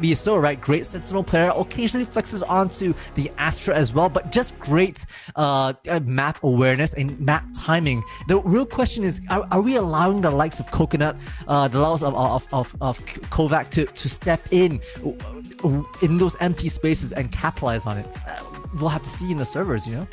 be so, right? Great Sentinel player, occasionally flexes onto the Astra as well, but just great map awareness and map timing. The real question is, are we allowing the likes of Coconut, the likes of Kovac to step in those empty spaces and capitalize on it? We'll have to see in the servers, you know?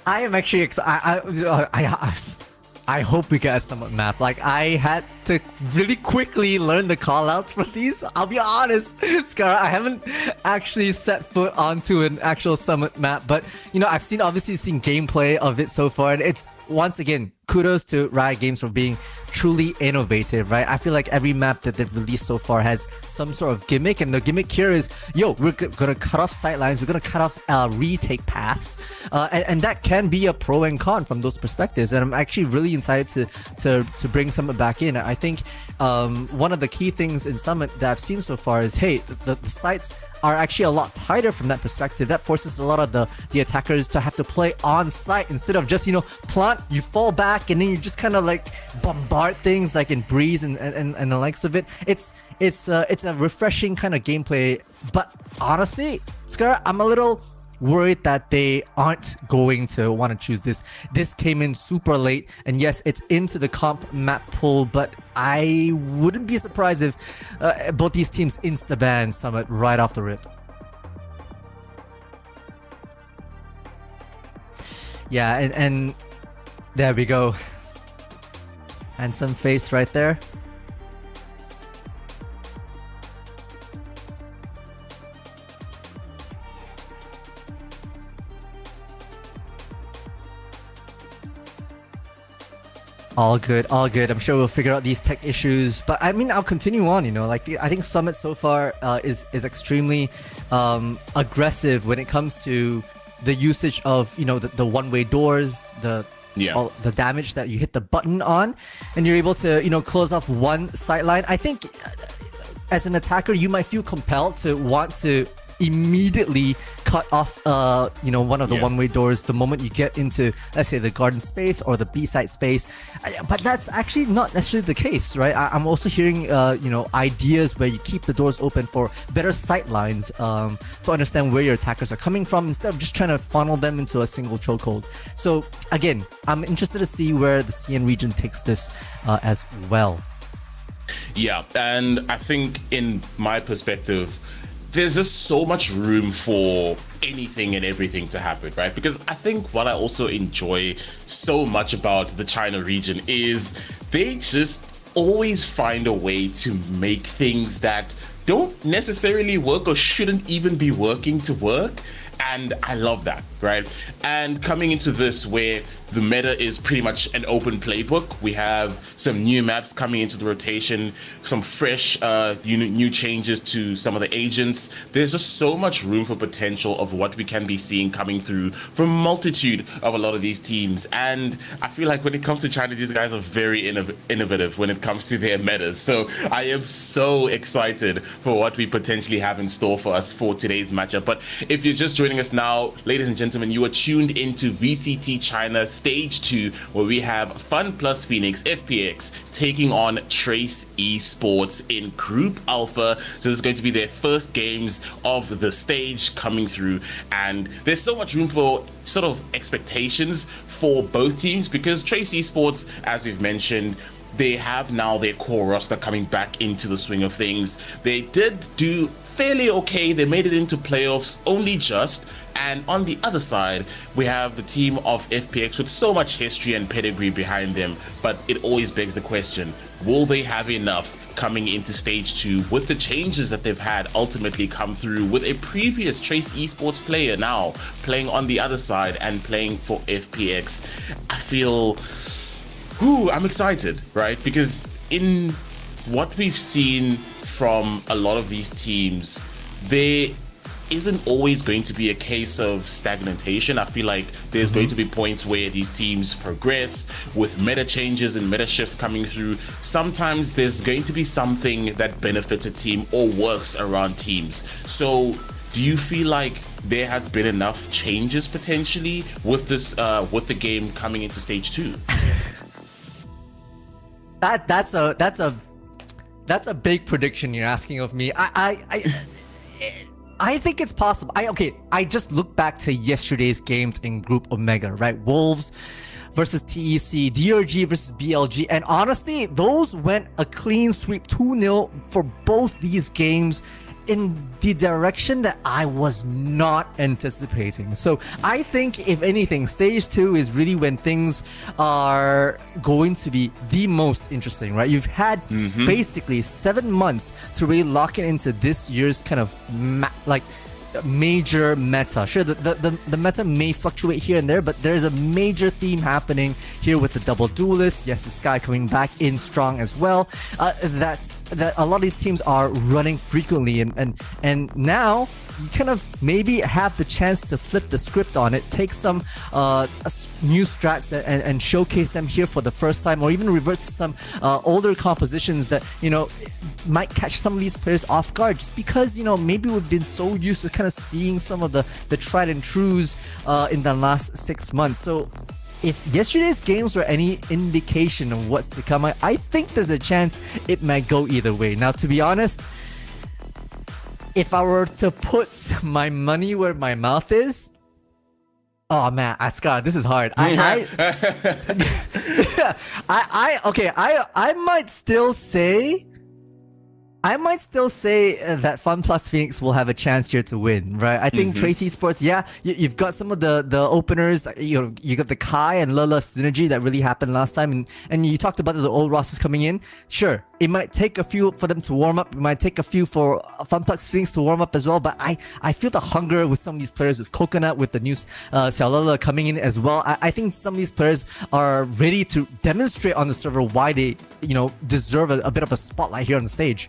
I am actually excited. I hope we get a Summit map. Like, I had to really quickly learn the callouts for these. I'll be honest, Scar, I haven't actually set foot onto an actual Summit map, but you know, I've obviously seen gameplay of it so far, and it's, once again, kudos to Riot Games for being truly innovative, right? I feel like every map that they've released so far has some sort of gimmick, and the gimmick here is, yo, we're gonna cut off sightlines, we're gonna cut off retake paths, and that can be a pro and con from those perspectives. And I'm actually really excited to bring Summit back in. I think one of the key things in Summit that I've seen so far is, hey, the sites are actually a lot tighter from that perspective. That forces a lot of the attackers to have to play on site instead of just, you know, plant, you fall back, and then you just kind of like bombard things like in Breeze and the likes of it. It's a refreshing kind of gameplay, but honestly, Scar, I'm a little worried that they aren't going to want to choose this. This came in super late, and yes, it's into the comp map pool, but I wouldn't be surprised if both these teams insta-ban Summit right off the rip. Yeah, and there we go. Handsome face right there. All good, all good. I'm sure we'll figure out these tech issues, but I mean, I'll continue on, you know, like, I think Summit so far is extremely aggressive when it comes to the usage of, you know, the one-way doors, the damage that you hit the button on, and you're able to, you know, close off one sightline. I think as an attacker, you might feel compelled to want to immediately cut off you know, one of the one-way doors the moment you get into, let's say, the garden space or the B-side space, but that's actually not necessarily the case, right? I'm also hearing you know, ideas where you keep the doors open for better sight lines, to understand where your attackers are coming from instead of just trying to funnel them into a single chokehold. So again, I'm interested to see where the CN region takes this as well. Yeah, and I think in my perspective, there's just so much room for anything and everything to happen, right? Because I think what I also enjoy so much about the China region is they just always find a way to make things that don't necessarily work or shouldn't even be working to work. And I love that, right? And coming into this where the meta is pretty much an open playbook, we have some new maps coming into the rotation, some fresh new changes to some of the agents. There's just so much room for potential of what we can be seeing coming through from a multitude of a lot of these teams. And I feel like when it comes to China, these guys are very innovative when it comes to their metas. So I am so excited for what we potentially have in store for us for today's matchup. But if you're just joining us now, ladies and gentlemen, you are tuned into VCT China's stage 2, where we have Fun Plus Phoenix FPX taking on Trace Esports in Group Alpha. So this is going to be their first games of the stage coming through, and there's so much room for sort of expectations for both teams, because Trace Esports, as we've mentioned, they have now their core roster coming back into the swing of things. They did do fairly okay. They made it into playoffs only just. And on the other side, we have the team of FPX with so much history and pedigree behind them. But it always begs the question, will they have enough coming into stage 2 with the changes that they've had ultimately come through, with a previous Trace Esports player now playing on the other side and playing for FPX? I feel... I'm excited, right? Because in what we've seen from a lot of these teams, there isn't always going to be a case of stagnation. I feel like there's going to be points where these teams progress with meta changes and meta shifts coming through. Sometimes there's going to be something that benefits a team or works around teams. So do you feel like there has been enough changes potentially with this, with the game coming into stage 2? That's a big prediction you're asking of me. I think it's possible. I just look back to yesterday's games in Group Omega, right? Wolves versus TEC, DRG versus BLG, and honestly, those went a clean sweep 2-0 for both these games in the direction that I was not anticipating. So I think, if anything, stage 2 is really when things are going to be the most interesting, right? You've had basically 7 months to really lock it into this year's kind of major meta. Sure, the meta may fluctuate here and there, but there's a major theme happening here with the double duelist. Yes, with Sky coming back in strong as well. That a lot of these teams are running frequently, and now you kind of maybe have the chance to flip the script on it, take some new strats and showcase them here for the first time, or even revert to some older compositions that, you know, might catch some of these players off guard, just because, you know, maybe we've been so used to kind of seeing some of the tried and trues in the last 6 months. So if yesterday's games were any indication of what's to come, I think there's a chance it might go either way. Now, to be honest, if I were to put my money where my mouth is, oh man, Askar, this is hard. I might still say that Fun Plus Phoenix will have a chance here to win, right? I think Trace Esports, yeah, you've got some of the openers. You know, you got the Kai and Lala synergy that really happened last time, and you talked about the old rosters coming in. Sure, it might take a few for them to warm up. It might take a few for Fun Plus Phoenix to warm up as well. But I feel the hunger with some of these players, with Coconut, with the new Xiaolele coming in as well. I think some of these players are ready to demonstrate on the server why they, you know, deserve a bit of a spotlight here on the stage.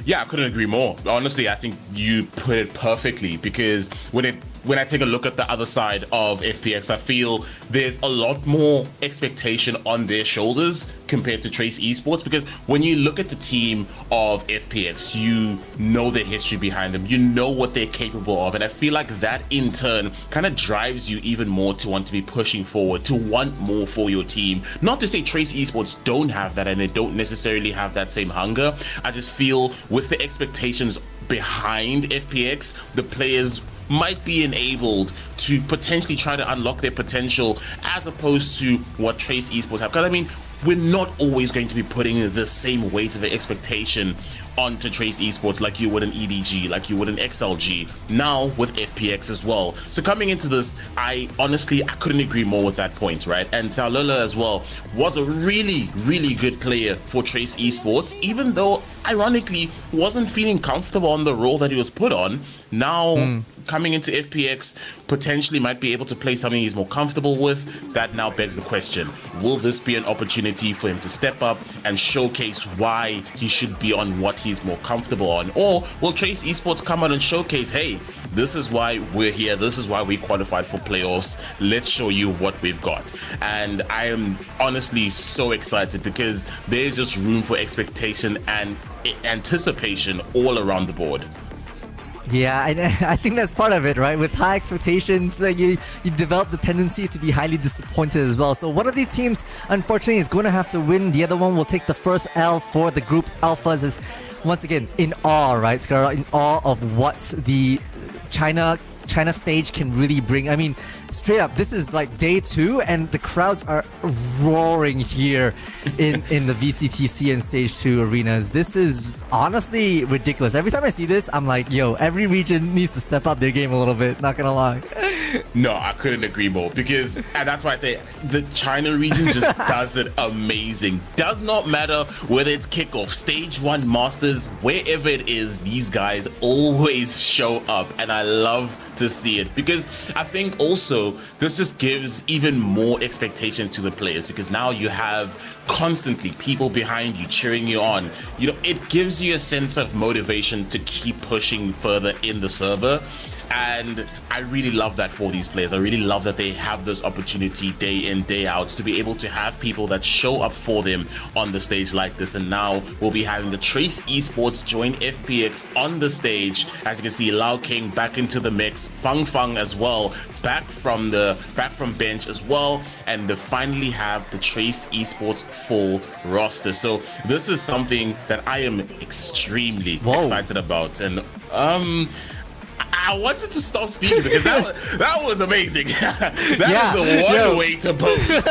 Yeah, I couldn't agree more. Honestly, I think you put it perfectly, because when I take a look at the other side of FPX, I feel there's a lot more expectation on their shoulders compared to Trace Esports, because when you look at the team of FPX, you know their history behind them, you know what they're capable of, and I feel like that in turn kind of drives you even more to want to be pushing forward, to want more for your team. Not to say Trace Esports don't have that and they don't necessarily have that same hunger. I just feel with the expectations behind FPX, the players might be enabled to potentially try to unlock their potential, as opposed to what Trace Esports have. Because I mean, we're not always going to be putting the same weight of expectation onto Trace Esports like you would in EDG, like you would in XLG, now with FPX as well. So coming into this, I couldn't agree more with that point, right? And Xiaolele as well was a really, really good player for Trace Esports, even though ironically wasn't feeling comfortable on the role that he was put on. Now coming into FPX, potentially might be able to play something he's more comfortable with. That now begs the question, will this be an opportunity for him to step up and showcase why he should be on what he's more comfortable on? Or will Trace Esports come out and showcase, hey, this is why we're here, this is why we qualified for playoffs, let's show you what we've got? And I am honestly so excited, because there's just room for expectation and anticipation all around the board. Yeah, and I think that's part of it, right? With high expectations, you develop the tendency to be highly disappointed as well. So one of these teams, unfortunately, is going to have to win. The other one will take the first L for the group alphas. Is once again in awe, right, Scar? In awe of what the China stage can really bring. I mean, straight up, this is like day 2 and the crowds are roaring here in the VCTC and stage 2 arenas. This is honestly ridiculous. Every time I see this, I'm like, yo, every region needs to step up their game a little bit, not gonna lie. No, I couldn't agree more, because, and that's why I say the China region just does it amazing. Does not matter whether it's kickoff, stage 1, masters, wherever it is, these guys always show up, and I love to see it, because I think also this just gives even more expectation to the players, because now you have constantly people behind you cheering you on. You know, it gives you a sense of motivation to keep pushing further in the server. And I really love that for these players. I really love that they have this opportunity day in, day out to be able to have people that show up for them on the stage like this. And now we'll be having the Trace Esports join FPX on the stage. As you can see, Lao King back into the mix, Fang as well, back from bench as well. And they finally have the Trace Esports full roster. So this is something that I am extremely excited about. And I wanted to stop speaking because that was amazing. That is one way to pose.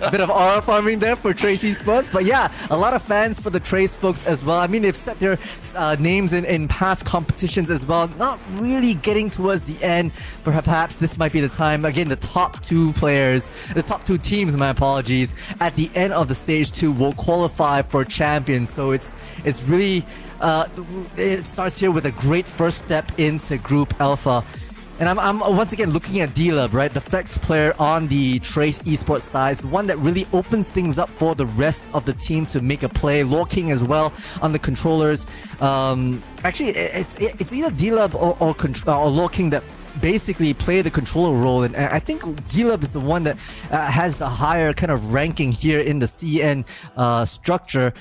A bit of aura farming there for Trace Esports, but yeah, a lot of fans for the Trace folks as well. I mean, they've set their names in past competitions as well, not really getting towards the end, but perhaps this might be the time. Again, the top 2 teams, my apologies, at the end of the stage 2 will qualify for champions. So it's really it starts here with a great first step into Group Alpha. And I'm once again looking at D-Lub, right? The flex player on the Trace Esports style, one that really opens things up for the rest of the team to make a play. Locking as well on the controllers. Actually, it's either D-Lub or Locking that basically play the controller role, and I think D-Lub is the one that has the higher kind of ranking here in the CN structure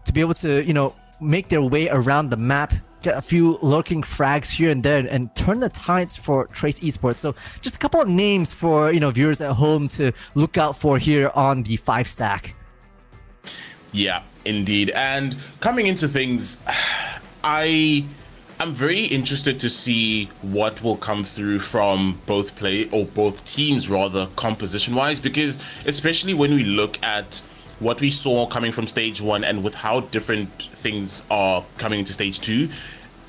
to be able to, you know, make their way around the map, get a few lurking frags here and there, and turn the tides for Trace Esports. So just a couple of names for, you know, viewers at home to look out for here on the 5 stack. Yeah, indeed. And coming into things, I'm very interested to see what will come through from both teams rather, composition wise, because especially when we look at what we saw coming from stage 1 and with how different things are coming into stage 2,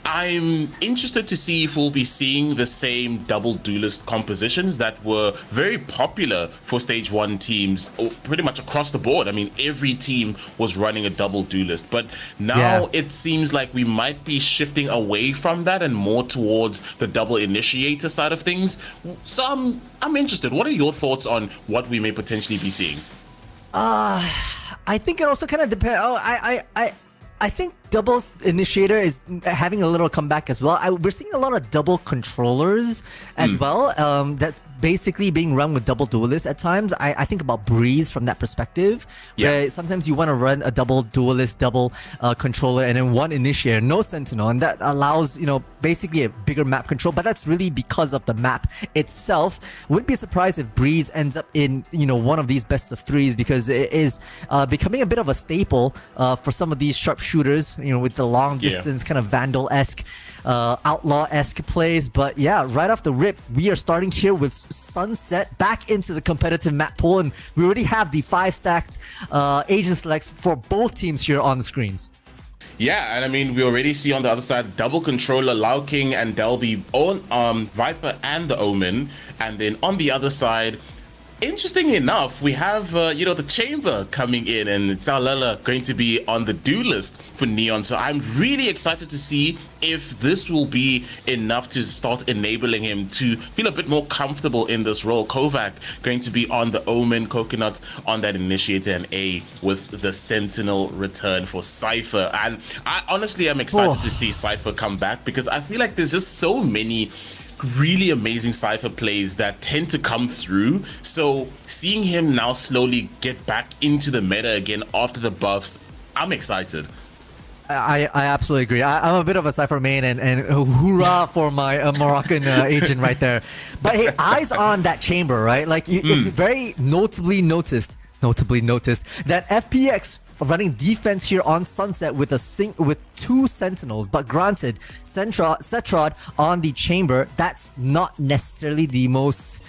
I'm interested to see if we'll be seeing the same double duelist compositions that were very popular for stage 1 teams pretty much across the board. I mean, every team was running a double duelist, but now it seems like we might be shifting away from that and more towards the double initiator side of things. So I'm interested. What are your thoughts on what we may potentially be seeing? I think it also kind of depends. I think double initiator is having a little comeback as well. We're seeing a lot of double controllers as well. That's basically being run with double duelists at times. I think about Breeze from that perspective, where sometimes you want to run a double duelist, double controller, and then one initiator, no sentinel, and that allows, you know, basically a bigger map control. But that's really because of the map itself. Wouldn't be surprised if Breeze ends up in, you know, one of these best of 3s, because it is becoming a bit of a staple for some of these sharpshooters, you know, with the long distance kind of Vandal-esque, outlaw-esque plays. But yeah, right off the rip, we are starting here with Sunset back into the competitive map pool, and we already have the 5 stacked agent selects for both teams here on the screens. Yeah, and I mean, we already see on the other side double controller, Lao King and Delby on Viper and the Omen, and then on the other side, interestingly enough, we have, you know, the Chamber coming in, and Tsalela going to be on the duelist for Neon. So I'm really excited to see if this will be enough to start enabling him to feel a bit more comfortable in this role. Kovac going to be on the Omen, Coconut on that Initiator, and A with the Sentinel return for Cypher. And I honestly am excited to see Cypher come back, because I feel like there's just so many really amazing Cypher plays that tend to come through. So seeing him now slowly get back into the meta again after the buffs, I'm excited. I absolutely agree. I'm a bit of a Cypher main, and hoorah for my Moroccan agent right there. But hey, eyes on that chamber, right? Like it's very notably noticed that FPX are running defense here on Sunset with with 2 sentinels. But granted, Cetrod on the chamber, that's not necessarily the most.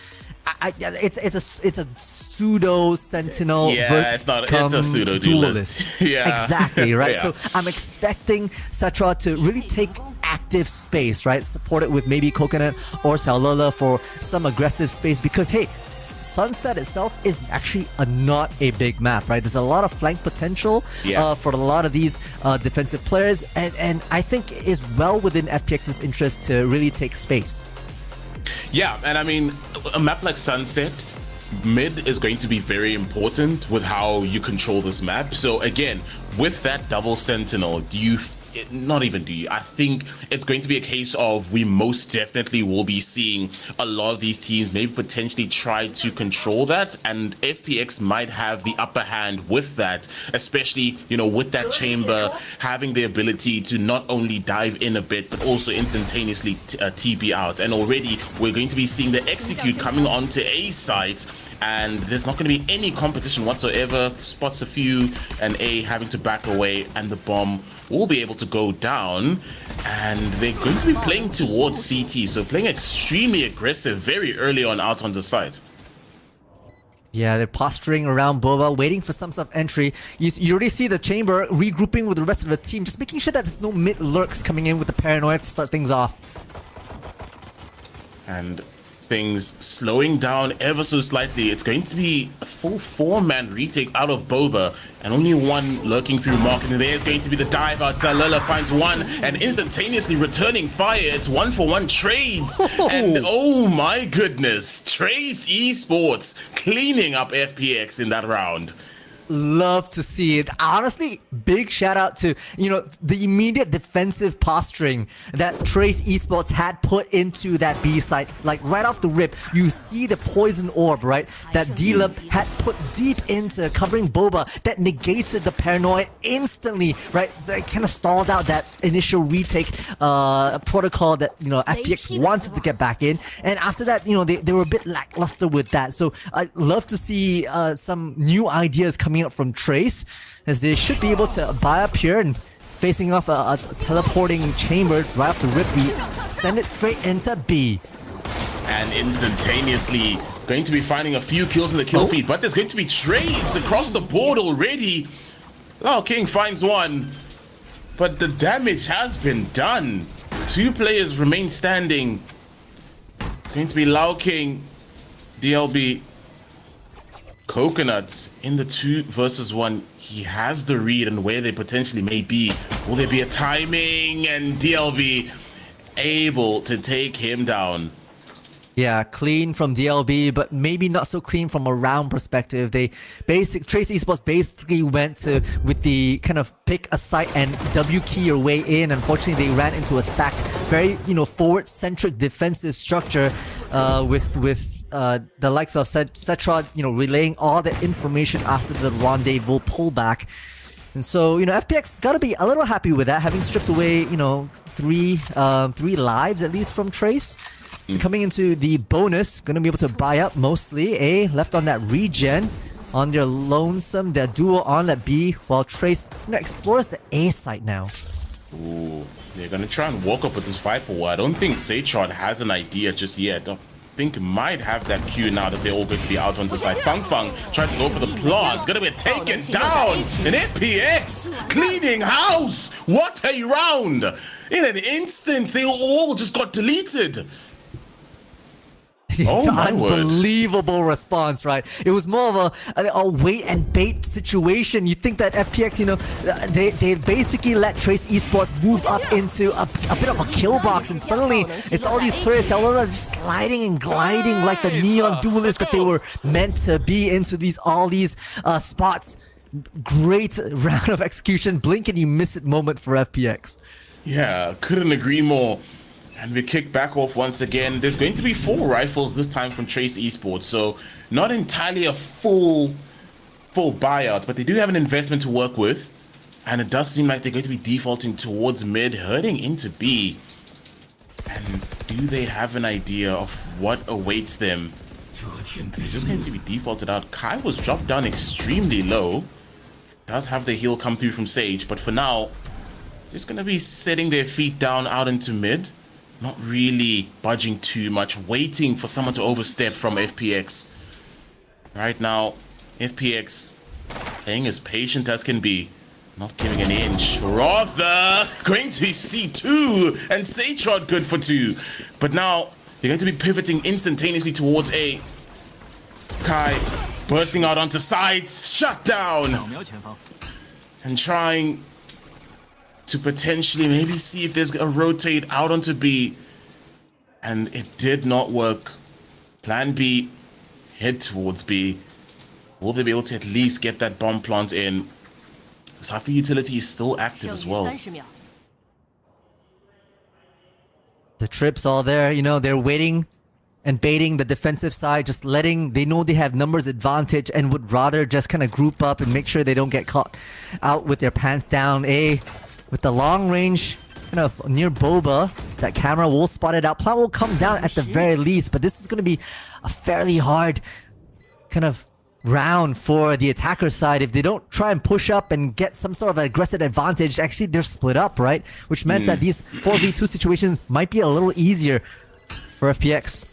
It's a pseudo sentinel. Yeah, it's a pseudo duelist. Yeah, exactly right. Yeah. So I'm expecting Cetra to really take active space, right? Support it with maybe Coconut or Salula for some aggressive space because hey, Sunset itself is actually not a big map, right? There's a lot of flank potential for a lot of these defensive players, and I think it is well within FPX's interest to really take space. Yeah, and I mean, a map like Sunset, mid is going to be very important with how you control this map. So again, with that double sentinel, I think it's going to be a case of we most definitely will be seeing a lot of these teams maybe potentially try to control that, and FPX might have the upper hand with that, especially, you know, with that chamber having the ability to not only dive in a bit but also instantaneously TP out. And already we're going to be seeing the execute coming onto A site, and there's not going to be any competition whatsoever. Spots a few and A having to back away, and the bomb will be able to go down, and they're going to be playing towards CT, so playing extremely aggressive very early on out on the site. Yeah, they're posturing around Boba, waiting for some sort of entry. You already see the chamber regrouping with the rest of the team, just making sure that there's no mid lurks coming in with the paranoia to start things off. And things slowing down ever so slightly. It's going to be a full 4-man retake out of Boba, and only one lurking through Mark, and there's going to be the dive out. Salula finds one and instantaneously returning fire. It's 1-for-1 trades. And oh my goodness, Trace Esports cleaning up FPX in that round. Love to see it. Honestly, big shout out to, you know, the immediate defensive posturing that Trace Esports had put into that B site. Like right off the rip, you see the poison orb, right? That D-Lub had put deep into covering Boba that negated the paranoia instantly, right? They kind of stalled out that initial retake protocol that, you know, FPX wanted to get back in. And after that, you know, they were a bit lackluster with that. So I love to see some new ideas coming up from Trace, as they should be able to buy up here and facing off a teleporting chamber right off the rip. We send it straight into B. And instantaneously going to be finding a few kills in the kill feed, but there's going to be trades across the board already. Lao King finds one, but the damage has been done. 2 players remain standing. It's going to be Lao King, DLB, Coconut in the 2 versus 1. He has the read on where they potentially may be. Will there be a timing? And DLB able to take him down. Yeah, clean from DLB, but maybe not so clean from a round perspective. Trace Esports basically went with the kind of pick a site and W key your way in. Unfortunately, they ran into a stacked, very, you know, forward-centric defensive structure with the likes of Cetra, you know, relaying all the information after the rendezvous pullback. And so, you know, FPX gotta be a little happy with that, having stripped away, you know, three lives at least from Trace. So coming into the bonus, gonna be able to buy up mostly. Left on that regen on their lonesome, their duo on that B, while Trace, you know, explores the A site now. Ooh, they're gonna try and walk up with this Viper War. I don't think Satron has an idea just yet. I think it might have that cue now that they're all going to be out on the side. Fang Fang trying to go for the plant. Gonna be taken down. An FPX cleaning house. What a round! In an instant, they all just got deleted. Oh my Unbelievable response, right? It was more of a wait and bait situation. You think that FPX, you know, they basically let Trace Esports move up into a bit of a kill box, and suddenly it's all these players just sliding and gliding like the neon duelists that they were meant to be into all these spots. Great round of execution, blink and you miss it moment for FPX. Yeah, couldn't agree more. And we kick back off once again. There's going to be 4 rifles this time from Trace Esports, so not entirely a full buyout, but they do have an investment to work with. And it does seem like they're going to be defaulting towards mid, herding into B. And do they have an idea of what awaits them? They're just going to be defaulted out. Kai was dropped down extremely low. Does have the heal come through from Sage, but for now, just going to be setting their feet down out into mid. Not really budging too much, waiting for someone to overstep from FPX. Right now, FPX playing as patient as can be. Not giving an inch. Rather going to C2 and Satrod good for 2. But now they're going to be pivoting instantaneously towards A. Kai bursting out onto sides, shut down. And trying to potentially maybe see if there's a rotate out onto B. And it did not work. Plan B, head towards B. Will they be able to at least get that bomb plant in? Cypher utility is still active as well. The trips all there, you know, they're waiting and baiting the defensive side, just letting, they know they have numbers advantage and would rather just kind of group up and make sure they don't get caught out with their pants down. A, with the long range, kind of near Boba, that camera will spot it out. Plant will come down at the very least, but this is going to be a fairly hard kind of round for the attacker side. If they don't try and push up and get some sort of aggressive advantage, actually they're split up, right? Which meant that these 4v2 situations might be a little easier for FPX.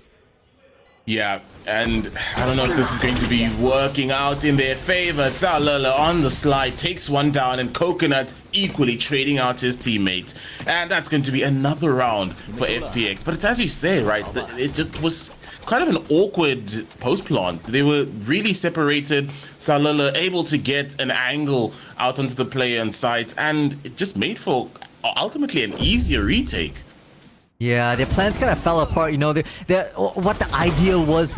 Yeah, and I don't know if this is going to be working out in their favor. TYL on the slide takes one down, and Coconut equally trading out his teammate. And that's going to be another round for FPX. But it's as you say, right? It just was kind of an awkward post plant. They were really separated. TYL able to get an angle out onto the player and sides, and it just made for ultimately an easier retake. Yeah, their plans kind of fell apart. You know, what the idea was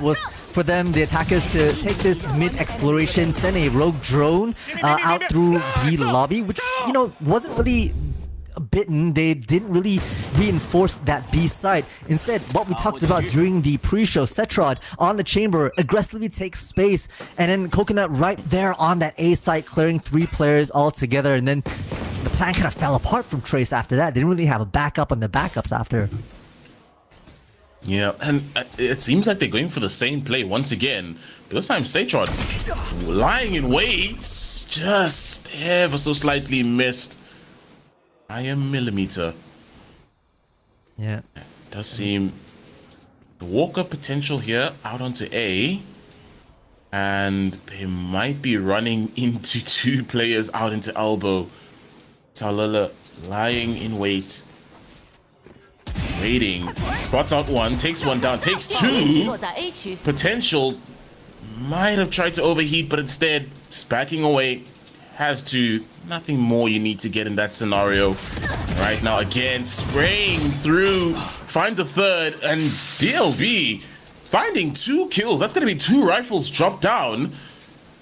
for them, the attackers, to take this mid exploration, send a rogue drone out through B lobby, which, you know, wasn't really bitten. They didn't really reinforce that B site. Instead, what we talked about during the pre-show, Setrod on the chamber aggressively takes space, and then Coconut right there on that A site, clearing 3 players all together, and then the plan kind of fell apart from Trace after that. They didn't really have a backup on the backups after. Yeah, and it seems like they're going for the same play once again. But this time, Satrod lying in wait, just ever so slightly missed by a millimeter. Yeah. It does seem the walk-up potential here out onto A. And they might be running into 2 players out into elbow. TYL lying in wait. Waiting. Spots out 1, takes 1 down, takes 2. Potential. Might have tried to overheat, but instead, just backing away. Has to. Nothing more you need to get in that scenario. Right now, again, spraying through. Finds a 3rd, and DLB finding 2 kills. That's going to be 2 rifles dropped down.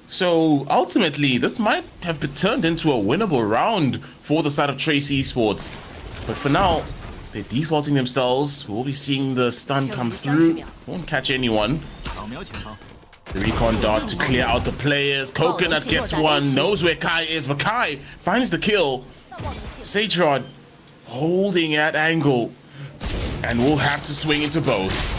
So ultimately, this might have turned into a winnable round for the side of Trace Esports. But for now, they're defaulting themselves. We'll be seeing the stun come through. Won't catch anyone. The recon dart to clear out the players. Coconut gets 1, knows where Kai is, but Kai finds the kill. Satrod holding at angle, and we'll have to swing into both.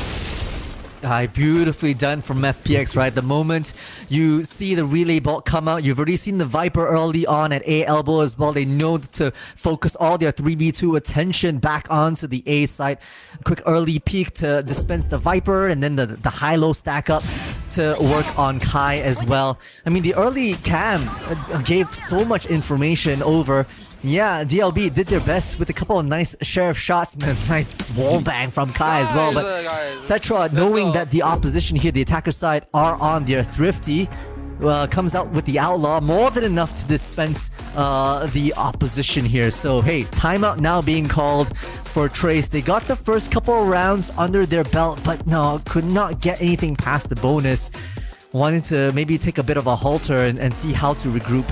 Beautifully done from FPX, right? The moment you see the relay bot come out, you've already seen the Viper early on at A elbow as well. They know to focus all their 3v2 attention back onto the A site. Quick early peek to dispense the Viper, and then the high-low stack up to work on Kai as well. I mean, the early cam gave so much information over. Yeah, DLB did their best with a couple of nice sheriff shots and a nice wall bang from Kai as well. But Setrod, knowing that the opposition here, the attacker side, are on their thrifty, comes out with the outlaw, more than enough to dispense the opposition here. So hey, timeout now being called for Trace. They got the first couple of rounds under their belt, but no, could not get anything past the bonus. Wanted to maybe take a bit of a halter and see how to regroup.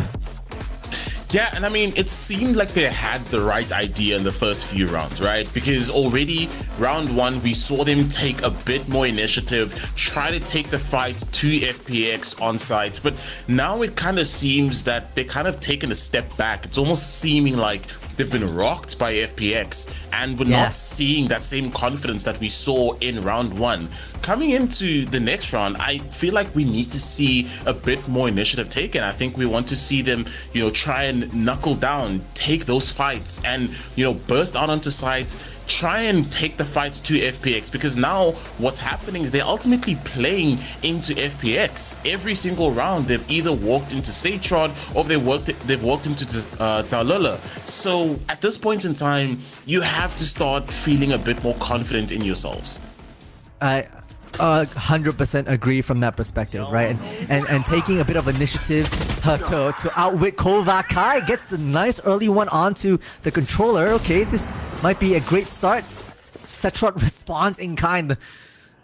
Yeah, and I mean, it seemed like they had the right idea in the first few rounds, right? Because already round one, we saw them take a bit more initiative, try to take the fight to FPX on site. But now it kind of seems that they're kind of taken a step back. It's almost seeming like they've been rocked by FPX, and we're not seeing that same confidence that we saw in round one. Coming into the next round, I feel like we need to see a bit more initiative taken. I think we want to see them, you know, try and knuckle down, take those fights, and, you know, burst out onto site, try and take the fight to FPX, because now what's happening is they're ultimately playing into FPX. Every single round, they've either walked into Satrod or they've walked into TYL. So at this point in time, you have to start feeling a bit more confident in yourselves. I 100% agree from that perspective, right? And taking a bit of initiative to outwit Kovac. Kai gets the nice early one onto the controller. Okay, this might be a great start. Setrot responds in kind.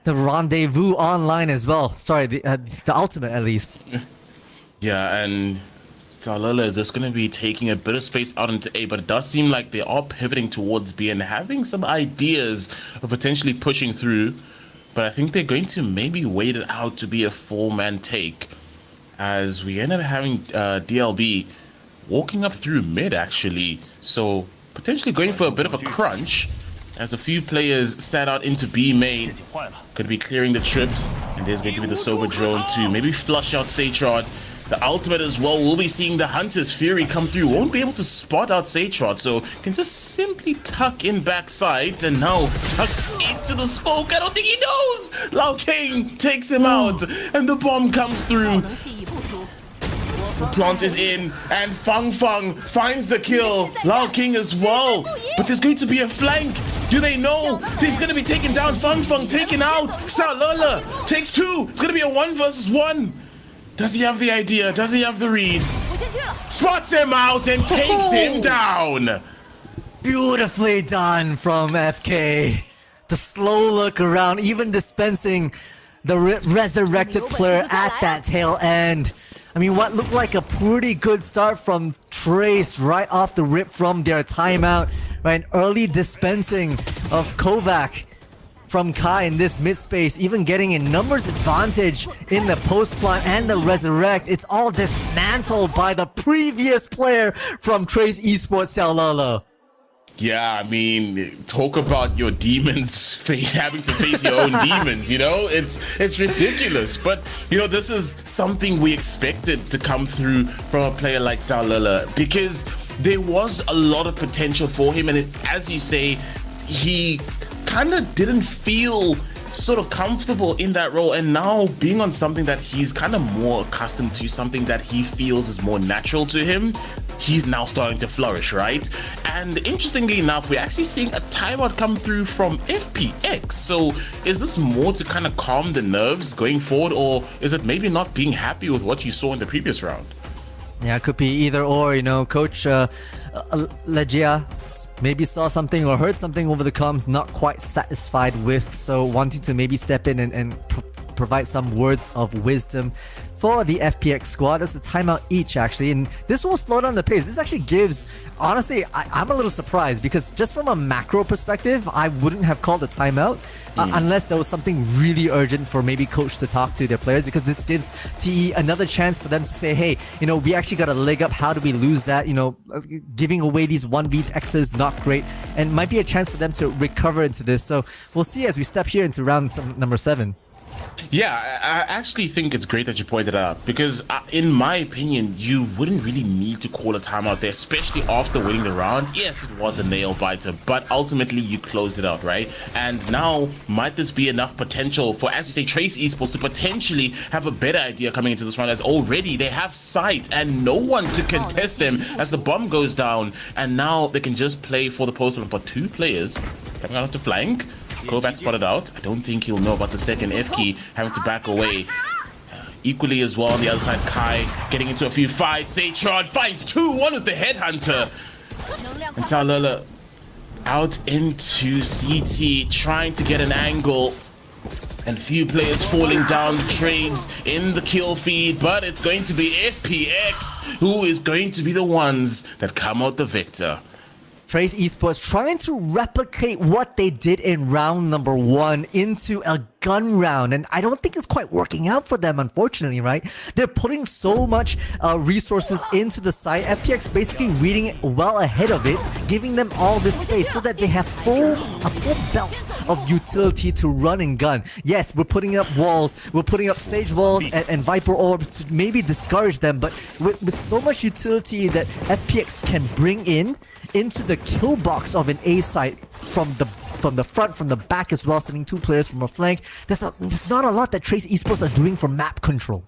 The rendezvous online as well. Sorry, the ultimate at least. Yeah, and TYL is going to be taking a bit of space out into A, but it does seem like they are pivoting towards B and having some ideas of potentially pushing through. But I think they're going to maybe wait it out to be a 4-man take, as we end up having DLB walking up through mid, actually. So potentially going for a bit of a crunch, as a few players sat out into B main. Could be clearing the trips, and there's going to be the Sober drone to maybe flush out Satrod. The ultimate as well, we'll be seeing the Hunter's Fury come through. Won't be able to spot out Satrod, so can just simply tuck in backsides, and now tucks into the smoke. I don't think he knows! Lao King takes him out, and the bomb comes through. The plant is in, and Fang finds the kill. Lao King as well, but there's going to be a flank. Do they know? He's going to be taken down. Fang taken out. TYL takes two. It's going to be a 1 versus 1. Does he have the idea? Does he have the read? Spots him out and takes him down. Beautifully done from FK. The slow look around, even dispensing the resurrected player at that tail end. I mean, what looked like a pretty good start from Trace right off the rip from their timeout. Right, early dispensing of Kovac from Kai in this mid space, even getting a numbers advantage in the post plant and the resurrect. It's all dismantled by the previous player from Trace Esports, TYL. Yeah, I mean, talk about your demons having to face your own demons, you know? It's ridiculous. But, you know, this is something we expected to come through from a player like TYL, because there was a lot of potential for him, and as you say, he kind of didn't feel sort of comfortable in that role, and now being on something that he's kind of more accustomed to, something that he feels is more natural to him, he's now starting to flourish, right? And interestingly enough, we're actually seeing a timeout come through from FPX. So is this more to kind of calm the nerves going forward, or is it maybe not being happy with what you saw in the previous round? Yeah, it could be either or, you know. Coach Legia maybe saw something or heard something over the comms not quite satisfied with, so wanting to maybe step in and provide some words of wisdom for the FPX squad. That's a timeout each, actually, and this will slow down the pace. This actually gives, honestly, I'm a little surprised, because just from a macro perspective, I wouldn't have called a timeout unless there was something really urgent for maybe coach to talk to their players, because this gives TE another chance for them to say, hey, you know, we actually got a leg up. How do we lose that? You know, giving away these 1vXs, not great, and might be a chance for them to recover into this. So we'll see as we step here into round number 7. Yeah, I actually think it's great that you pointed out, because in my opinion, you wouldn't really need to call a timeout there, especially after winning the round. Yes, it was a nail biter, but ultimately you closed it out, right? And now, might this be enough potential for, as you say, Trace Esports to potentially have a better idea coming into this round, as already they have sight and no one to contest them as the bomb goes down, and now they can just play for the post, but 2 players coming out to flank. Kovac spotted out. I don't think he'll know about the second F key, having to back away. Equally as well on the other side, Kai getting into a few fights. Satrod finds 2-1 with the headhunter. And TYL out into CT, trying to get an angle. and few players falling down the trades in the kill feed, but it's going to be FPX who is going to be the ones that come out the victor. Trace Esports trying to replicate what they did in round number 1 into a gun round, and I don't think it's quite working out for them, unfortunately, right? They're putting so much resources into the site. FPX basically reading it well ahead of it, giving them all this space so that they have a full belt of utility to run and gun. Yes, we're putting up walls, we're putting up Sage walls and Viper orbs to maybe discourage them, but with so much utility that FPX can bring into the kill box of an A site from the front, from the back as well, sending 2 players from a flank. There's not a lot that Trace Esports are doing for map control.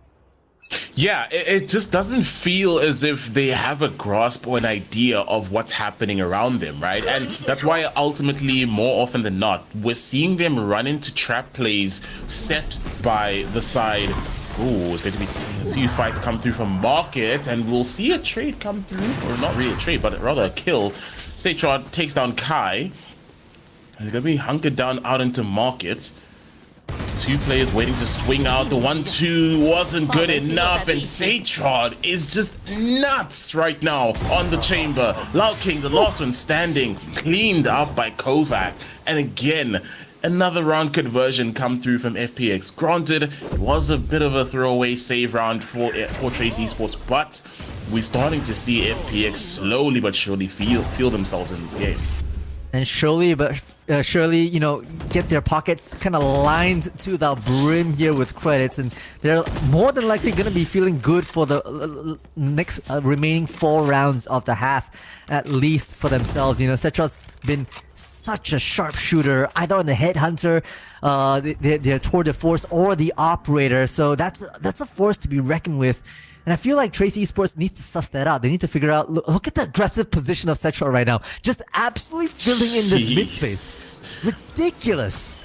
Yeah, it just doesn't feel as if they have a grasp or an idea of what's happening around them, right? And that's why ultimately, more often than not, we're seeing them run into trap plays set by the side. Ooh, it's going to be a few fights come through from Market, and we'll see a trade come through, or not really a trade, but rather a kill. Seitrod takes down Kai. They're going to be hunkered down out into Market. 2 players waiting to swing out. The 1-2 wasn't good enough, and Seitrod is just nuts right now on the chamber. Lao King, the last one standing, cleaned up by Kovac. And again, another round conversion come through from FPX. Granted, it was a bit of a throwaway save round for Trace Esports, but we're starting to see FPX slowly but surely feel themselves in this game. And surely, you know, get their pockets kind of lined to the brim here with credits, and they're more than likely going to be feeling good for the next remaining 4 rounds of the half, at least for themselves. You know, Setrod's been such a sharpshooter, either on the headhunter, their tour de force, or the operator. So that's a force to be reckoned with. And I feel like Trace Esports needs to suss that out. They need to figure out, look at the aggressive position of Setra right now. Just absolutely filling in this mid space. Ridiculous.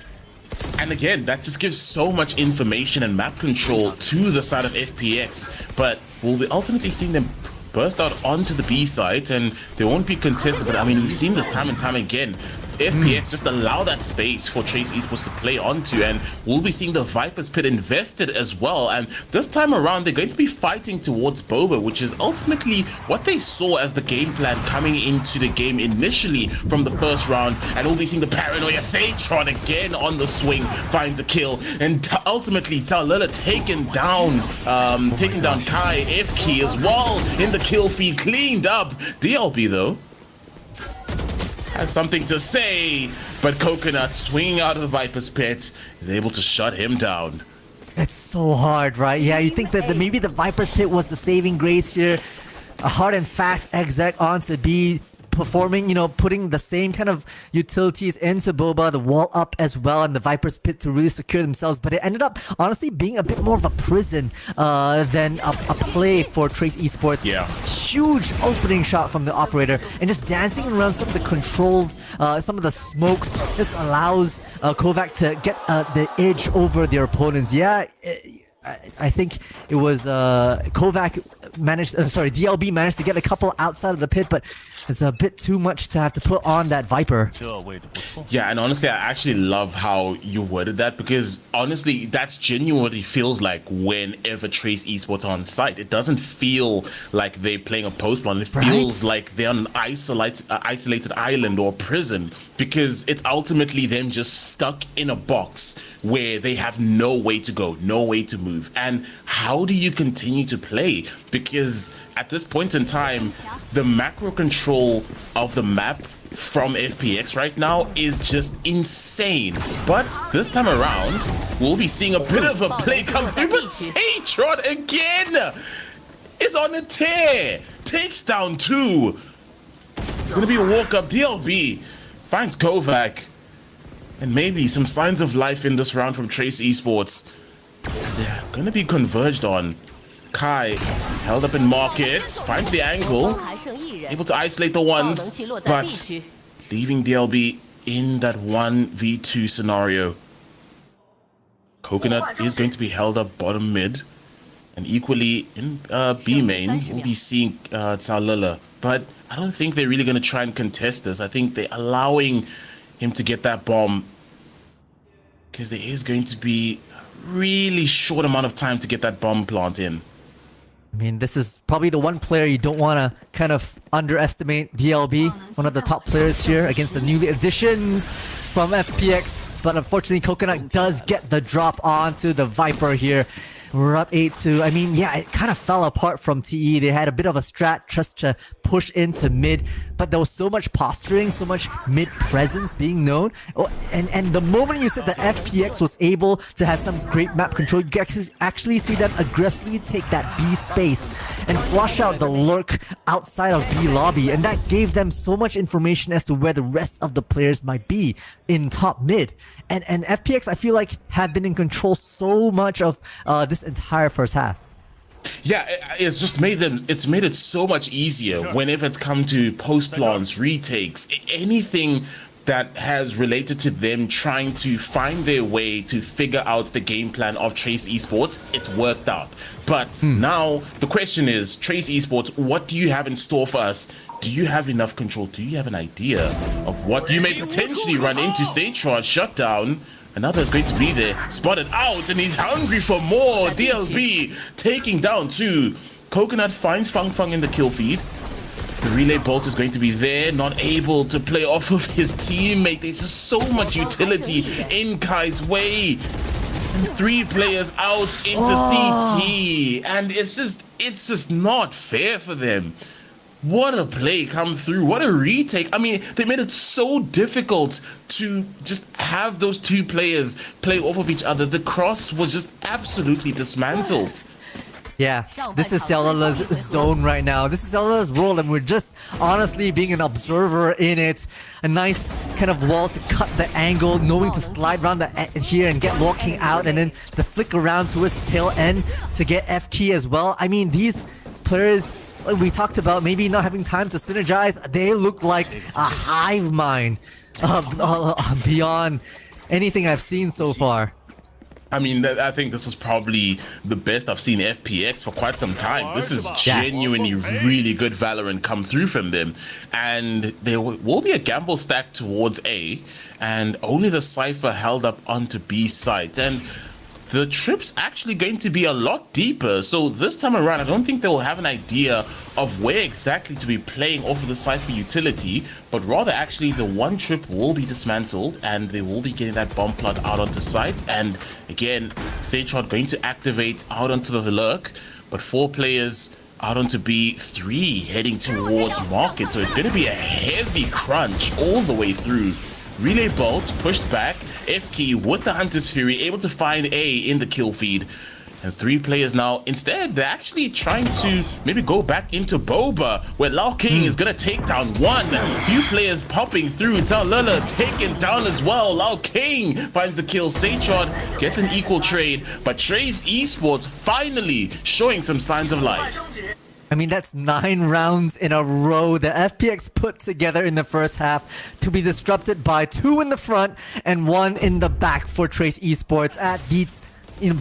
And again, that just gives so much information and map control to the side of FPX. But we'll be ultimately seeing them burst out onto the B site, and they won't be contested. But I mean, we've seen this time and time again. FPX just allow that space for Trace Esports to play onto, and we'll be seeing the Viper's Pit invested as well. And this time around, they're going to be fighting towards Boba, which is ultimately what they saw as the game plan coming into the game initially from the first round. And we'll be seeing the Paranoia Satron again on the swing, finds a kill, and ultimately TYL taking down Kai FK as well in the kill feed, cleaned up. DLB though has something to say, but Coconut, swinging out of the Viper's Pit, is able to shut him down. It's so hard, right? Yeah, you think that maybe the Viper's Pit was the saving grace here. A hard and fast exec onto B, performing, you know, putting the same kind of utilities into Boba, the wall up as well, and the Viper's Pit to really secure themselves. But it ended up, honestly, being a bit more of a prison than a play for Trace Esports. Yeah. Huge opening shot from the operator, and just dancing around some of the controls, some of the smokes. This allows Kovac to get the edge over their opponents. Yeah. I think it was Kovac managed, DLB managed to get a couple outside of the pit, but it's a bit too much to have to put on that Viper. Yeah, and honestly, I actually love how you worded that, because honestly, that's genuinely feels like whenever Trace Esports are on site. It doesn't feel like they're playing a post plan. It feels like they're on an isolated island or prison, because it's ultimately them just stuck in a box where they have no way to go, no way to move. And how do you continue to play? Because at this point in time, the macro control of the map from FPX right now is just insane. But this time around, we'll be seeing a bit of a play come through, but Satron again is on a tear. Takes down 2. It's gonna be a walk up. DLB finds Kovac, and maybe some signs of life in this round from Trace Esports, as they're gonna be converged on. Kai held up in Market, finds the angle, able to isolate the ones, but leaving DLB in that 1v2 scenario. Coconut is going to be held up bottom mid, and equally in B main, we'll be seeing TYL, but I don't think they're really going to try and contest this. I think they're allowing him to get that bomb because there is going to be a really short amount of time to get that bomb plant in. I mean, this is probably the one player you don't want to kind of underestimate. DLB, one of the top players here against the new additions from FPX. But unfortunately, Coconut does get the drop onto the Viper here. We're up 8-2. I mean, yeah, it kind of fell apart from TE. They had a bit of a strat just to push into mid, but there was so much posturing, so much mid presence being known. Oh, and the moment you said that FPX was able to have some great map control, you can actually see them aggressively take that B space and flush out the lurk outside of B lobby, and that gave them so much information as to where the rest of the players might be in top mid. And FPX, I feel like, have been in control so much of this entire first half. Yeah, it's just made it so much easier whenever it's come to post plans, retakes, anything that has related to them trying to find their way to figure out the game plan of Trace Esports. It's worked out. But now the question is, Trace Esports, what do you have in store for us? Do you have enough control? Do you have an idea of what you may potentially run into? Satron shut down. Another is going to be there, spotted out, and he's hungry for more. DLB taking down 2. Coconut finds Fang Fang in the kill feed. The relay bolt is going to be there, not able to play off of his teammate. There's just so much utility in Kai's way. 3 players out into CT, and it's just not fair for them. What a play come through. What a retake. I mean, they made it so difficult to just have those 2 players play off of each other. The cross was just absolutely dismantled. Yeah, this is Cellular's zone right now. This is Cellular's world, and we're just honestly being an observer in it. A nice kind of wall to cut the angle, knowing to slide around here and get walking out, and then the flick around towards the tail end to get F key as well. I mean, these players, like we talked about, maybe not having time to synergize, they look like a hive mind beyond anything I've seen so far. I mean, I think this is probably the best I've seen FPX for quite some time. This is genuinely really good Valorant come through from them. And there will be a gamble stack towards A, and only the Cypher held up onto B sides. And the trip's actually going to be a lot deeper. So this time around, I don't think they will have an idea of where exactly to be playing off of the Cypher utility, but rather actually the one trip will be dismantled and they will be getting that bomb plot out onto site. And again, Sage-Shot going to activate out onto the lurk, but 4 players out onto B3 heading towards market. So it's going to be a heavy crunch all the way through. Relay Bolt pushed back, F-Key with the Hunter's Fury able to find A in the kill feed. And 3 players now, instead, they're actually trying to maybe go back into Boba, where Lao King is going to take down 1. Few players popping through, Zalala taken down as well. Lao King finds the kill, Satron gets an equal trade, but Trace Esports finally showing some signs of life. I mean, that's 9 rounds in a row that FPX put together in the first half to be disrupted by 2 in the front and 1 in the back for Trace Esports at the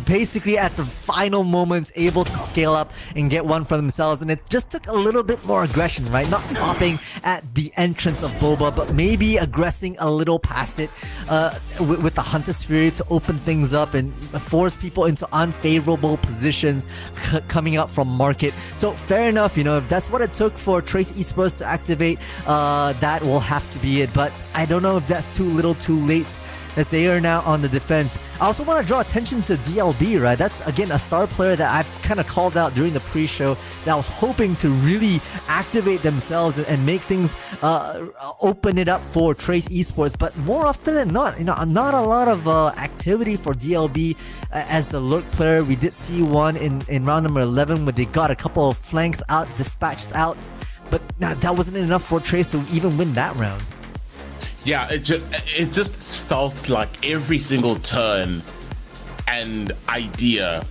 basically at the final moments able to scale up and get 1 for themselves. And it just took a little bit more aggression, right? Not stopping at the entrance of Boba, but maybe aggressing a little past it with the Hunter's Fury to open things up and force people into unfavorable positions coming up from market. So fair enough, you know, if that's what it took for Trace Esports to activate, that will have to be it. But I don't know if that's too little too late, as they are now on the defense. I also want to draw attention to DLB, right? That's, again, a star player that I've kind of called out during the pre-show that I was hoping to really activate themselves and make things open it up for Trace Esports. But more often than not, you know, not a lot of activity for DLB as the lurk player. We did see one in round number 11 where they got a couple of flanks out, dispatched out. But that wasn't enough for Trace to even win that round. Yeah, it just felt like every single turn and idea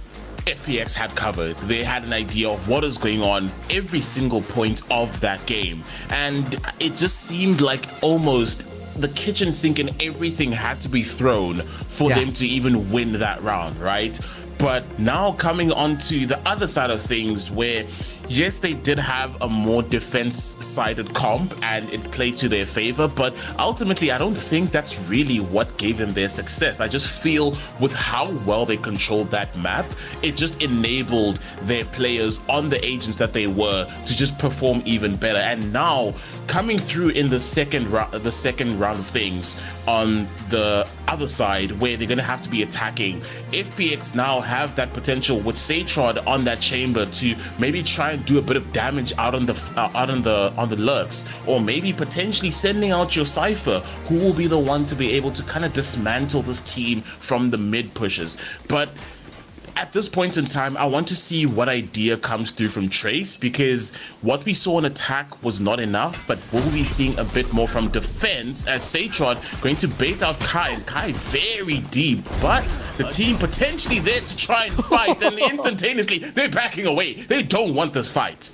FPX had covered. They had an idea of what is going on every single point of that game. And it just seemed like almost the kitchen sink and everything had to be thrown for them to even win that round, right? But now coming onto the other side of things where yes, they did have a more defense-sided comp and it played to their favor, but ultimately I don't think that's really what gave them their success. I just feel with how well they controlled that map, it just enabled their players on the agents that they were to just perform even better. And now coming through in the second round of things on the other side, where they're going to have to be attacking, FPX now have that potential with Satrod on that chamber to maybe try and do a bit of damage out on the lurks, or maybe potentially sending out your Cypher, who will be the one to be able to kind of dismantle this team from the mid pushes. But at this point in time, I want to see what idea comes through from Trace, because what we saw in attack was not enough, but we'll be seeing a bit more from defense as Satrod going to bait out Kai, and Kai very deep, but the team potentially there to try and fight, and instantaneously they're backing away. They don't want this fight.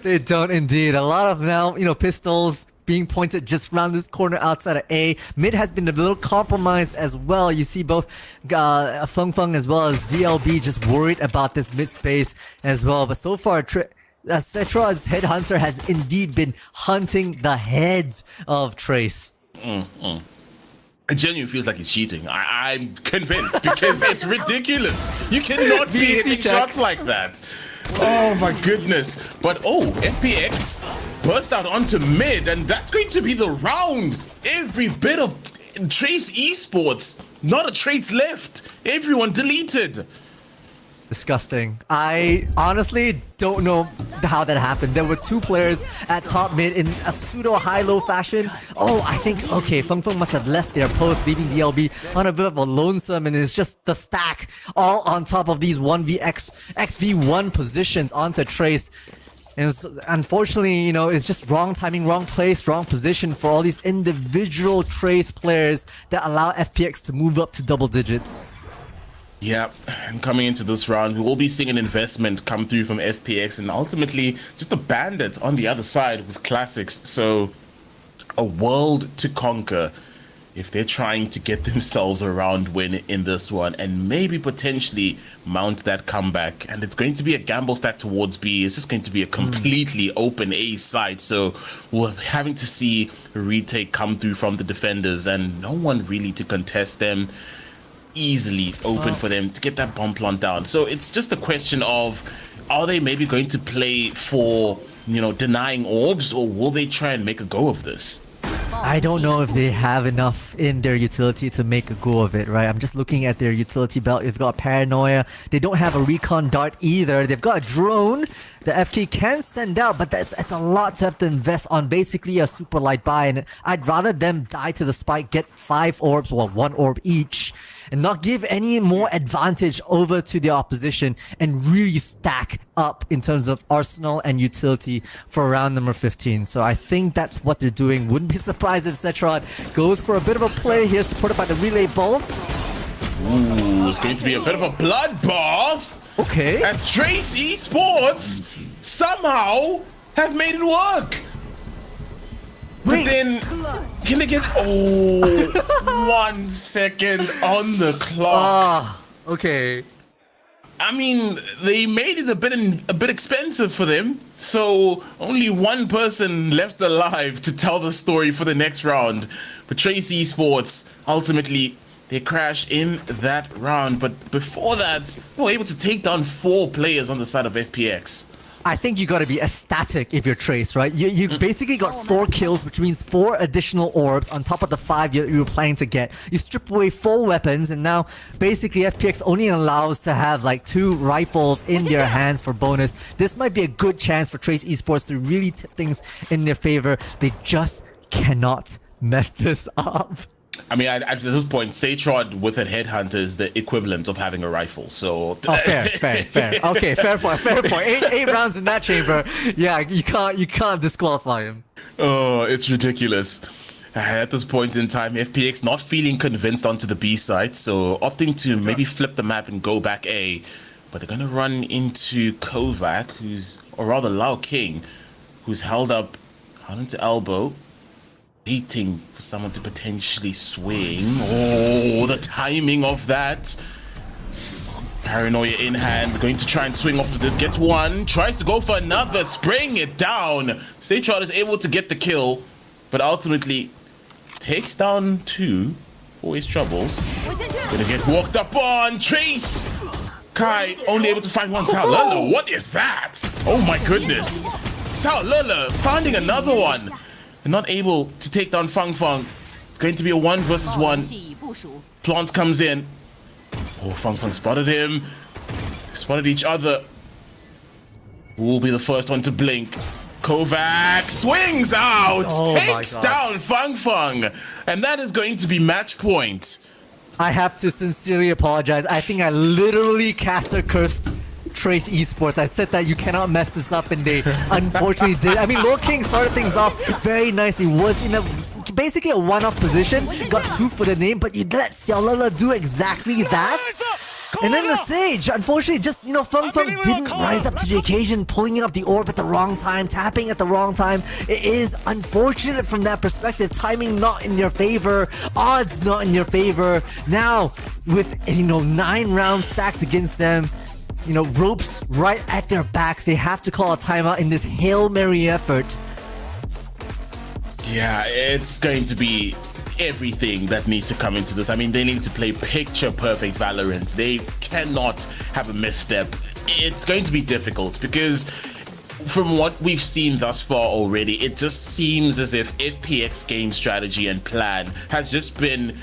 They don't indeed. A lot of now, pistols being pointed just around this corner outside of A. Mid has been a little compromised as well. You see both Feng Feng as well as DLB just worried about this mid space as well. But so far, Setrod's Headhunter has indeed been hunting the heads of Trace. It genuinely feels like he's cheating. I'm convinced, because it's ridiculous. You cannot be hitting shots like that. Oh my goodness. But FPX burst out onto mid, and that's going to be the round. Every bit of Trace Esports, not a trace left. Everyone deleted. Disgusting. I honestly don't know how that happened. There were two players at top mid in a pseudo high-low fashion. I think, Feng Feng must have left their post, leaving DLB on a bit of a lonesome, and it's just the stack all on top of these 1v1 positions onto Trace. And unfortunately, it's just wrong timing, wrong place, wrong position for all these individual Trace players that allow FPX to move up to double digits. Yeah, and coming into this round, we will be seeing an investment come through from FPX, and ultimately just a bandit on the other side with classics. So a world to conquer if they're trying to get themselves a round win in this one, and maybe potentially mount that comeback. And it's going to be a gamble stack towards B. It's just going to be a completely open A side. So we're having to see a retake come through from the defenders, and no one really to contest them. Easily open for them to get that bomb plant down. So it's just a question of, are they maybe going to play for, denying orbs, or will they try and make a go of this? I don't know if they have enough in their utility to make a go of it, right? I'm just looking at their utility belt. They've got Paranoia. They don't have a recon dart either. They've got a drone the FK can send out, but it's a lot to have to invest on basically a super light buy, and I'd rather them die to the spike, get 5 orbs, or 1 orb each, and not give any more advantage over to the opposition, and really stack up in terms of arsenal and utility for round number 15. So I think that's what they're doing. Wouldn't be surprised if Setrod goes for a bit of a play here, supported by the relay bolts. Ooh, it's going to be a bit of a bloodbath. Okay. As Trace Esports somehow have made it work. But then, can they get 1 second on the clock? Okay. I mean, they made it a bit expensive for them, so only one person left alive to tell the story for the next round. But Trace Esports, ultimately, they crash in that round. But before that, they were able to take down 4 players on the side of FPX. I think you gotta be ecstatic if you're Trace, right? You basically got 4 kills, which means 4 additional orbs on top of the 5 you were planning to get. You strip away 4 weapons, and now basically FPX only allows to have like 2 rifles in their hands for bonus. This might be a good chance for Trace Esports to really tip things in their favor. They just cannot mess this up. I mean, at this point, Satrod with a headhunter is the equivalent of having a rifle. So fair. Okay, fair point. 8 rounds in that chamber. Yeah, you can't disqualify him. Oh, it's ridiculous. At this point in time, FPX not feeling convinced onto the B side, so opting to maybe flip the map and go back A. But they're gonna run into Kovac, or rather Lao King, who's held up into elbow, waiting for someone to potentially swing. Oh, the timing of that. Paranoia in hand, going to try and swing off of this. Gets one, tries to go for another, spraying it down. Seychard is able to get the kill, but ultimately takes down 2 for his troubles. Gonna get walked up on. Trace! Kai only able to find one. Sao Lele, what is that? Oh my goodness. Sao Lele finding another one. And not able to take down Fang Fang. It's going to be a 1 versus 1. Plant comes in. Oh, Fang Fang spotted him. Spotted each other. Who will be the first one to blink? Kovac swings out, takes down Fang Fang. And that is going to be match point. I have to sincerely apologize. I think I literally caster cursed Trace Esports. I said that you cannot mess this up, and they unfortunately did. I mean, Lord King started things off very nicely. Was in a basically a one-off position, got 2 for the name, but you let Xiao Lele do exactly that. And then the Sage, unfortunately, just, Feng Feng didn't rise up to the occasion, pulling up the orb at the wrong time, tapping at the wrong time. It is unfortunate from that perspective. Timing not in your favor, odds not in your favor. Now, with, 9 rounds stacked against them, ropes right at their backs, they have to call a timeout in this Hail Mary effort. Yeah, it's going to be everything that needs to come into this. I mean, they need to play picture perfect Valorant. They cannot have a misstep. It's going to be difficult because from what we've seen thus far already, it just seems as if FPX game strategy and plan has just been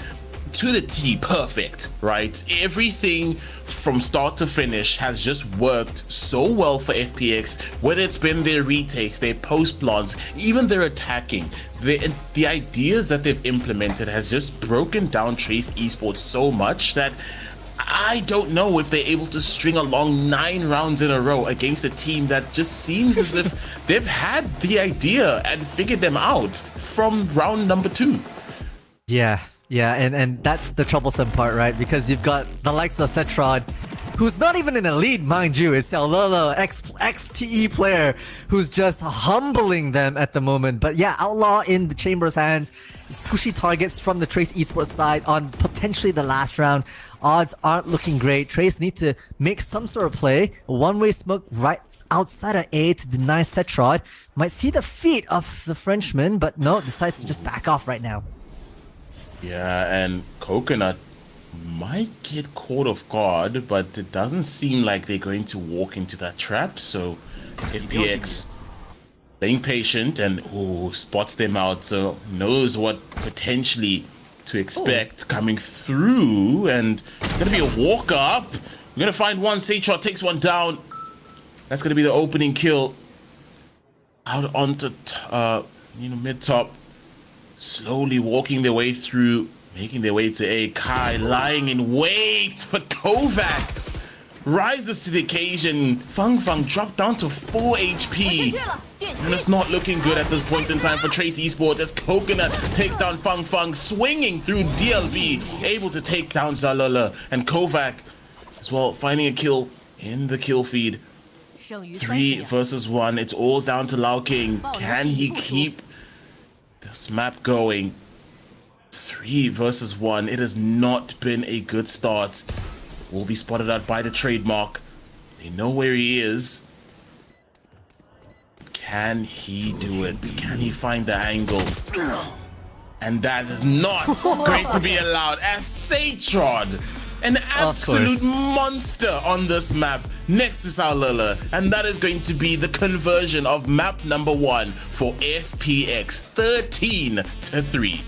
to the T perfect, right? Everything from start to finish has just worked so well for FPX, whether it's been their retakes, their post plans, even their attacking. The ideas that they've implemented has just broken down Trace Esports so much that I don't know if they're able to string along 9 rounds in a row against a team that just seems as if they've had the idea and figured them out from round number 2. Yeah, and that's the troublesome part, right? Because you've got the likes of Cetrod, who's not even in a lead, mind you. It's Xiao Lele, ex-TE player, who's just humbling them at the moment. But yeah, Outlaw in the Chamber's hands. Squishy targets from the Trace Esports side on potentially the last round. Odds aren't looking great. Trace need to make some sort of play. A one-way smoke right outside of A to deny Cetrod. Might see the feet of the Frenchman, but no, decides to just back off right now. Yeah, and Coconut might get caught off guard, but it doesn't seem like they're going to walk into that trap. So FPX playing patient and spots them out, so knows what potentially to expect coming through. And it's gonna be a walk up. We're gonna find one. Seychard takes one down. That's gonna be the opening kill. Out onto mid top. Slowly walking their way through, making their way to A. Kai lying in wait, but Kovac rises to the occasion. Fang Fang dropped down to 4 HP. And it's not looking good at this point in time for Trace Esports as Coconut takes down Fang Fang, swinging through DLB, able to take down Zalala. And Kovac as well, finding a kill in the kill feed. 3 versus 1. It's all down to Lao King. Can he keep this map going? 3 versus 1. It has not been a good start. Will be spotted out by the trademark. They know where he is. Can he do it? Can he find the angle? And that is not going to be allowed as Seychard, an absolute monster on this map next to Sao Lele. And that is going to be the conversion of map number 1 for FPX. 13-3.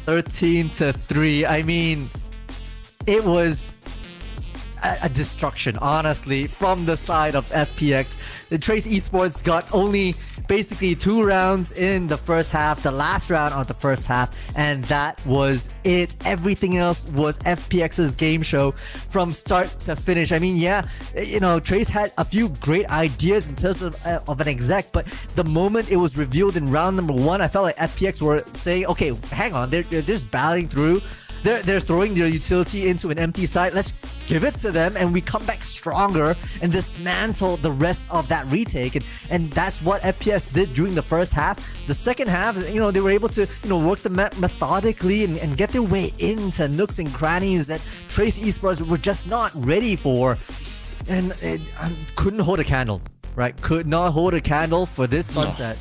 13-3. I mean, it was a destruction, honestly, from the side of FPX. The Trace Esports got only basically 2 rounds in the first half, the last round of the first half, and that was it. Everything else was FPX's game show from start to finish. I mean, yeah, Trace had a few great ideas in terms of an exec, but the moment it was revealed in round number 1, I felt like FPX were saying, okay, hang on, they're just battling through. They're throwing their utility into an empty site. Let's give it to them and we come back stronger and dismantle the rest of that retake. And that's what FPX did during the first half. The second half, they were able to, work the map methodically and get their way into nooks and crannies that Trace Esports were just not ready for. And couldn't hold a candle, right? Could not hold a candle for this Sunset.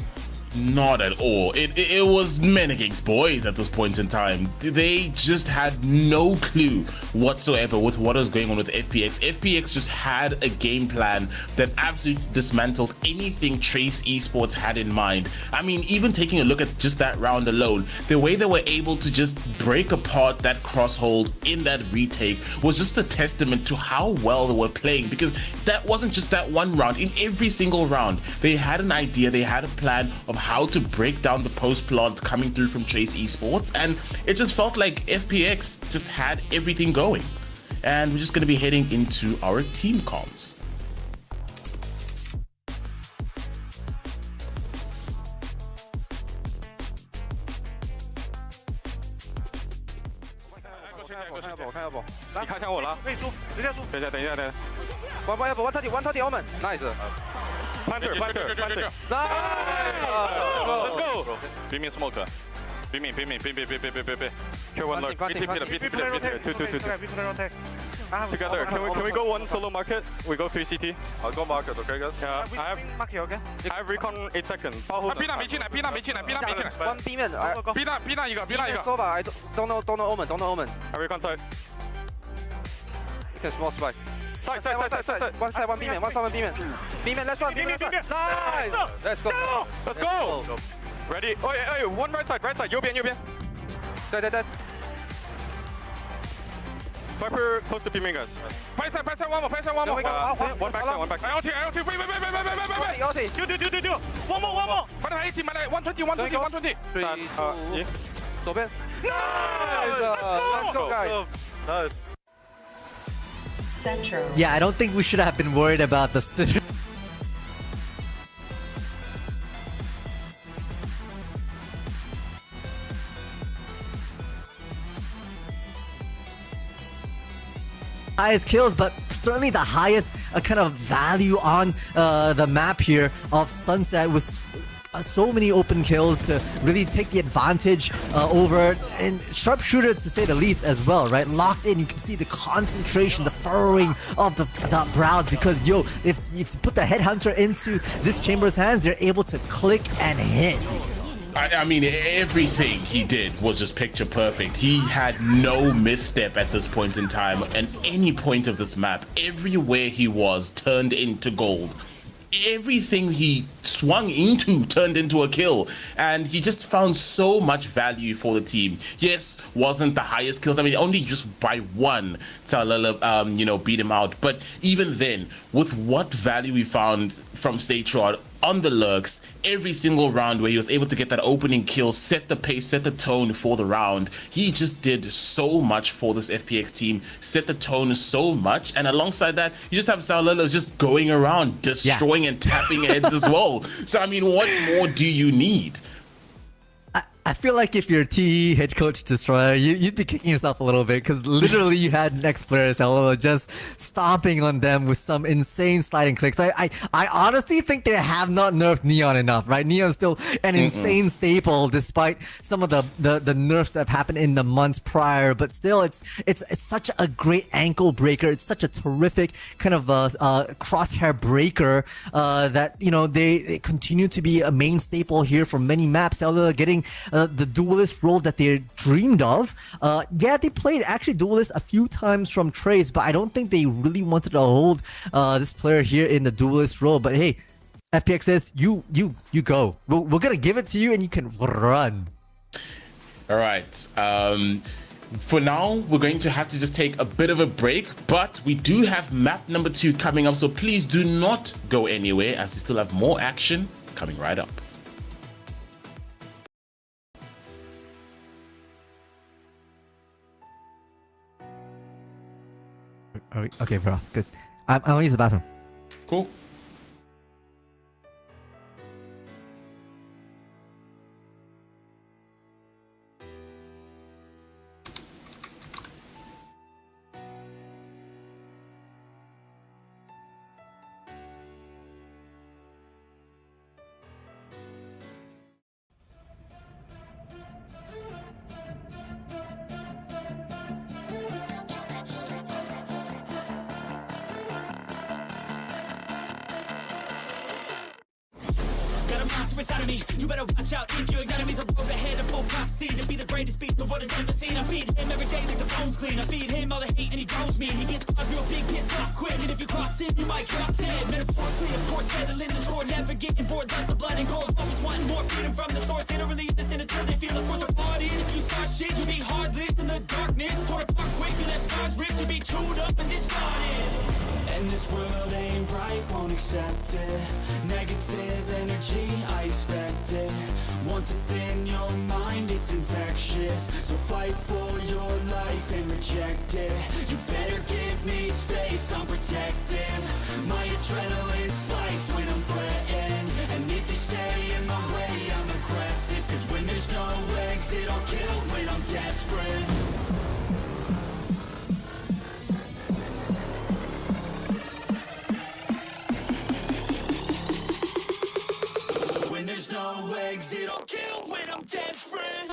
Not at all. It was men against boys at this point in time. They just had no clue whatsoever with what was going on with FPX. FPX just had a game plan that absolutely dismantled anything Trace Esports had in mind. I mean, even taking a look at just that round alone, the way they were able to just break apart that crosshold in that retake was just a testament to how well they were playing, because that wasn't just that one round. In every single round, they had an idea, they had a plan of how to break down the post plant coming through from Trace Esports, and it just felt like FPX just had everything going. And we're just going to be heading into our team comms. Planter. Let's go. Beaming smoke. Beaming. Kill one lurk. B two. Together. Can we go one solo market? We go 3 CT. I'll go market, okay guys? Yeah, I have recon 8 seconds. ，B 站没进来，B 站没进来关 B 面，B 站一个，B 站一个。说吧，I don't know Omen。 I recon side. You can small spy. Side. One side, one B 面 B 面 let's run. Nice. Let's go. Ready? Oh, one right side. 右边。对。 Viper close to beaming guys. 拍赛one more。 One back side. LT，喂。丢 ，one more。 把他一起买来120。 左边。Nice. Let's go guys. Nice. Central. Yeah, I don't think we should have been worried about the center. Highest kills, but certainly the highest kind of value on the map here of Sunset, with so many open kills to really take the advantage over, and sharpshooter to say the least as well, right? Locked in, you can see the concentration, the furrowing of the brows, because if you put the headhunter into this chamber's hands, they're able to click and hit. I mean, everything he did was just picture perfect. He had no misstep at this point in time, and any point of this map, everywhere he was turned into gold. Everything he swung into turned into a kill, and he just found so much value for the team. Yes, wasn't the highest kills. I mean, only just by one TYL, beat him out. But even then, with what value we found from Satrod on the lurks, every single round where he was able to get that opening kill, set the pace, set the tone for the round, he just did so much for this FPX team, set the tone so much. And alongside that, you just have TYL just going around destroying and tapping heads as well. So I mean, what more do you need? I feel like if you're TE head coach destroyer, you'd be kicking yourself a little bit, because literally you had next players just stomping on them with some insane sliding clicks. I honestly think they have not nerfed Neon enough, right? Neon's still an insane staple despite some of the nerfs that have happened in the months prior, but still it's such a great ankle breaker. It's such a terrific kind of crosshair breaker that they continue to be a main staple here for many maps. Getting the duelist role that they dreamed of. They played actually duelist a few times from Trace, but I don't think they really wanted to hold this player here in the duelist role. But hey, FPX says you go. We're gonna give it to you, and you can run. All right. For now, we're going to have to just take a bit of a break, but we do have map number 2 coming up, so please do not go anywhere, as we still have more action coming right up. Okay, bro. Good. I'm gonna use the bathroom. Cool. enemy. You better watch out if your enemy's a road ahead of full prophecy to be the greatest beast the world has ever seen. I feed him every day like the bones clean. I feed him all the hate and he grows me. And he gets caught real big, pissed off quick. And if you cross him, you might drop dead. Metaphorically, of course, settling the score. Never getting bored, lots of blood and gold. Always wanting more freedom from the source. They don't really listen until they feel it for their body. And if you start shit, you be hard-lived in the darkness. Torn apart quick, you left scars ripped. You be chewed up and discarded. And this world ain't right, won't accept it. Negative energy, I expect it. Once it's in your mind, it's infectious. So fight for your life and reject it. You better give me space, I'm protective. My adrenaline spikes when I'm threatened. And if you stay in my way, I'm aggressive. Cause when there's no exit, I'll kill when I'm desperate. There's no exit, I'll kill when I'm desperate.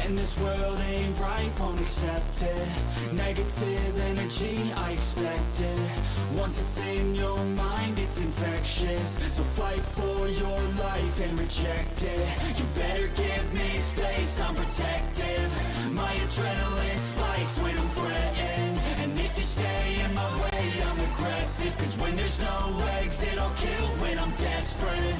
And this world ain't right, won't accept it. Negative energy, I expect it. Once it's in your mind, it's infectious. So fight for your life and reject it. You better give me space, I'm protective. My adrenaline spikes when I'm threatened. And if you stay in my way, I'm aggressive. Cause when there's no exit, I'll kill when I'm desperate.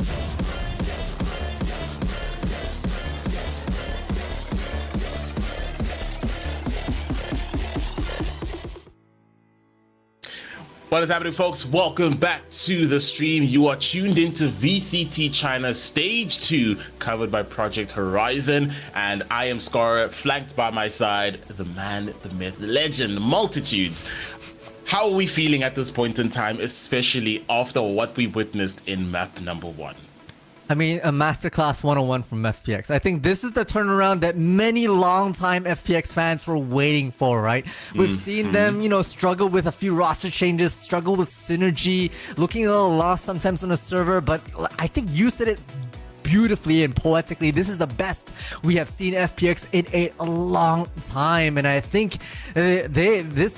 What is happening, folks? Welcome back to the stream. You are tuned into VCT China Stage 2, covered by Project Horizon. And I am Scar, flanked by my side, the man, the myth, legend, multitudes. How are we feeling at this point in time, especially after what we witnessed in map number 1? I mean, a masterclass 101 from FPX. I think this is the turnaround that many longtime FPX fans were waiting for, right? We've seen them, you know, struggle with a few roster changes, struggle with synergy, looking a little lost sometimes on the server, but I think you said it beautifully and poetically. This is the best we have seen FPX in a long time, and I think I'm gonna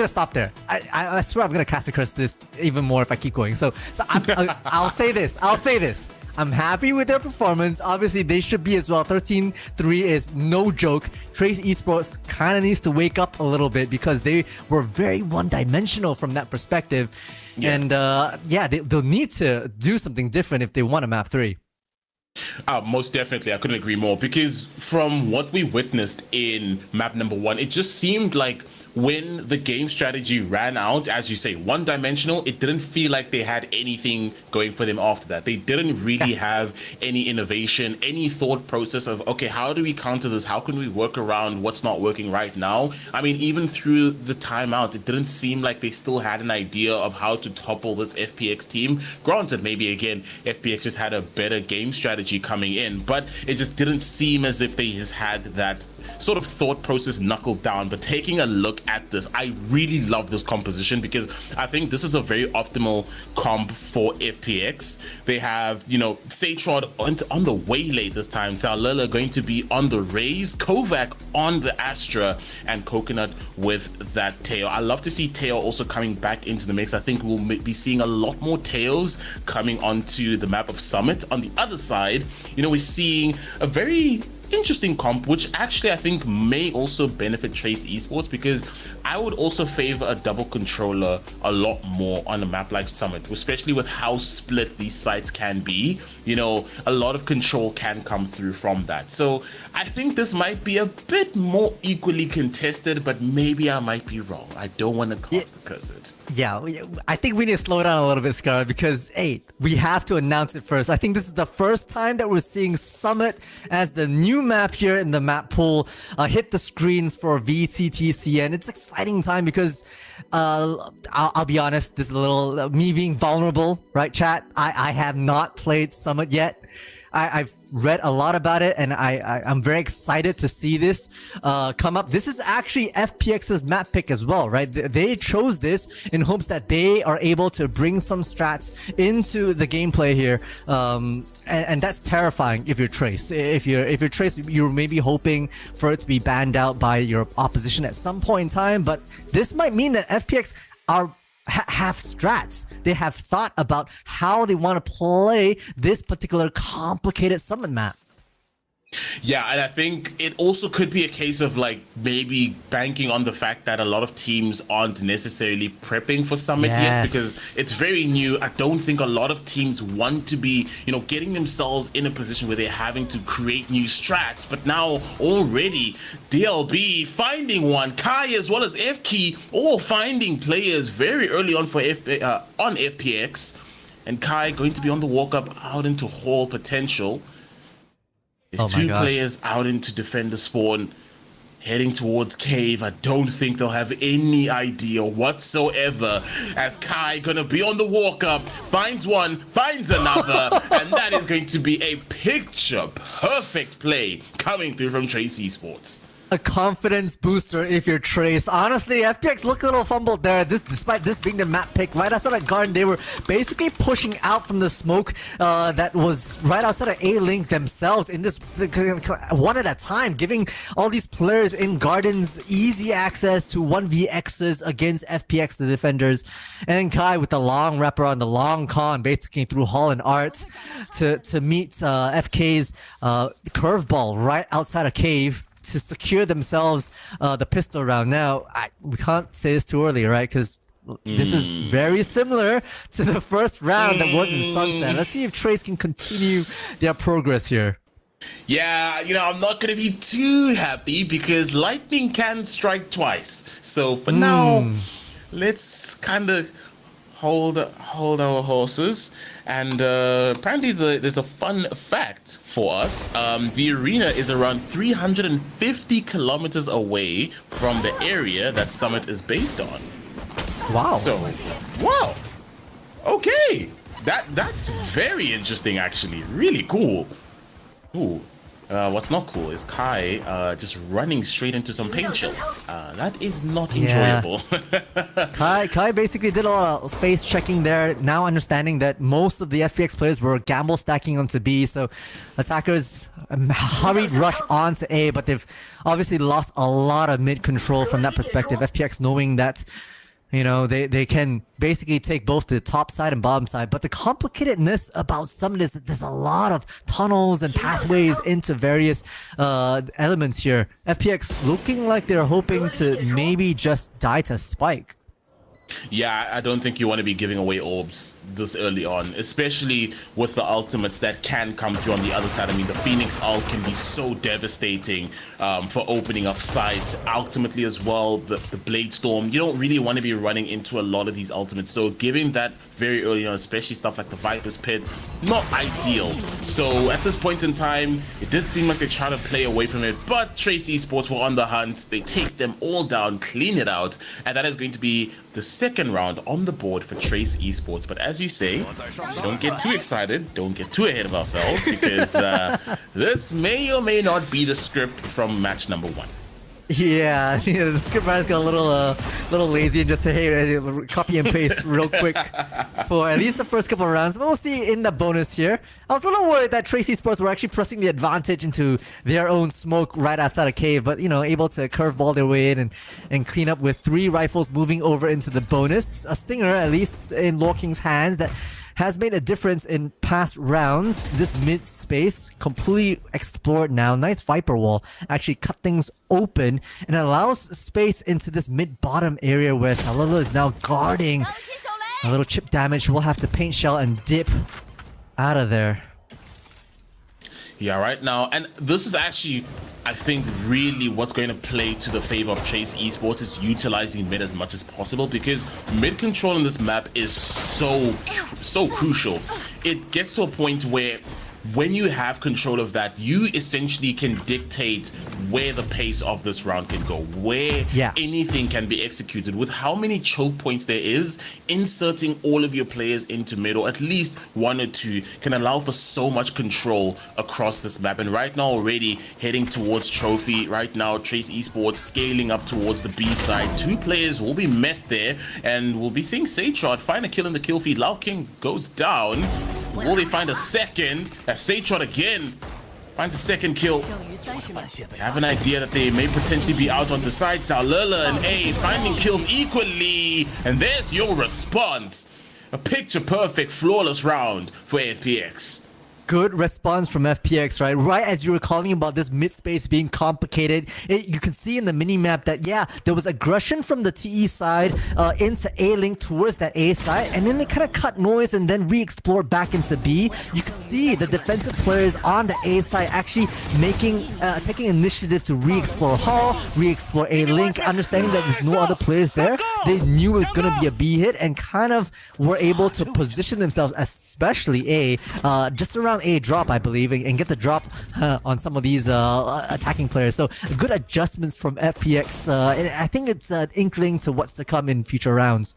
stop there. I swear I'm gonna cast a curse this even more if I keep going. So I'll say this. I'm happy with their performance. Obviously, they should be as well. 13-3 is no joke. Trace Esports kind of needs to wake up a little bit because they were very one-dimensional from that perspective. Yeah. And they'll need to do something different if they want a map 3. Most definitely. I couldn't agree more, because from what we witnessed in map number 1, it just seemed like when the game strategy ran out, as you say, one-dimensional, it didn't feel like they had anything going for them after that. They didn't really have any innovation, any thought process of, okay, how do we counter this? How can we work around what's not working right now? I mean, even through the timeout, it didn't seem like they still had an idea of how to topple this FPX team. Granted, maybe, again, FPX just had a better game strategy coming in, but it just didn't seem as if they just had that sort of thought process knuckled down. But taking a look at this, I really love this composition, because I think this is a very optimal comp for FPX. They have, you know, Satrod on the Waylay this time, Salila going to be on the Raze, Kovac on the Astra, and Coconut with that Tail. I love to see Tail also coming back into the mix. I think we'll be seeing a lot more Tails coming onto the map of Summit. On the other side, you know, we're seeing a very interesting comp, which actually I think may also benefit Trace Esports, because I would also favor a double controller a lot more on a map like Summit, especially with how split these sites can be. You know, a lot of control can come through from that. So I think this might be a bit more equally contested, but maybe I might be wrong. I don't want to curse it. Yeah, I think we need to slow down a little bit, Scar, because, hey, we have to announce it first. I think this is the first time that we're seeing Summit as the new map here in the map pool hit the screens for VCTCN. It's an exciting time because, I'll be honest, this is a little me being vulnerable, right, chat? I have not played Summit yet. I've read a lot about it, and I'm very excited to see this come up. This is actually FPX's map pick as well, right? They chose this in hopes that they are able to bring some strats into the gameplay here, and that's terrifying if you're Trace. If you're Trace, you're maybe hoping for it to be banned out by your opposition at some point in time, but this might mean that FPX have strats. They have thought about how they want to play this particular complicated Summit map. Yeah, and I think it also could be a case of like maybe banking on the fact that a lot of teams aren't necessarily prepping for Summit yet, because it's very new. I don't think a lot of teams want to be, you know, getting themselves in a position where they're having to create new strats. But now already DLB finding one, Kai as well as FKey, all finding players very early on for on FPX, and Kai going to be on the walk up out into Hall potential. There's two players out into defender spawn, heading towards cave. I don't think they'll have any idea whatsoever, as Kai gonna be on the walk up, finds one, finds another, and that is going to be a picture perfect play coming through from Trace Esports. A confidence booster if you're Trace. Honestly, FPX looked a little fumbled there. Despite this being the map pick right outside of Garden, they were basically pushing out from the smoke that was right outside of A-Link themselves in this one at a time, giving all these players in Gardens easy access to 1vx's against FPX, the defenders. And Kai with the long wrapper on the long con, basically through Hall and Art to meet FK's curveball right outside of cave to secure themselves the pistol round. Now, we can't say this too early, right? Because this is very similar to the first round that was in Sunset. Let's see if Trace can continue their progress here. Yeah, you know, I'm not going to be too happy because lightning can strike twice. So for now, let's kind of hold our horses. And apparently there's a fun fact for us. The arena is around 350 kilometers away from the area that Summit is based on. Wow. So, wow. Okay. That's very interesting, actually. Really cool. Ooh. What's not cool is Kai just running straight into some paint chills. That is not enjoyable. Kai basically did a lot of face checking there, now understanding that most of the FPX players were gamble stacking onto B, so attackers hurried rush onto A, but they've obviously lost a lot of mid control from that perspective. FPX knowing that, you know, they can basically take both the top side and bottom side, but the complicatedness about Summit is that there's a lot of tunnels and pathways into various elements here. FPX looking like they're hoping to maybe just die to Spike. Yeah, I don't think you want to be giving away orbs this early on, especially with the ultimates that can come through on the other side. I mean, the Phoenix ult can be so devastating for opening up sites. Ultimately as well, the Blade Storm, you don't really want to be running into a lot of these ultimates. So giving that very early on, especially stuff like the Viper's Pit, not ideal. So at this point in time, it did seem like they tried to play away from it, but Trace Esports were on the hunt. They take them all down, clean it out, and that is going to be the second round on the board for Trace Esports. But as you say, don't get too excited, don't get too ahead of ourselves, because this may or may not be the script from match number 1. Yeah, the script writers got a little lazy and just say, hey, copy and paste real quick for at least the first couple of rounds. But we'll see in the bonus here. I was a little worried that Trace Esports were actually pressing the advantage into their own smoke right outside of cave, but, you know, able to curveball their way in and clean up with 3 rifles moving over into the bonus. A stinger, at least in Lord King's hands, that has made a difference in past rounds. This mid space completely explored now. Nice Viper wall actually cut things open and allows space into this mid-bottom area where Salolo is now guarding. A little chip damage. We'll have to paint shell and dip out of there. Yeah, right now, and this is actually, I think, really what's going to play to the favor of Chase Esports is utilizing mid as much as possible, because mid control in this map is so crucial. It gets to a point where when you have control of that, you essentially can dictate where the pace of this round can go, where anything can be executed. With how many choke points there is, inserting all of your players into mid, or at least one or two, can allow for so much control across this map. And right now, already heading towards trophy. Right now, Trace Esports scaling up towards the B side. 2 players will be met there, and we'll be seeing Satrod find a kill in the kill feed. Lao King goes down. Will they find a second? As Satrod again finds a second kill. They have an idea that they may potentially be out onto side. Salula and A finding kills equally. And there's your response. A picture perfect, flawless round for FPX. Good response from FPX, right? Right as you were calling about this mid space being complicated, you can see in the mini-map that, yeah, there was aggression from the TE side into A-Link towards that A side, and then they kind of cut noise and then re-explore back into B. You could see the defensive players on the A side actually taking initiative to re-explore Hall, re-explore A-Link, understanding that there's no other players there. They knew it was going to be a B hit and kind of were able to position themselves, especially A, just around A drop, I believe, and get the drop on some of these attacking players. So good adjustments from FPX. And I think it's an inkling to what's to come in future rounds.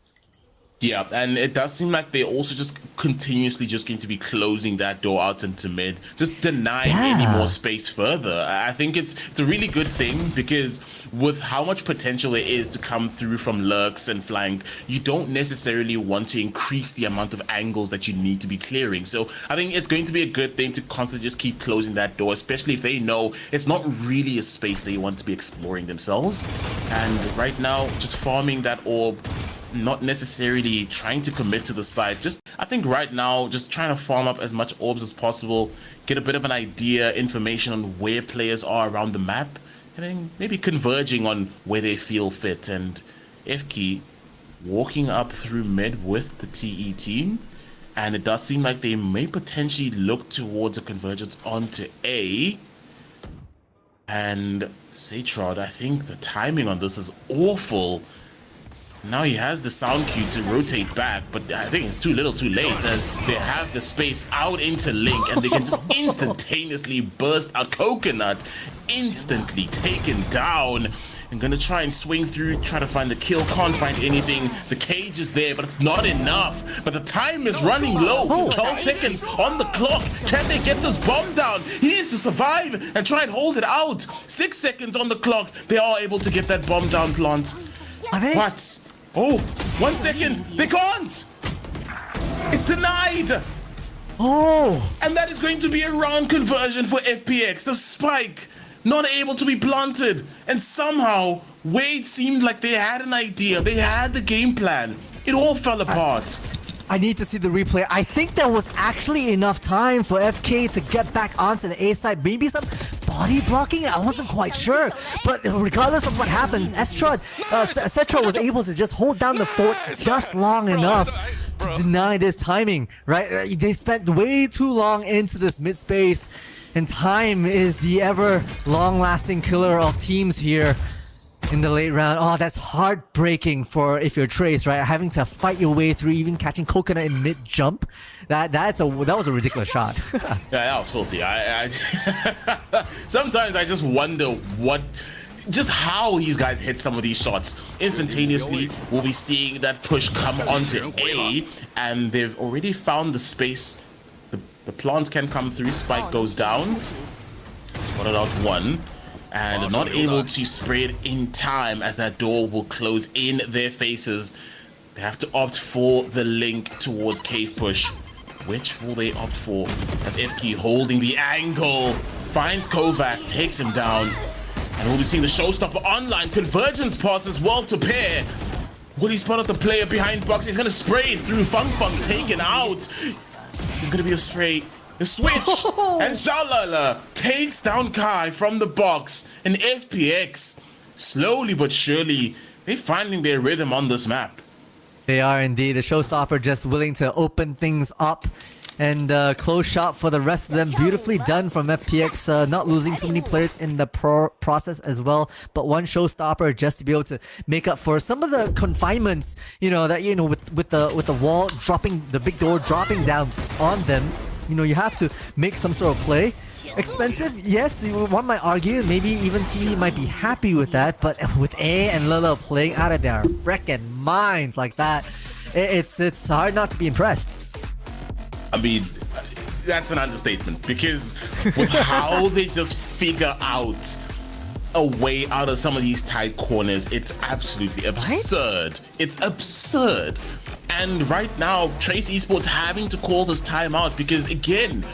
Yeah, and it does seem like they're also just continuously just going to be closing that door out into mid, just denying any more space further. I think it's a really good thing, because with how much potential there is to come through from lurks and flank, you don't necessarily want to increase the amount of angles that you need to be clearing. So I think it's going to be a good thing to constantly just keep closing that door, especially if they know it's not really a space they want to be exploring themselves. And right now, just farming that orb, not necessarily trying to commit to the side. Just, I think right now, just trying to farm up as much orbs as possible, get a bit of an idea, information on where players are around the map, and then maybe converging on where they feel fit. And FK walking up through mid with the TE team, and it does seem like they may potentially look towards a convergence onto A. And Satrod, I think the timing on this is awful. Now he has the sound cue to rotate back, but I think it's too little too late, as they have the space out into Link, and they can just instantaneously burst out. Coconut instantly taken down. I'm gonna try and swing through, try to find the kill, can't find anything. The cage is there, but it's not enough. But the time is running low. 12 seconds on the clock. Can they get this bomb down? He needs to survive and try and hold it out. 6 seconds on the clock. They are able to get that bomb down, Plant. What? Oh, 1 second. They can't. It's denied. Oh. And that is going to be a round conversion for FPX. The spike not able to be planted. And somehow, Wade seemed like they had an idea. They had the game plan. It all fell apart. I need to see the replay. I think there was actually enough time for FK to get back onto the A side. Maybe some body blocking? I wasn't quite sure. But regardless of what happens, Cetra was able to just hold down the fort just long enough to deny this timing, right? They spent way too long into this mid space, and time is the ever long-lasting killer of teams here in the late round. Oh, that's heartbreaking for if you're Trace, right? Having to fight your way through, even catching Coconut in mid jump. That was a ridiculous shot. Yeah, that was filthy. I sometimes I just wonder just how these guys hit some of these shots. Instantaneously, we'll be seeing that push come onto A, and they've already found the space. The plant can come through. Spike goes down. Spotted out one. And not able to spray it in time, as that door will close in their faces. They have to opt for the link towards cave push. Which will they opt for? As FK holding the angle, finds Kovac, takes him down. And we'll be seeing the showstopper online convergence parts as well to pair. Will he spot out the player behind box? He's gonna spray it through. Fung taken out. There's gonna be a spray. A switch. And Shalala takes down Kai from the box. And FPX, slowly but surely, they're finding their rhythm on this map. They are indeed. The showstopper just willing to open things up and close shop for the rest of them. Beautifully done from FPX, not losing too many players in the process as well. But one showstopper just to be able to make up for some of the confinements, with the wall dropping, the big door dropping down on them. You have to make some sort of play. Expensive, yes, one might argue, maybe even TE might be happy with that, but with A and Lilo playing out of their freaking minds like that, it's hard not to be impressed. I mean, that's an understatement, because with how they just figure out a way out of some of these tight corners, it's absolutely absurd. What? It's absurd. And right now, Trace Esports having to call this timeout because, again,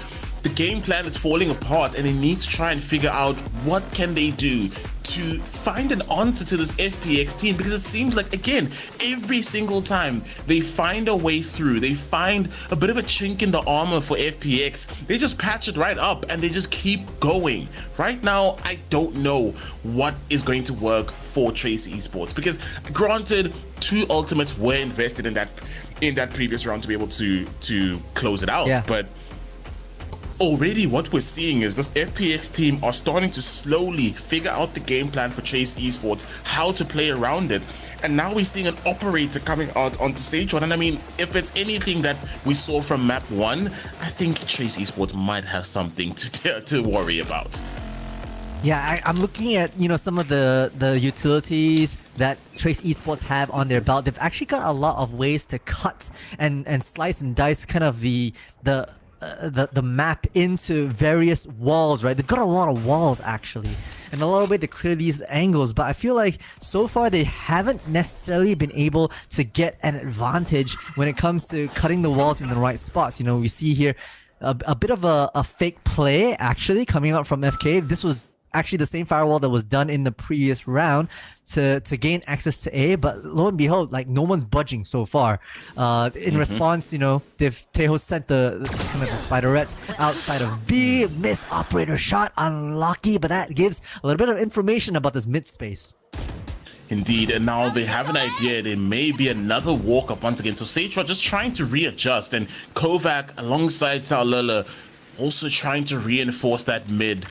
the game plan is falling apart and they need to try and figure out what can they do to find an answer to this FPX team, because it seems like, again, every single time they find a way through, they find a bit of a chink in the armor for FPX, they just patch it right up and they just keep going. Right now, I don't know what is going to work for Trace Esports, because granted, 2 ultimates were invested in that previous round to be able to close it out, but already what we're seeing is this FPX team are starting to slowly figure out the game plan for Trace Esports, how to play around it. And now we're seeing an operator coming out onto stage 1. And I mean, if it's anything that we saw from map 1, I think Trace Esports might have something to worry about. Yeah, I'm looking at some of the utilities that Trace Esports have on their belt. They've actually got a lot of ways to cut and slice and dice kind of the map into various walls, right? They've got a lot of walls actually, and a lot of way to clear these angles, but I feel like so far they haven't necessarily been able to get an advantage when it comes to cutting the walls in the right spots. We see here a bit of a fake play actually coming out from FK. This was actually the same firewall that was done in the previous round to gain access to A, but lo and behold, like, no one's budging so far. In response, Teho sent the spiderettes outside of B, missed operator shot, unlucky, but that gives a little bit of information about this mid space. Indeed, and now they have an idea. There may be another walk up once again. So Seitra just trying to readjust, and Kovac alongside Saulala also trying to reinforce that mid,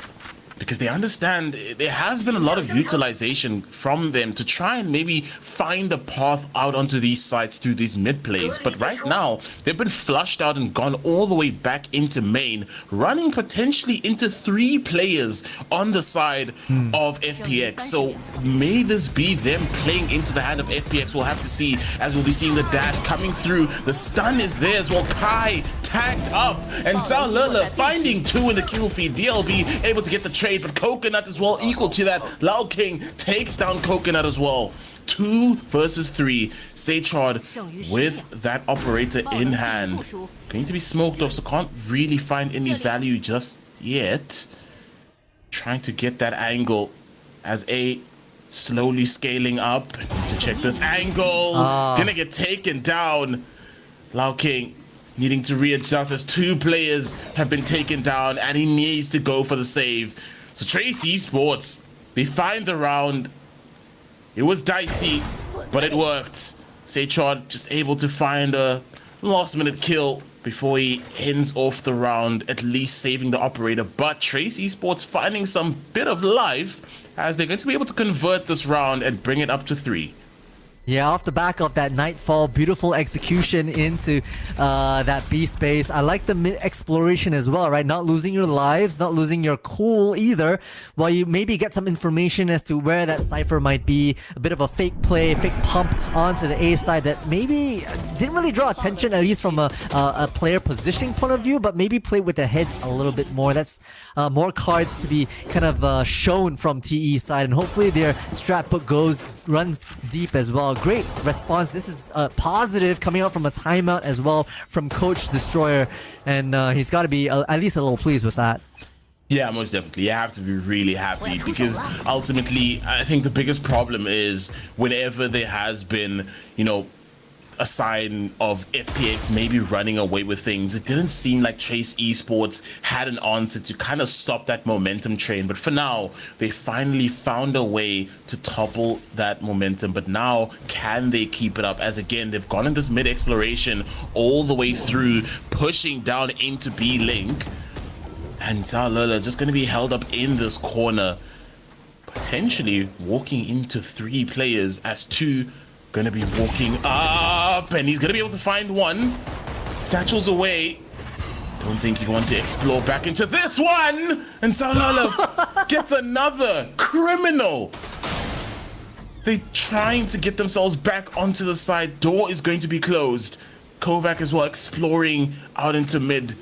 because they understand there has been a lot of utilization from them to try and maybe find a path out onto these sites through these mid plays. But right now, they've been flushed out and gone all the way back into main, running potentially into 3 players on the side of FPX. So may this be them playing into the hand of FPX? We'll have to see, as we'll be seeing the dash coming through. The stun is there as well. Kai tagged up, and Zhao Lele finding 2 in the kill feed. DLB able to get the trade, but Coconut as well equal to that. Lao King takes down Coconut as well. 2 versus 3. Seitrod with that operator in hand. Going to be smoked off, so can't really find any value just yet. Trying to get that angle as A slowly scaling up. Need to check this angle. Gonna get taken down. Lao King needing to readjust as 2 players have been taken down, and he needs to go for the save. So Trace Esports, they find the round. It was dicey, but it worked. Seitrod just able to find a last-minute kill before he ends off the round, at least saving the operator. But Trace Esports finding some bit of life, as they're going to be able to convert this round and bring it up to 3. Yeah, off the back of that Nightfall, beautiful execution into that B space. I like the mid-exploration as well, right? Not losing your lives, not losing your cool either, while you maybe get some information as to where that Cypher might be. A bit of a fake play, fake pump onto the A side that maybe didn't really draw attention, at least from a player positioning point of view, but maybe play with the heads a little bit more. That's more cards to be kind of shown from TE side, and hopefully their strat book runs deep as well. Great response. This is positive coming out from a timeout as well from Coach Destroyer, and he's got to be at least a little pleased with that. Yeah, most definitely. You have to be really happy because ultimately, I think the biggest problem is whenever there has been, you know, a sign of FPX maybe running away with things, it didn't seem like Trace Esports had an answer to kind of stop that momentum train. But for now, they finally found a way to topple that momentum. But now, can they keep it up? As again, they've gone in this mid exploration all the way through, pushing down into B Link. And TYL just going to be held up in this corner, potentially walking into 3 players as 2 going to be walking up, and he's going to be able to find one. Satchel's away. Don't think you want to explore back into this one. And TYL gets another criminal. They're trying to get themselves back onto the side. Door is going to be closed. Kovac as well exploring out into mid.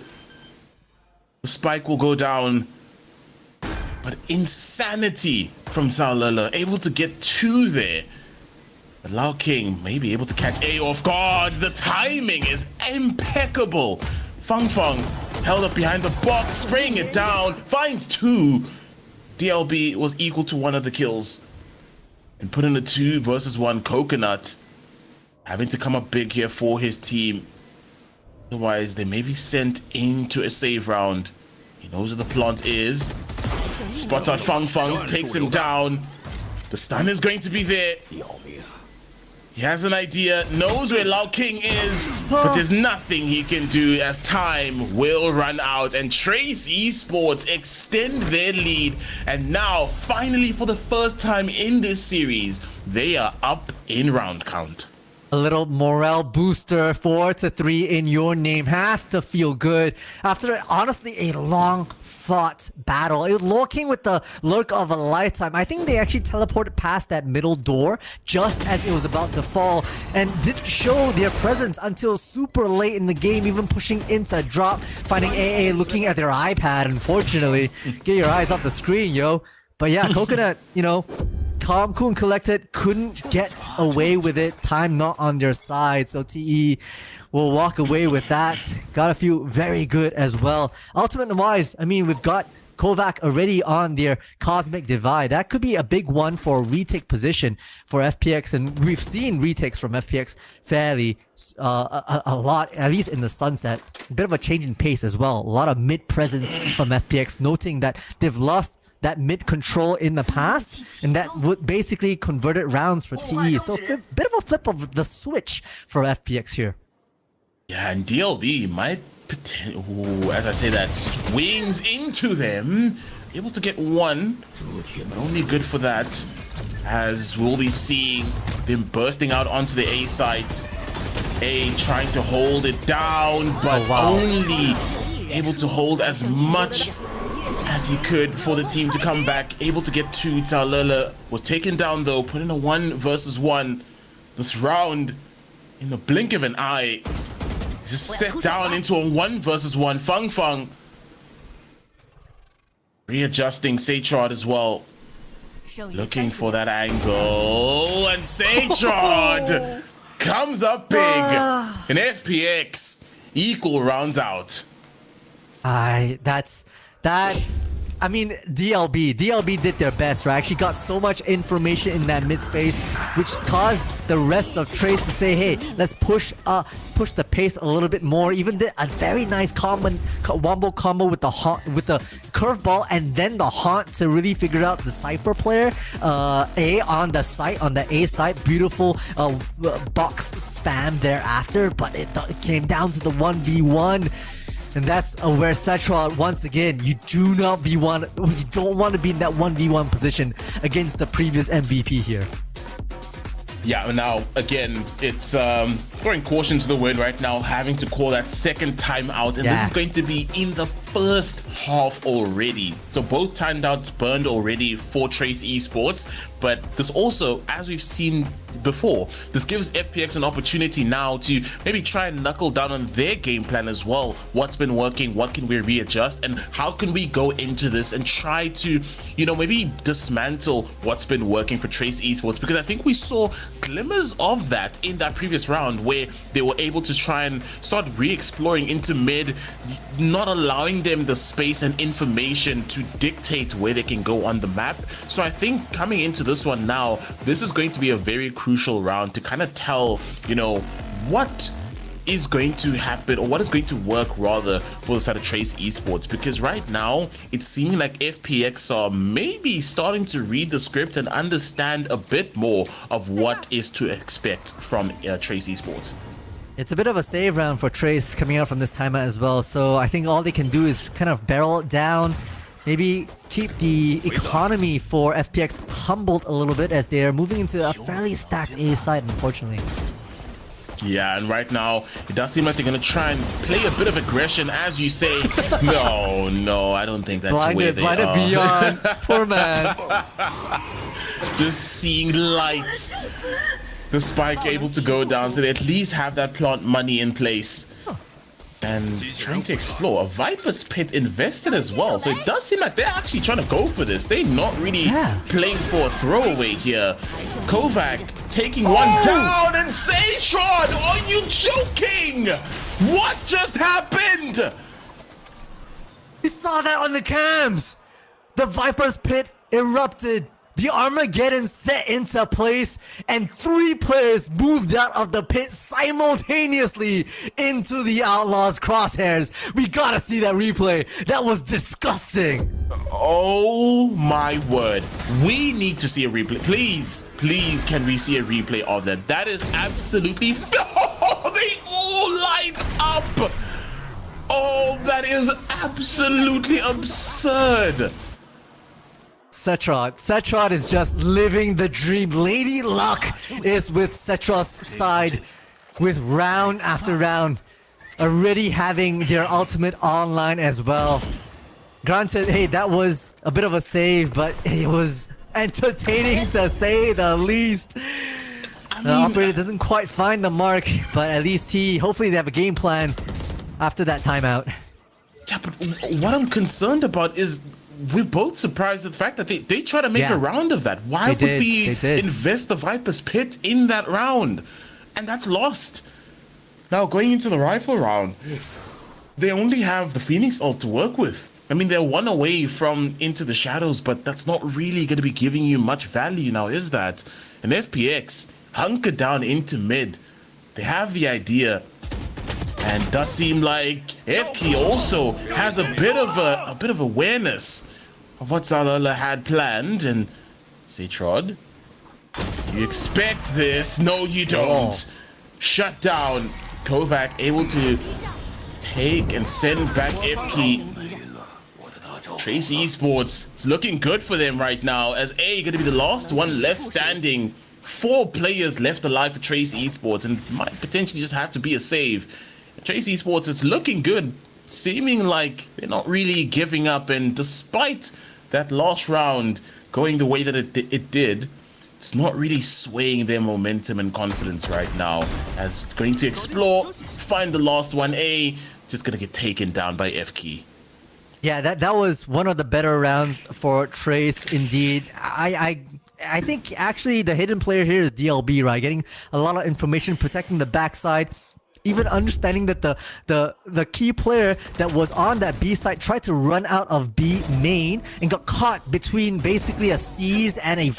The spike will go down. But insanity from TYL, able to get 2 there. But Lao King may be able to catch A off guard. The timing is impeccable. Fang held up behind the box, spraying it down, finds 2. DLB was equal to 1 of the kills. And put in a 2 versus 1 Coconut. Having to come up big here for his team. Otherwise, they may be sent into a save round. He knows where the plant is. Spots out Fang, takes him down. The stun is going to be there. He has an idea, knows where Lao King is, but there's nothing he can do as time will run out. And Trace Esports extend their lead. And now, finally, for the first time in this series, they are up in round count. A little morale booster, 4-3 in your name has to feel good after honestly a long fought battle. It was lurking with the lurk of a lifetime. I think they actually teleported past that middle door just as it was about to fall and didn't show their presence until super late in the game, even pushing inside drop, finding AA looking at their iPad. Unfortunately, get your eyes off the screen, yo. But yeah, Coconut, you know, calm, cool, and collected, couldn't get away with it. Time not on their side, so TE will walk away with that. Got a few very good as well. Ultimate-wise, I mean, we've got Kovac already on their Cosmic Divide. That could be a big one for retake position for FPX, and we've seen retakes from FPX fairly a lot, at least in the Sunset. A bit of a change in pace as well. A lot of mid presence from FPX, noting that they've lost that mid control in the past, and that would basically converted rounds for TE. So a bit of a flip of the switch for FPX here. Yeah, and DLB might, as I say that, swings into them. Able to get 1, but only good for that, as we'll be seeing them bursting out onto the A site. A trying to hold it down, but only able to hold as much as he could for the team to come back. Able to get 2. TYL was taken down though, put in a 1 versus 1. This round, in the blink of an eye, just set down into a 1 versus 1. Fang readjusting Seitrod as well, looking for that angle, and Seitrod comes up big. And FPX equal rounds out. That's I mean, DLB did their best, right? Actually got so much information in that mid space, which caused the rest of Trace to say, hey, let's push the pace a little bit more. Even did a very nice wombo combo with the curveball and then the haunt to really figure out the Cypher player. A on the A site, beautiful box spam thereafter, but it came down to the 1v1. And that's where Cetrod, once again, you don't want to be in that 1v1 position against the previous MVP here. Yeah, now, again, it's throwing caution to the wind right now, having to call that second timeout, and this is going to be in the first half already. So both timeouts burned already for Trace Esports, but this also, as we've seen before, this gives FPX an opportunity now to maybe try and knuckle down on their game plan as well. What's been working, what can we readjust, and how can we go into this and try to, you know, maybe dismantle what's been working for Trace Esports, because I think we saw glimmers of that in that previous round where they were able to try and start re-exploring into mid, not allowing giving them the space and information to dictate where they can go on the map. So I think coming into this one now, this is going to be a very crucial round to kind of tell, you know, what is going to happen, or what is going to work rather, for the side of Trace Esports, because right now it's seeming like FPX are maybe starting to read the script and understand a bit more of what is to expect from Trace Esports. It's a bit of a save round for Trace coming out from this timeout as well, so I think all they can do is kind of barrel it down, maybe keep the economy for FPX humbled a little bit as they're moving into a fairly stacked A side, unfortunately. Yeah, and right now, it does seem like they're going to try and play a bit of aggression, as you say. No, I don't think that's where they blinded are. beyond. Poor man. Just seeing lights. The spike able to go down, so they at least have that plant money in place. And trying to explore. A Viper's Pit invested as well, so it does seem like they're actually trying to go for this. They're not really playing for a throwaway here. Kovac taking one down, and Satron, are you joking? What just happened? You saw that on the cams! The Viper's Pit erupted. The Armageddon set into place, and 3 players moved out of the pit simultaneously into the Outlaws' crosshairs. We gotta see that replay. That was disgusting. Oh my word. We need to see a replay. Please, can we see a replay of that? That is absolutely... They all lined up. Oh, that is absolutely absurd. Cetrot is just living the dream. Lady Luck is with Cetrot's side with round after round, already having their ultimate online as well. Granted, hey, that was a bit of a save, but it was entertaining to say the least. The operator doesn't quite find the mark, but at least hopefully they have a game plan after that timeout. Yeah, but what I'm concerned about is we're both surprised at the fact that they try to make a round of that. Why would we invest the Viper's Pit in that round? And that's lost. Now, going into the rifle round, they only have the Phoenix ult to work with. I mean, they're 1 away from Into the Shadows, but that's not really going to be giving you much value now, is that? And FPX hunker down into mid. They have the idea. And does seem like FK also has a bit of awareness of what Zalala had planned. And Satrod, you expect this? No, you don't. Shut down. Kovac able to take and send back FK. Trace Esports, it's looking good for them right now, as A going to be the last one left standing. 4 players left alive for Trace Esports, and it might potentially just have to be a save. Trace Esports, it's looking good, seeming like they're not really giving up, and despite that last round going the way that it did, it's not really swaying their momentum and confidence right now, as going to explore, find the last one. A just gonna get taken down by FK. Yeah, that was one of the better rounds for Trace indeed. I think actually the hidden player here is DLB, right? Getting a lot of information, protecting the backside. Even understanding that the key player that was on that B side tried to run out of B main and got caught between basically a seize and a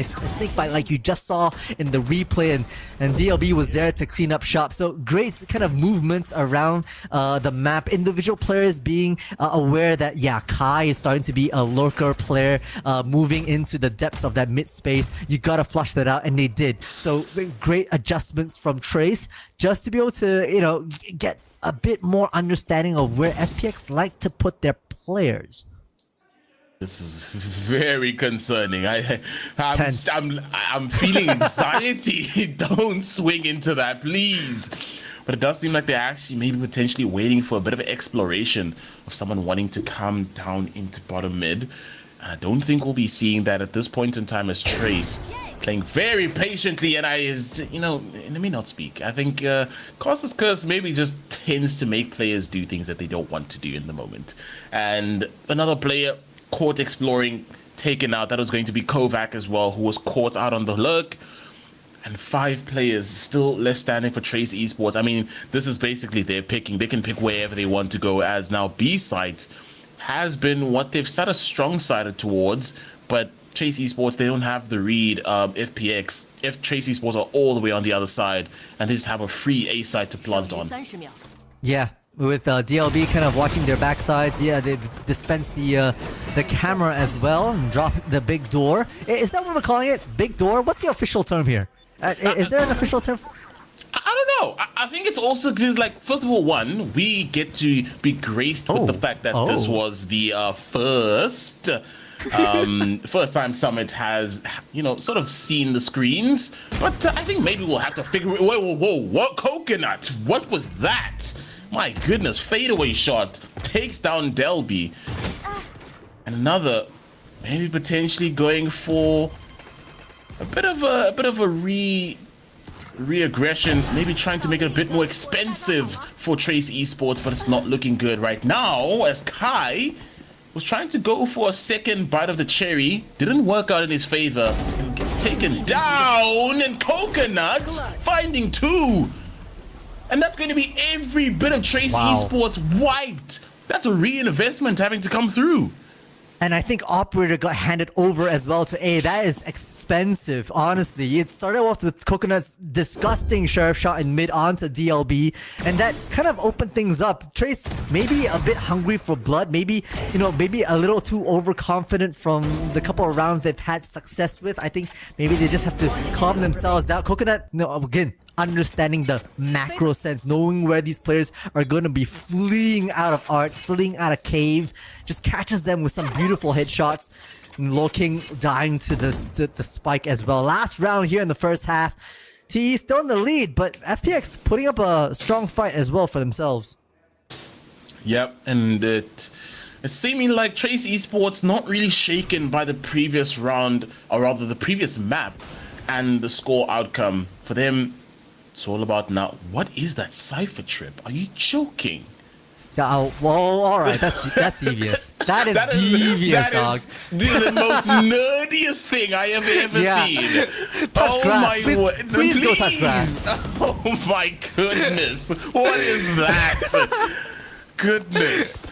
snake bite, like you just saw in the replay, and DLB was there to clean up shop. So great kind of movements around the map. Individual players being aware that Kai is starting to be a lurker player, moving into the depths of that mid space. You gotta flush that out, and they did. So great adjustments from Trace, just to be able to, get a bit more understanding of where FPX like to put their players. This is very concerning. I'm feeling anxiety. Don't swing into that, please. But it does seem like they're actually maybe potentially waiting for a bit of an exploration of someone wanting to come down into bottom mid. I don't think we'll be seeing that at this point in time, as Trace playing very patiently, and let me not speak. I think Costas Curse maybe just tends to make players do things that they don't want to do in the moment. And another player caught exploring, taken out. That was going to be Kovac as well, who was caught out on the lurk. and 5 players still left standing for Trace Esports. I mean, this is basically their picking. They can pick wherever they want to go, as now B site has been what they've set a strong side towards, but Trace Esports, they don't have the read of FPX. If Trace Esports are all the way on the other side, and they just have a free A side to plant on. Yeah, with DLB kind of watching their backsides. Yeah, they dispense the camera as well and drop the big door. Is that what we're calling it? Big door? What's the official term here? Is there an official term? I don't know. I think it's also because, like, first of all, one, we get to be graced with the fact that this was the first time Summit has, sort of seen the screens. But I think maybe we'll have to figure it. Whoa, what coconut? What was that? My goodness, fadeaway shot takes down Delby. And another, maybe potentially going for a bit of a re-aggression, maybe trying to make it a bit more expensive for Trace Esports, but it's not looking good right now, as Kai was trying to go for a second bite of the cherry, didn't work out in his favor, and gets taken down, and Coconut finding 2. And that's going to be every bit of Trace Esports wiped. That's a reinvestment having to come through. And I think Operator got handed over as well to A. That is expensive, honestly. It started off with Coconut's disgusting sheriff shot in mid onto DLB, and that kind of opened things up. Trace maybe a bit hungry for blood, maybe a little too overconfident from the couple of rounds they've had success with. I think maybe they just have to calm themselves down. Coconut, again, understanding the macro sense, knowing where these players are going to be fleeing out of art, fleeing out of cave, just catches them with some beautiful headshots. And Loking dying to the spike as well. Last round here in the first half. TE still in the lead, but FPX putting up a strong fight as well for themselves. Yep, and it's seeming like Trace Esports not really shaken by the previous round, or rather the previous map, and the score outcome. For them, it's all about now. What is that Cypher trip? Are you joking? Yeah, well, alright, that's devious. That is devious, dog. This is the most nerdiest thing I have ever seen. Touch grass. Please go touch grass. Oh my goodness. What is that? Goodness.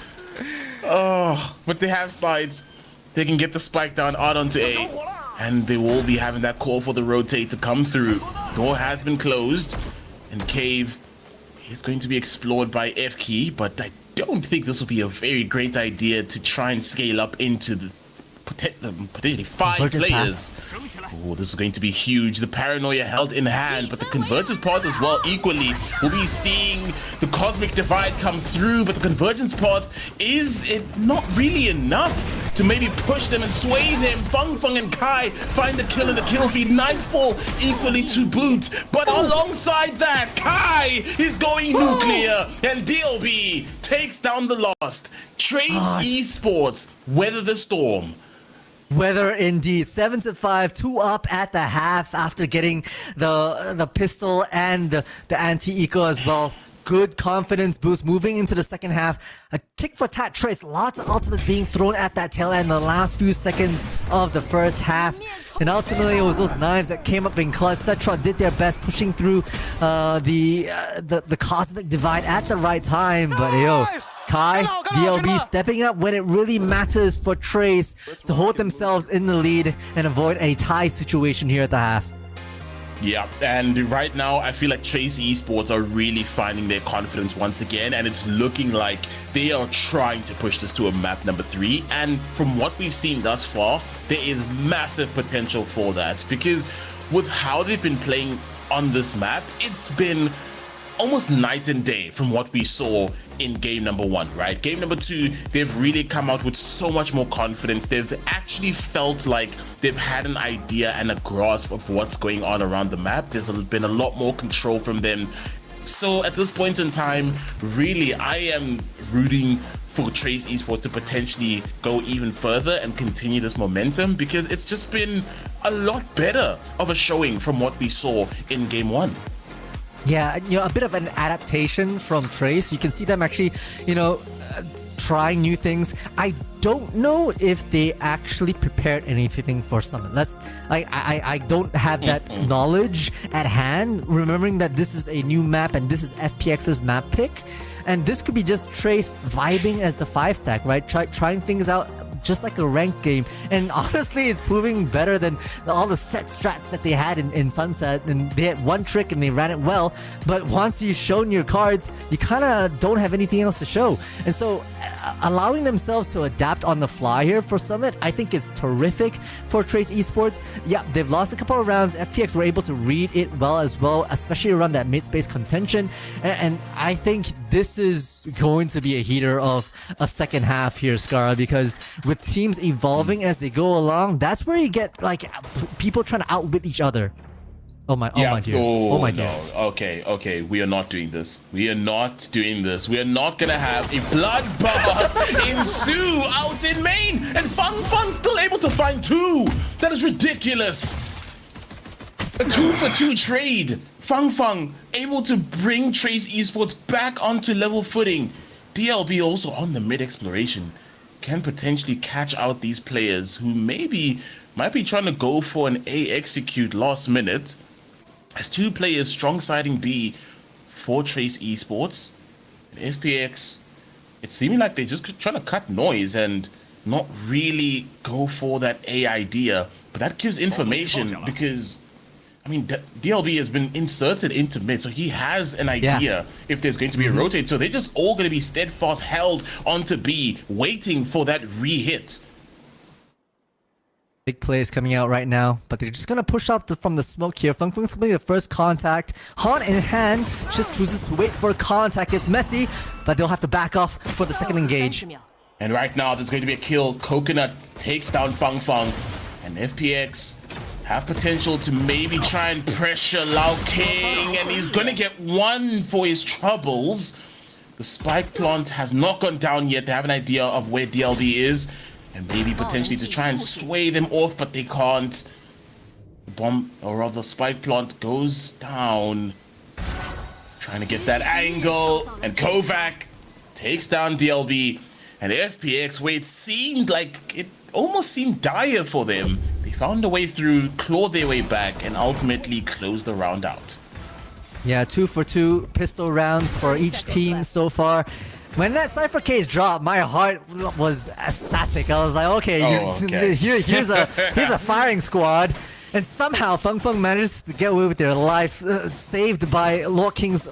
Oh, but they have sides. They can get the spike down out onto A. And they will be having that call for the rotate to come through. Door has been closed. And Cave is going to be explored by FKey, but I don't think this will be a very great idea to try and scale up into the potentially 5 players. Oh, this is going to be huge. The paranoia held in hand, but the convergence path as well equally. We'll be seeing the cosmic divide come through, but the convergence path is not really enough to maybe push them and sway them. Feng and Kai find the kill in the kill feed. Nightfall equally to boot. But alongside that, Kai is going nuclear, and DLB takes down the Lost. Trace Esports weather the storm. Weather indeed. 7-5, 2 up at the half after getting the pistol and the anti-eco as well. Good confidence boost moving into the second half. A tick for tat Trace. Lots of ultimates being thrown at that tail end in the last few seconds of the first half. And ultimately it was those knives that came up in clutch. Cetra did their best pushing through the cosmic divide at the right time. But yo, Kai, DLB stepping up when it really matters for Trace to hold themselves in the lead and avoid a tie situation here at the half. Yeah, and right now I feel like Trace Esports are really finding their confidence once again, and it's looking like they are trying to push this to a map number 3. And from what we've seen thus far, there is massive potential for that, because with how they've been playing on this map, it's been almost night and day from what we saw in game number 1, right? Game number 2, they've really come out with so much more confidence. They've actually felt like they've had an idea and a grasp of what's going on around the map. There's been a lot more control from them. So at this point in time, really, I am rooting for Trace Esports to potentially go even further and continue this momentum, because it's just been a lot better of a showing from what we saw in game 1. Yeah, a bit of an adaptation from Trace. You can see them actually, trying new things. I don't know if they actually prepared anything for Summit. I don't have that knowledge at hand, remembering that this is a new map and this is FPX's map pick. And this could be just Trace vibing as the 5-stack, right? Trying things out just like a ranked game. And honestly, it's proving better than all the set strats that they had in Sunset. And they had one trick and they ran it well. But once you've shown your cards, you kind of don't have anything else to show. And so allowing themselves to adapt on the fly here for Summit, I think is terrific for Trace Esports. Yeah, they've lost a couple of rounds. FPX were able to read it well as well, especially around that mid-space contention. And I think this is going to be a heater of a second half here, Scara, because with teams evolving as they go along, that's where you get like people trying to outwit each other. Oh my dear. Oh my dear. No. Okay. We are not doing this. We are not doing this. We are not gonna have a bloodbath ensue out in main. And Fang still able to find 2. That is ridiculous. A 2-for-2 trade. Fang able to bring Trace Esports back onto level footing. DLB also on the mid exploration can potentially catch out these players who might be trying to go for an A execute last minute. As 2 players strong siding B for Trace Esports. And FPX, it's seeming like they're just trying to cut noise and not really go for that A idea. But that gives information because, I mean, DLB has been inserted into mid, so he has an idea if there's going to be a rotate. So they're just all going to be steadfast held onto B, waiting for that re-hit. Big plays coming out right now, but they're just gonna push out from the smoke here. Fang's gonna be the first contact. Han in hand just chooses to wait for a contact. It's messy, but they'll have to back off for the second engage. And right now, there's going to be a kill. Coconut takes down Fang, and FPX have potential to maybe try and pressure Lao King, and he's gonna get 1 for his troubles. The spike plant has not gone down yet. They have an idea of where DLB is, and maybe potentially to try and sway them off, but they can't. The bomb, or rather spike plant, goes down. Trying to get that angle, and Kovac takes down DLB. And FPX, where it seemed like it almost seemed dire for them, they found a way through, clawed their way back, and ultimately closed the round out. Yeah, 2-for-2 pistol rounds for each team so far. When that Cypher case dropped, my heart was ecstatic. I was like, okay, here's a firing squad. And somehow Fang manages to get away with their life, saved by Lord King's,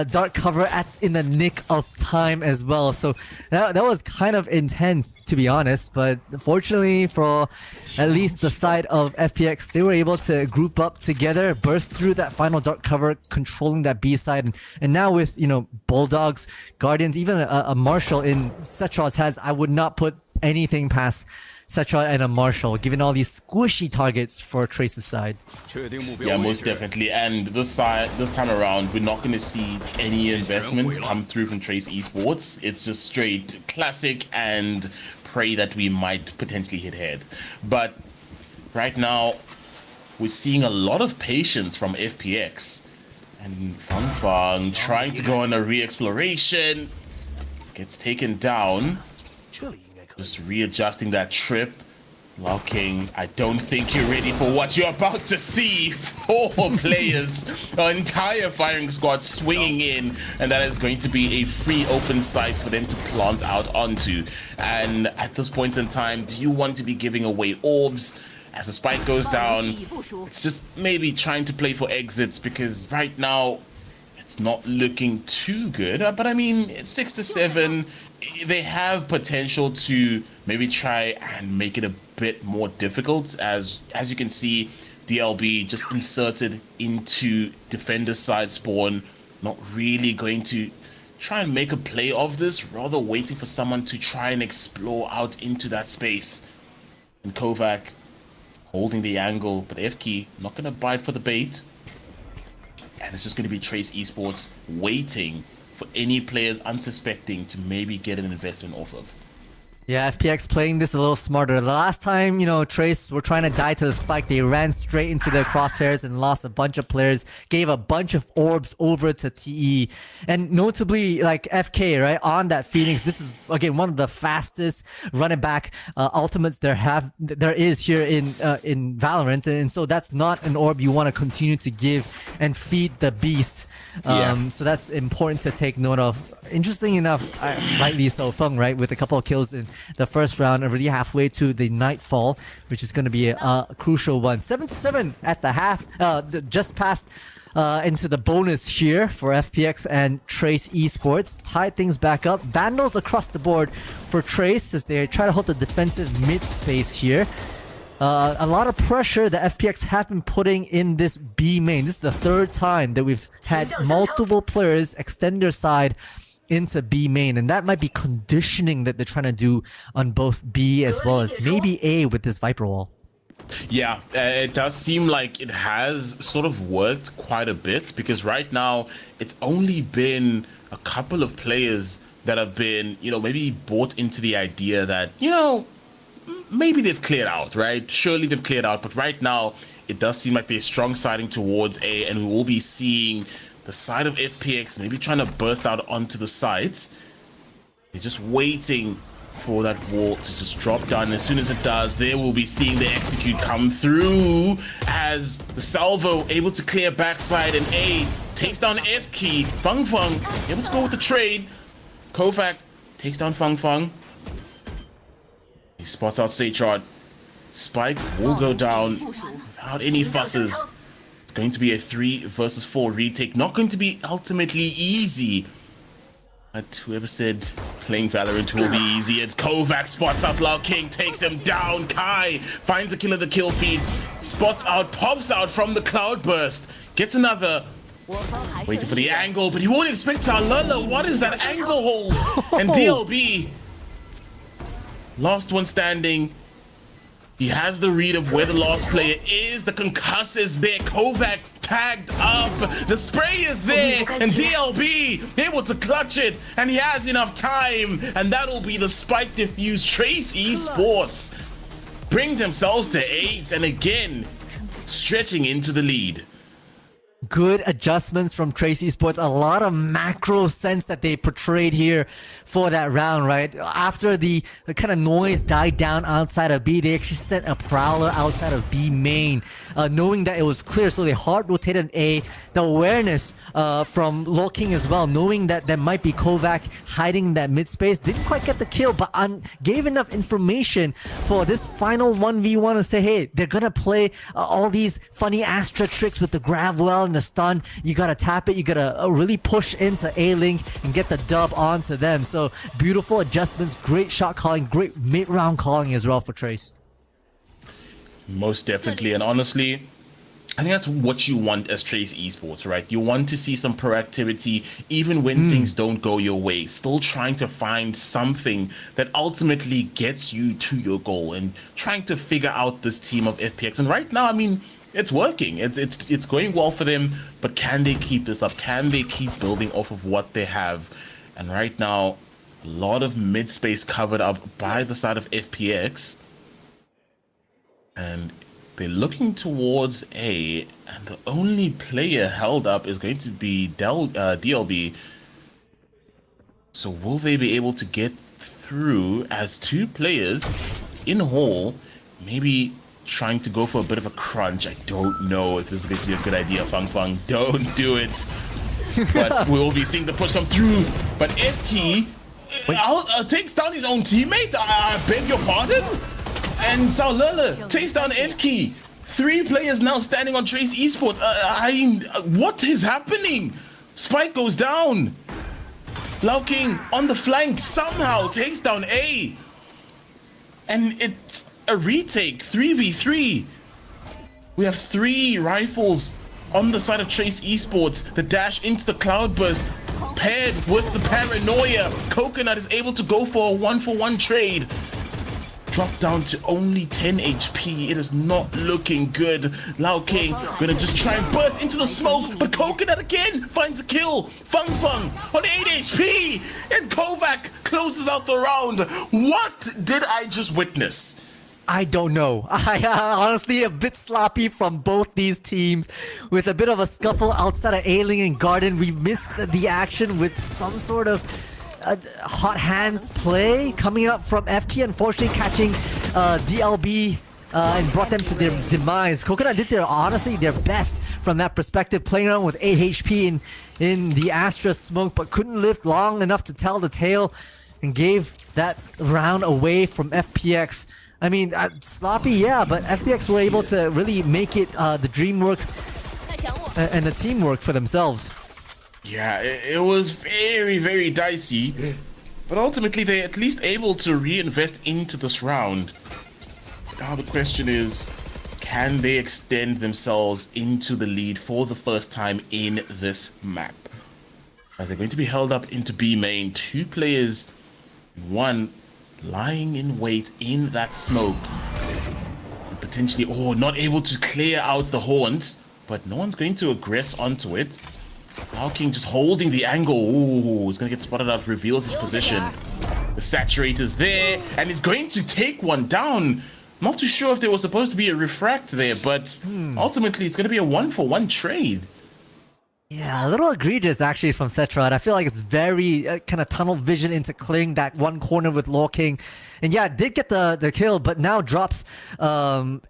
dark cover in the nick of time as well. So that was kind of intense, to be honest. But fortunately for at least the side of FPX, they were able to group up together, burst through that final dark cover, controlling that B side. And now with, Bulldogs, Guardians, even a Marshall in Setrod's hands, I would not put anything past Setrod and a Marshall, given all these squishy targets for Trace's side. Yeah, most definitely. And this time around, we're not going to see any investment come through from Trace Esports. It's just straight classic and pray that we might potentially hit head. But right now, we're seeing a lot of patience from FPX. And Fang trying to go on a re-exploration, gets taken down. Just readjusting that trip. Lao King, I don't think you're ready for what you're about to see. 4 players, an entire firing squad swinging in, and that is going to be a free open site for them to plant out onto. And at this point in time, do you want to be giving away orbs? As the spike goes down, it's just maybe trying to play for exits, because right now it's not looking too good. But I mean, it's 6-7. They have potential to maybe try and make it a bit more difficult. As you can see, DLB just inserted into defender side spawn, not really going to try and make a play of this, rather waiting for someone to try and explore out into that space. And Kovac holding the angle, but FK not going to bite for the bait. And it's just going to be Trace Esports waiting for any players unsuspecting to maybe get an investment off of. Yeah, FPX playing this a little smarter. The last time, you know, Trace were trying to die to the spike, they ran straight into the crosshairs and lost a bunch of players, gave a bunch of orbs over to TE. And notably, like FK, right, on that Phoenix, this is, again, one of the fastest running back ultimates there is here in Valorant. And so that's not an orb you want to continue to give and feed the beast. So that's important to take note of. Interesting enough, rightly so, Feng, right, with a couple of kills in the first round, already halfway to the Nightfall, which is going to be a crucial one. 7-7 at the half, just past into the bonus here for FPX and Trace Esports. Tied things back up. Vandals across the board for Trace as they try to hold the defensive mid space here. A lot of pressure that FPX have been putting in this B main. This is the third time that we've had multiple players extend their side into B main, and that might be conditioning that they're trying to do on both B as well as maybe A with this Viper wall. Yeah, it does seem like it has sort of worked quite a bit, because right now it's only been a couple of players that have been, you know, maybe bought into the idea that, you know, maybe they've cleared out, right? Surely they've cleared out, but right now it does seem like they're strong siding towards A, and we will be seeing the side of FPX maybe trying to burst out onto the sides. They're just waiting for that wall to just drop down, and as soon as it does, they will be seeing the execute come through as the salvo able to clear backside, and A takes down F key. Feng able to go with the trade. Kovac takes down Feng. He spots out Seychard. Spike will go down without any fusses. It's going to be a 3 versus 4 retake. Not going to be ultimately easy. But whoever said playing Valorant will be easy, it's Kovac spots out Lao King, takes him down. Kai finds a kill of the kill feed. Spots out, pops out from the cloudburst. Gets another. Waiting for the angle, but he won't expect TYL. What is that angle hold? And DLB, last one standing. He has the read of where the last player is. The concuss is there. Kovac tagged up. The spray is there. And DLB able to clutch it. And he has enough time. And that'll be the spike diffuse. Trace Esports bring themselves to 8. And again, stretching into the lead. Good adjustments from Trace Esports. A lot of macro sense that they portrayed here for that round, right? After the kind of noise died down outside of B, they actually sent a prowler outside of B main, knowing that it was clear. So they hard rotated A. The awareness from Law King as well, knowing that there might be Kovac hiding in that mid space. Didn't quite get the kill, but gave enough information for this final 1v1 to say, hey, they're gonna play all these funny Astra tricks with the grab well and the stun. You gotta tap it, you gotta really push into A-Link and get the dub onto them. So beautiful adjustments, great shot calling, great mid-round calling as well for Trace. Most definitely, and honestly, I think that's what you want as Trace Esports, right? You want to see some proactivity even when things don't go your way. Still trying to find something that ultimately gets you to your goal and trying to figure out this team of FPX. And right now, I mean, it's working. It's going well for them, but can they keep this up? Can they keep building off of what they have? And right now, a lot of mid space covered up by the side of FPX. And they're looking towards A, and the only player held up is going to be DLB. So will they be able to get through as 2 players in Hall, maybe trying to go for a bit of a crunch? I don't know if this is going to be a good idea, Feng. Don't do it. But we will be seeing the push come through. But FK takes down his own teammate. I beg your pardon? And TYL takes down FK. 3 players now standing on Trace Esports. What is happening? Spike goes down. Lao King on the flank somehow takes down A. And it's a retake, 3v3. We have 3 rifles on the side of Trace Esports. The dash into the cloudburst paired with the paranoia. Coconut is able to go for a 1-for-1 trade. dropped down to only 10 HP. It is not looking good. Lao King gonna just try and burst into the smoke, but Coconut again finds a kill. Fung Fung on 8 HP, and Kovac closes out the round. What did I just witness? I don't know. Honestly, a bit sloppy from both these teams, with a bit of a scuffle outside of A-Ling and Garden. We missed the action with some sort of hot hands play coming up from FK, unfortunately catching DLB and brought them to their demise. Coconut did honestly their best from that perspective, playing around with 8 HP in the Astra smoke, but couldn't live long enough to tell the tale and gave that round away from FPX. I mean, sloppy, yeah, but FPX were able to really make it the dream work and the teamwork for themselves. Yeah, it was very, very dicey, but ultimately they're at least able to reinvest into this round. Now the question is, can they extend themselves into the lead for the first time in this map? As they're going to be held up into B main, 2 players, 1 lying in wait in that smoke, and potentially not able to clear out the horns, but no one's going to aggress onto it. Lao King just holding the angle. Ooh, he's gonna get spotted out, reveals his position. The saturator's there, and he's going to take one down. Not too sure if there was supposed to be a refract there, but ultimately it's gonna be a 1-for-1 trade. Yeah, a little egregious actually from Setrad. I feel like it's very kind of tunnel vision into clearing that one corner with Law King. And yeah, did get the kill, but now drops a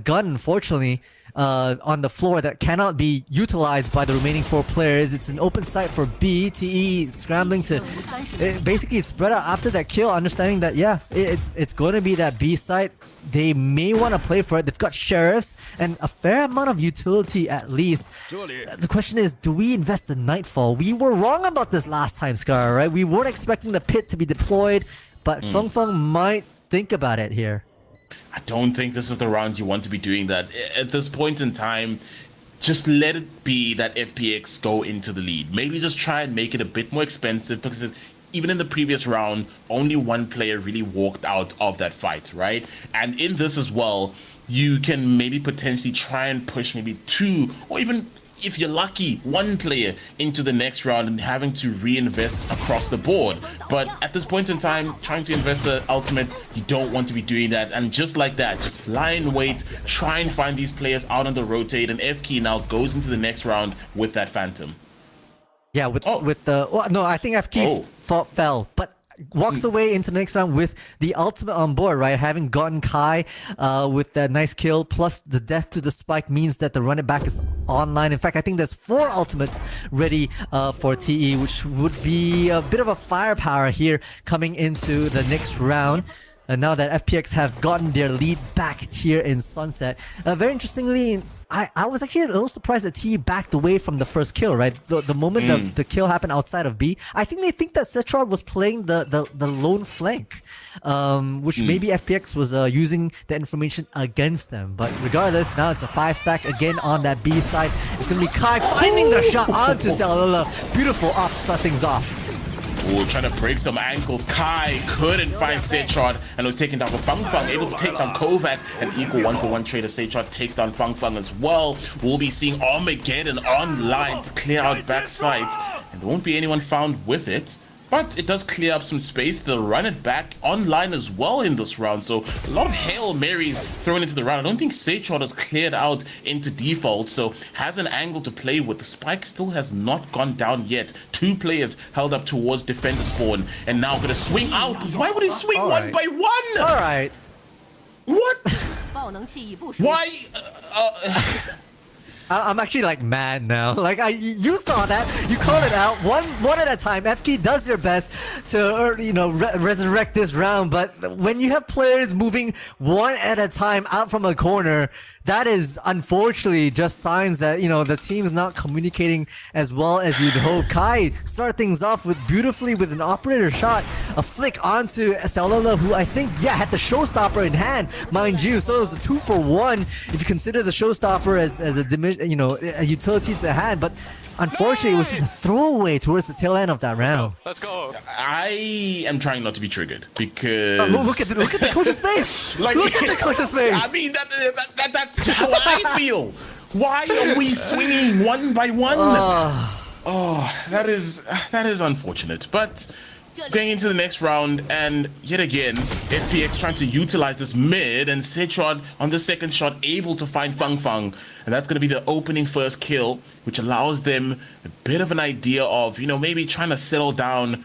gun, unfortunately, on the floor that cannot be utilized by the remaining 4 players. It's an open site for B. TE scrambling to basically spread out after that kill, understanding that yeah, it's going to be that B site. They may want to play for it. They've got sheriffs and a fair amount of utility at least. The question is, do we invest the Nightfall? We were wrong about this last time, Scar, right? We weren't expecting the pit to be deployed, but Feng Feng might think about it here. I don't think this is the round you want to be doing that. At this point in time, just let it be that FPX go into the lead. Maybe just try and make it a bit more expensive, because even in the previous round, only 1 player really walked out of that fight, right? And in this as well, you can maybe potentially try and push maybe 2, or even if you're lucky, 1 player into the next round and having to reinvest across the board. But at this point in time, trying to invest the ultimate, you don't want to be doing that. And just like that, just lie in wait, try and find these players out on the rotate, and FK now goes into the next round with that Phantom. Yeah, with the no, I think FK fell, but walks away into the next round with the ultimate on board, right? Having gotten Kai with that nice kill, plus the death to the spike means that the run it back is online. In fact, I think there's 4 ultimates ready for TE, which would be a bit of a firepower here coming into the next round. And now that FPX have gotten their lead back here in Sunset. Very interestingly, I was actually a little surprised that TE backed away from the first kill, right? The moment the kill happened outside of B, I think they think that Setrad was playing the lone flank, which maybe FPX was using the information against them. But regardless, now it's a 5-stack again on that B side. It's going to be Kai finding the shot onto Salala. Beautiful op to start things off. Ooh, trying to break some ankles. Kai couldn't find Setrad and was taken down for Fung Fung, able to take down Kovac. An equal 1-for-1 trade as Setrad takes down Fung Fung as well. We'll be seeing Armageddon online to clear out backside, and there won't be anyone found with it. But it does clear up some space. They'll run it back online as well in this round. So a lot of Hail Marys thrown into the round. I don't think Setrad has cleared out into default, so has an angle to play with. The spike still has not gone down yet. 2 players held up towards defender spawn, and now gonna swing out. Why would he swing one by one? All right. What? Why? I'm actually like mad now. Like you saw that, you called it out one at a time. FK does their best to resurrect this round, but when you have players moving one at a time out from a corner, that is unfortunately just signs that the team's not communicating as well as you'd hope. Kai start things off beautifully with an operator shot, a flick onto Salala, who I think had the showstopper in hand, mind you. So it was a 2-for-1 if you consider the showstopper as a utility to hand. But Unfortunately, it was just a throwaway towards the tail end of that round. Let's go. I am trying not to be triggered because Look at the coach's face. Like, look at the coach's face. I mean, that's how I feel. Why are we swinging one by one? Oh, that is unfortunate. But going into the next round, and yet again, FPX trying to utilize this mid, and Citron on the second shot able to find Fang Fang, and that's going to be the opening first kill, which allows them a bit of an idea of, you know, maybe trying to settle down,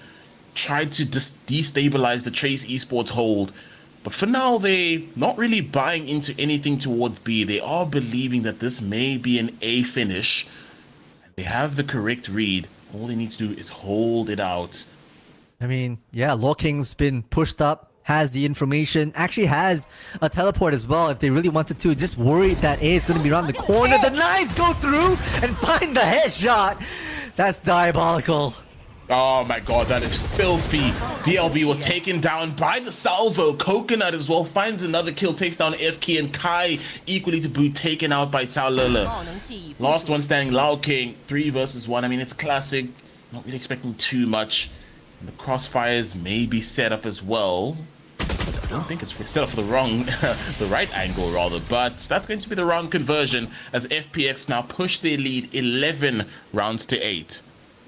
try to destabilize the Trace Esports hold. But for now, they're not really buying into anything towards B. They are believing that this may be an A finish. They have the correct read. All they need to do is hold it out. I mean, yeah, Law King's been pushed up, has the information, actually has a teleport as well if they really wanted to. Just worried that A is going to be around the corner. The knives go through and find the headshot. That's diabolical. Oh my god, that is filthy. DLB was taken down by the salvo. Coconut as well finds another kill, takes down FK, and Kai equally to boot, taken out by TYL. Last one standing, Lao King, 3 versus 1. I mean, it's classic. Not really expecting too much. And the crossfires may be set up as well. I don't think it's set up for the right angle rather, but that's going to be the round conversion as FPX now push their lead 11 rounds to 8.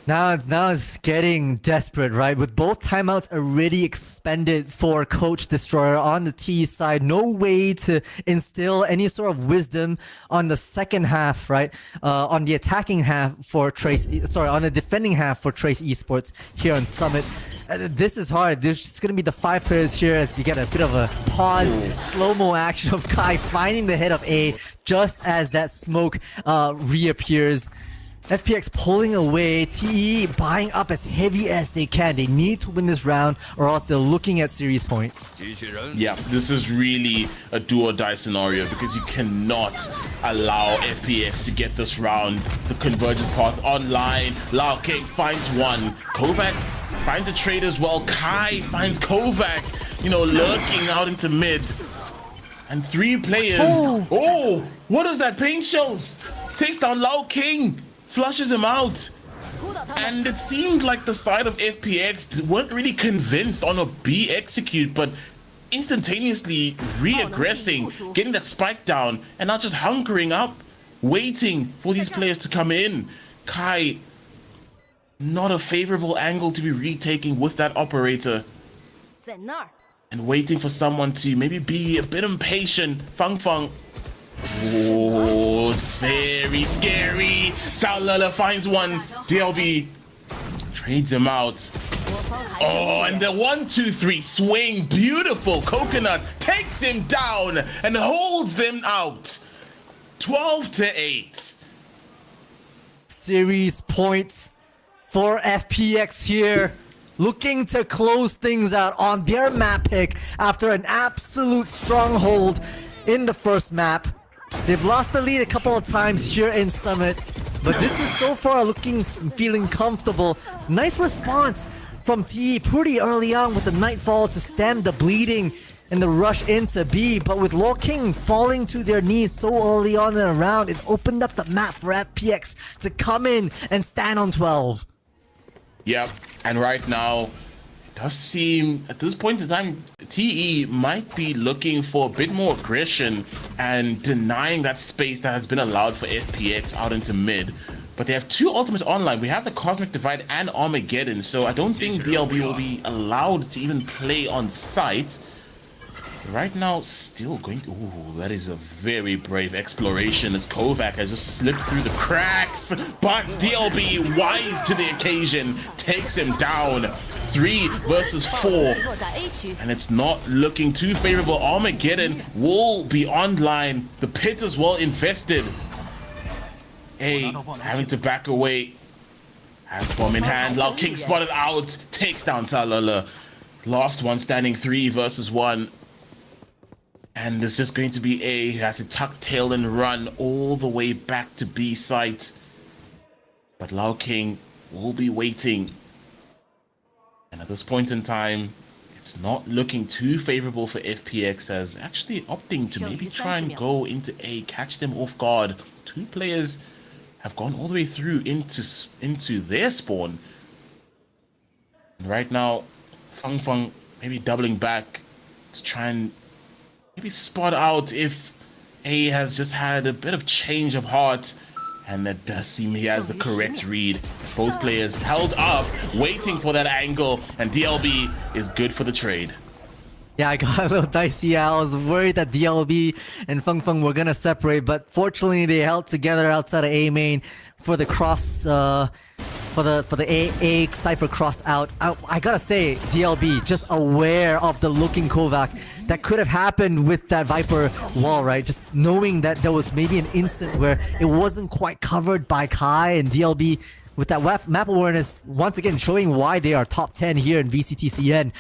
Now it's getting desperate, right? With both timeouts already expended for Coach Destroyer on the T side, no way to instill any sort of wisdom on the second half, right? On the attacking half for on the defending half for Trace Esports here on Summit. This is hard. There's just gonna be the 5 players here as we get a bit of a pause, slow-mo action of Kai finding the head of A just as that smoke reappears. FPX pulling away, TE buying up as heavy as they can. They need to win this round or else they're looking at series point. Yeah, this is really a do or die scenario because you cannot allow FPX to get this round. The convergence path online. Lao King finds one. Kovac finds a trade as well. Kai finds Kovac, you know, lurking out into mid. And 3 players. Oh, what is that? Pain shells. Takes down Lao King. Flushes him out. And it seemed like the side of FPX weren't really convinced on a B execute, but instantaneously re-aggressing, getting that spike down, and not just hunkering up, waiting for these players to come in. Kai, not a favorable angle to be retaking with that operator. And waiting for someone to maybe be a bit impatient. Fang Fang. Oh, it's very scary. Sao finds one. DLB trades him out. Oh, and the 1-2-3 swing. Beautiful. Coconut takes him down and holds them out. 12-8. Series points for FPX here. Looking to close things out on their map pick after an absolute stronghold in the first map. They've lost the lead a couple of times here in Summit, but this is so far feeling comfortable. Nice response from TE pretty early on with the Nightfall to stem the bleeding and the rush into B, but with Law King falling to their knees so early on in the round, it opened up the map for FPX to come in and stand on 12. Yep, and right now, it does seem, at this point in time, TE might be looking for a bit more aggression and denying that space that has been allowed for FPX out into mid. But they have 2 ultimates online. We have the Cosmic Divide and Armageddon, so I don't think DLB will be allowed to even play on site. Right now, still going to... Ooh, that is a very brave exploration as Kovac has just slipped through the cracks. But DLB, wise to the occasion, takes him down. 3 versus 4. And it's not looking too favorable. Armageddon will be online. The pit is well invested. A having to back away. Has bomb in hand. Lao King spotted out. Takes down Salala. Last one standing 3 versus 1. And it's just going to be A who has to tuck tail and run all the way back to B site. But Lao King will be waiting. And at this point in time, it's not looking too favorable for FPX as actually opting to maybe try and go into A, catch them off guard. 2 players have gone all the way through into their spawn. Right now, Fang maybe doubling back to try and maybe spot out if A has just had a bit of change of heart. And that does seem he has the correct read. Both players held up, waiting for that angle, and DLB is good for the trade. Yeah, I got a little dicey. I was worried that DLB and Feng were gonna separate, but fortunately they held together outside of A main for the cross, for the A Cypher cross out. I gotta say, DLB just aware of the looking Kovac that could have happened with that Viper wall, right? Just knowing that there was maybe an instant where it wasn't quite covered by Kai, and DLB with that map awareness, once again showing why they are top 10 here in VCT CN.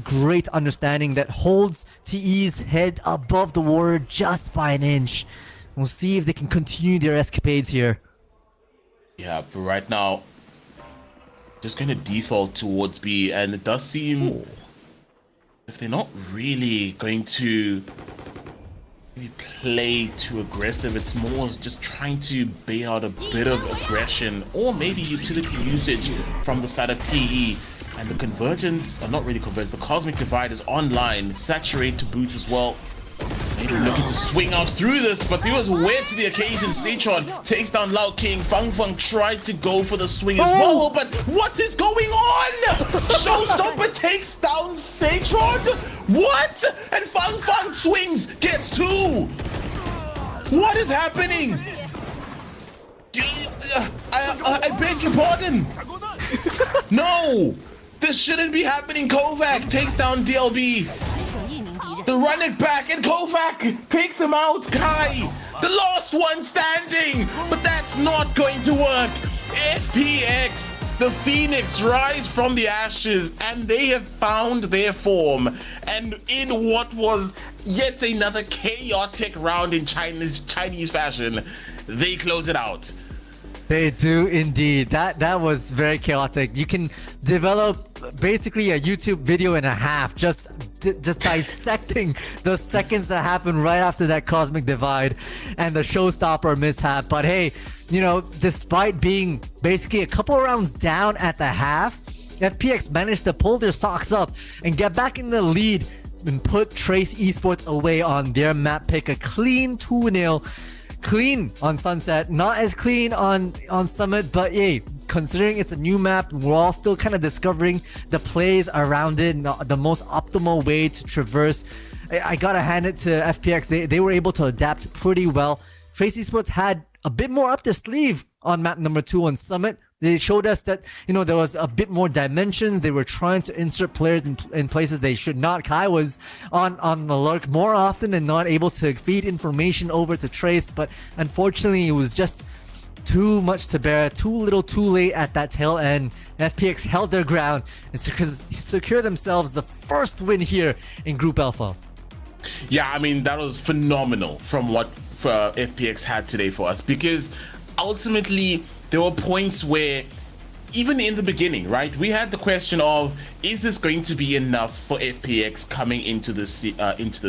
Great understanding that holds TE's head above the water just by an inch. We'll see if they can continue their escapades here. Yeah, but right now, just going to default towards B, and it does seem if they're not really going to maybe play too aggressive, it's more just trying to bait out a bit of aggression or maybe utility usage from the side of TE. And the convergence, or not really convergence, the Cosmic Divide is online, saturate to boots as well. Maybe looking to swing out through this, but he was weird to the occasion. Seitron takes down Lao King. Fang tried to go for the swing as well, but what is going on? Showstopper takes down Seitron? What? And Fang swings, gets 2. What is happening? I beg your pardon. No, this shouldn't be happening. Kovac takes down DLB. The run it back, and Kovac takes him out. Kai, the last one standing, but that's not going to work. FPX, the Phoenix, rise from the ashes, and they have found their form. And in what was yet another chaotic round in Chinese fashion, they close it out. They do indeed. That was very chaotic. You can develop basically a YouTube video and a half just dissecting the seconds that happened right after that Cosmic Divide and the showstopper mishap. But hey, you know, despite being basically a couple rounds down at the half, FPX managed to pull their socks up and get back in the lead and put Trace Esports away on their map pick. A clean 2-0. Clean on Sunset, not as clean on Summit, but hey, considering it's a new map, we're all still kind of discovering the plays around it, the most optimal way to traverse. I gotta hand it to FPX, they were able to adapt pretty well. Trace Esports had a bit more up their sleeve on map number 2 on Summit. They showed us that, you know, there was a bit more dimensions. They were trying to insert players in places they should not. Kai was on the lurk more often and not able to feed information over to Trace, but unfortunately it was just too much to bear, too little too late at that tail end. FPX held their ground and secure themselves the first win here in Group Alpha. Yeah, I mean, that was phenomenal from what FPX had today for us, because ultimately there were points where, even in the beginning, right, we had the question of, is this going to be enough for FPX coming into this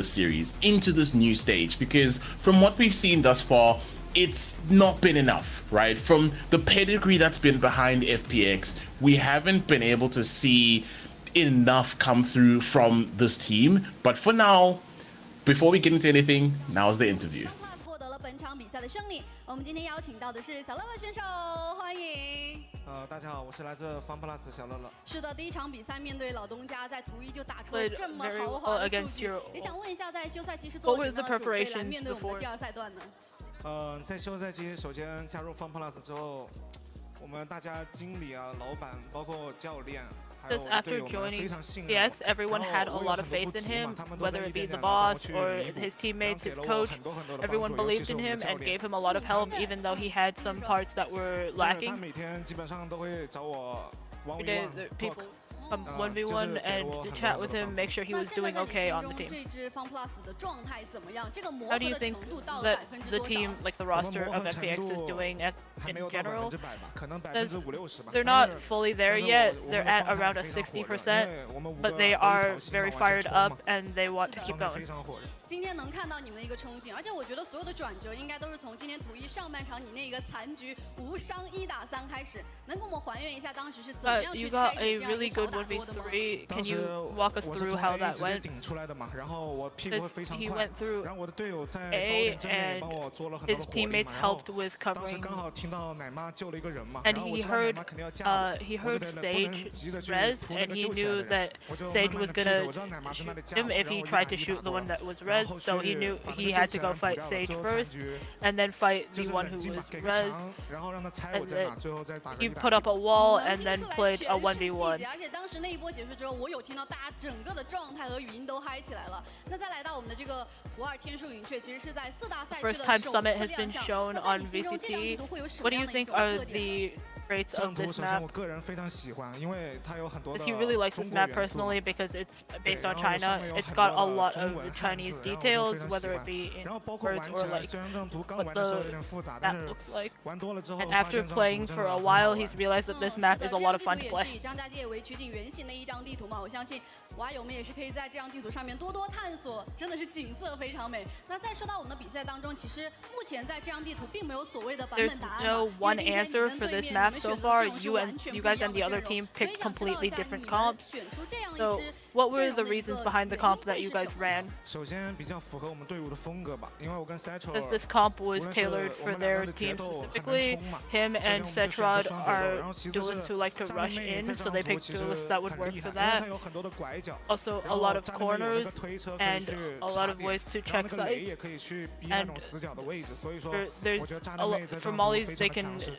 series, into this new stage? Because from what we've seen thus far, it's not been enough, right? From the pedigree that's been behind FPX, we haven't been able to see enough come through from this team. But for now, before we get into anything, now's the interview. 本场比赛的胜利，我们今天邀请到的是小乐乐选手，欢迎。大家好，我是来自 FunPlus 小乐乐。是的，第一场比赛面对老东家，在图一就打出了这么豪华的数据。也想问一下，在休赛期是做了什么样的准备来面对我们的第2赛段呢？在休赛期，首先加入 FunPlus 之后，我们大家经理啊、老板，包括教练。 Because after joining FPX, everyone had a lot of faith in him, whether it be the boss or his teammates, his coach. Everyone believed in him and gave him a lot of help, even though he had some parts that were lacking. Every day, the people 1v1 and chat with him, make sure he was doing okay on the team. How do you think that the team, like the roster of FPX, is doing as in general? They're not fully there yet. They're at around a 60%, but they are very fired up and they want to keep going. 今天能看到你们的一个冲劲，而且我觉得所有的转折应该都是从今天图一上半场你那个残局无伤1打3开始，能给我们还原一下当时是怎么样去拆解这样一个小打夺的吗？ Can you walk us through how that went? 然后我屁股非常 He 快 went through 然后我的队友在高 A 点正面帮我做了很多 and 的 his 火力 teammates 嘛，然后 helped with 当时 covering. 刚好听到奶妈救了一个人嘛， And 然后我 he 知道奶 heard 妈肯定要嫁我， he 我 heard 就得不 Sage 能急着去 res 扑那 and 个 he 救起来 knew 的人， that 我就 Sage 慢慢 was 地 gonna 我知道奶妈在那里嫁 him 我， if 然后 he 我就 tried 打 to 一 shoot 打 the 过 one that was 然 res, 后 so he 去 knew 把那 he 个 had 救 to 起 go 来 fight 不要 Sage 最后 first 残局 and then fight 就 the 是 one 冷 who 静嘛， was 给个 res. 墙，然后让他猜我 And 在哪， then 最后再打个 he 1打 put up a 1。 wall 能 and 听 then 出来 played 全 a 是细 1v1. 节，而且当时那一波结束之后，我有听到大家整个的状态和语音都嗨起来了。那再来到我们的这个图2天数云雀，其实是在4大赛区的 First 首 time 次 Summit 亮 has been 相。 shown 那在 on 你心中这张地 VCT. 图会有什么 What do 样 you 的一 think 种 are 特点呢？ the rates 这张 of 图 this 首先 map? 我个人非常喜欢，因为它有很多的 Because he really likes 中 this 国 map 元素嘛。 personally because it's based on 然后 China. 上面有 It's 很 got 多 a 的 lot 中 of 文汉 Chinese 字，然后我就 details, 非常喜 whether 欢 it be in 然后包括 words 玩 or 起来， like 虽然这张图刚 what 玩的时候 the 有点复杂，但 map 是 looks like. 玩多了之后， And 发 after 现这张 playing 图 for 真 a 的很好 while, 玩 he's realized that this 是 map 的 is a 这 lot 张 of 地 fun 图 to 也 play. 是以张家界为取景原型的一张地图嘛，我相信网友们也是可以在这张地图上面多多探索，真的是景色非常美。那再说到我们的比赛当中，其实目前在这张地图并没有所谓的版 There's 本答案 no 嘛， one 因为今天 answer 你 for 们对 this 面 map 你们 so 选择的 far. 阵容是 You 完 and 全 you 不一 guys 样 and 的 the 阵 other 容， team 所以 picked 想知道一 completely 下 different 你们 comps. 选出这样一 So 支 what were 阵 the 容的一 reasons 个 behind the 原 comp 因 that 会 you 是 guys 什么？ ran? 首先比较符合我们队伍的风格吧，因为我跟 Satchel Because this comp 无 was 论是 tailored 我 for 们两 their 个的决 team 斗很难 specifically. 冲嘛， Him 首先 and 我们就选择 Setrod 双节奏， are 然后其次 duelists 是 who like to 炸妹 rush 妹 in, 在 so 这 they 张图 picked 其实 duelists that would 很 work 厉 for 害，因为 that. 它有很多的拐角， Also, 然 a 后 lot of 炸妹妹有那个 corners 推车可以 and 去 a lot 插 of 点， ways to 然后 check 那个雷 sites. 也可以去逼那 And 种死角的位置，所以说 There's 我觉得炸 a 妹 lot 妹在这 for 张图 mollies 非 they 常的 can 强势。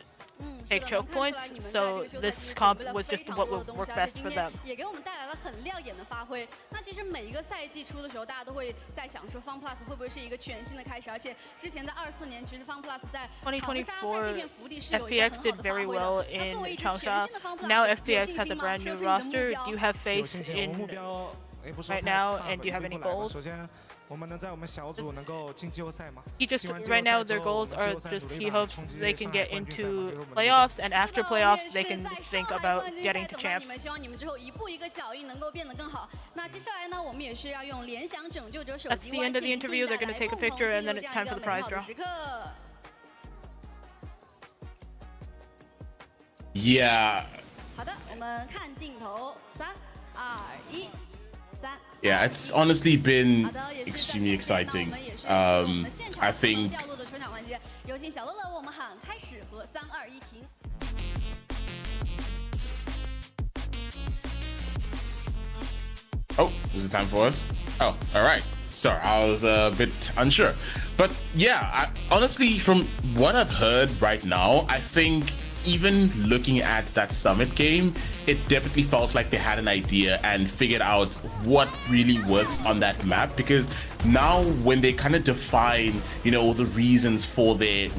take choke points, so this comp was just what would work best for them. 也给我们带来了很亮眼的发挥。那其实每一个赛季出的时候，大家都会在想说 Fun Plus 会不会是一个全新的开始？而且之前在24年，其实 Fun Plus 在长沙在这片福地是有一个很 FPX 好 did 的发 very 挥 well 的。那作为 in 一支全 Changsha. 新的 Fun Plus， Now 有 FPX 信 has 心 a 吗？ brand 说 new 出你的目 roster. 标 Do you have 有 faith 信心，我们 in 目标也不是说 right 太 now, 大 and do you have 本 any 不来吧 goals? 首先，我们能在我们小组能够进季后赛吗？ He just 进完季 right 后赛 now 之 their 后，我 goals 们季 are 后赛 just 努 he 力打 hopes 冲击 they 上 can 海 get 冠军赛 into 嘛，这是我们的目标。 playoffs, and after 是的，我们 playoffs 也 they 是 can 在 think 上海 about 冠军 getting 赛 to 等着 champs. 你们，希望你们之后一步一个脚印能够变得更好。那接下来呢，我们也是要用联想拯救者手 That's 机 the 外 end of the 线 interview. They're 带 gonna 来 take a 共同 picture, 记 and 录 then 这 it's 样 time 一 for 个 the 美 prize 好的 draw. 时刻。Yeah. 好的，我们看镜头，3、2、1、3。 Yeah, it's honestly been 好的，也是 extremely 在 exciting. 我们也是我们的现 I 场 think 掉落的抽奖环节，有请小乐乐为我们喊开始和3、2、1停。 Oh, is it time for us? Oh, all right. Sorry, I was a bit unsure. But yeah, honestly, from what I've heard right now, I think even looking at that Summit game, it definitely felt like they had an idea and figured out what really works on that map. Because now when they kind of define, the reasons for their,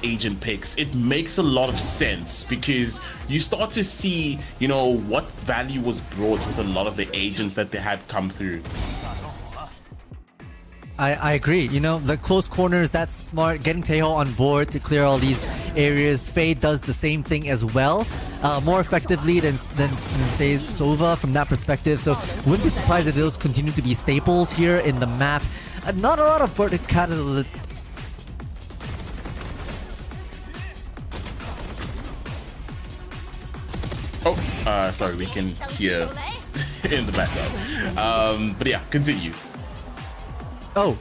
agent picks, it makes a lot of sense because you start to see, what value was brought with a lot of the agents that they had come through. I agree. The close corners, that's smart. Getting Taeho on board to clear all these areas. Fade does the same thing as well. More effectively than say Sova from that perspective. So wouldn't be surprised if those continue to be staples here in the map. Not a lot of verticality. Oh, sorry, we can hear in the background. But yeah, continue. Oh,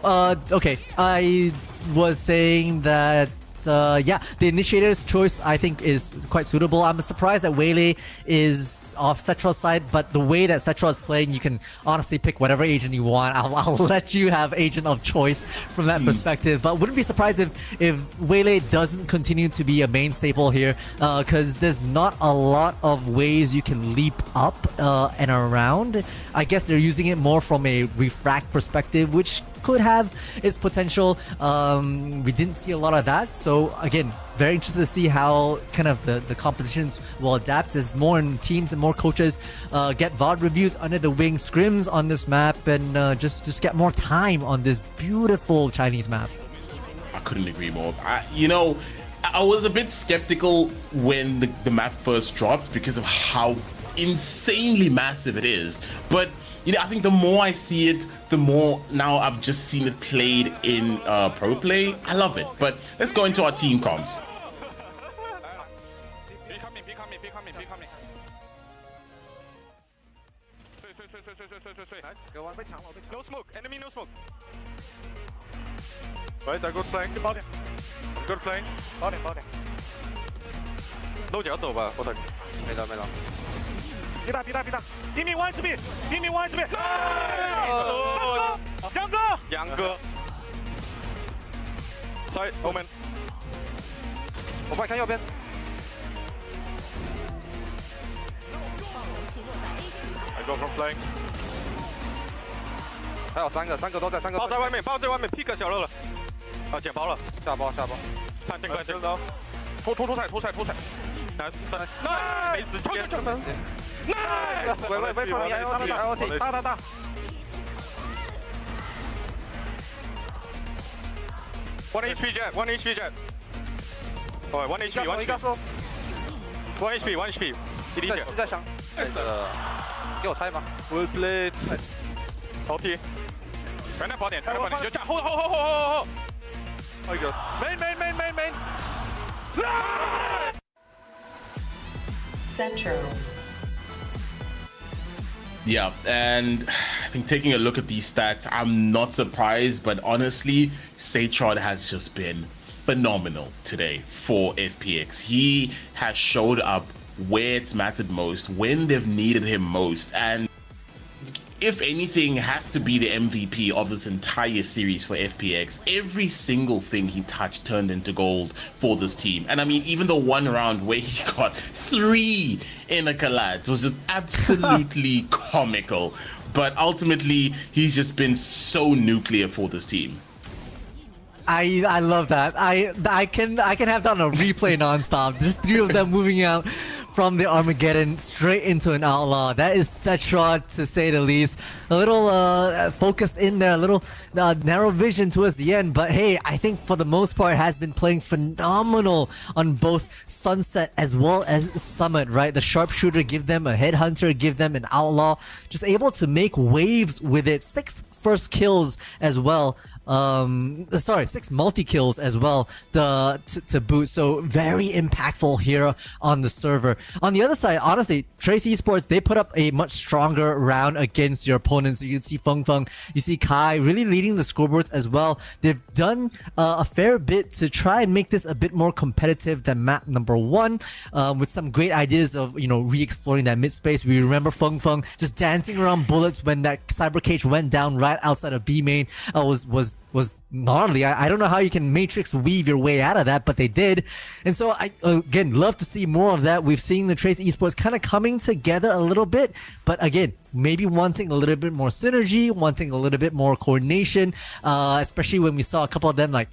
okay. I was saying that, yeah, the initiator's choice I think is quite suitable. I'm surprised that Waylay is off Cetra's side, but the way that Cetra is playing, you can honestly pick whatever agent you want. I'll let you have agent of choice from that perspective. But wouldn't be surprised if Waylay doesn't continue to be a main staple here, because there's not a lot of ways you can leap up and around. I guess they're using it more from a refract perspective, which could have its potential. We didn't see a lot of that. So again, very interested to see how kind of the compositions will adapt as more teams and more coaches get VOD reviews under the wing, scrims on this map, and just get more time on this beautiful Chinese map. I couldn't agree more. I was a bit skeptical when the map first dropped because of how insanely massive it is. But I think the more I see it, the more now I've just seen it played in pro play. I love it. But let's go into our team comms. No smoke, enemy no smoke. Right, I got flank. Good flank. 搂脚走吧，我操！没了。别打！平民1 HP，平民1 HP。杨哥。Side omen。我帮你看右边。I go from flank。还有3个都在，3个包在外面 ，pick 小肉了。啊，捡包了，下包。看这个，拖踩。Nice， 没时间。Nice， 喂，旁边 IOT， 大。1 HP jet。哦，1 HP， 一个说。1 HP， 一滴血。你在想？给我拆吧。Well played。OT。反正跑点，就这样，后。I got main. Central. Yeah, and I think taking a look at these stats, I'm not surprised, but honestly, Satrod has just been phenomenal today for FPX. He has showed up where it's mattered most, when they've needed him most, and if anything, has to be the MVP of this entire series for FPX. Every single thing he touched turned into gold for this team. And I mean, even the one round where he got 3 in a collide was just absolutely comical. But ultimately, he's just been so nuclear for this team. I love that. I can have that on a replay nonstop. Just 3 of them moving out from the Armageddon straight into an outlaw. That is Cetrod, to say the least. A little focused in there, a little narrow vision towards the end. But hey, I think for the most part has been playing phenomenal on both Sunset as well as Summit, right? The sharpshooter give them a headhunter, give them an outlaw. Just able to make waves with it. 6 first kills as well. 6 multi-kills as well to boot, so very impactful here on the server. On the other side, honestly, Trace Esports, they put up a much stronger round against your opponents. You can see Feng, you see Kai really leading the scoreboards as well. They've done a fair bit to try and make this a bit more competitive than map number 1, with some great ideas of, re-exploring that mid space. We remember Feng just dancing around bullets when that cyber cage went down right outside of B main. Was gnarly. I don't know how you can matrix weave your way out of that, but they did. And so I again love to see more of that. We've seen the Trace Esports kind of coming together a little bit, but again, maybe wanting a little bit more synergy, wanting a little bit more coordination, especially when we saw a couple of them I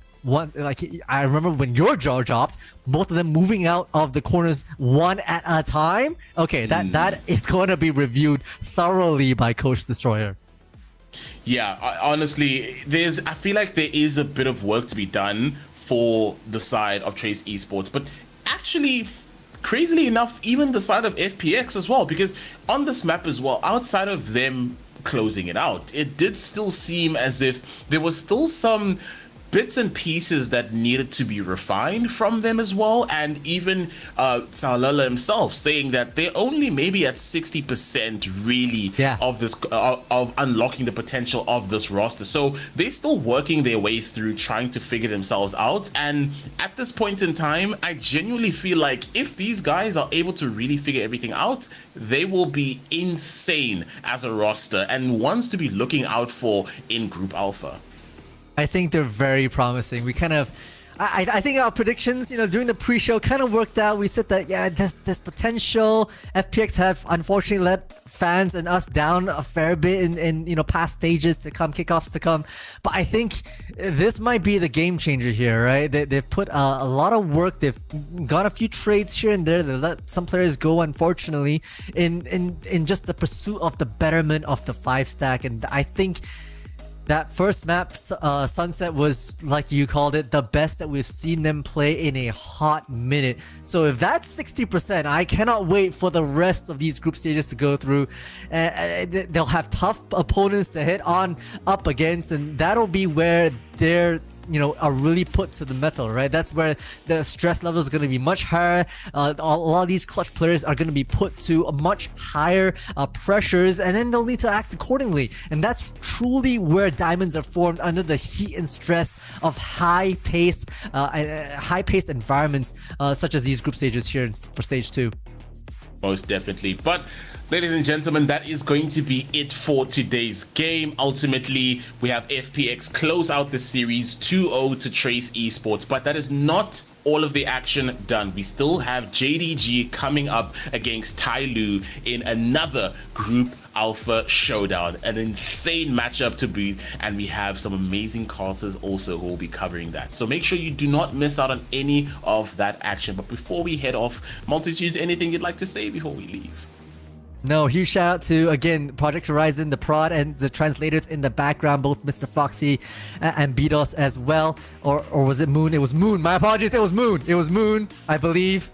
remember when your jaw dropped, both of them moving out of the corners one at a time. Okay, that is going to be reviewed thoroughly by Coach Destroyer. Yeah, honestly, I feel like there is a bit of work to be done for the side of Trace Esports, but actually, crazily enough, even the side of FPX as well, because on this map as well, outside of them closing it out, it did still seem as if there was still some bits and pieces that needed to be refined from them as well, and even TYL himself saying that they're only maybe at 60% really of this of unlocking the potential of this roster. So they're still working their way through trying to figure themselves out, and at this point in time, I genuinely feel like if these guys are able to really figure everything out, they will be insane as a roster and ones to be looking out for in Group Alpha. I think they're very promising. We kind of I think our predictions, during the pre-show kind of worked out. We said that, yeah, there's potential. FPX have unfortunately let fans and us down a fair bit in past stages to come, kickoffs to come. But I think this might be the game changer here, right? They've put a lot of work. They've got a few trades here and there. They let some players go, unfortunately, in just the pursuit of the betterment of the 5-stack. And I think that first map, Sunset, was, like you called it, the best that we've seen them play in a hot minute. So if that's 60%, I cannot wait for the rest of these group stages to go through. They'll have tough opponents to hit on up against, and that'll be where they're are really put to the metal, right? That's where the stress level is going to be much higher. A lot of these clutch players are going to be put to much higher pressures, and then they'll need to act accordingly. And that's truly where diamonds are formed, under the heat and stress of high-paced environments such as these group stages here for stage 2. Most definitely. But ladies and gentlemen, that is going to be it for today's game. Ultimately, we have FPX close out the series 2-0 to Trace Esports, but that is not all of the action done. We still have JDG coming up against TYL in another Group Alpha showdown. An insane matchup to beat, and we have some amazing casters also who will be covering that. So make sure you do not miss out on any of that action. But before we head off, Multitudes, anything you'd like to say before we leave? No, huge shout out to, again, Project Horizon, the prod, and the translators in the background, both Mr. Foxy and Bedos as well. Or was it Moon? It was Moon. My apologies, it was Moon. It was Moon, I believe.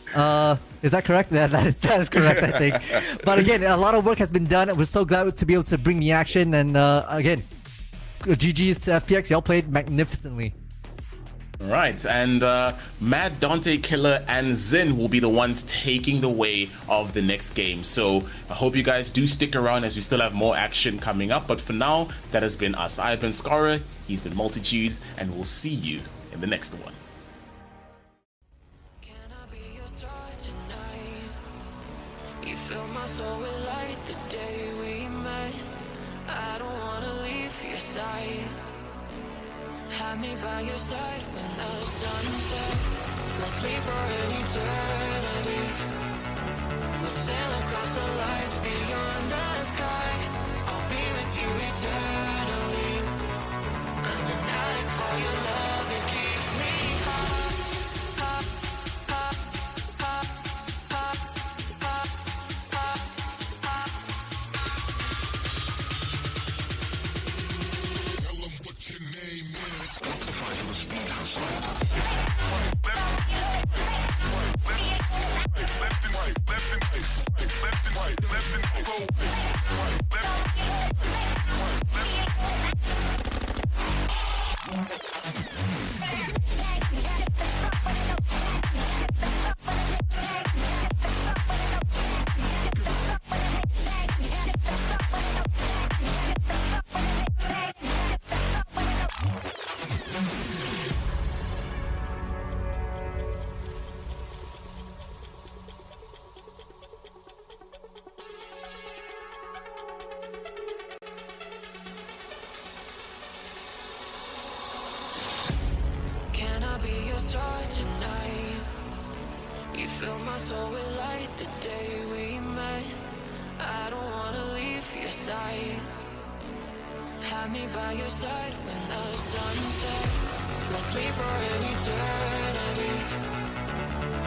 Is that correct? That is correct, I think. But again, a lot of work has been done. We're so glad to be able to bring the action. And again, GG's to FPX. Y'all played magnificently. Right, and Mad, Dante, Killer, and Zin will be the ones taking the way of the next game. So I hope you guys do stick around, as we still have more action coming up. But for now, that has been us. I've been Scorer, he's been Multitudes, and we'll see you in the next one. Can I be your star tonight? You fill my soul with light the day we met. I don't wanna leave your side. Have me by your side when the sun sets. Let's leave for an eternity. We'll sail across the lights beyond the sky. I'll be with you eternally. I'm an addict for your love, it keeps me high. Tell them what your name is. Can I be your star tonight? You fill my soul with light the day we met. I don't wanna leave your side. Have me by your side when the sun sets. Let's leave for an eternity.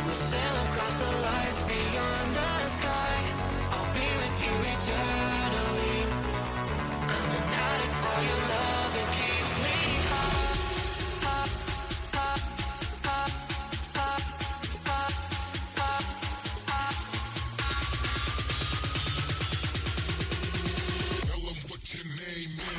We'll sail across the lights beyond the sky. I'll be with you eternally. I'm an addict for your love, it keeps me high. Tell them what your name is.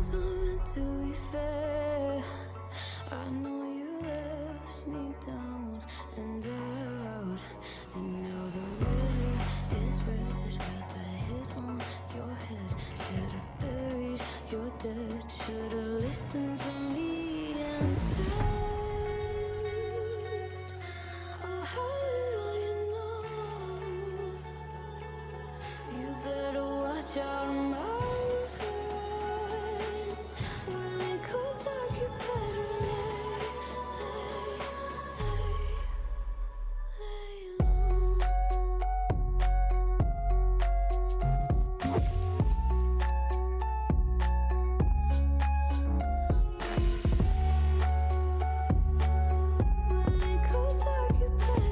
things aren't meant to be fair. I know you left me down and out, and now the red is red. Got that hit on your head. Should've buried your dead. Should've listened to me and said, oh, how will you know? You better watch out, my friend. When it goes dark, you better lay low. When it goes dark, you better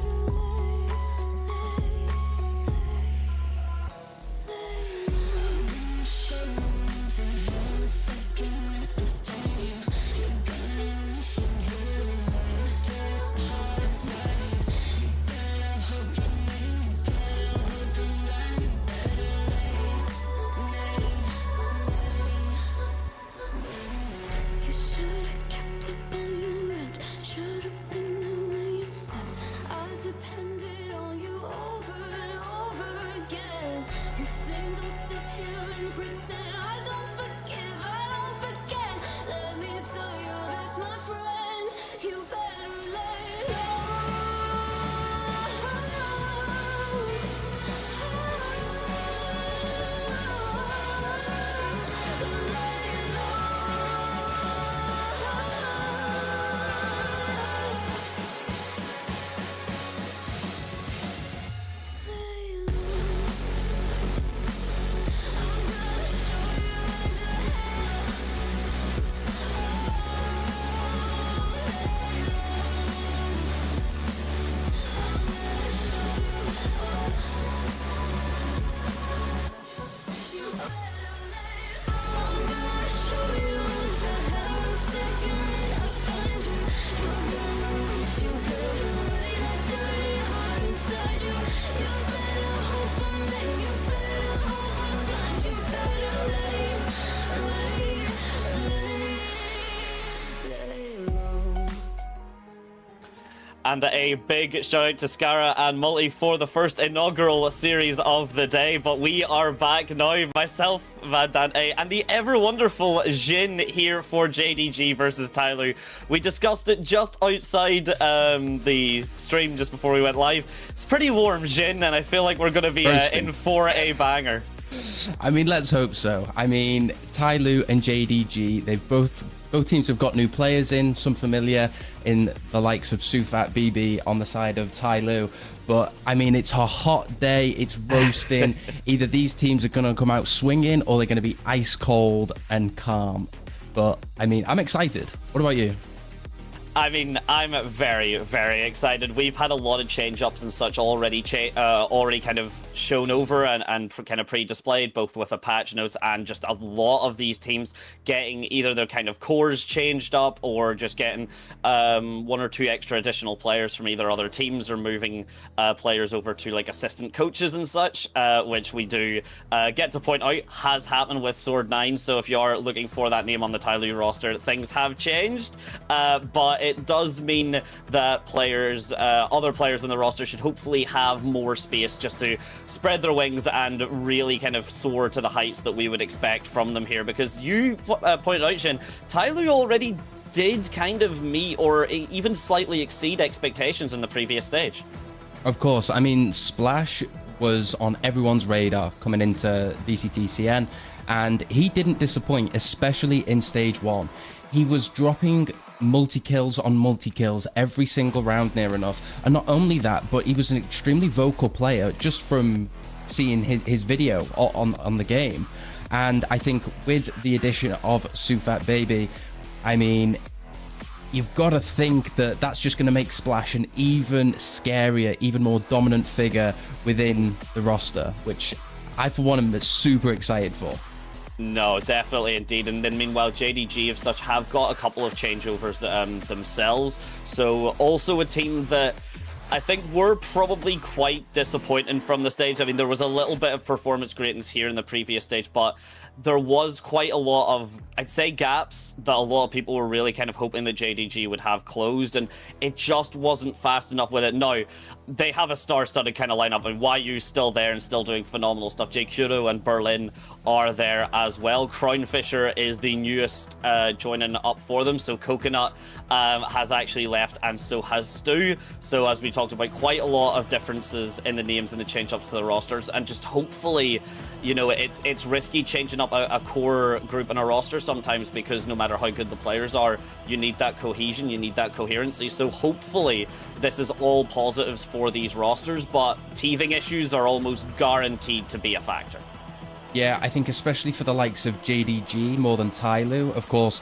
You should've kept up on your end. Should've been there when you said I depended on you over and over again. You think I'll sit here and pretend I don't forgive, I don't forget. Let me tell you this, my friend, you better lay And a big shout out to Scara and Multi for the first inaugural series of the day. But we are back now, myself, Vandante, and the ever wonderful Jin here for JDG versus TYL. We discussed it just outside the stream just before we went live. It's pretty warm, Jin, and I feel like we're going to be in for a banger. I mean, let's hope so. I mean, TYL and JDG, they've both teams have got new players in, some familiar in the likes of Sufat BB on the side of TYL. But I mean, it's a hot day, it's roasting. Either these teams are going to come out swinging or they're going to be ice cold and calm. But I mean, I'm excited. What about you? I mean, I'm very, very excited. We've had a lot of change-ups and such already kind of shown over and kind of pre-displayed, both with the patch notes and just a lot of these teams getting either their kind of cores changed up or just getting one or two extra additional players from either other teams or moving players over to like assistant coaches and such, which we do get to point out has happened with Sword 9. So if you are looking for that name on the TYL roster, things have changed, but it does mean that players, other players in the roster should hopefully have more space just to spread their wings and really kind of soar to the heights that we would expect from them here. Because you pointed out, Shin, TYL already did kind of meet or even slightly exceed expectations in the previous stage. Of course. I mean, Splash was on everyone's radar coming into VCT CN, and he didn't disappoint, especially in stage 1. He was dropping multi-kills on multi-kills every single round near enough. And not only that, but he was an extremely vocal player just from seeing his video on the game. And I think with the addition of Sufat Baby, I mean, you've got to think that that's just going to make Splash an even scarier, even more dominant figure within the roster, which I, for one, am super excited for. No, definitely indeed. And then meanwhile, JDG of such have got a couple of changeovers themselves. So also a team that I think we're probably quite disappointing from the stage. I mean, there was a little bit of performance greatness here in the previous stage, but there was quite a lot of, I'd say, gaps that a lot of people were really kind of hoping that JDG would have closed, and it just wasn't fast enough with it. Now, they have a star-studded kind of lineup, and YU's still there and still doing phenomenal stuff. JKuro and Berlin are there as well. Crownfisher is the newest joining up for them, so Coconut has actually left, and so has Stu. So as we talked about, quite a lot of differences in the names and the change-ups to the rosters, and just hopefully, you know, it's risky changing up a core group in a roster sometimes, because no matter how good the players are, you need that cohesion, you need that coherency. So hopefully this is all positives for these rosters, but teething issues are almost guaranteed to be a factor. Yeah, I think especially for the likes of JDG more than TYL. Of course,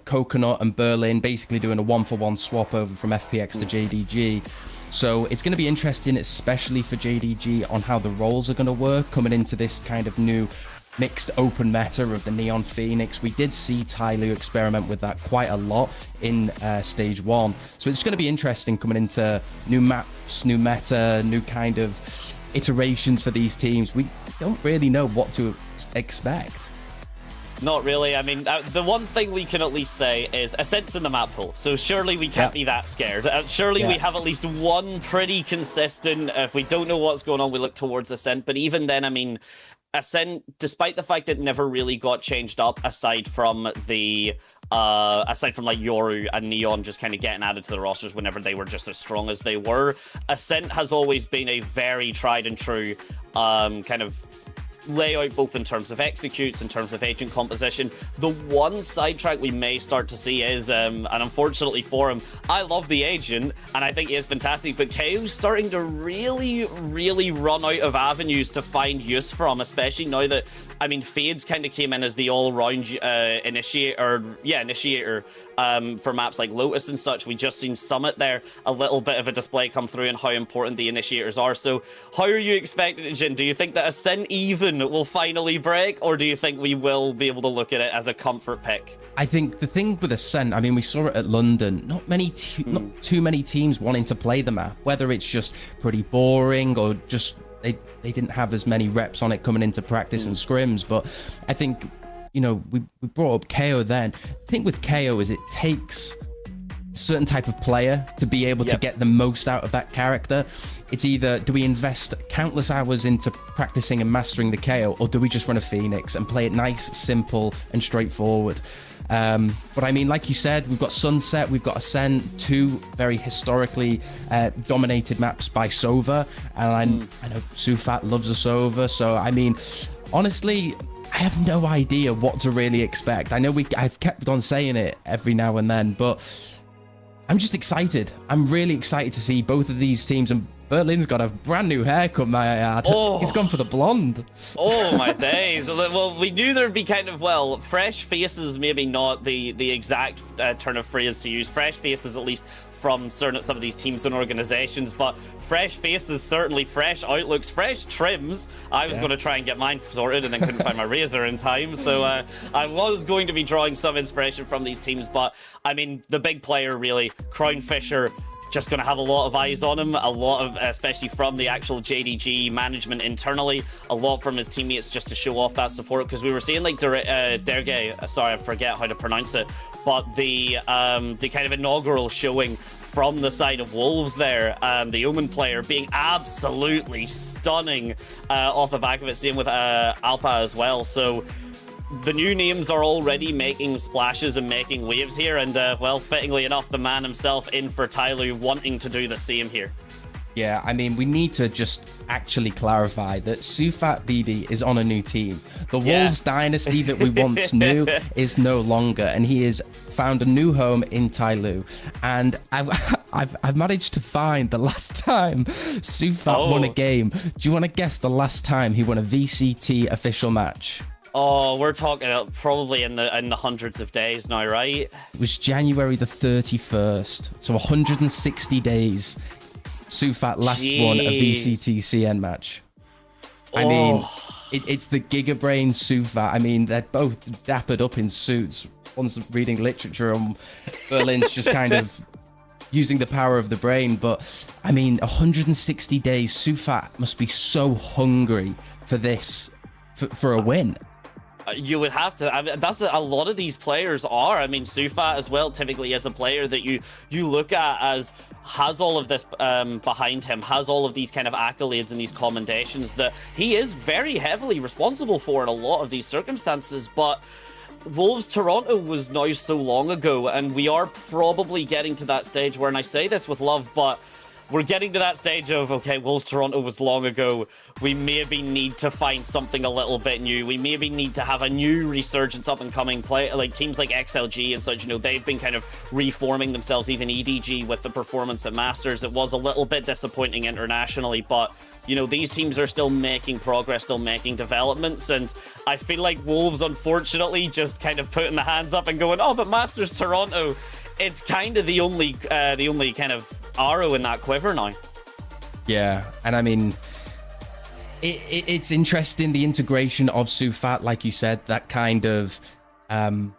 Coconut and Berlin basically doing a 1-for-1 swap over from FPX to JDG. So it's going to be interesting, especially for JDG, on how the roles are going to work coming into this kind of new mixed open meta of the Neon Phoenix. We did see TYL experiment with that quite a lot in stage 1. So it's going to be interesting coming into new maps, new meta, new kind of iterations for these teams. We don't really know what to expect. Not really. I mean, the one thing we can at least say is Ascent's in the map pool, so surely we can't be that scared. Surely we have at least one pretty consistent, if we don't know what's going on, we look towards Ascent. But even then, I mean, Ascent, despite the fact it never really got changed up, aside from like Yoru and Neon just kind of getting added to the rosters whenever they were just as strong as they were, Ascent has always been a very tried and true kind of layout, both in terms of executes, in terms of agent composition. The one sidetrack we may start to see is, and unfortunately for him, I love the agent and I think he is fantastic, but KO's starting to really run out of avenues to find use from, especially now that, I mean, Fades kind of came in as the all-round initiator for maps like Lotus and such. We just seen Summit there, a little bit of a display come through and how important the initiators are. So how are you expecting it, Jin? Do you think that Ascent even will finally break, or do you think we will be able to look at it as a comfort pick? I think the thing with Ascent, I mean, we saw it at London, not too many teams wanting to play the map, whether it's just pretty boring or just they didn't have as many reps on it coming into practice and scrims. But I think, you know, we brought up KO then. The thing with KO is it takes a certain type of player to be able to get the most out of that character. It's either, do we invest countless hours into practicing and mastering the KO, or do we just run a Phoenix and play it nice, simple, and straightforward? But I mean, like you said, we've got Sunset, we've got Ascent, two very historically dominated maps by Sova, and I know Sufat loves a Sova, so I mean, honestly, I have no idea what to really expect. I know I've kept on saying it every now and then, but I'm just excited. I'm really excited to see both of these teams, and Berlin's got a brand new haircut, may I add. Oh. He's gone for the blonde. Oh, my days. Well, we knew there'd be kind of, well, fresh faces, maybe not the exact turn of phrase to use. Fresh faces, at least, from some of these teams and organizations, but fresh faces, certainly fresh outlooks, fresh trims. I was going to try and get mine sorted and then couldn't find my razor in time, so I was going to be drawing some inspiration from these teams, but I mean, the big player really, Crownfisher, just going to have a lot of eyes on him, a lot of, especially from the actual JDG management internally, a lot from his teammates just to show off that support, because we were seeing like Derge, sorry, I forget how to pronounce it, but the kind of inaugural showing from the side of Wolves there, the Omen player being absolutely stunning off the back of it, same with Alpa as well, so the new names are already making splashes and making waves here, and well, fittingly enough, the man himself in for TYL wanting to do the same here. Yeah, I mean, we need to just actually clarify that Sufat BD is on a new team. The Wolves dynasty that we once knew is no longer, and he has found a new home in TYL. And I've managed to find the last time Sufat won a game. Do you want to guess the last time he won a VCT official match? Oh, we're talking probably in the hundreds of days now, right? It was January the 31st, so 160 days. Sufat last won a VCT CN match. I mean, it's the Gigabrain Sufat. I mean, they're both dappered up in suits. One's reading literature, and Berlin's just kind of using the power of the brain. But I mean, 160 days, Sufat must be so hungry for this, for a win. You would have to. I mean, that's a lot of these players are. I mean, Sufat as well typically is a player that you look at as has all of this behind him, has all of these kind of accolades and these commendations that he is very heavily responsible for in a lot of these circumstances. But Wolves Toronto was now so long ago, and we are probably getting to that stage where, and I say this with love, but we're getting to that stage of, okay, Wolves Toronto was long ago. We maybe need to find something a little bit new. We maybe need to have a new resurgence up and coming play. Like teams like XLG and such, you know, they've been kind of reforming themselves. Even EDG with the performance at Masters, it was a little bit disappointing internationally, but you know, these teams are still making progress, still making developments, and I feel like Wolves, unfortunately, just kind of putting the hands up and going, oh, but Masters Toronto, it's kind of the only kind of arrow in that quiver now. Yeah, and I mean, it's interesting, the integration of Sufat, like you said, that kind of him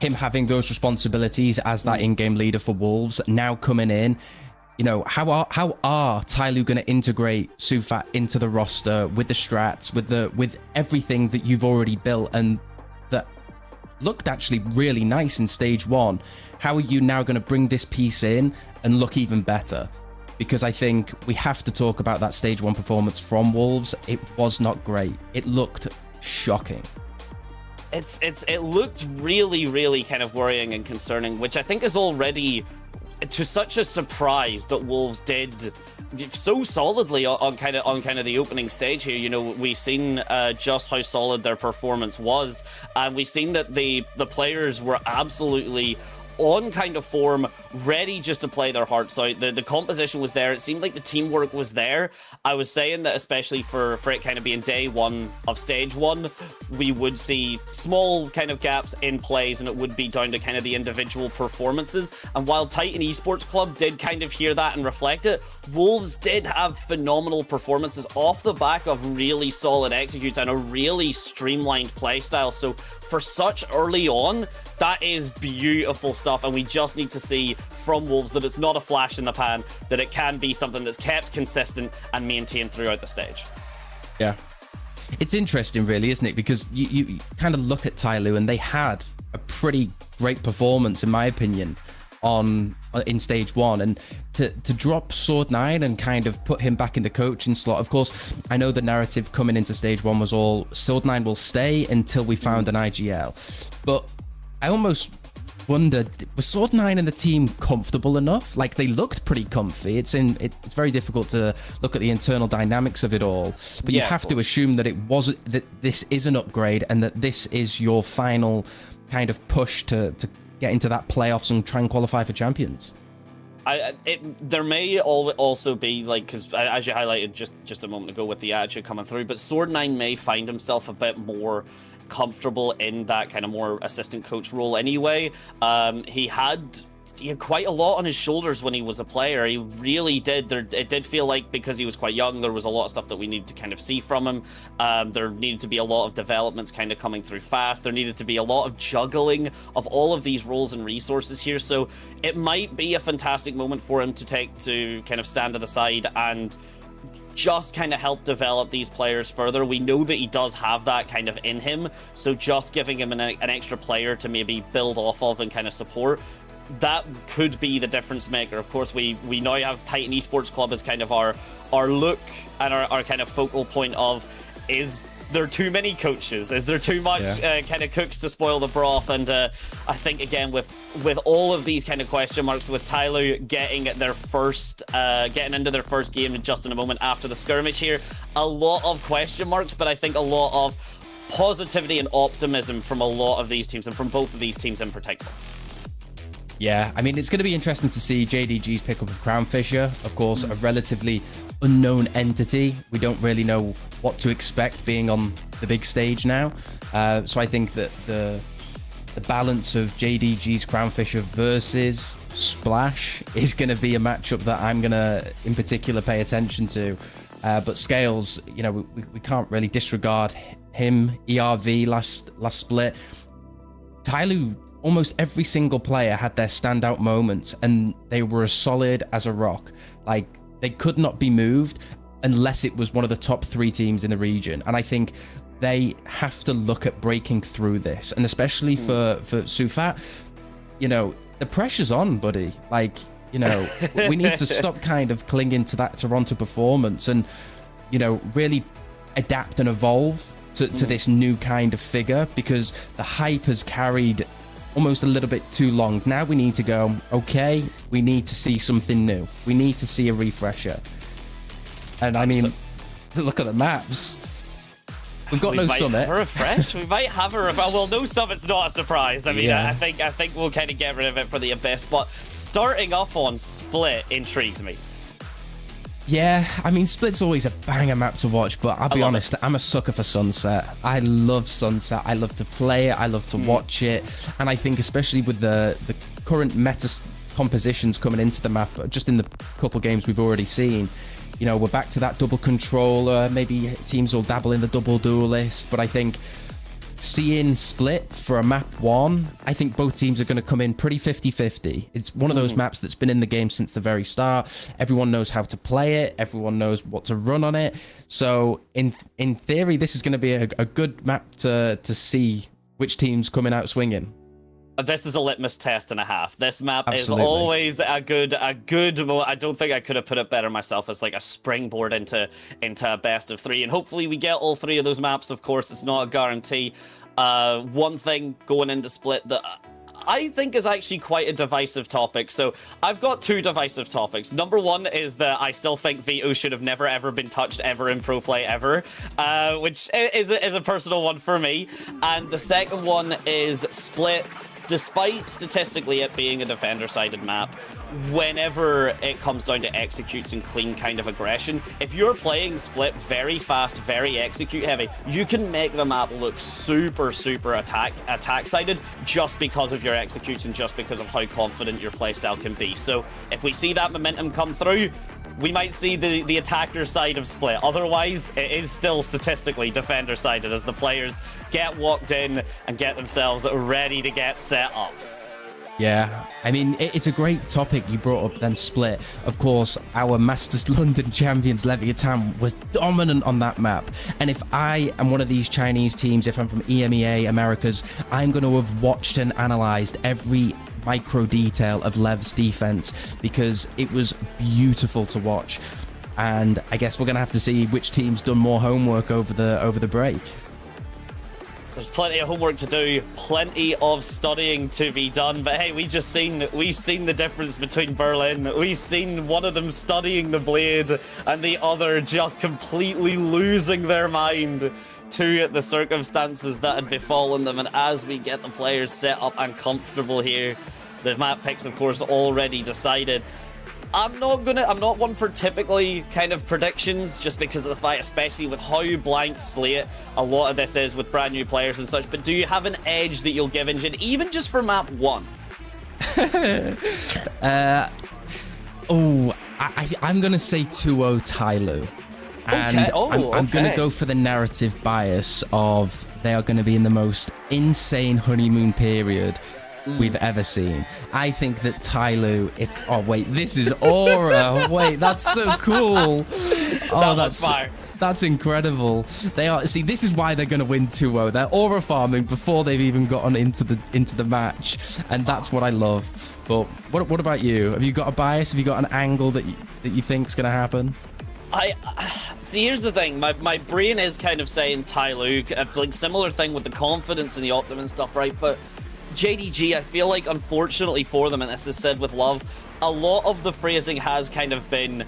having those responsibilities as that in-game leader for Wolves, now coming in. You know, how are TYL going to integrate Sufat into the roster with the strats, with everything that you've already built and that looked actually really nice in stage one? How are you now going to bring this piece in and look even better? Because I think we have to talk about that stage one performance from Wolves. It was not great. It looked shocking. It looked really kind of worrying and concerning, which I think is already to such a surprise that Wolves did so solidly on kind of the opening stage here. You know, we've seen just how solid their performance was, and we've seen that the players were absolutely on kind of form, ready just to play their hearts out. The composition was there. It seemed like the teamwork was there. I was saying that especially for it kind of being day one of stage one, we would see small kind of gaps in plays, and it would be down to kind of the individual performances. And while Titan Esports Club did kind of hear that and reflect it, Wolves did have phenomenal performances off the back of really solid executes and a really streamlined play style. So for such early on, that is beautiful stuff, and we just need to see from Wolves that it's not a flash in the pan, that it can be something that's kept consistent and maintained throughout the stage. Yeah. It's interesting, really, isn't it? Because you kind of look at TYL, and they had a pretty great performance, in my opinion, in stage one, and to drop Sword9 and kind of put him back in the coaching slot. Of course, I know the narrative coming into stage one was all Sword9 will stay until we found an IGL, but I almost wondered, was Sword9 and the team comfortable enough? Like, they looked pretty comfy. It's very difficult to look at the internal dynamics of it all, but you have to assume that this is an upgrade and that this is your final kind of push to get into that playoffs and try and qualify for champions. There may also be, like, because as you highlighted just a moment ago with the attitude coming through, but Sword9 may find himself a bit more comfortable in that kind of more assistant coach role anyway. He had quite a lot on his shoulders when he was a player. He really did. It did feel like, because he was quite young, there was a lot of stuff that we needed to kind of see from him. There needed to be a lot of developments kind of coming through fast. There needed to be a lot of juggling of all of these roles and resources here. So it might be a fantastic moment for him to kind of stand to the side and just kind of help develop these players further. We know that he does have that kind of in him, so just giving him an extra player to maybe build off of and kind of support, that could be the difference maker. Of course, we now have Titan Esports Club as kind of our look and our kind of focal point of, is there too many coaches? Is there too much kind of cooks to spoil the broth? And I think, again, with all of these kind of question marks, with TYL getting into their first game just in a moment after the skirmish here, a lot of question marks, but I think a lot of positivity and optimism from a lot of these teams, and from both of these teams in particular. Yeah, I mean, it's going to be interesting to see JDG's pickup of Crownfisher. Of course, a relatively unknown entity. We don't really know what to expect being on the big stage now. So I think that the balance of JDG's Crownfisher versus Splash is going to be a matchup that I'm going to, in particular, pay attention to. But Scales, you know, we can't really disregard him. ERV last split. TYL almost every single player had their standout moments, and they were as solid as a rock. Like, they could not be moved unless it was one of the top 3 teams in the region. And I think they have to look at breaking through this, and especially for Sufat, you know, the pressure's on, buddy. Like, you know, we need to stop kind of clinging to that Toronto performance and, you know, really adapt and evolve to this new kind of figure, because the hype has carried almost a little bit too long. Now we need to go, okay, we need to see something new. We need to see a refresher. And I mean, look at the maps. We've got no summit. Refresh? We might have a refresh. Well, no summit's not a surprise. I mean, yeah. I think we'll kind of get rid of it for the Abyss. But starting off on Split intrigues me. Yeah, I mean, Split's always a banger map to watch, but I'll be honest, I'm a sucker for Sunset. I love Sunset. I love to play it. I love to watch it. And I think especially with the current meta compositions coming into the map, just in the couple games we've already seen, you know, we're back to that double controller. Maybe teams will dabble in the double duelist, but I think seeing Split for a map 1, I think both teams are going to come in pretty 50-50. It's one of those maps that's been in the game since the very start. Everyone knows how to play it. Everyone knows what to run on it. So in theory, this is going to be a good map to see which team's coming out swinging. This is a litmus test and a half. This map is always a good. I don't think I could have put it better myself. As like a springboard into a best of 3, and hopefully we get all 3 of those maps. Of course, it's not a guarantee. One thing going into Split that I think is actually quite a divisive topic. So I've got 2 divisive topics. Number 1 is that I still think Veto should have never ever been touched ever in pro play ever, which is a personal one for me. And the second one is Split. Despite statistically it being a defender-sided map, whenever it comes down to executes and clean kind of aggression, if you're playing Split very fast, very execute heavy, you can make the map look super attack-sided just because of your executes and just because of how confident your playstyle can be. So if we see that momentum come through, we might see the attacker side of Split. Otherwise, it is still statistically defender-sided as the players get walked in and get themselves ready to get set up. Yeah, I mean, it's a great topic you brought up then, Split. Of course, our Masters London champions, Leviathan, were dominant on that map. And if I am one of these Chinese teams, if I'm from EMEA, Americas, I'm going to have watched and analysed every micro detail of Lev's defense, because it was beautiful to watch. And I guess we're going to have to see which team's done more homework over the break. There's plenty of homework to do, plenty of studying to be done, but hey, we've seen the difference between Berlin. We've seen one of them studying the blade and the other just completely losing their mind to the circumstances that had befallen them. And as we get the players set up and comfortable here, the map picks, of course, already decided. I'm not one for typically kind of predictions, just because of the fact, especially with how blank slate a lot of this is with brand new players and such, but do you have an edge that you'll give Engine, even just for map 1? I'm going to say 2-0 TYL. And I'm going to go for the narrative bias of they are going to be in the most insane honeymoon period we've ever seen. I think that TYL, oh wait, this is Aura. Wait, that's so cool. Oh, that's fire. That's incredible. They are. See, this is why they're going to win 2-0. They're aura farming before they've even gotten into the match, and that's what I love. But what about you? Have you got a bias? Have you got an angle that you think's going to happen? See, here's the thing. My brain is kind of saying TYL. It's like similar thing with the confidence and the Optimum and stuff, right? But JDG, I feel like, unfortunately for them, and this is said with love, a lot of the phrasing has kind of been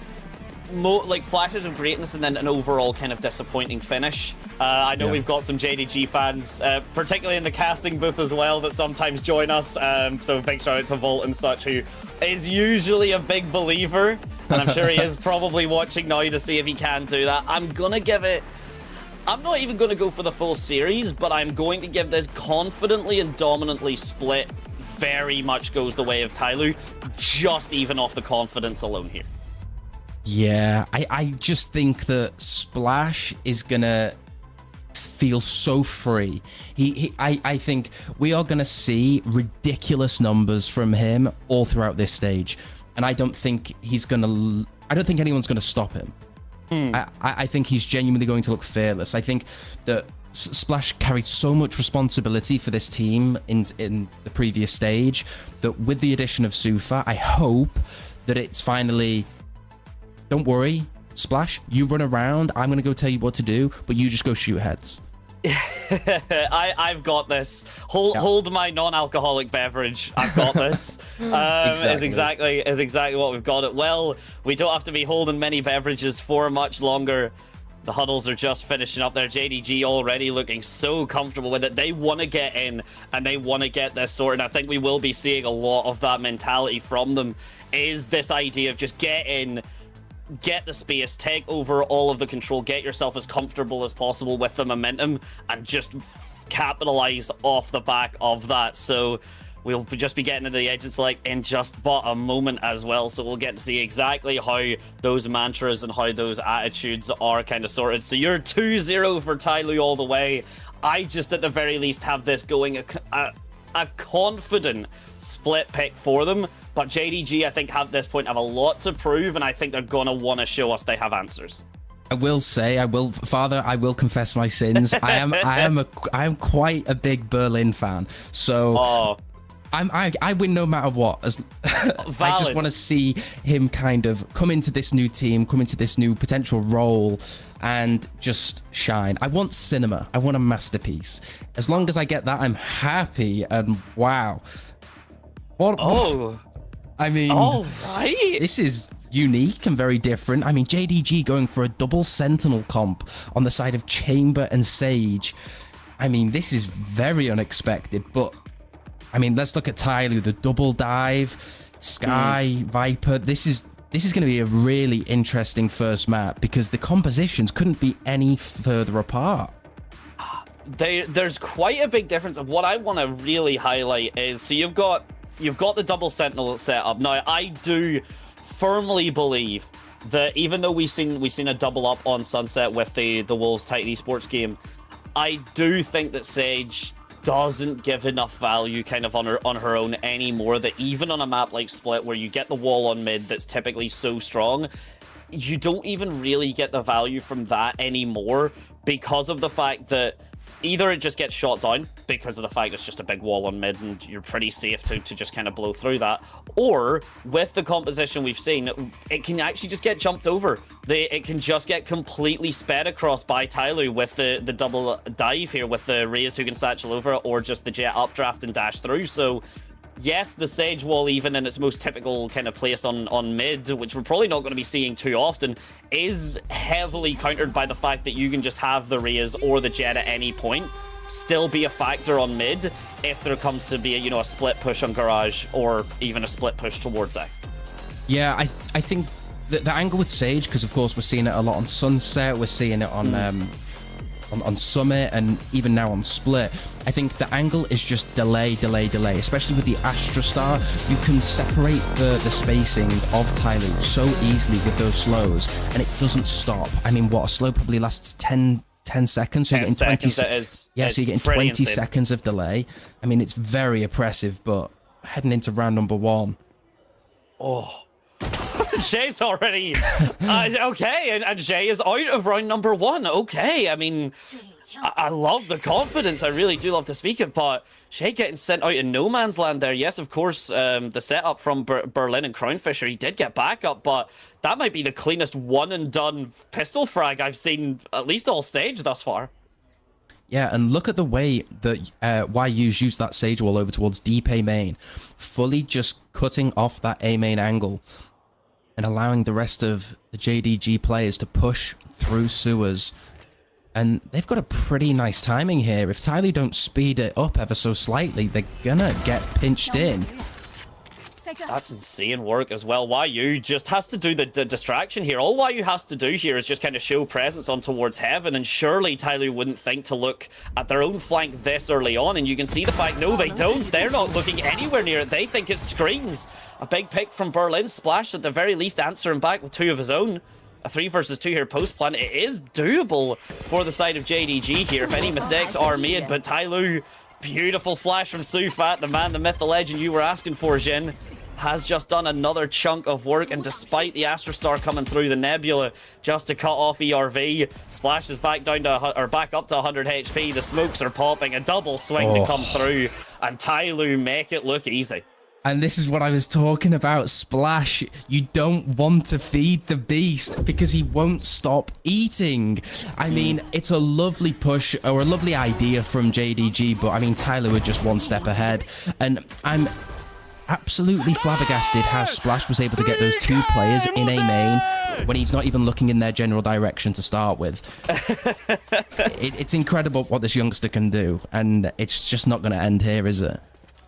like flashes of greatness and then an overall kind of disappointing finish. I know we've got some JDG fans, particularly in the casting booth as well, that sometimes join us. So big shout out to Volt and such, who is usually a big believer, and I'm sure he is probably watching now to see if he can do that. I'm gonna give it. I'm not even going to go for the full series, but I'm going to give this confidently and dominantly Split. Very much goes the way of TYL, just even off the confidence alone here. Yeah, I just think that Splash is going to feels so free. I think we are going to see ridiculous numbers from him all throughout this stage. And I don't think anyone's going to stop him. I think he's genuinely going to look fearless. I think that Splash carried so much responsibility for this team in the previous stage that with the addition of Sufa, I hope that it's finally, don't worry, Splash, you run around, I'm going to go tell you what to do, but you just go shoot heads. I've got this. Hold my non-alcoholic beverage. I've got this. Exactly. Is exactly what we've got it. Well, we don't have to be holding many beverages for much longer. The huddles are just finishing up there. JDG already looking so comfortable with it. They want to get in and they want to get this sorted. I think we will be seeing a lot of that mentality from them. Is this idea of just get in, get the space, take over all of the control, get yourself as comfortable as possible with the momentum, and just capitalize off the back of that. So we'll just be getting into the Agent Select in just but a moment as well. So we'll get to see exactly how those mantras and how those attitudes are kind of sorted. So you're 2-0 for TYL all the way. I just at the very least have this going a confident split pick for them. But JDG, I think, at this point, have a lot to prove, and I think they're going to want to show us they have answers. I will say, Father, I will confess my sins. I am quite a big Berlin fan. So I win no matter what. I just want to see him kind of come into this new team, come into this new potential role, and just shine. I want cinema. I want a masterpiece. As long as I get that, I'm happy. And wow. I mean, all right. This is unique and very different. I mean, JDG going for a double Sentinel comp on the side of Chamber and Sage. I mean, this is very unexpected, but I mean, let's look at TYL, the double dive, Sky, Viper. This is going to be a really interesting first map because the compositions couldn't be any further apart. There's quite a big difference. Of what I want to really highlight is, so you've got the double Sentinel setup. Now, I do firmly believe that even though we've seen a double up on Sunset with the Wolves Titan Esports game, I do think that Sage doesn't give enough value kind of on her own anymore, that even on a map like Split where you get the wall on mid that's typically so strong, you don't even really get the value from that anymore because of the fact that either it just gets shot down because of the fact it's just a big wall on mid and you're pretty safe to just kind of blow through that, or with the composition we've seen, it can actually just get jumped over. It can just get completely sped across by TYL with the double dive here with the Raze who can satchel over, or just the Jet updraft and dash through. So yes, the Sage wall, even in its most typical kind of place on mid, which we're probably not going to be seeing too often, is heavily countered by the fact that you can just have the Raze or the Jet at any point still be a factor on mid if there comes to be a split push on Garage or even a split push towards A. Yeah, I think the angle with Sage, because of course we're seeing it a lot on Sunset, we're seeing it on Summit, and even now on Split. I think the angle is just delay, especially with the Astra Star. You can separate the spacing of TYL so easily with those slows, and it doesn't stop. I mean, what, a slow probably lasts 10 seconds, so you're getting 20 seconds. Yeah, so you're getting 20 insane seconds of delay. I mean, it's very oppressive, but heading into round number 1. Oh, Jay's already okay, and Jay is out of round number 1. Okay, I mean, I love the confidence. I really do love to speak it, but Shay getting sent out in no man's land there. Yes, of course, the setup from Berlin and Crownfisher, he did get back up, but that might be the cleanest one and done pistol frag I've seen at least all stage thus far. Yeah, and look at the way that YU's used that Sage wall over towards deep A main, fully just cutting off that A main angle and allowing the rest of the JDG players to push through sewers. And they've got a pretty nice timing here. If TYL don't speed it up ever so slightly, they're gonna get pinched in. That's insane work as well. YU just has to do the distraction here. All YU has to do here is just kind of show presence on towards heaven, and surely TYL wouldn't think to look at their own flank this early on, and you can see the fact, no, they don't. They're not looking anywhere near it. They think it's screens. A big pick from Berlin. Splash at the very least answering back with 2 of his own. a 3 versus 2 here post plant. It is doable for the side of JDG here if any mistakes are made, but TYL, beautiful flash from Sufat, the man, the myth, the legend you were asking for, Jin, has just done another chunk of work, and despite the Astrostar coming through the Nebula just to cut off ERV, Splash is back down to, or back up to 100 HP, the smokes are popping, a double swing to come through, and TYL make it look easy. And this is what I was talking about, Splash. You don't want to feed the beast because he won't stop eating. I mean, it's a lovely push or a lovely idea from JDG, but I mean, TYL were just one step ahead. And I'm absolutely flabbergasted how Splash was able to get those 2 players in a main when he's not even looking in their general direction to start with. It's incredible what this youngster can do, and it's just not going to end here, is it?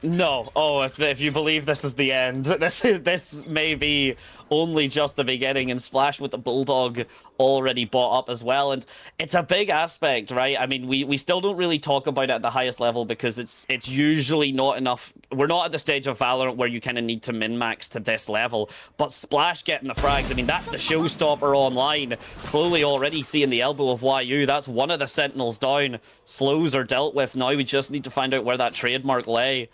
No. Oh, if you believe this is the end, this may be only just the beginning, and Splash with the Bulldog already bought up as well. And it's a big aspect, right? I mean, we still don't really talk about it at the highest level because it's usually not enough. We're not at the stage of Valorant where you kind of need to min-max to this level. But Splash getting the frags, I mean, that's the showstopper online. Slowly already seeing the elbow of YU. That's one of the Sentinels down. Slows are dealt with. Now we just need to find out where that trademark lay.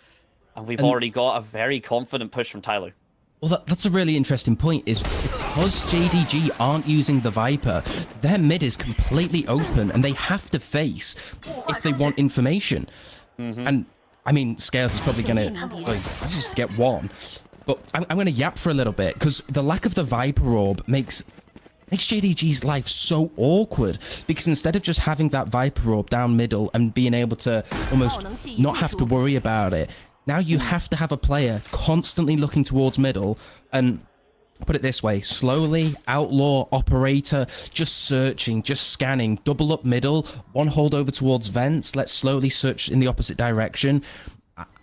And we've already got a very confident push from TYL. Well, that's a really interesting point, is because JDG aren't using the Viper, their mid is completely open, and they have to face if they want information. And, I mean, Scales is probably going to just get one. But I'm going to yap for a little bit, because the lack of the Viper Orb makes JDG's life so awkward, because instead of just having that Viper Orb down middle and being able to almost not have to worry about it, now you have to have a player constantly looking towards middle, and put it this way, slowly, Outlaw, Operator, just searching, just scanning, double up middle, one hold over towards vents, let's slowly search in the opposite direction.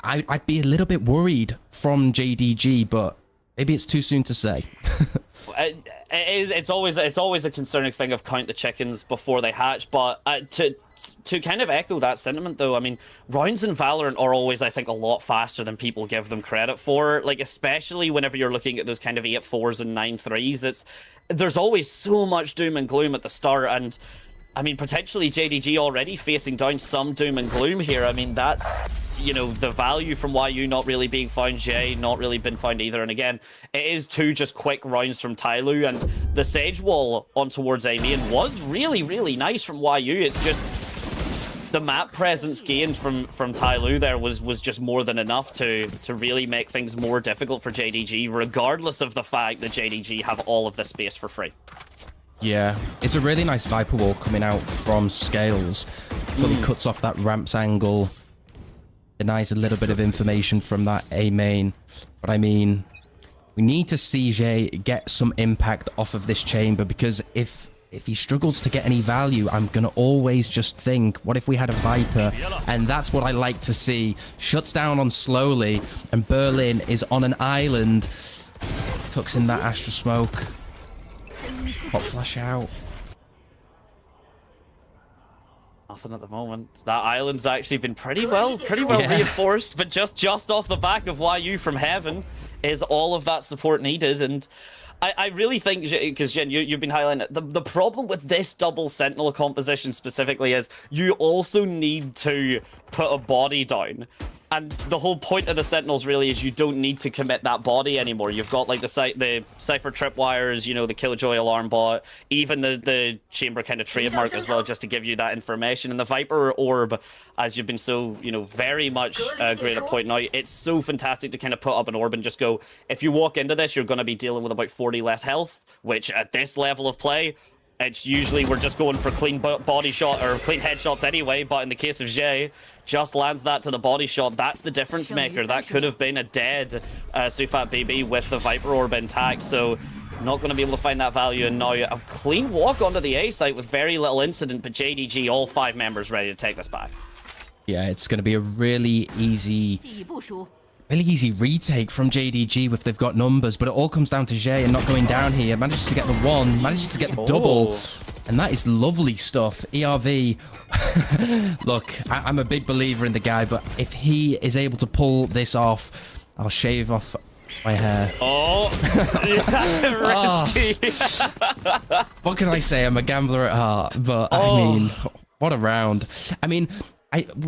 I'd be a little bit worried from JDG, but maybe it's too soon to say. It's always a concerning thing of count the chickens before they hatch, but to kind of echo that sentiment though, I mean, rounds in Valorant are always, I think, a lot faster than people give them credit for, like, especially whenever you're looking at those kind of 8-4s and 9-3s. There's always so much doom and gloom at the start, and I mean, potentially JDG already facing down some doom and gloom here. I mean, that's, you know, the value from YU not really being found, Jay not really been found either. And again, it is 2 just quick rounds from TYL, and the Sage Wall on towards A main was really, really nice from YU. It's just the map presence gained from TYL there was just more than enough to really make things more difficult for JDG, regardless of the fact that JDG have all of the space for free. Yeah, it's a really nice Viper Wall coming out from Scales. Fully cuts off that ramps angle. Denies a little bit of information from that A main. But I mean, we need to see Jay get some impact off of this chamber, because if he struggles to get any value, I'm going to always just think, what if we had a Viper? And that's what I like to see. Shuts down on slowly, and Berlin is on an island. Tucks in that Astro Smoke. Hot flash out. Nothing at the moment. That island's actually been pretty well reinforced, but just off the back of YU from heaven is all of that support needed. And I really think, because Jin, you've been highlighting it, the problem with this double Sentinel composition specifically is you also need to put a body down. And the whole point of the Sentinels really is you don't need to commit that body anymore. You've got like the Cypher tripwires, you know, the Killjoy alarm bot, even the chamber kind of trademark as well, just to give you that information. And the Viper Orb, as you've been so, you know, very much great at pointing out, it's so fantastic to kind of put up an orb and just go, if you walk into this, you're going to be dealing with about 40 less health, which at this level of play, it's usually we're just going for clean body shot or clean headshots anyway, but in the case of Jay, just lands that to the body shot. That's the difference maker. That could have been a dead Sufat BB with the Viper Orb intact, so not going to be able to find that value. And now a clean walk onto the A site with very little incident, but JDG, all 5 members ready to take this back. Yeah, it's going to be a really easy retake from JDG if they've got numbers, but it all comes down to Jay and not going down here. Manages to get the 1, manages to get the double, and that is lovely stuff. ERV, look, I'm a big believer in the guy, but if he is able to pull this off, I'll shave off my hair. Oh, that's risky. What can I say? I'm a gambler at heart, but I mean, what a round. I mean,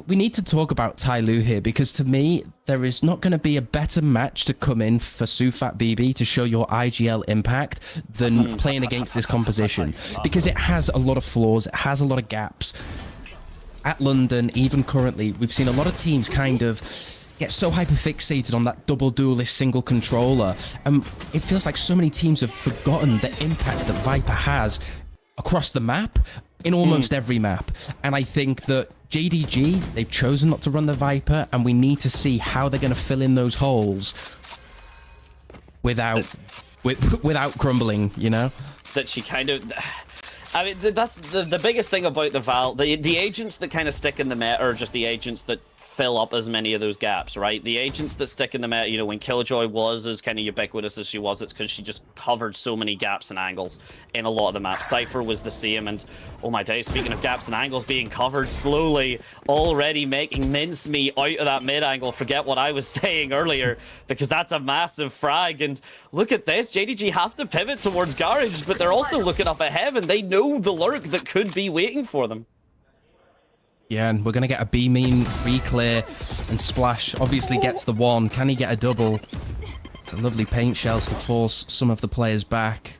we need to talk about TYL here, because to me, there is not going to be a better match to come in for Sufat BB to show your IGL impact than playing against this composition, because it has a lot of flaws, it has a lot of gaps. At London, even currently, we've seen a lot of teams kind of get so hyperfixated on that double duelist single controller, and it feels like so many teams have forgotten the impact that Viper has across the map, in almost every map. And I think that JDG, they've chosen not to run the Viper, and we need to see how they're going to fill in those holes without crumbling, you know? That she kind of... I mean, that's the biggest thing about the agents that kind of stick in the meta are just the agents that fill up as many of those gaps, right? The agents that stick in the meta, you know, when Killjoy was as kind of ubiquitous as she was, it's because she just covered so many gaps and angles in a lot of the maps. Cypher was the same, and oh my days, speaking of gaps and angles being covered slowly, already making mincemeat out of that mid angle. Forget what I was saying earlier, because that's a massive frag. And look at this, JDG have to pivot towards Garage, but they're also looking up at Heaven. They know the lurk that could be waiting for them. Yeah, and we're going to get a B-mean re-clear, and Splash obviously gets the one. Can he get a double? It's a lovely paint shells to force some of the players back.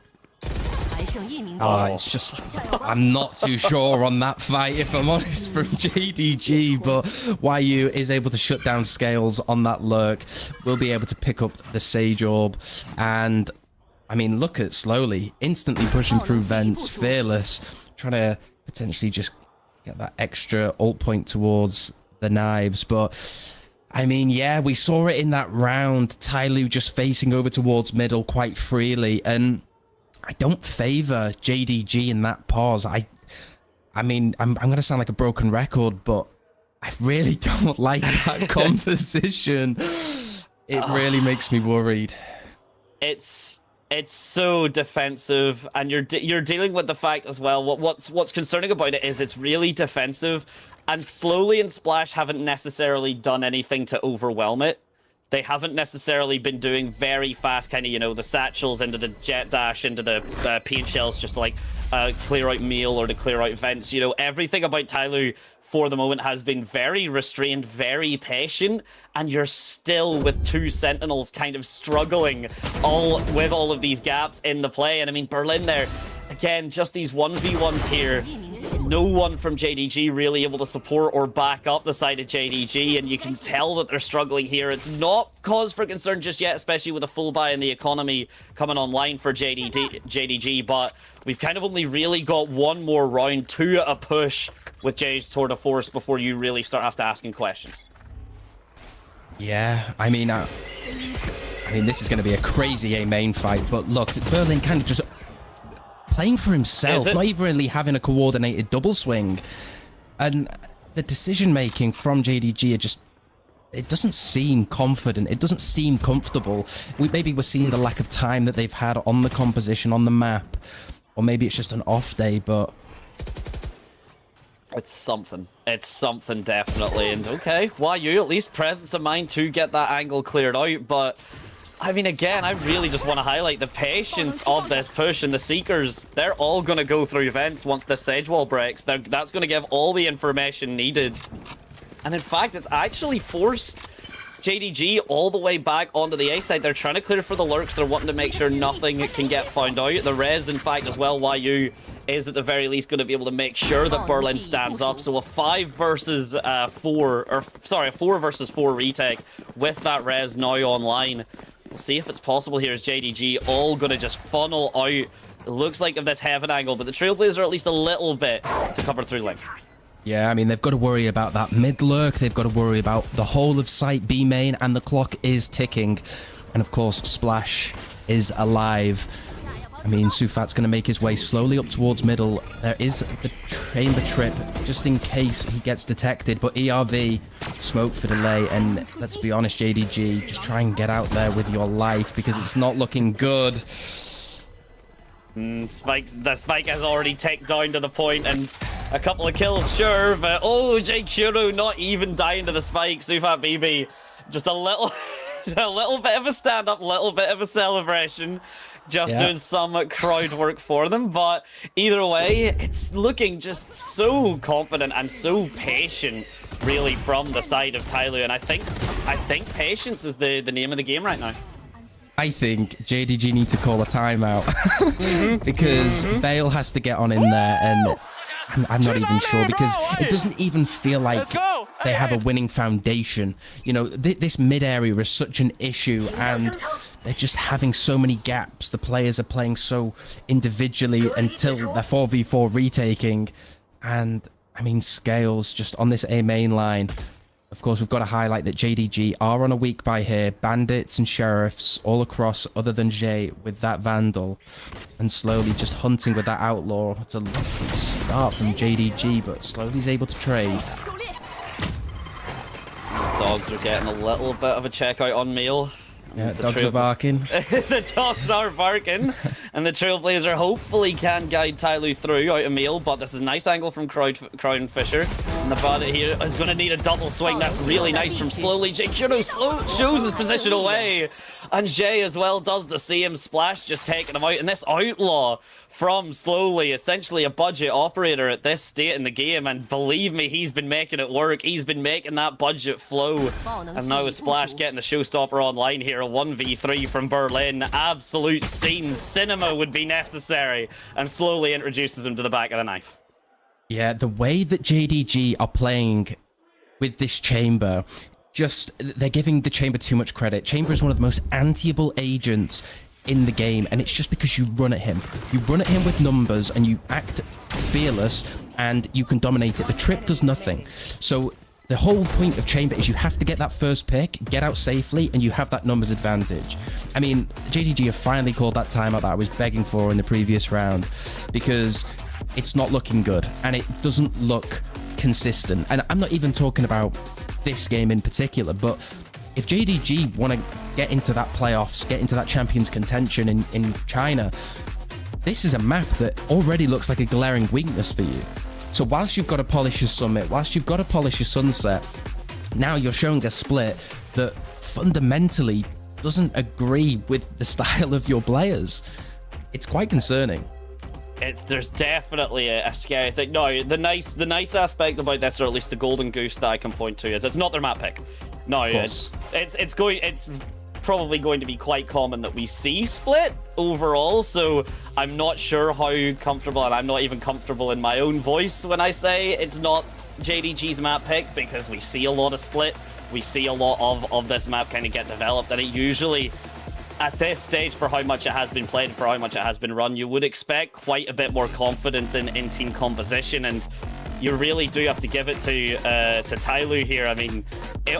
Oh, it's just... I'm not too sure on that fight, if I'm honest, from JDG, but YU is able to shut down Scales on that lurk. We'll be able to pick up the Sage Orb, and... I mean, look at Slowly, instantly pushing through vents, fearless, trying to potentially just get that extra ult point towards the knives. But I mean, yeah, we saw it in that round. TYL just facing over towards middle quite freely, and I don't favor JDG in that pause. I mean, I'm gonna sound like a broken record, but I really don't like that composition. It really makes me worried. It's so defensive, and you're dealing with the fact as well. What's concerning about it is it's really defensive, and Slowly and Splash haven't necessarily done anything to overwhelm it. They haven't necessarily been doing very fast kind of, you know, the satchels into the jet dash, into the paint shells, just to like clear out meal or to clear out vents. You know, everything about TYL for the moment has been very restrained, very patient, and you're still with two Sentinels kind of struggling with all of these gaps in the play. And I mean, Berlin there, again, just these 1v1s here. No one from JDG really able to support or back up the side of JDG, and you can tell that they're struggling here. It's not cause for concern just yet, especially with a full buy in the economy coming online for JDG, but we've kind of only really got one more round to a push with Jay's Tour de Force before you really start have to asking questions. Yeah, I mean, this is going to be a crazy A main fight, but look, Berlin kind of just playing for himself, not even really having a coordinated double swing. And the decision-making from JDG are just... It doesn't seem confident. It doesn't seem comfortable. Maybe we're seeing the lack of time that they've had on the composition, on the map. Or maybe it's just an off day, but... It's something. It's something, definitely. And okay, YU, at least presence of mind to get that angle cleared out, but... I mean, again, I really just want to highlight the patience of this push, and the Seekers, they're all going to go through vents once the Sage Wall breaks. That's going to give all the information needed. And in fact, it's actually forced JDG all the way back onto the A side. They're trying to clear for the lurks. They're wanting to make sure nothing can get found out. The res, in fact, as well, YU is at the very least going to be able to make sure that Berlin stands up. So a 4 versus 4 retake with that res now online. We'll see if it's possible here as JDG all going to just funnel out. It looks like of this Heaven angle, but the Trailblazers are at least a little bit to cover through Link. Yeah, I mean, they've got to worry about that mid lurk. They've got to worry about the whole of site B main, and the clock is ticking. And of course, Splash is alive. I mean, Sufat's going to make his way slowly up towards middle. There is the chamber trip, just in case he gets detected. But ERV, smoke for delay. And let's be honest, JDG, just try and get out there with your life, because it's not looking good. The spike has already ticked down to the point, and a couple of kills, sure. But, oh, Jake Kuro not even dying to the spike. Sufat BB, just a little... a little bit of a stand-up, little bit of a celebration. Just doing some crowd work for them, but either way, it's looking just so confident and so patient, really, from the side of TYL, and I think patience is the name of the game right now. I think JDG need to call a timeout because Bale has to get on in there, and I'm not even sure because it doesn't even feel like they have a winning foundation. You know, this mid area is such an issue, and they're just having so many gaps. The players are playing so individually until they're 4v4 retaking. And, I mean, Scales just on this A main line. Of course, we've got to highlight that JDG are on a weak buy here. Bandits and Sheriffs all across other than Jay with that Vandal. And slowly just hunting with that Outlaw. It's a lovely start from JDG, but slowly he's able to trade. Dogs are getting a little bit of a checkout on Meal. Yeah, dogs are barking. The dogs are barking, and the Trailblazer hopefully can guide TYL through out of Meal, but this is a nice angle from Crown Fisher. And the bandit here is going to need a double swing. That's really nice from Slowly. Jay Kudo shows his position away, and Jay as well does the same splash, just taking him out. And this Outlaw from Slowly, essentially a budget operator at this state in the game, and believe me, he's been making it work. He's been making that budget flow, and now with Splash getting the showstopper online here, a 1v3 from Berlin, absolute scene cinema would be necessary, and Slowly introduces him to the back of the knife. Yeah, the way that JDG are playing with this Chamber, just, they're giving the Chamber too much credit. Chamber is one of the most anti-able agents in the game, and it's just because you run at him. You run at him with numbers, and you act fearless, and you can dominate it. The trip does nothing. So the whole point of Chamber is you have to get that first pick, get out safely, and you have that numbers advantage. I mean, JDG have finally called that timeout that I was begging for in the previous round, because it's not looking good, and it doesn't look consistent. And I'm not even talking about this game in particular, but if JDG want to get into that playoffs, get into that champions contention in China, this is a map that already looks like a glaring weakness for you. So whilst you've got to polish your Summit, whilst you've got to polish your Sunset, now you're showing a split that fundamentally doesn't agree with the style of your players. It's quite concerning. There's definitely a scary thing. No, the nice aspect about this, or at least the golden goose that I can point to, is it's not their map pick. No, it's probably going to be quite common that we see split overall, so I'm not sure how comfortable, and I'm not even comfortable in my own voice when I say it's not JDG's map pick, because we see a lot of split, we see a lot of this map kind of get developed, and it usually, at this stage, for how much it has been played, for how much it has been run, you would expect quite a bit more confidence in team composition, and you really do have to give it to TYL here. I mean,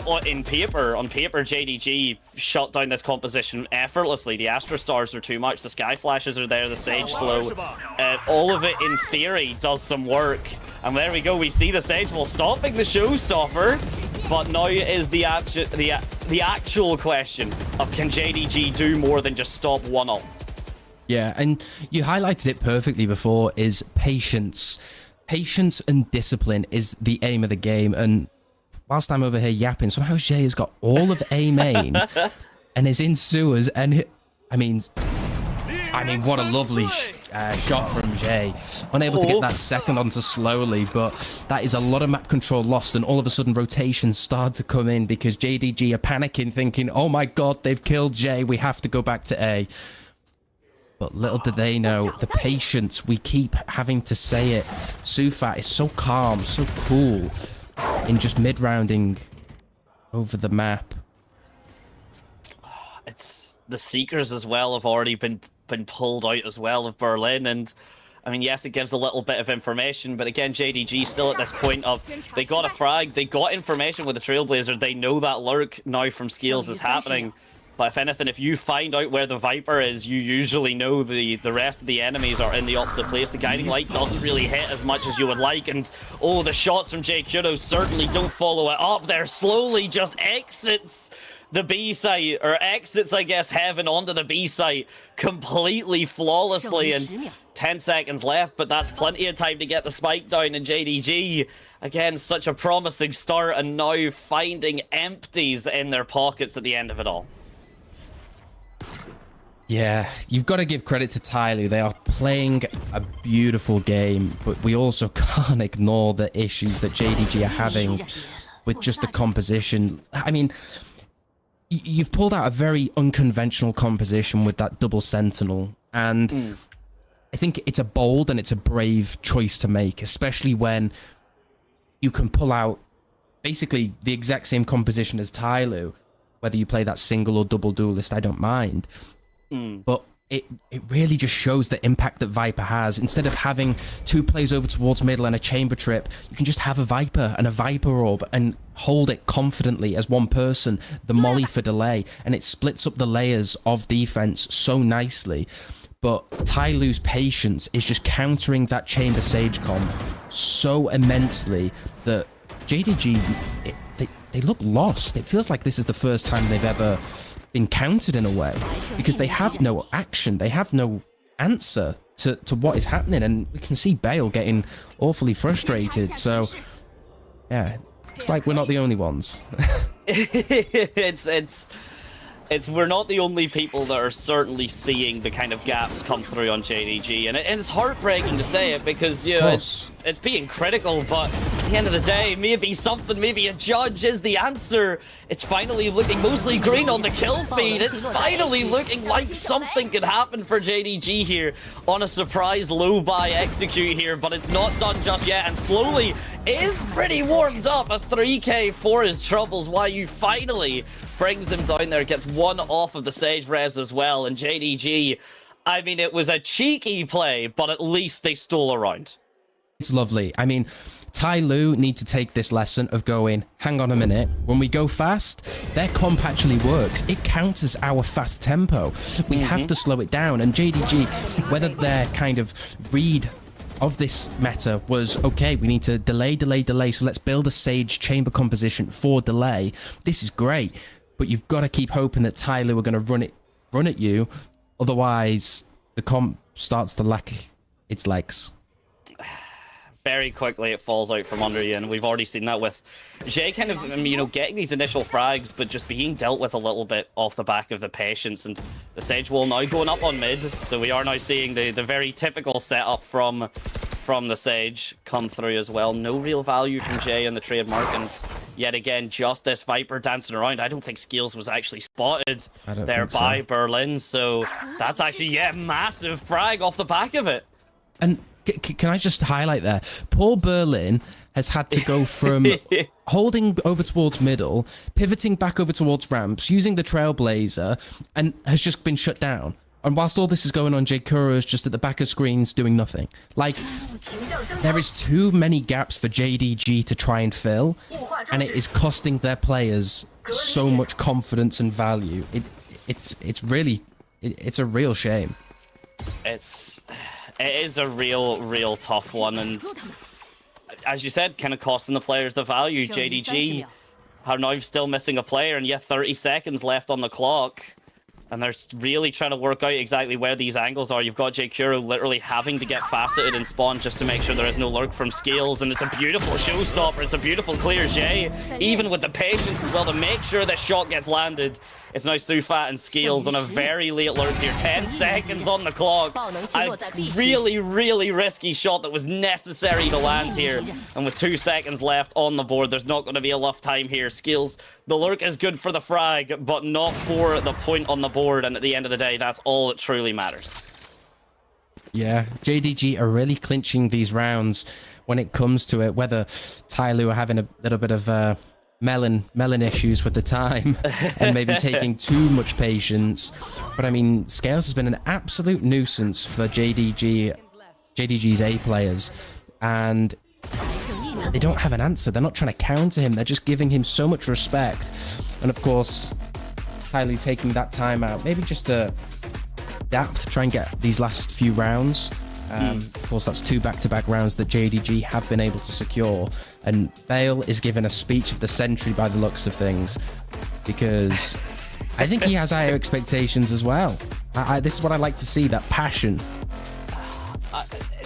on paper, JDG shut down this composition effortlessly. The Astra Stars are too much, the Sky Flashes are there, the Sage slow. All of it, in theory, does some work. And there we go, we see the Sage Wall stopping the showstopper. But now is the actual question of, can JDG do more than just stop one ult? Yeah, and you highlighted it perfectly before, is patience. Patience and discipline is the aim of the game, and whilst I'm over here yapping, somehow Jay has got all of A main and is in sewers, and I mean, what a lovely shot from Jay. Unable to get that second onto Slowly, but that is a lot of map control lost, and all of a sudden rotations start to come in because JDG are panicking, thinking, oh my god, they've killed Jay, we have to go back to A. But little do they know, the patience, we keep having to say it. Sufat is so calm, so cool in just mid-rounding over the map. It's the Seekers as well have already been pulled out as well of Berlin, and I mean, yes, it gives a little bit of information, but again, JDG still at this point of, they got a frag, they got information with the Trailblazer, they know that lurk now from Scales is happening. But if anything, if you find out where the Viper is, you usually know the rest of the enemies are in the opposite place. The Guiding Light doesn't really hit as much as you would like, and oh, the shots from Jay Kudo certainly don't follow it up. There Slowly just exits the B site, or exits, I guess, Heaven onto the B site completely flawlessly, and 10 seconds left, but that's plenty of time to get the spike down. And JDG, again, such a promising start, and now finding empties in their pockets at the end of it all. Yeah, you've got to give credit to TYL. They are playing a beautiful game, but we also can't ignore the issues that JDG are having with just the composition. I mean, you've pulled out a very unconventional composition with that double sentinel, and I think it's a bold and it's a brave choice to make, especially when you can pull out basically the exact same composition as TYL. Whether you play that single or double duelist, I don't mind. But it really just shows the impact that Viper has. Instead of having two plays over towards middle and a chamber trip, you can just have a Viper and a Viper orb and hold it confidently as one person, the molly for delay, and it splits up the layers of defense so nicely. But TYL's patience is just countering that chamber sage comp so immensely that JDG, they look lost. It feels like this is the first time they've ever been countered in a way, because they have no action, they have no answer to what is happening, and we can see Bale getting awfully frustrated. So yeah, it's like we're not the only ones. It's we're not the only people that are certainly seeing the kind of gaps come through on JDG, and it's heartbreaking to say it, because you know it's being critical, but at the end of the day, maybe a judge is the answer. It's finally looking mostly green on the kill feed. It's finally looking like something could happen for JDG here on a surprise low buy execute here, but it's not done just yet, and slowly is pretty warmed up. A 3k for his troubles. YU finally brings him down there, gets one off of the Sage res as well, and JDG, I mean, it was a cheeky play, but at least they stole a round. It's lovely. I mean, TYL need to take this lesson of going, hang on a minute, when we go fast, their comp actually works. It counters our fast tempo. We have to slow it down, and JDG, whether their kind of read of this meta was, okay, we need to delay, so let's build a Sage chamber composition for delay. This is great, but you've got to keep hoping that TYL are going to run at you, otherwise the comp starts to lack its legs. Very quickly it falls out from under you, and we've already seen that with Jay kind of, you know, getting these initial frags, but just being dealt with a little bit off the back of the patience, and the Sage wall now going up on mid, so we are now seeing the very typical setup from the Sage come through as well. No real value from Jay in the trademark, and yet again, just this Viper dancing around. I don't think Skills was actually spotted there by Berlin, so that's actually, yeah, massive frag off the back of it. And can I just highlight there? Paul Berlin has had to go from holding over towards middle, pivoting back over towards ramps, using the Trailblazer, and has just been shut down. And whilst all this is going on, J-Kuro is just at the back of screens doing nothing. Like, there is too many gaps for JDG to try and fill, and it is costing their players so much confidence and value. It's a real shame. It is a real tough one, and as you said, kind of costing the players the value. JDG are now still missing a player, and yet 30 seconds left on the clock, and they're really trying to work out exactly where these angles are. You've got J-Kuro literally having to get faceted and spawn just to make sure there is no lurk from Scales, and it's a beautiful showstopper. It's a beautiful clear Jay, even with the patience as well to make sure that shot gets landed. It's now Sufat and Scales on a very late lurk here. 10 seconds on the clock. A really risky shot that was necessary to land here. And with 2 seconds left on the board, there's not going to be enough time here. Scales, the lurk is good for the frag, but not for the point on the board. And at the end of the day, that's all that truly matters. Yeah, JDG are really clinching these rounds when it comes to it, whether TYL are having a little bit of melon issues with the time and maybe taking too much patience. But I mean, Scales has been an absolute nuisance for JDG's A players, and they don't have an answer. They're not trying to counter him. They're just giving him so much respect. And of course, TYL taking that time out, maybe just to adapt, try and get these last few rounds. Of course, that's 2 back-to-back rounds that JDG have been able to secure, and Bale is given a speech of the century by the looks of things, because I think he has higher expectations as well. This is what I like to see, that passion.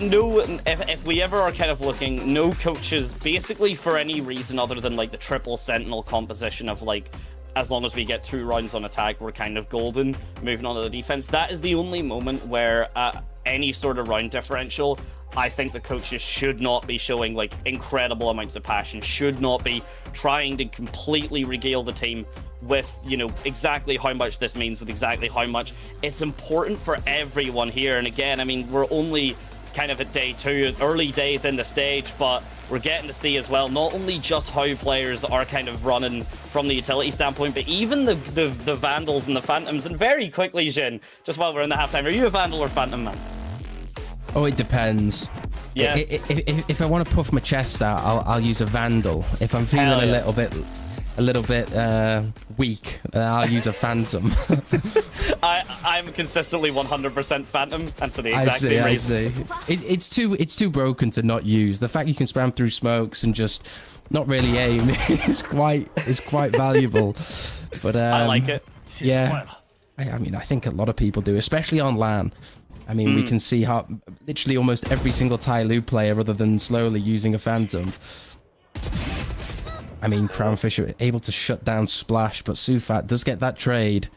no, if we ever are kind of looking, no coaches, basically for any reason other than like the triple sentinel composition of like, as long as we get 2 rounds on attack, we're kind of golden. Moving on to the defense, that is the only moment where any sort of round differential, I think the coaches should not be showing like incredible amounts of passion, should not be trying to completely regale the team with, you know, exactly how much this means, with exactly how much it's important for everyone here. And again, I mean, we're only kind of at day 2, early days in the stage, but we're getting to see as well not only just how players are kind of running from the utility standpoint, but even the Vandals and the Phantoms. And very quickly, Jin, just while we're in the halftime, are you a Vandal or Phantom, man? Oh, it depends. Yeah. If I want to puff my chest out, I'll use a Vandal. If I'm feeling a little bit weak, I'll use a Phantom. I'm consistently 100% Phantom, and for the exact same reason. It's too broken to not use. The fact you can spam through smokes and just not really aim is quite valuable. But I like it. Yeah, I mean, I think a lot of people do, especially on LAN. I mean, we can see how literally almost every single TYL player, other than slowly, using a Phantom. I mean, Crownfisher able to shut down Splash, but Sufat does get that trade.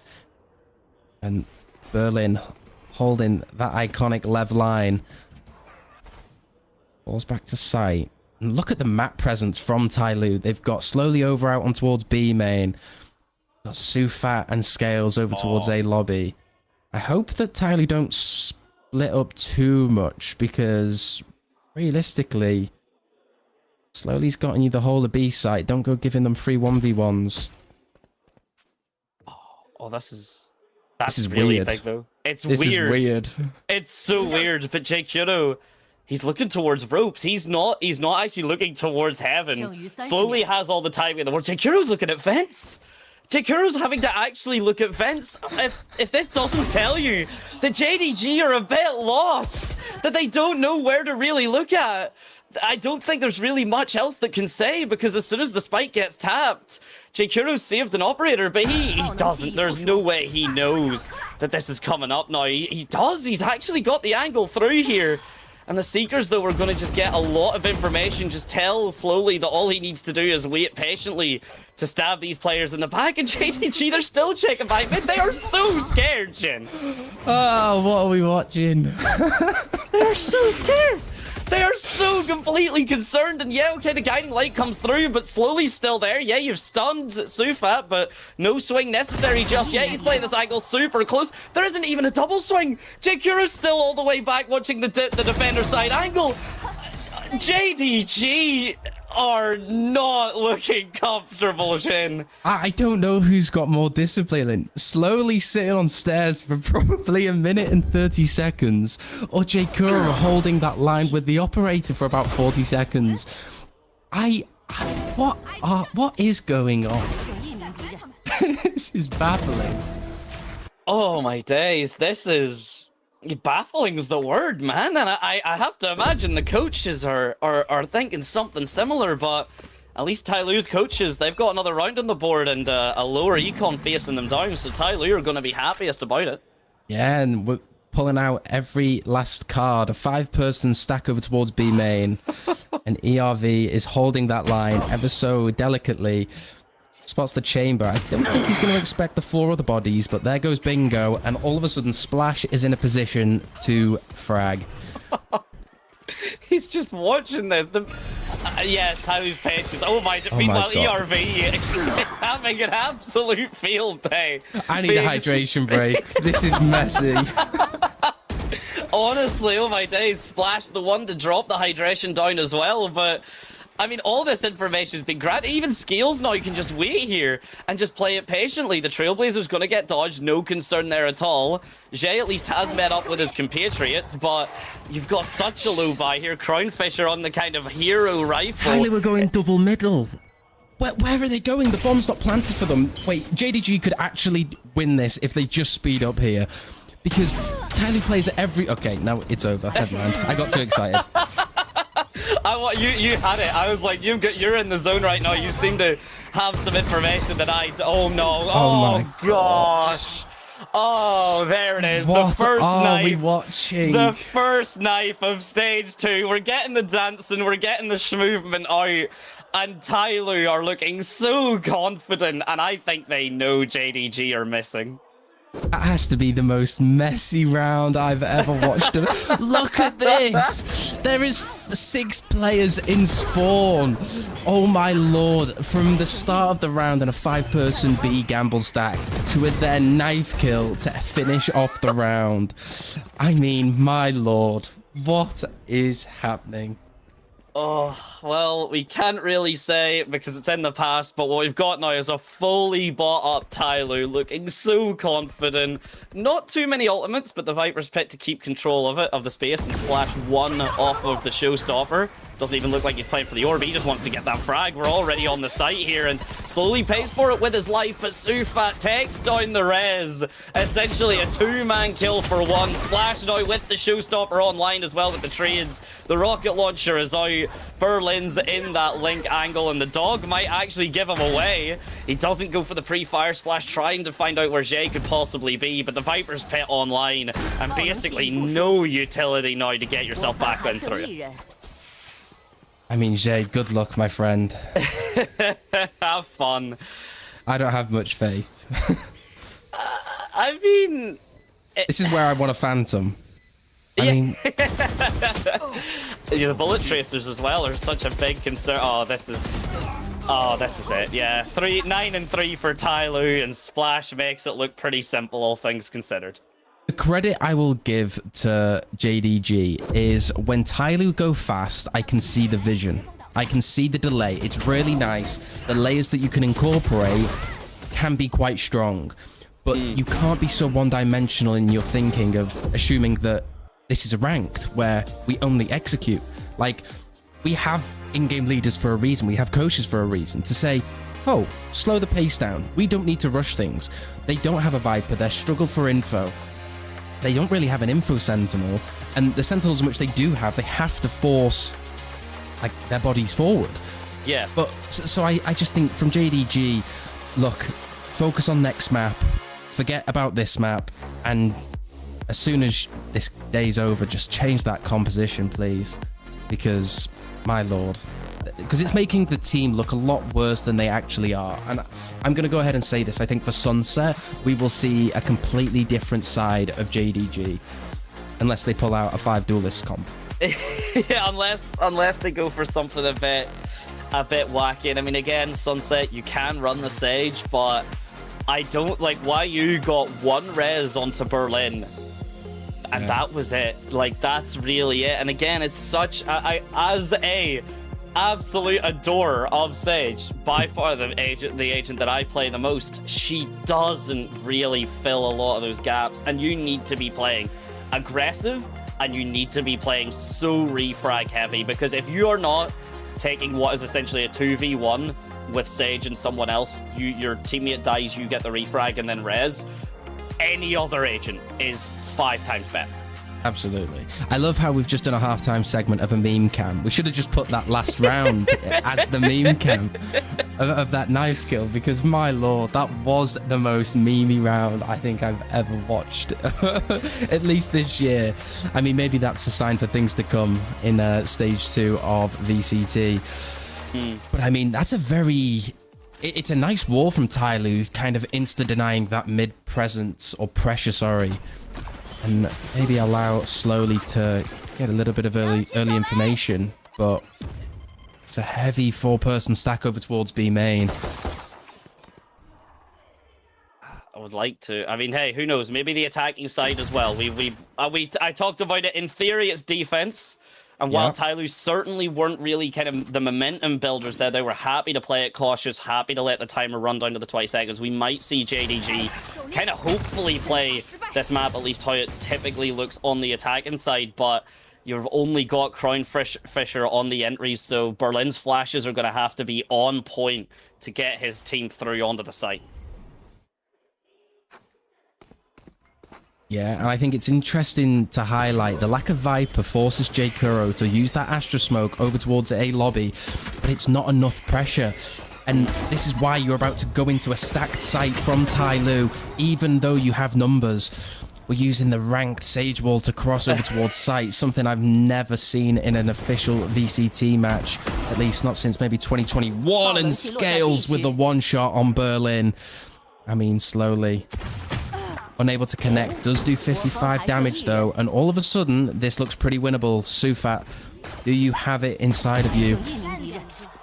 And Berlin holding that iconic lev line. Falls back to site. And look at the map presence from TYL. They've got slowly over out on towards B main. Got Sufat and Scales over towards A lobby. I hope that TYL don't split up too much, because realistically, slowly's gotten you the whole of B site. Don't go giving them free 1v1s. Oh, this is really weird. big though. This is weird. It's so weird. But Jake Kudo, he's looking towards ropes. He's not actually looking towards heaven. Slowly has all the time in the world. Jake Kudo's looking at vents. Jake Kudo's having to actually look at vents. If this doesn't tell you that JDG are a bit lost, that they don't know where to really look at, I don't think there's really much else that can say, because as soon as the spike gets tapped, Kudo saved an operator, but he doesn't. There's no way he knows that this is coming up now. He does. He's actually got the angle through here. And the Seekers, though, are going to just get a lot of information, just tell slowly that all he needs to do is wait patiently to stab these players in the back. And JDG, they're still checking by mid. They are so scared, Jin. Oh, what are we watching? They're so scared. They are so completely concerned, and yeah, okay, the guiding light comes through, but slowly still there. Yeah, you've stunned Sufat, but no swing necessary just yet. He's playing this angle super close. There isn't even a double swing. Kuro's still all the way back watching the defender side angle. JDG are not looking comfortable, Jin. I don't know who's got more discipline. Slowly sitting on stairs for probably 1 minute and 30 seconds, or Kuro holding that line with the operator for about 40 seconds. What is going on? This is baffling. Oh my days, this is... baffling's the word, man, and I have to imagine the coaches are thinking something similar, but at least TYL's coaches, they've got another round on the board and a lower econ facing them down, so TYL are going to be happiest about it. Yeah, and we're pulling out every last card. A 5-person stack over towards B main, and ERV is holding that line ever so delicately. Spots the chamber. I don't think he's going to expect the 4 other bodies, but there goes Bingo, and all of a sudden Splash is in a position to frag. He's just watching this. Yeah, TYL's patience. Oh my! Meanwhile, ERV is having an absolute field day. I need a hydration break. This is messy. Honestly, oh my days, Splash the one to drop the hydration down as well, but... I mean, all this information's been granted. Even Scales now can just wait here and just play it patiently. The Trailblazer's going to get dodged. No concern there at all. Jay at least has met up with his compatriots, but you've got such a low buy here. Crownfisher on the kind of hero rifle. TYL were going double middle. Where are they going? The bomb's not planted for them. Wait, JDG could actually win this if they just speed up here. Because TYL plays every... Okay, now it's over. Never mind. I got too excited. You had it. I was like, you're in the zone right now. You seem to have some information that I... Oh no. Oh my gosh. Oh, there it is. What the first are knife. we watching? The first knife of stage 2. We're getting the dancing, we're getting the movement out, and TYL are looking so confident, and I think they know JDG are missing. That has to be the most messy round I've ever watched. Look at this! There is 6 players in spawn. Oh my lord. From the start of the round in a 5-person B gamble stack to a then knife kill to finish off the round. I mean, my lord. What is happening? Oh, well, we can't really say because it's in the past, but what we've got now is a fully bought up TYL looking so confident. Not too many ultimates, but the Viper's Pit to keep control of it, of the space, and splash 1 off of the showstopper. Doesn't even look like he's playing for the orb. He just wants to get that frag. We're already on the site here and slowly pays for it with his life, but Sufat takes down the res. Essentially a 2-man kill for 1. Splash now with the showstopper online as well with the trades. The rocket launcher is out. Berlin's in that link angle and the dog might actually give him away. He doesn't go for the pre-fire splash, trying to find out where Jay could possibly be, but the Viper's Pit online and basically no utility now to get yourself back in through. I mean, Jay, good luck, my friend. Have fun. I don't have much faith. I mean... This is where I want a Phantom. I mean... Yeah, the bullet tracers as well are such a big concern. Oh, this is it. Yeah, 9 and 3 for TYL, and Splash makes it look pretty simple, all things considered. The credit I will give to JDG is when TYL go fast, I can see the vision. I can see the delay. It's really nice. The layers that you can incorporate can be quite strong, but you can't be so one-dimensional in your thinking of assuming that this is a ranked where we only execute. Like, we have in-game leaders for a reason. We have coaches for a reason to say, oh, slow the pace down. We don't need to rush things. They don't have a Viper. They struggle for info. They don't really have an info sentinel. And the sentinels in which they do have, they have to force like their bodies forward. Yeah. But so I just think from JDG, look, focus on next map. Forget about this map. And as soon as this day's over, just change that composition, please. Because, my lord, because it's making the team look a lot worse than they actually are. And I'm going to go ahead and say this. I think for Sunset, we will see a completely different side of JDG. Unless they pull out a 5 duelist comp. Yeah, unless they go for something a bit wacky. And I mean, again, Sunset, you can run the Sage, but I don't like why you got 1 res onto Berlin. And that was it. Like, that's really it. And again, it's such... as a absolute adorer of Sage, by far the agent that I play the most, she doesn't really fill a lot of those gaps. And you need to be playing aggressive, and you need to be playing so refrag heavy. Because if you are not taking what is essentially a 2v1 with Sage and someone else, your teammate dies, you get the refrag and then res, any other agent is 5 times better. Absolutely. I love how we've just done a halftime segment of a meme cam. We should have just put that last round as the meme cam of that knife kill, because my lord, that was the most memey round I think I've ever watched, at least this year. I mean, maybe that's a sign for things to come in stage 2 of VCT. But I mean, that's a very... It's a nice wall from TYL, kind of insta-denying that mid-presence, or pressure, sorry. And maybe allow slowly to get a little bit of early information. But it's a heavy 4-person stack over towards B main. I would like to. I mean, hey, who knows? Maybe the attacking side as well. I talked about it. In theory, it's defense. And while TYL certainly weren't really kind of the momentum builders there, they were happy to play it cautious, happy to let the timer run down to the 20 seconds. We might see JDG kind of hopefully play this map, at least how it typically looks on the attacking side, but you've only got Crown Fisher on the entries, so Berlin's flashes are going to have to be on point to get his team through onto the site. Yeah, and I think it's interesting to highlight the lack of Viper forces J Kuro to use that Astra Smoke over towards A lobby, but it's not enough pressure. And this is why you're about to go into a stacked site from TYL, even though you have numbers. We're using the ranked Sage Wall to cross over towards site, something I've never seen in an official VCT match, at least not since maybe 2021, and scales with the one shot on Berlin. I mean, slowly. Unable to connect, does do 55 damage though, and all of a sudden, this looks pretty winnable. Sufat, do you have it inside of you?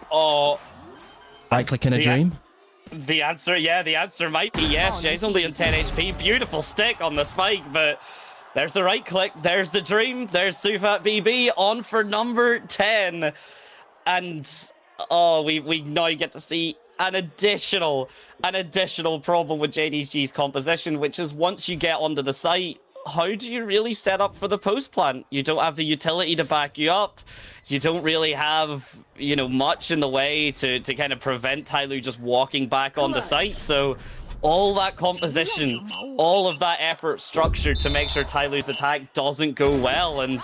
Oh. Right click in a dream? The answer might be yes. Jay's only on 10 HP. Beautiful stick on the spike, but there's the right click. There's the dream. There's Sufat BB on for number 10. And, oh, we now get to see an additional problem with JDG's composition, which is once you get onto the site, how do you really set up for the post plant? You don't have the utility to back you up. You don't really have, you know, much in the way to kind of prevent TYL just walking back on the site. So all that composition, all of that effort structured to make sure TYL's attack doesn't go well. And,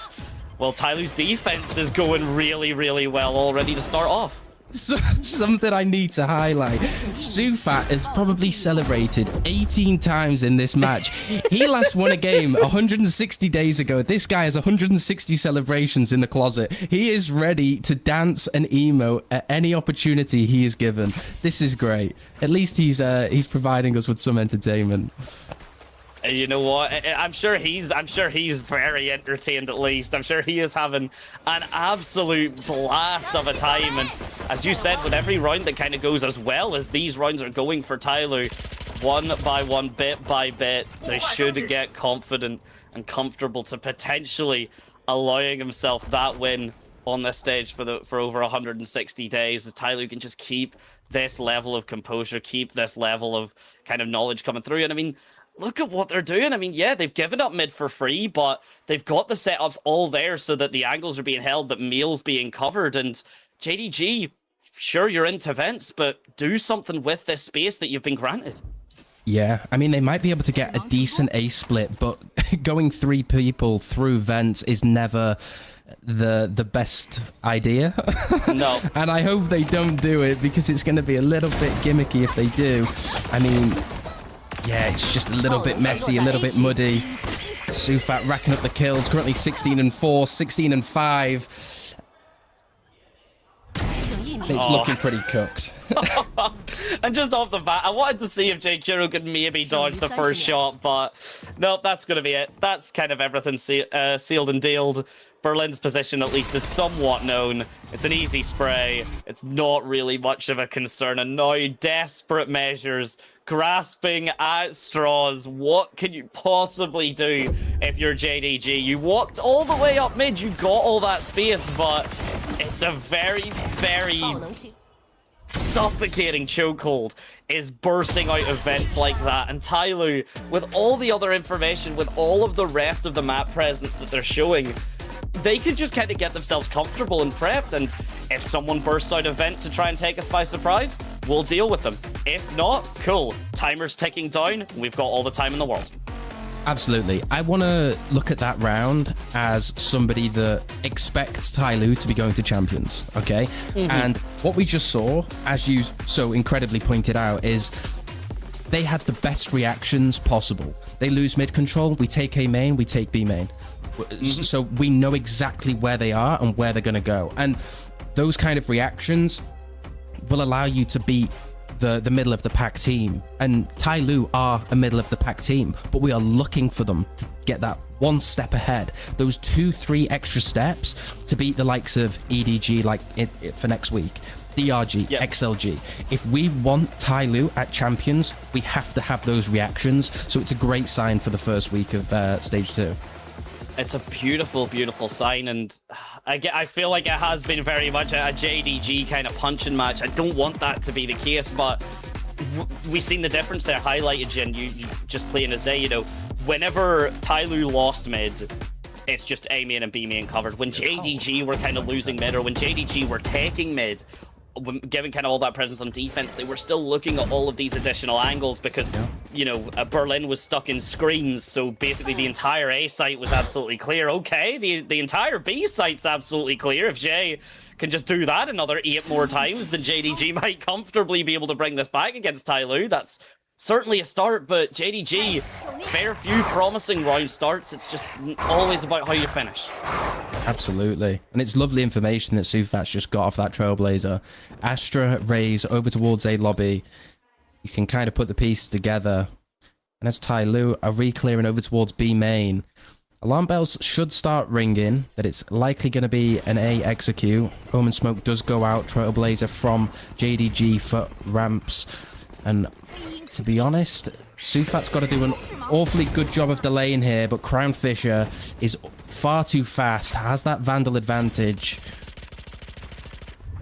well, TYL's defense is going really, really well already to start off. So, something I need to highlight. Sufat has probably celebrated 18 times in this match. He last won a game 160 days ago. This guy has 160 celebrations in the closet. He is ready to dance and emote at any opportunity he is given. This is great. At least he's providing us with some entertainment. You know what? I'm sure he's very entertained at least. I'm sure he is having an absolute blast of a time. And as you said, with every round that kind of goes as well as these rounds are going for TYL, one by one, bit by bit, they should get confident and comfortable to potentially allowing himself that win on this stage for over 160 days. As TYL can just keep this level of composure, keep this level of kind of knowledge coming through. And I mean, look at what they're doing. I mean, yeah, they've given up mid for free, but they've got the setups all there so that the angles are being held, but meal's being covered. And JDG, sure, you're into vents, but do something with this space that you've been granted. Yeah, I mean, they might be able to get a decent A split, but going 3 people through vents is never the best idea. No. And I hope they don't do it, because it's going to be a little bit gimmicky if they do. I mean, yeah, it's just a little bit messy, a little bit muddy. Sufat racking up the kills, currently 16-4, 16-5. It's looking pretty cooked. And just off the bat, I wanted to see if J-Kuro could maybe dodge the first shot, but no, that's going to be it. That's kind of everything sealed and dealed. Berlin's position, at least, is somewhat known. It's an easy spray. It's not really much of a concern. And now, desperate measures, grasping at straws. What can you possibly do if you're JDG? You walked all the way up mid. You got all that space, but it's a very, very suffocating chokehold is bursting out of vents like that. And TYL, with all the other information, with all of the rest of the map presence that they're showing, they could just kind of get themselves comfortable and prepped, and if someone bursts out a vent to try and take us by surprise, we'll deal with them. If not, cool. Timer's ticking down. We've got all the time in the world. Absolutely. I want to look at that round as somebody that expects TYL to be going to Champions, okay? And what we just saw, as you so incredibly pointed out, is they had the best reactions possible. They lose mid control, we take A main, we take B main. So we know exactly where they are and where they're going to go. And those kind of reactions will allow you to beat the middle of the pack team. And TYL are a middle of the pack team, but we are looking for them to get that one step ahead. Those 2-3 extra steps to beat the likes of EDG like for next week. DRG, XLG. If we want TYL at Champions, we have to have those reactions. So it's a great sign for the first week of Stage 2. It's a beautiful, beautiful sign, and I feel like it has been very much a JDG kind of punching match. I don't want that to be the case, but we've seen the difference there highlighted, Jin. You just playing as day, you know, whenever TYL lost mid, it's just A main and B main covered. When JDG were kind of losing mid, or when JDG were taking mid, given kind of all that presence on defense, they were still looking at all of these additional angles, because you know, Berlin was stuck in screens, so basically the entire A site was absolutely clear. Okay, the entire B site's absolutely clear. If Jay can just do that another 8 more times, then JDG might comfortably be able to bring this back against TYL. That's certainly a start, but JDG, fair few promising round starts. It's just always about how you finish. Absolutely. And it's lovely information that Sufat's just got off that Trailblazer. Astra, Raze, over towards A lobby. You can kind of put the pieces together. And as TYL are re-clearing over towards B main, alarm bells should start ringing that it's likely going to be an A execute. Omen Smoke does go out. Trailblazer from JDG for ramps. And to be honest, Sufat's got to do an awfully good job of delaying here, but Crown Fisher is far too fast, has that Vandal advantage.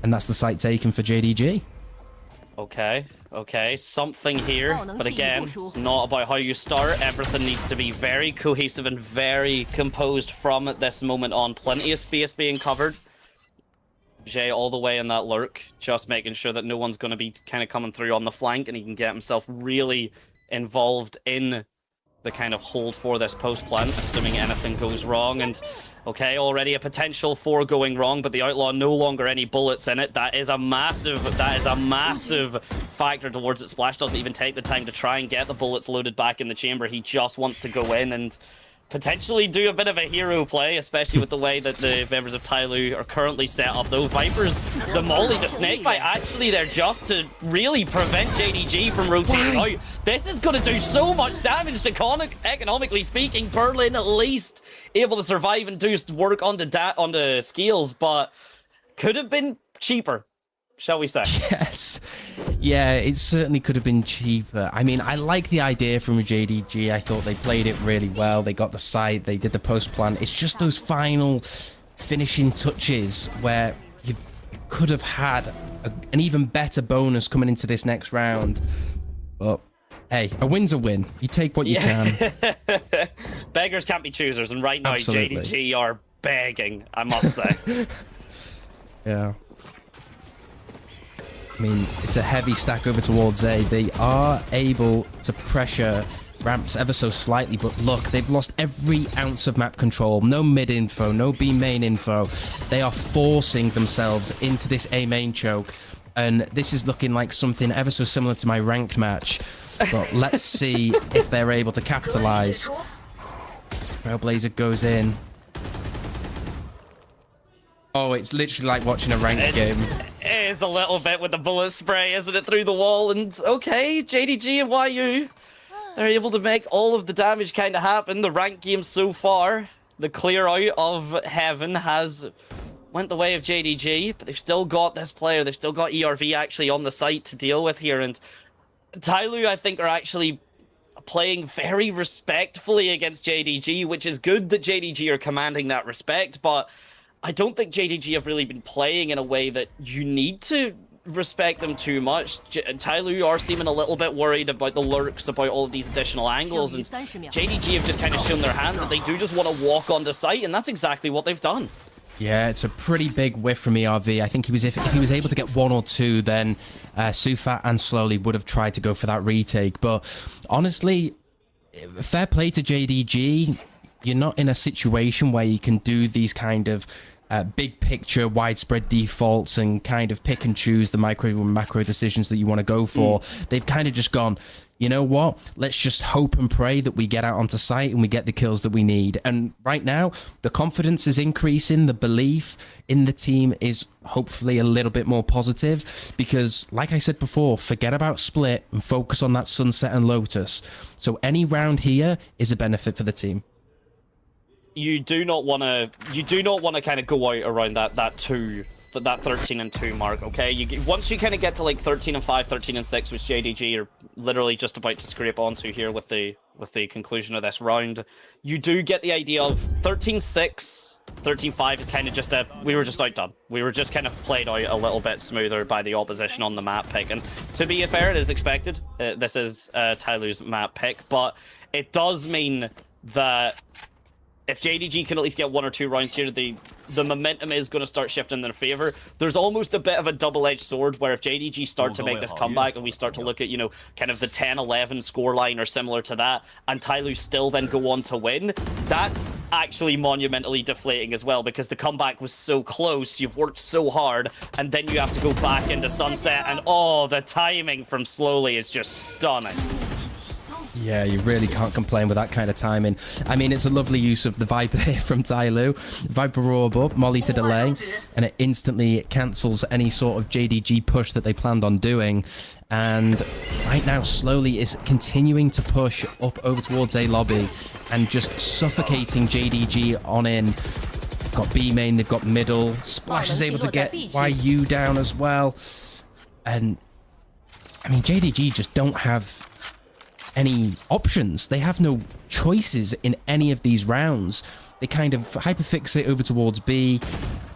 And that's the site taken for JDG. Okay, something here, but again, it's not about how you start. Everything needs to be very cohesive and very composed from at this moment on. Plenty of space being covered. Jay all the way in that lurk, just making sure that no one's going to be kind of coming through on the flank, and he can get himself really involved in the kind of hold for this post plant, assuming anything goes wrong. And okay, already a potential for going wrong, but the Outlaw no longer any bullets in it. That is a massive factor towards it. Splash doesn't even take the time to try and get the bullets loaded back in the chamber. He just wants to go in and potentially do a bit of a hero play, especially with the way that the members of TYL are currently set up. Though Vipers, the Molly, the Snakebite, actually there just to really prevent JDG from rotating out. This is going to do so much damage to economically speaking. Berlin at least able to survive and do work on the scales, but could have been cheaper, shall we say? Yes. Yeah, it certainly could have been cheaper. I mean, I like the idea from JDG. I thought they played it really well. They got the site, they did the post plan. It's just those final finishing touches where you could have had an even better bonus coming into this next round. But hey, a win's a win. You take what you can. Beggars can't be choosers, and right now Absolutely. JDG are begging, I must say. Yeah. I mean, it's a heavy stack over towards A. They are able to pressure ramps ever so slightly, but look, they've lost every ounce of map control. No mid info, no B main info. They are forcing themselves into this A main choke, and this is looking like something ever so similar to my ranked match. But let's see if they're able to capitalize. Trailblazer goes in. Oh, it's literally like watching a ranked game. It is a little bit with the bullet spray, isn't it, through the wall? And okay, JDG and YU, they're able to make all of the damage kind of happen. The ranked game so far, the clear out of Heaven has went the way of JDG, but they've still got this player. They've still got ERV actually on the site to deal with here. And TYL, I think, are actually playing very respectfully against JDG, which is good that JDG are commanding that respect, but I don't think JDG have really been playing in a way that you need to respect them too much. TYL are seeming a little bit worried about the lurks, about all of these additional angles, and JDG have just kind of shown their hands that they do just want to walk onto site, and that's exactly what they've done. Yeah, it's a pretty big whiff from ERV. I think if he was able to get 1 or 2, then Sufat and Slowly would have tried to go for that retake. But honestly, fair play to JDG. You're not in a situation where you can do these kind of big picture, widespread defaults and kind of pick and choose the micro and macro decisions that you want to go for. They've kind of just gone, you know what? Let's just hope and pray that we get out onto site and we get the kills that we need. And right now, the confidence is increasing. The belief in the team is hopefully a little bit more positive because, like I said before, forget about Split and focus on that Sunset and Lotus. So any round here is a benefit for the team. You do not want to kind of go out around that 13-2 mark, okay? Once you kind of get to like 13-5, 13-6, which JDG are literally just about to scrape onto here with the conclusion of this round, you do get the idea of 13-6, 13-5 is kind of just we were just outdone. We were just kind of played out a little bit smoother by the opposition on the map pick, and to be fair, it is expected. This is TYL's map pick, but it does mean that if JDG can at least get 1 or 2 rounds here, they the momentum is going to start shifting in their favor. There's almost a bit of a double-edged sword where if JDG start to make this comeback and we start to look at, you know, kind of the 10-11 scoreline or similar to that, and TYL still then go on to win, that's actually monumentally deflating as well, because the comeback was so close, you've worked so hard, and then you have to go back into Sunset, and oh, the timing from Slowly is just stunning. Yeah, you really can't complain with that kind of timing. I mean, it's a lovely use of the Viper here from TYL. Viper orb up, Molly to delay, and it instantly cancels any sort of JDG push that they planned on doing. And right now, Slowly is continuing to push up over towards A lobby and just suffocating JDG on in. They've got B main, they've got middle. Splash is able to get YU down as well. And, I mean, JDG just don't have any options. They have no choices in any of these rounds. They kind of hyperfixate over towards B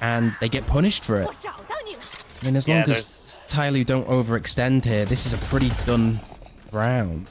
and they get punished for it. I mean, as long as TYL don't overextend here, this is a pretty done round.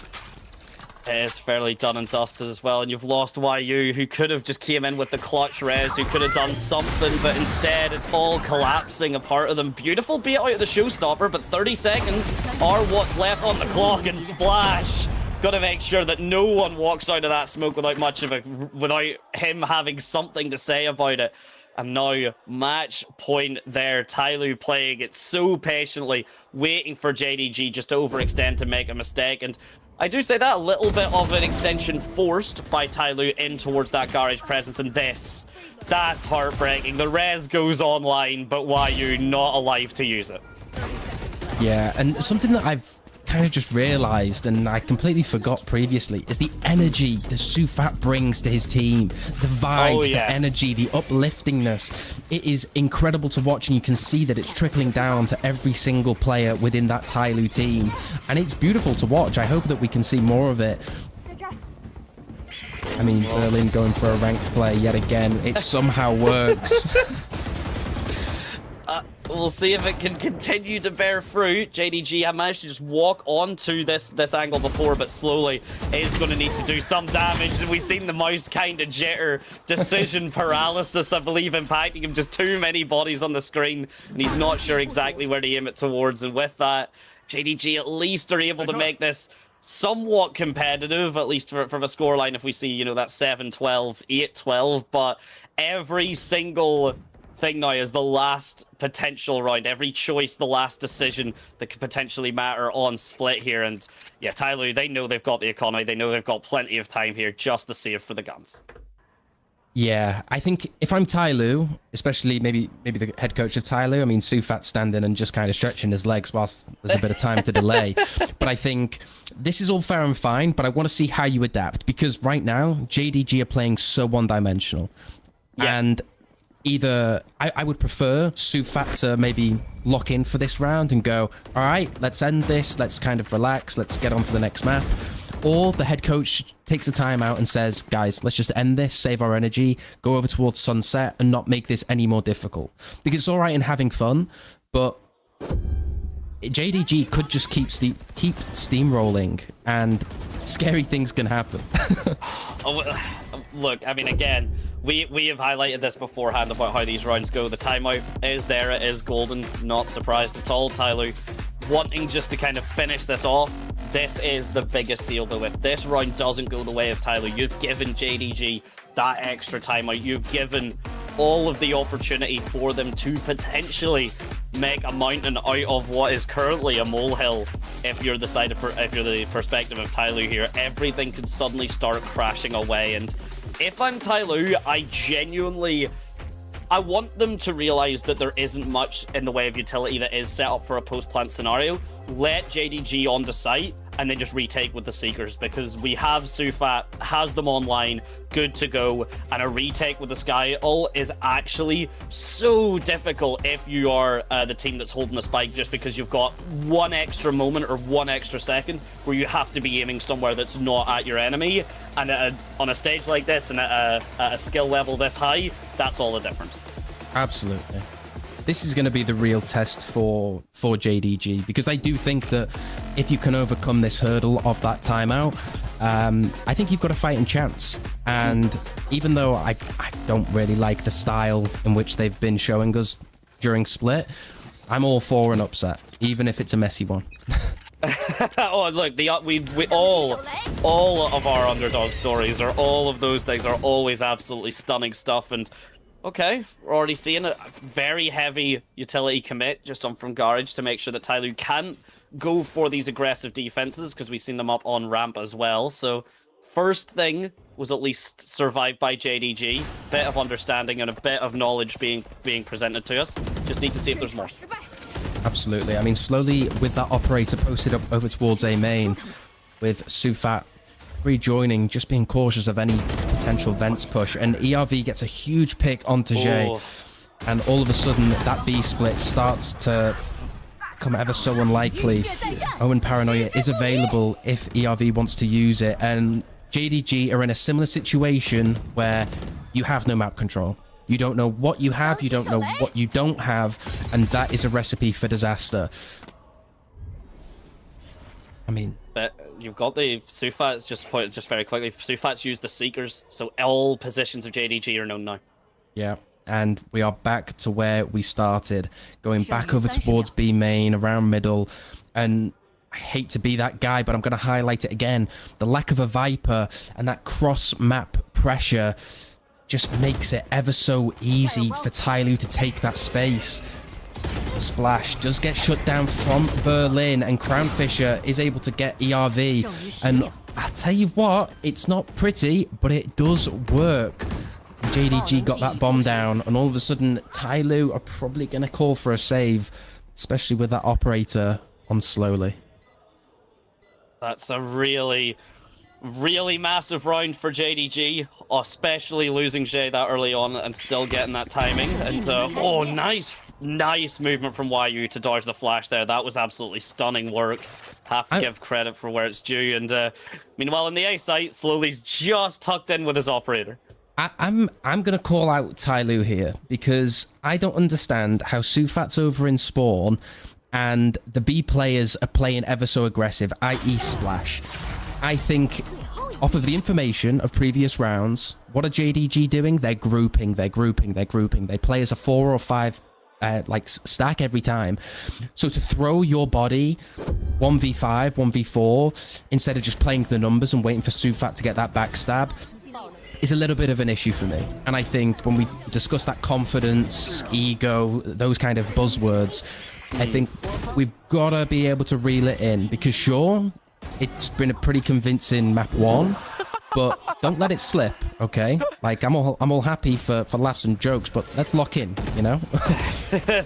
It is fairly done and dusted as well, and you've lost YU, who could have just came in with the clutch res, who could have done something, but instead it's all collapsing apart of them. Beautiful beat out of the showstopper, but 30 seconds are what's left on the clock, and Splash got to make sure that no one walks out of that smoke without him having something to say about it. And now, match point there. TYL playing it so patiently, waiting for JDG just to overextend to make a mistake. And I do say that a little bit of an extension forced by TYL in towards that garage presence. And that's heartbreaking. The res goes online, but YU not alive to use it. Yeah, and something that I've kind of just realized, and I completely forgot previously, is the energy that Sufat brings to his team. The vibes, the energy, the upliftingness. It is incredible to watch, and you can see that it's trickling down to every single player within that TYL team. And it's beautiful to watch. I hope that we can see more of it. I mean, Berlin going for a ranked play yet again. It somehow works. We'll see if it can continue to bear fruit. JDG, I managed to just walk onto this angle before, but Slowly is going to need to do some damage. We've seen the mouse kind of jitter. Decision paralysis, I believe, impacting him. Just too many bodies on the screen, and he's not sure exactly where to aim it towards. And with that, JDG at least are able to make this somewhat competitive, at least from a scoreline, if we see, you know, that 7-12, 8-12. But every single thing now is the last potential round. Every choice, the last decision that could potentially matter on split here. And yeah, TYL, they know they've got the economy. They know they've got plenty of time here just to save for the guns. Yeah, I think if I'm TYL, especially maybe the head coach of TYL, I mean, Sufat's standing and just kind of stretching his legs whilst there's a bit of time to delay. But I think this is all fair and fine, but I want to see how you adapt, because right now, JDG are playing so one-dimensional. Yeah. And either I would prefer Sufat to maybe lock in for this round and go, all right, let's end this, let's kind of relax, let's get on to the next map. Or the head coach takes a time out and says, guys, let's just end this, save our energy, go over towards Sunset and not make this any more difficult. Because it's all right in having fun, but JDG could just keep steamrolling and scary things can happen. Look, I mean, again, we have highlighted this beforehand about how these rounds go. The timeout is there, it is golden, not surprised at all. TYL wanting just to kind of finish this off. This is the biggest deal, though. If this round doesn't go the way of TYL, you've given JDG that extra timeout. You've given all of the opportunity for them to potentially make a mountain out of what is currently a molehill. If you're the perspective of TYL here, everything could suddenly start crashing away. And if I'm TYL, I want them to realize that there isn't much in the way of utility that is set up for a post-plant scenario. Let JDG on the site and then just retake with the Seekers, because we have Sufat, has them online, good to go, and a retake with the Sky Ult is actually so difficult if you are the team that's holding the spike, just because you've got one extra moment or one extra second where you have to be aiming somewhere that's not at your enemy. And on a stage like this and at a skill level this high, that's all the difference. Absolutely. this is going to be the real test for JDG, because I do think that if you can overcome this hurdle of that timeout, I think you've got a fighting chance. And even though I don't really like the style in which they've been showing us during Split, I'm all for an upset, even if it's a messy one. Oh, look, we all of our underdog stories, or all of those things, are always absolutely stunning stuff. And okay, we're already seeing a very heavy utility commit just on from Garage to make sure that TYL can't go for these aggressive defenses, because we've seen them up on ramp as well. So first thing was at least survived by JDG. Bit of understanding and a bit of knowledge being presented to us. Just need to see if there's more. Absolutely. I mean, slowly with that operator posted up over towards A main, with Sufat rejoining, just being cautious of any potential vents push, and ERV gets a huge pick onto Jay, and all of a sudden that B split starts to become ever so unlikely. Owen Paranoia is available if ERV wants to use it, and JDG are in a similar situation where you have no map control. You don't know what you have, you don't know what you don't have, and that is a recipe for disaster. I mean, but you've got the Sufat's just very quickly. Sufat's used the Seekers, so all positions of JDG are known now. Yeah, and we are back to where we started, going back over towards B main, around middle, and I hate to be that guy, but I'm going to highlight it again. The lack of a Viper and that cross-map pressure just makes it ever so easy for TYL to take that space. Splash does get shut down from Berlin, and Crownfisher is able to get ERV. And I tell you what, it's not pretty, but it does work. JDG got that bomb down, and all of a sudden, TYL are probably going to call for a save, especially with that operator on slowly. That's a really massive round for JDG, especially losing Jay that early on and still getting that timing. And oh, nice movement from YU to dodge the flash there. That was absolutely stunning work. Have to give credit for where it's due. And meanwhile, in the A site, Slowly's just tucked in with his operator. I'm gonna call out TYL here, because I don't understand how Sufat's over in spawn and the B players are playing ever so aggressive, i.e. Splash. I think, off of the information of previous rounds, what are JDG doing? They're grouping. They play as a 4 or 5 stack every time. So to throw your body 1v5, 1v4, instead of just playing the numbers and waiting for Sufat to get that backstab, is a little bit of an issue for me. And I think when we discuss that confidence, ego, those kind of buzzwords, I think we've got to be able to reel it in, because sure, it's been a pretty convincing map 1, but don't let it slip, okay? Like, I'm all happy for laughs and jokes, but let's lock in, you know?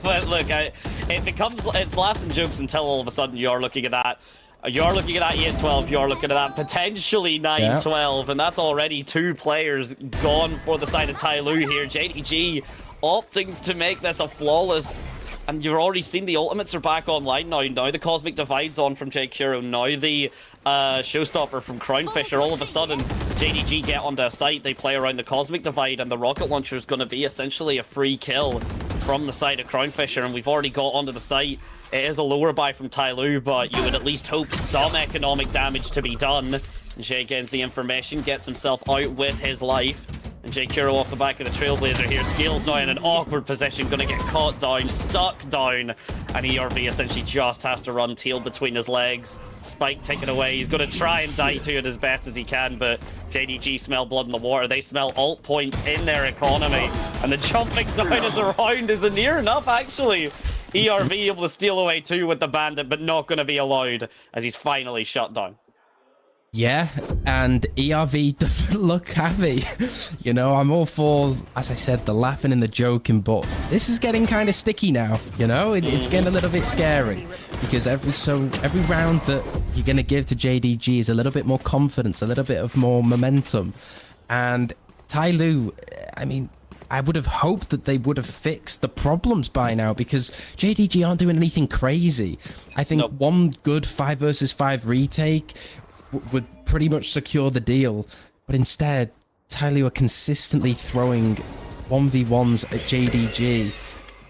But look, it's laughs and jokes until all of a sudden you're looking at that. You're looking at that 8-12, you're looking at that potentially 9-12, and that's already 2 players gone for the side of TYL here. JDG opting to make this a flawless. And you've already seen the ultimates are back online now. Now the Cosmic Divide's on from J Kuro. Now the Showstopper from Crownfisher. All of a sudden, JDG get onto a site. They play around the Cosmic Divide, and the Rocket Launcher is going to be essentially a free kill from the side of Crownfisher. And we've already got onto the site. It is a lower buy from TYL, but you would at least hope some economic damage to be done. Jay gains the information, gets himself out with his life. And J Kuro off the back of the Trailblazer here. Skills now in an awkward position, gonna get caught down, stuck down. And ERV essentially just has to run tail between his legs. Spike taken away. He's gonna try and die to it as best as he can, but JDG smell blood in the water. They smell alt points in their economy. And the jumping down as a round is near enough, actually. ERV able to steal away 2 with the Bandit, but not gonna be allowed as he's finally shut down. Yeah, and ERV doesn't look happy. You know, I'm all for, as I said, the laughing and the joking, but this is getting kind of sticky now, you know? It's getting a little bit scary, because every round that you're going to give to JDG is a little bit more confidence, a little bit of more momentum. And TYL, I mean, I would have hoped that they would have fixed the problems by now, because JDG aren't doing anything crazy. I think one good 5 versus 5 retake would pretty much secure the deal, but instead TYL are consistently throwing 1v1s at JDG,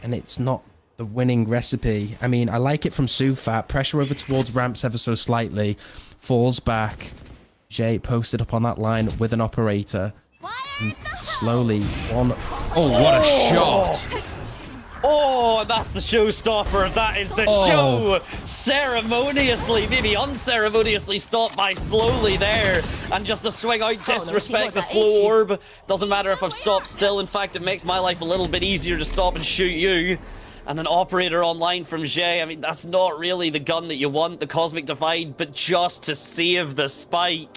and it's not the winning recipe. I mean, I like it from Sufat. Pressure over towards ramps ever so slightly. Falls back. Jay posted up on that line with an operator. And slowly one... Oh, what a shot! Oh, that's the showstopper. That is the show. Ceremoniously, maybe unceremoniously stopped by slowly there. And just a swing out, disrespect the slow orb. Doesn't matter if I've stopped still. In fact, it makes my life a little bit easier to stop and shoot you. And an operator online from Jay. I mean, that's not really the gun that you want, the Cosmic Divide, but just to save the spike.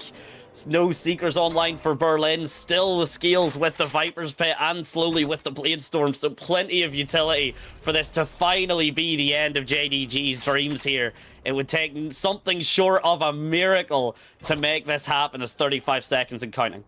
No Seekers online for Berlin. Still the Scales with the Viper's Pit and slowly with the Blade Storm. So plenty of utility for this to finally be the end of JDG's dreams here. It would take something short of a miracle to make this happen as 35 seconds and counting.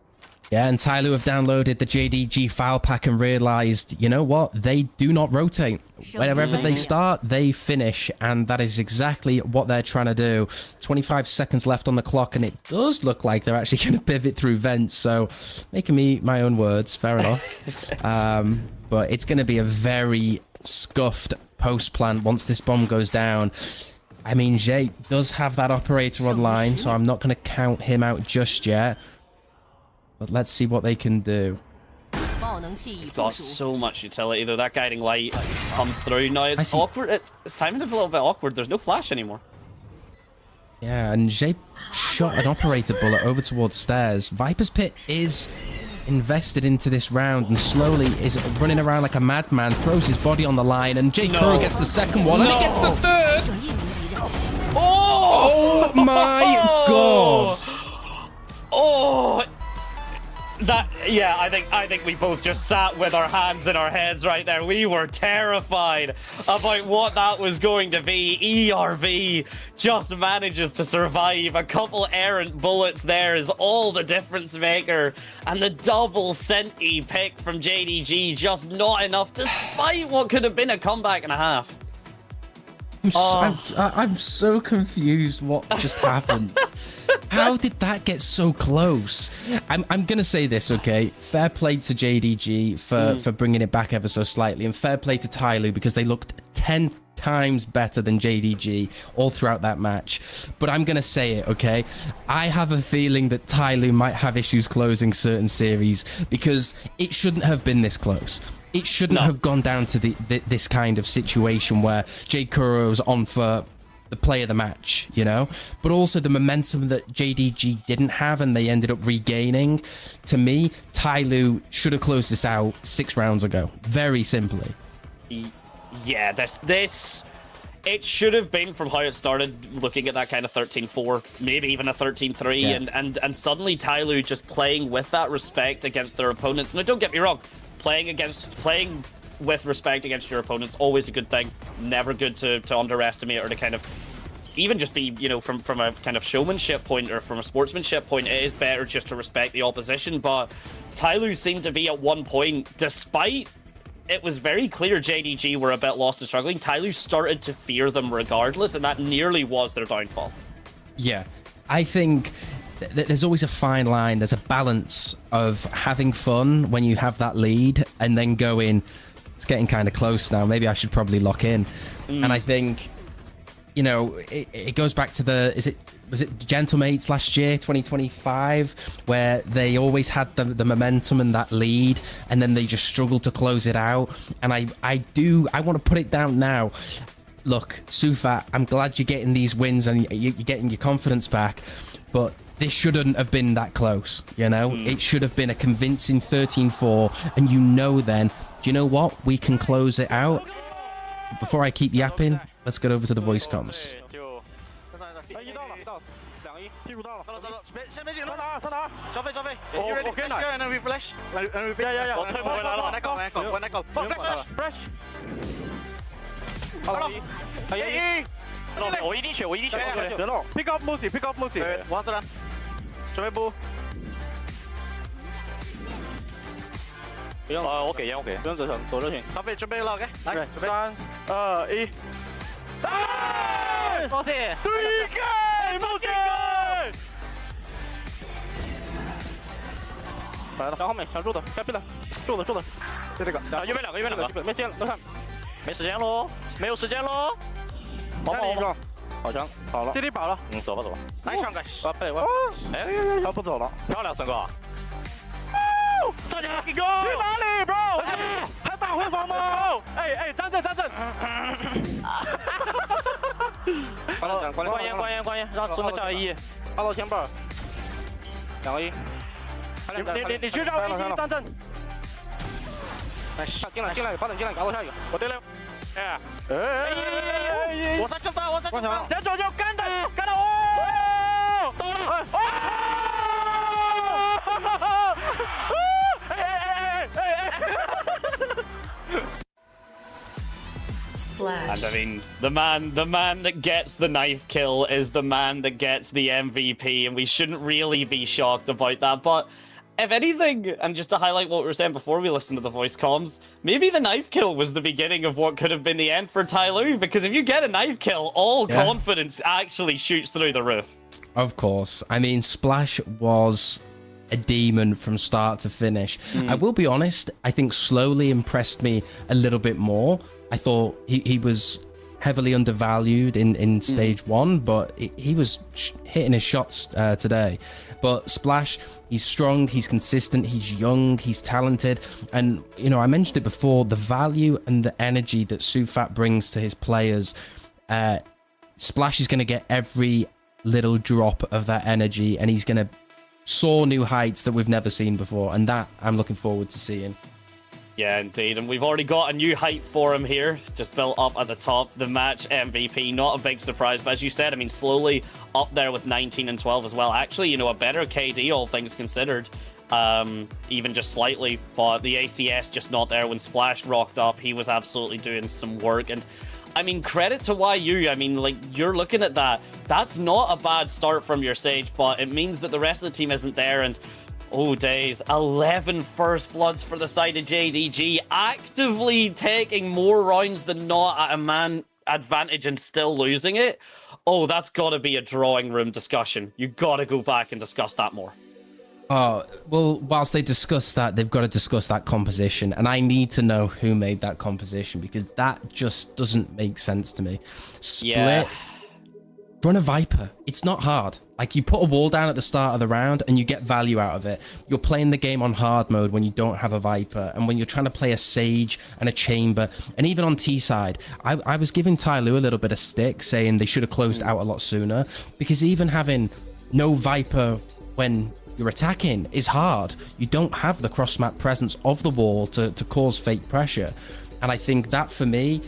Yeah, and TYL have downloaded the JDG file pack and realized, you know what? They do not rotate. Wherever they start, they finish. And that is exactly what they're trying to do. 25 seconds left on the clock, and it does look like they're actually going to pivot through vents. So, making me my own words, fair enough. But it's going to be a very scuffed post-plant once this bomb goes down. I mean, Jay does have that operator online, so I'm not going to count him out just yet. But let's see what they can do. He's got so much utility, though. That guiding light comes through. Now, it's awkward. It's timing is a little bit awkward. There's no flash anymore. Yeah, and Jay shot an operator bullet over towards stairs. Viper's Pit is invested into this round and slowly is running around like a madman, throws his body on the line, and Jay Kuro gets the second one, and he gets the third! Oh my god! Oh! Yeah, I think we both just sat with our hands in our heads right there. We were terrified about what that was going to be. ERV just manages to survive. A couple errant bullets there is all the difference maker. And the double Senti pick from JDG, just not enough, despite what could have been a comeback and a half. I'm so confused what just happened. How did that get so close? I'm gonna say this, okay? Fair play to JDG for bringing it back ever so slightly, and fair play to TYL because they looked 10 times better than JDG all throughout that match. But I'm gonna say it, okay? I have a feeling that TYL might have issues closing certain series because it shouldn't have been this close. It shouldn't have gone down to this kind of situation where Jay Kuro's on for the play of the match, you know? But also the momentum that JDG didn't have and they ended up regaining. To me, TYL should have closed this out 6 rounds ago. Very simply. Yeah, it should have been from how it started, looking at that kind of 13-4, maybe even a 13-3, and suddenly TYL just playing with that respect against their opponents. Now, don't get me wrong, playing with respect against your opponents, always a good thing. Never good to underestimate or to kind of even just be, you know, from a kind of showmanship point or from a sportsmanship point, it is better just to respect the opposition. But TYL seemed to be at one point, despite it was very clear JDG were a bit lost and struggling, TYL started to fear them regardless, and that nearly was their downfall. Yeah, I think there's always a fine line. There's a balance of having fun when you have that lead and then going, it's getting kind of close now. Maybe I should probably lock in. And I think, you know, it goes back to was it Gentlemates last year, 2025, where they always had the momentum and that lead, and then they just struggled to close it out. And I want to put it down now. Look, Sufat, I'm glad you're getting these wins and you're getting your confidence back, but this shouldn't have been that close, you know? It should have been a convincing 13-4, and you know then, do you know what? We can close it out. Before I keep yapping, let's get over to the voice comms. Pick up Lucy. 王自然，准备布。不用了，我给烟，不用折腾，走就行。咖啡准备了，OK，来，准备。3、2、1。哎！抱歉，对盖，抱歉。来了，向后面，向住的，该背了，住的，就这个。右边两个，右边两个，没见了，都看。没时间喽，没有时间喽。再来一个，好枪，好了。 CD 饱了，走吧走吧。来上个，哎，他不走了，漂亮，森哥。站起来，去哪里 ，bro？ 还打回防吗？哎，站正。关烟，让孙哥加1。Hello 前辈，2个1。你去绕1站正。来，进来，快点进来，搞我下一个。我对了。哎，我在这的，前左就干他哦！到了！And I mean, the man that gets the knife kill is the man that gets the MVP, and we shouldn't really be shocked about that. But if anything, and just to highlight what we were saying before we listened to the voice comms, maybe the knife kill was the beginning of what could have been the end for TYL, because if you get a knife kill, all confidence actually shoots through the roof. Of course. I mean, Splash was a demon from start to finish. I will be honest, I think slowly impressed me a little bit more. I thought he was heavily undervalued in stage 1, but he was hitting his shots today. But Splash, he's strong, he's consistent, he's young, he's talented, and you know, I mentioned it before, the value and the energy that Sufat brings to his players. Splash is going to get every little drop of that energy, and he's going to soar new heights that we've never seen before, and that I'm looking forward to seeing. Yeah, indeed, and we've already got a new height for him here, just built up at the top, the match MVP. Not a big surprise, but as you said, I mean, slowly up there with 19 and 12 as well. Actually, you know, a better KD, all things considered, even just slightly, but the ACS just not there. When Splash rocked up, he was absolutely doing some work, and I mean, credit to YU. I mean, like, you're looking at that. That's not a bad start from your Sage, but it means that the rest of the team isn't there, and oh days, 11 first bloods for the side of JDG, actively taking more rounds than not at a man advantage and still losing it. Oh, that's got to be a drawing room discussion. You got to go back and discuss that more. Well, whilst they discuss that, they've got to discuss that composition, and I need to know who made that composition, because that just doesn't make sense to me. Split, run a Viper. It's not hard. Like, you put a wall down at the start of the round and you get value out of it. You're playing the game on hard mode when you don't have a Viper, and when you're trying to play a Sage and a Chamber, and even on T side, I was giving TYL a little bit of stick, saying they should have closed out a lot sooner, because even having no Viper when you're attacking is hard. You don't have the cross-map presence of the wall to cause fake pressure. And I think that, for me,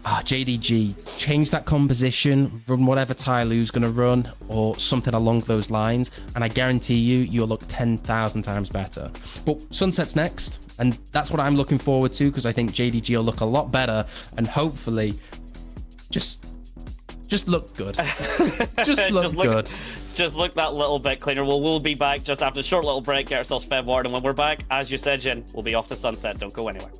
JDG, change that composition, run whatever TYL's going to run, or something along those lines, and I guarantee you'll look 10,000 times better. But Sunset's next, and that's what I'm looking forward to, because I think JDG will look a lot better, and hopefully just look good. just look good. Just look that little bit cleaner. We'll be back just after a short little break, get ourselves fed water, and when we're back, as you said, Jin, we'll be off to Sunset. Don't go anywhere.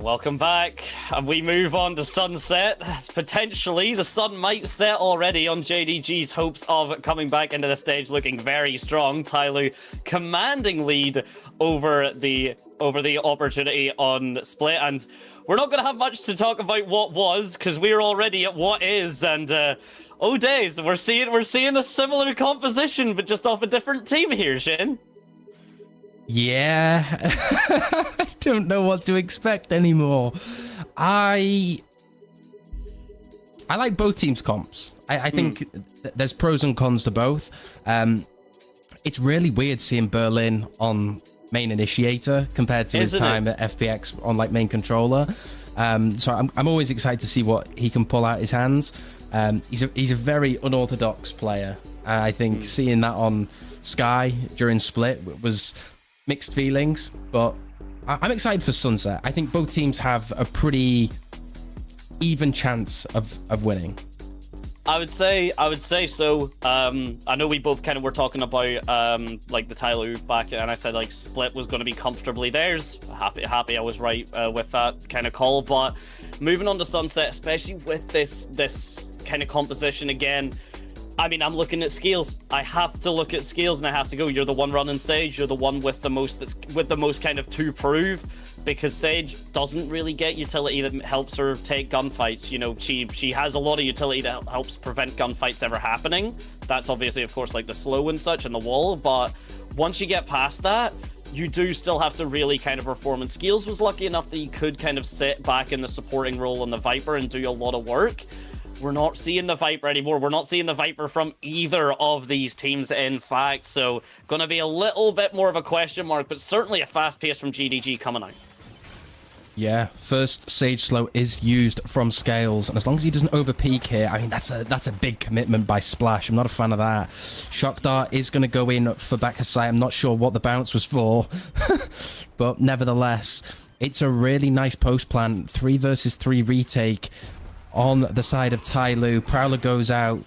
Welcome back, and we move on to Sunset. Potentially, the sun might set already on JDG's hopes of coming back into the stage looking very strong. TYL commanding lead over the opportunity on Split, and we're not going to have much to talk about what was, because we're already at what is, and oh days, we're seeing a similar composition, but just off a different team here, Shin. Yeah, I don't know what to expect anymore. I like both teams' comps. I think there's pros and cons to both. It's really weird seeing Berlin on main initiator compared to his time at FPX on like main controller. So I'm always excited to see what he can pull out his hands. He's a very unorthodox player. I think seeing that on Sky during Split was mixed feelings, but I'm excited for Sunset. I think both teams have a pretty even chance of winning. I would say so. I know we both kind of were talking about like the TYL back, and I said like Split was going to be comfortably theirs. Happy I was right with that kind of call. But moving on to Sunset, especially with this kind of composition again. I mean, I'm looking at Scales. I have to look at Scales, and I have to go. You're the one running Sage. You're the one with the most kind of to prove, because Sage doesn't really get utility that helps her take gunfights. You know, she has a lot of utility that helps prevent gunfights ever happening. That's obviously, of course, like the slow and such and the wall. But once you get past that, you do still have to really kind of perform. And Scales was lucky enough that he could kind of sit back in the supporting role on the Viper and do a lot of work. We're not seeing the Viper anymore. We're not seeing the Viper from either of these teams, in fact. So, going to be a little bit more of a question mark, but certainly a fast pace from JDG coming out. Yeah, first Sage slow is used from Scales, and as long as he doesn't overpeak here, I mean, that's a big commitment by Splash. I'm not a fan of that. Shock Dart is going to go in for back of sight. I'm not sure what the bounce was for, but nevertheless, it's a really nice post plan. 3 versus 3 retake on the side of TYL. Prowler goes out.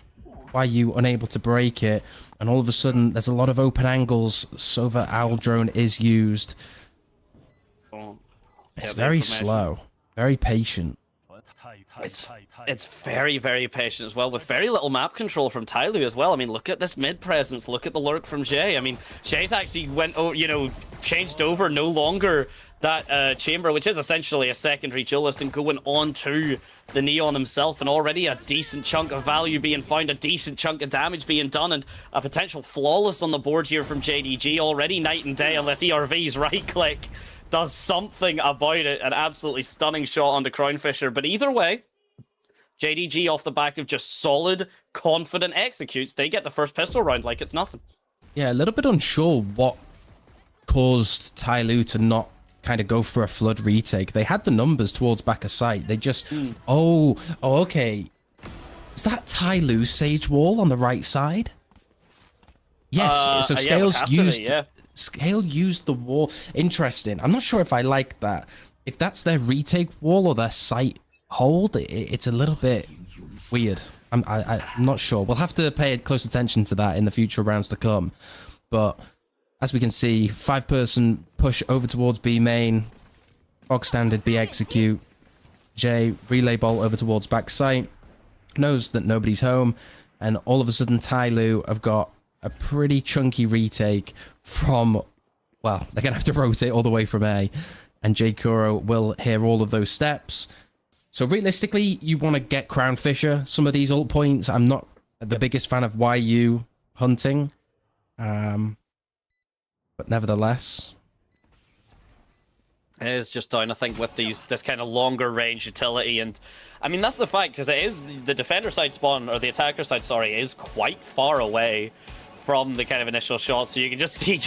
Why are you unable to break it? And all of a sudden, there's a lot of open angles. Sova Owl Drone is used. It's very slow, very patient. It's very, very patient as well, with very little map control from TYL as well. I mean, look at this mid presence. Look at the lurk from Jay. I mean, Jay's actually changed over, no longer that chamber, which is essentially a secondary duelist, and going on to the Neon himself, and already a decent chunk of value being found, a decent chunk of damage being done, and a potential flawless on the board here from JDG. Already night and day, unless ERV's right click does something about it. An absolutely stunning shot onto Crownfisher. But either way, JDG off the back of just solid, confident executes, they get the first pistol round like it's nothing. Yeah, a little bit unsure what caused TYL to not kind of go for a flood retake. They had the numbers towards back of sight. They just... Oh, okay. Is that TYL's Sage Wall on the right side? Yes, so Scales used... Scale used the wall. Interesting. I'm not sure if I like that. If that's their retake wall or their sight hold, it's a little bit weird. I'm not sure. We'll have to pay close attention to that in the future rounds to come. But as we can see, 5-person push over towards B main. Bog standard B execute. J relay bolt over towards back sight. Knows that nobody's home. And all of a sudden, TYL have got a pretty chunky retake from, well, they're going to have to rotate all the way from A. And J Kuro will hear all of those steps. So realistically, you want to get Crownfisher some of these ult points. I'm not the biggest fan of YU hunting. But nevertheless, it is just down, I think, with this kind of longer range utility. And I mean, that's the fact, because it is the defender side spawn, or the attacker side, sorry, is quite far away from the kind of initial shot. So you can just see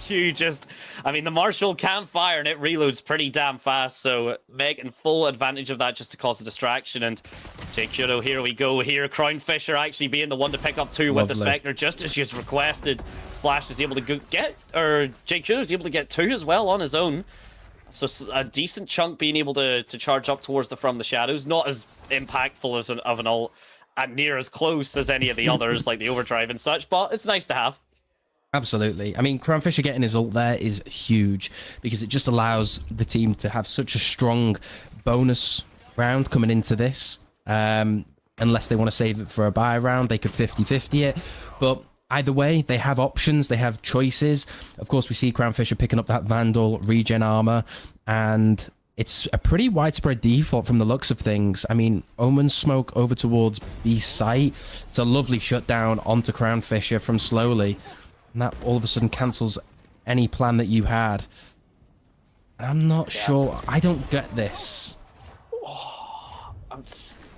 YU just, I mean, the Marshall can fire and it reloads pretty damn fast. So making full advantage of that just to cause a distraction. And J Kuro, here we go here. Crownfisher actually being the one to pick up 2 with the Spectre, just as she's requested. Splash is able to J Kuro is able to get 2 as well on his own. So a decent chunk being able to charge up towards the From the Shadows. Not as impactful as of an ult, and near as close as any of the others, like the overdrive and such, but it's nice to have. Absolutely. I mean, Crownfisher getting his ult there is huge because it just allows the team to have such a strong bonus round coming into this. Unless they want to save it for a buy round, they could 50-50 it. But either way, they have options, they have choices. Of course, we see Crownfisher picking up that Vandal regen armor, and it's a pretty widespread default from the looks of things. I mean, Omen smoke over towards B site. It's a lovely shutdown onto Crownfisher from Slowly. And that all of a sudden cancels any plan that you had. I'm not sure. I don't get this.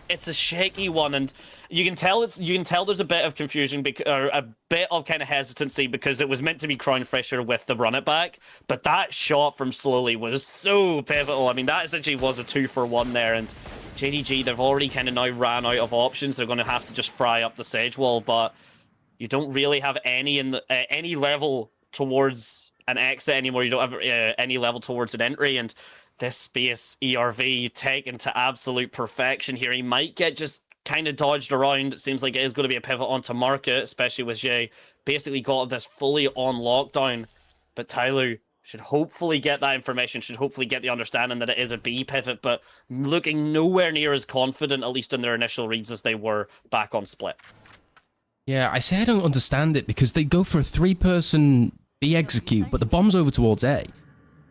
It's a shaky one, and you can tell there's a bit of confusion or a bit of kind of hesitancy because it was meant to be Crownfisher with the run it back, but that shot from Slowly was so pivotal. I mean, that essentially was a 2-for-1 there, and JDG, they've already kind of now ran out of options. They're going to have to just fry up the Sage Wall, but you don't really have any in the any level towards an exit anymore. You don't have any level towards an entry, and this space ERV taken to absolute perfection here. He might get just kind of dodged around. It seems like it is going to be a pivot onto market, especially with Jay basically got this fully on lockdown. But TYL should hopefully get that information, should hopefully get the understanding that it is a B pivot, but looking nowhere near as confident, at least in their initial reads, as they were back on split. Yeah, I say I don't understand it because they go for a 3-person B execute, but the bomb's over towards A.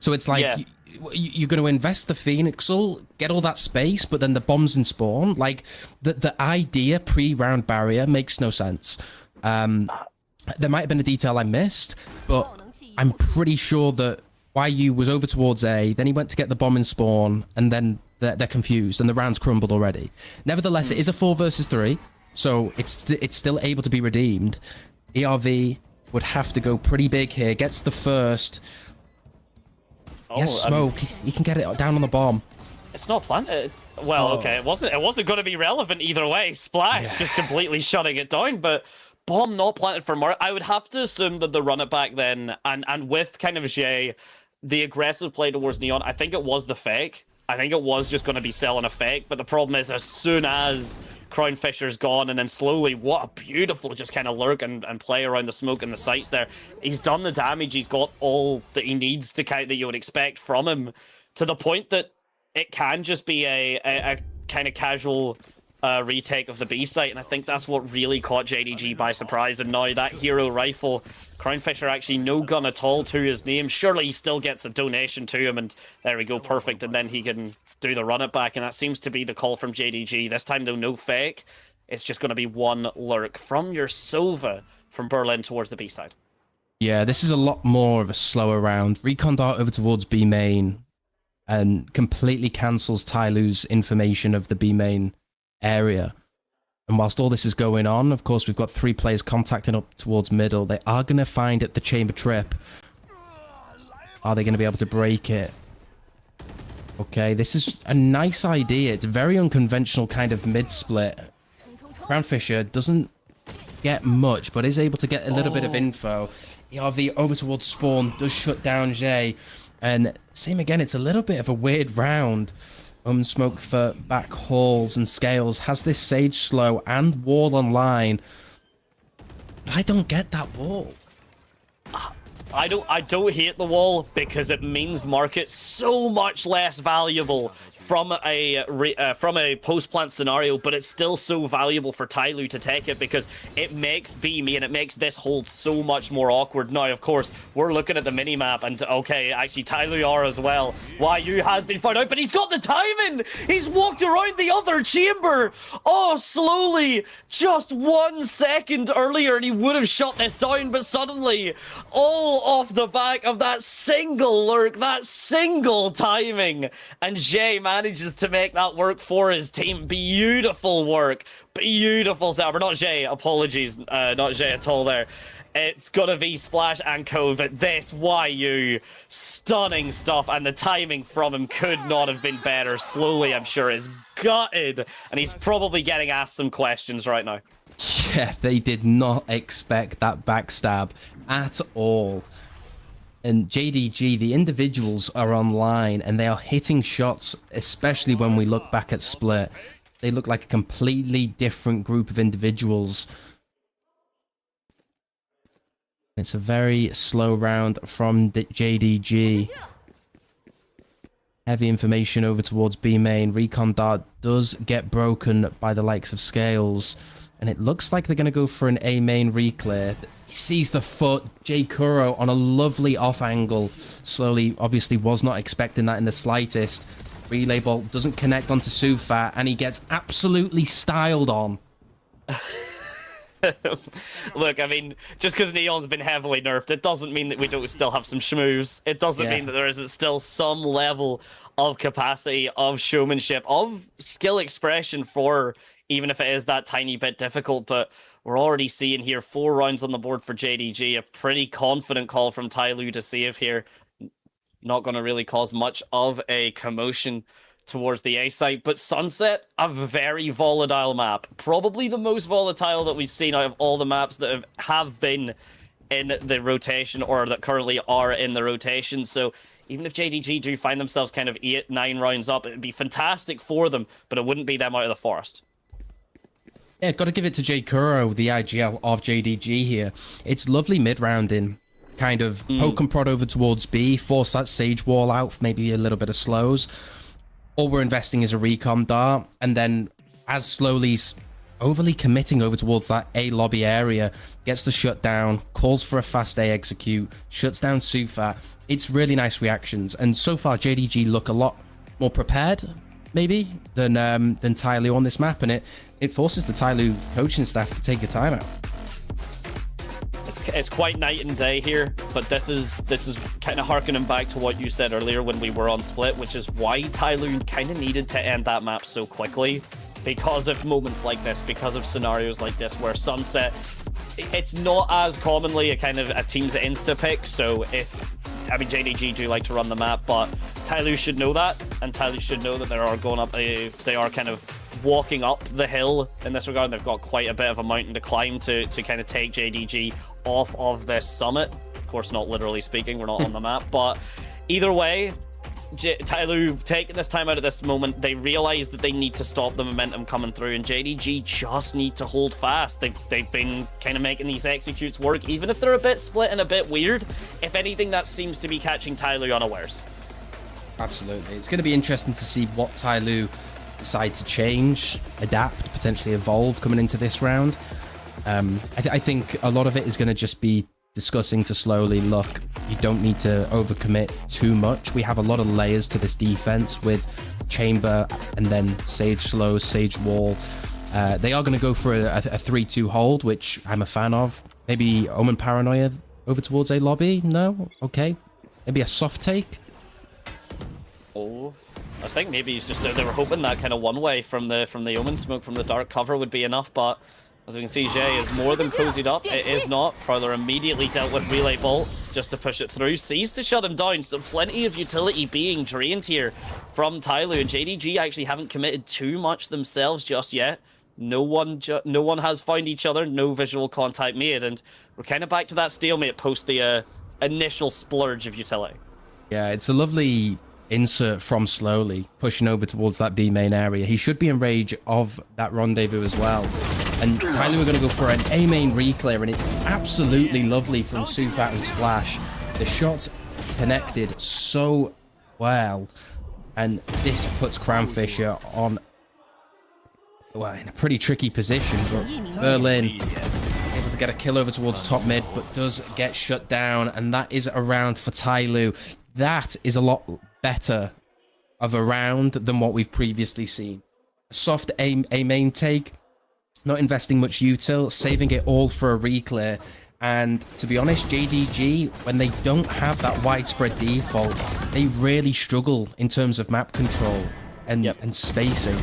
So it's like, yeah, you're going to invest the Phoenix ult, get all that space, but then the bomb's in spawn. Like, the idea pre-round barrier makes no sense. There might have been a detail I missed, but I'm pretty sure that YU was over towards A, then he went to get the bomb in spawn, and then they're confused, and the round's crumbled already. Nevertheless, it is a 4 versus 3. So it's still able to be redeemed. ERV would have to go pretty big here. Gets the first. Yes, smoke. He can get it down on the bomb. It's not planted. Well, okay, it wasn't going to be relevant either way. Splash just completely shutting it down, but bomb not planted for Mark. I would have to assume that the run it back then, and with kind of Jay, the aggressive play towards Neon, I think it was the fake. I think it was just going to be selling a fake, but the problem is as soon as Crownfisher's gone and then Slowly, what a beautiful just kind of lurk and play around the smoke and the sights there. He's done the damage, he's got all that he needs to count that you would expect from him, to the point that it can just be a kind of casual retake of the B site, and I think that's what really caught JDG by surprise. And now that hero rifle, Crownfisher actually no gun at all to his name. Surely he still gets a donation to him, and there we go, perfect. And then he can do the run it back, and that seems to be the call from JDG. This time though, no fake. It's just going to be one lurk from your Sova from Berlin towards the B side. Yeah, this is a lot more of a slower round. Recon dart over towards B main and completely cancels TYL's information of the B main area. And whilst all this is going on, of course, we've got 3 players contacting up towards middle. They are going to find at the chamber trip. Are they going to be able to break it? Okay, this is a nice idea. It's a very unconventional kind of mid-split. Crownfisher doesn't get much, but is able to get a little bit of info. ERV over towards spawn, does shut down Jay. And same again, it's a little bit of a weird round. Smoke for back halls and scales has this Sage slow and wall online. I don't get that wall. I don't hate the wall because it means market so much less valuable from a post plant scenario, but it's still so valuable for TYL to take it because it makes B-me and it makes this hold so much more awkward. Now, of course, we're looking at the mini map, and okay, actually TYL are as well. YU has been found out, but he's got the timing. He's walked around the other chamber. Oh, Slowly, just 1 second earlier, and he would have shut this down, but suddenly, all off the back of that single lurk, that single timing, and Jay manages to make that work for his team. Beautiful work. Beautiful setup. Or not Jay, apologies. Not Jay at all there. It's gonna be Splash and Cove at this. YU. Stunning stuff, and the timing from him could not have been better. Slowly, I'm sure, is gutted, and he's probably getting asked some questions right now. Yeah, they did not expect that backstab at all. And JDG, the individuals are online and they are hitting shots, especially when we look back at Split. They look like a completely different group of individuals. It's a very slow round from JDG. Heavy information over towards B main. Recon Dart does get broken by the likes of Scales. And it looks like they're going to go for an A main reclear. He sees the foot. J Kuro on a lovely off angle. Slowly, obviously was not expecting that in the slightest. Relay bolt doesn't connect onto Sufat, and he gets absolutely styled on. Look, I mean, just because Neon's been heavily nerfed, it doesn't mean that we don't still have some schmooze. It doesn't mean that there isn't still some level of capacity, of showmanship, of skill expression for, even if it is that tiny bit difficult. But we're already seeing here 4 rounds on the board for JDG. A pretty confident call from TYL to save here. Not going to really cause much of a commotion towards the A site, but Sunset, a very volatile map. Probably the most volatile that we've seen out of all the maps that have been in the rotation, or that currently are in the rotation. So even if JDG do find themselves kind of 8-9 rounds up, it'd be fantastic for them, but it wouldn't be them out of the forest. Yeah, got to give it to J Kuro, the IGL of JDG here. It's lovely mid-rounding. Kind of poke and prod over towards B, force that Sage Wall out, maybe a little bit of slows. All we're investing is a recon dart, and then as slowly's overly committing over towards that A lobby area, gets the shutdown, calls for a fast A execute, shuts down Sufat. It's really nice reactions, and so far JDG look a lot more prepared, maybe, than TYL on this map, and it forces the TYL coaching staff to take a timeout. It's quite night and day here, but this is kind of harkening back to what you said earlier when we were on Split, which is why TYL kind of needed to end that map so quickly, because of moments like this, because of scenarios like this where Sunset, it's not as commonly a kind of a team's insta pick. So JDG do like to run the map, but TYL should know that, and TYL should know that they are kind of walking up the hill in this regard. They've got quite a bit of a mountain to climb to kind of take JDG off of this summit. Of course, not literally speaking, we're not on the map, but either way, TYL taking this time out at this moment, they realize that they need to stop the momentum coming through, and JDG just need to hold fast. They've been kind of making these executes work, even if they're a bit split and a bit weird. If anything, that seems to be catching TYL unawares. Absolutely. It's going to be interesting to see what TYL decide to change, adapt, potentially evolve coming into this round. I think a lot of it is going to just be discussing to slowly look. You don't need to overcommit too much. We have a lot of layers to this defense with Chamber and then Sage Slow, Sage Wall. They are going to go for a 3-2 hold, which I'm a fan of. Maybe Omen Paranoia over towards A lobby? No? Okay. Maybe a soft take? Oh, I think maybe he's just they were hoping that kind of one way from the Omen smoke from the dark cover would be enough, but as we can see, Jay is more than cozied up. It is not. Prowler immediately dealt with Relay Bolt just to push it through. Sees to shut him down, so plenty of utility being drained here from TYL, and JDG actually haven't committed too much themselves just yet. No one has found each other, no visual contact made, and we're kind of back to that stalemate post the initial splurge of utility. Yeah, it's a lovely insert from Slowly, pushing over towards that B main area. He should be in range of that rendezvous as well. And TYL are going to go for an A main reclear, and it's absolutely lovely from Sufat and Splash. The shots connected so well, and this puts Crownfisher on, well, in a pretty tricky position. But Berlin able to get a kill over towards top mid, but does get shut down, and that is a round for TYL. That is a lot better of a round than what we've previously seen. A soft A main take, not investing much util, saving it all for a reclear. And to be honest, JDG, when they don't have that widespread default, they really struggle in terms of map control and spacing.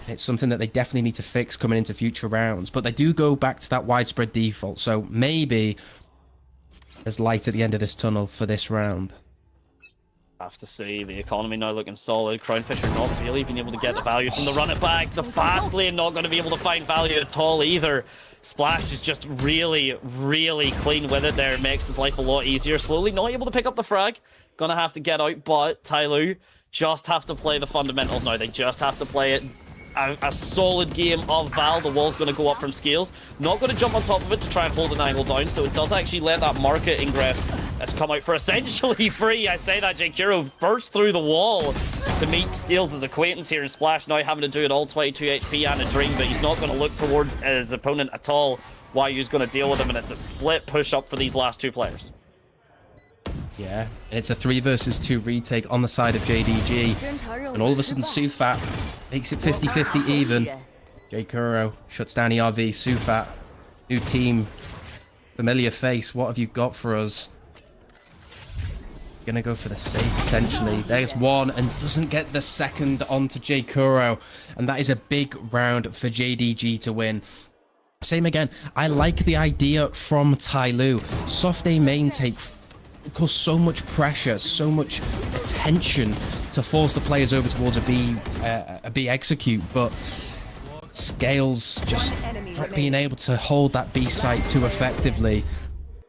It's something that they definitely need to fix coming into future rounds. But they do go back to that widespread default, so maybe there's light at the end of this tunnel for this round. Have to see the economy now looking solid. Crownfisher not really being able to get the value from the run it back. The fast lane not going to be able to find value at all either. Splash is just really, really clean with it there. Makes his life a lot easier. Slowly not able to pick up the frag. Gonna have to get out, but TYL just have to play the fundamentals now. They just have to play it a solid game of Val. The wall's going to go up from Scales. Not going to jump on top of it to try and hold an angle down, so it does actually let that market ingress that's come out for essentially free. I say that J-Kuro burst through the wall to meet Scales' acquaintance here, and Splash now having to do it all 22 HP and a Dream, but he's not going to look towards his opponent at all. Yu's going to deal with him, and it's a split push-up for these last two players. Yeah, and it's a 3 versus 2 retake on the side of JDG. And all of a sudden, Sufat makes it 50-50 even. J-Kuro shuts down ERV. Sufat, new team, familiar face. What have you got for us? Gonna go for the save, potentially. There's one, and doesn't get the second onto J-Kuro. And that is a big round for JDG to win. Same again. I like the idea from TYL. Soft A main take cause so much pressure, so much attention to force the players over towards a B execute, but Scales just not being able to hold that B site too effectively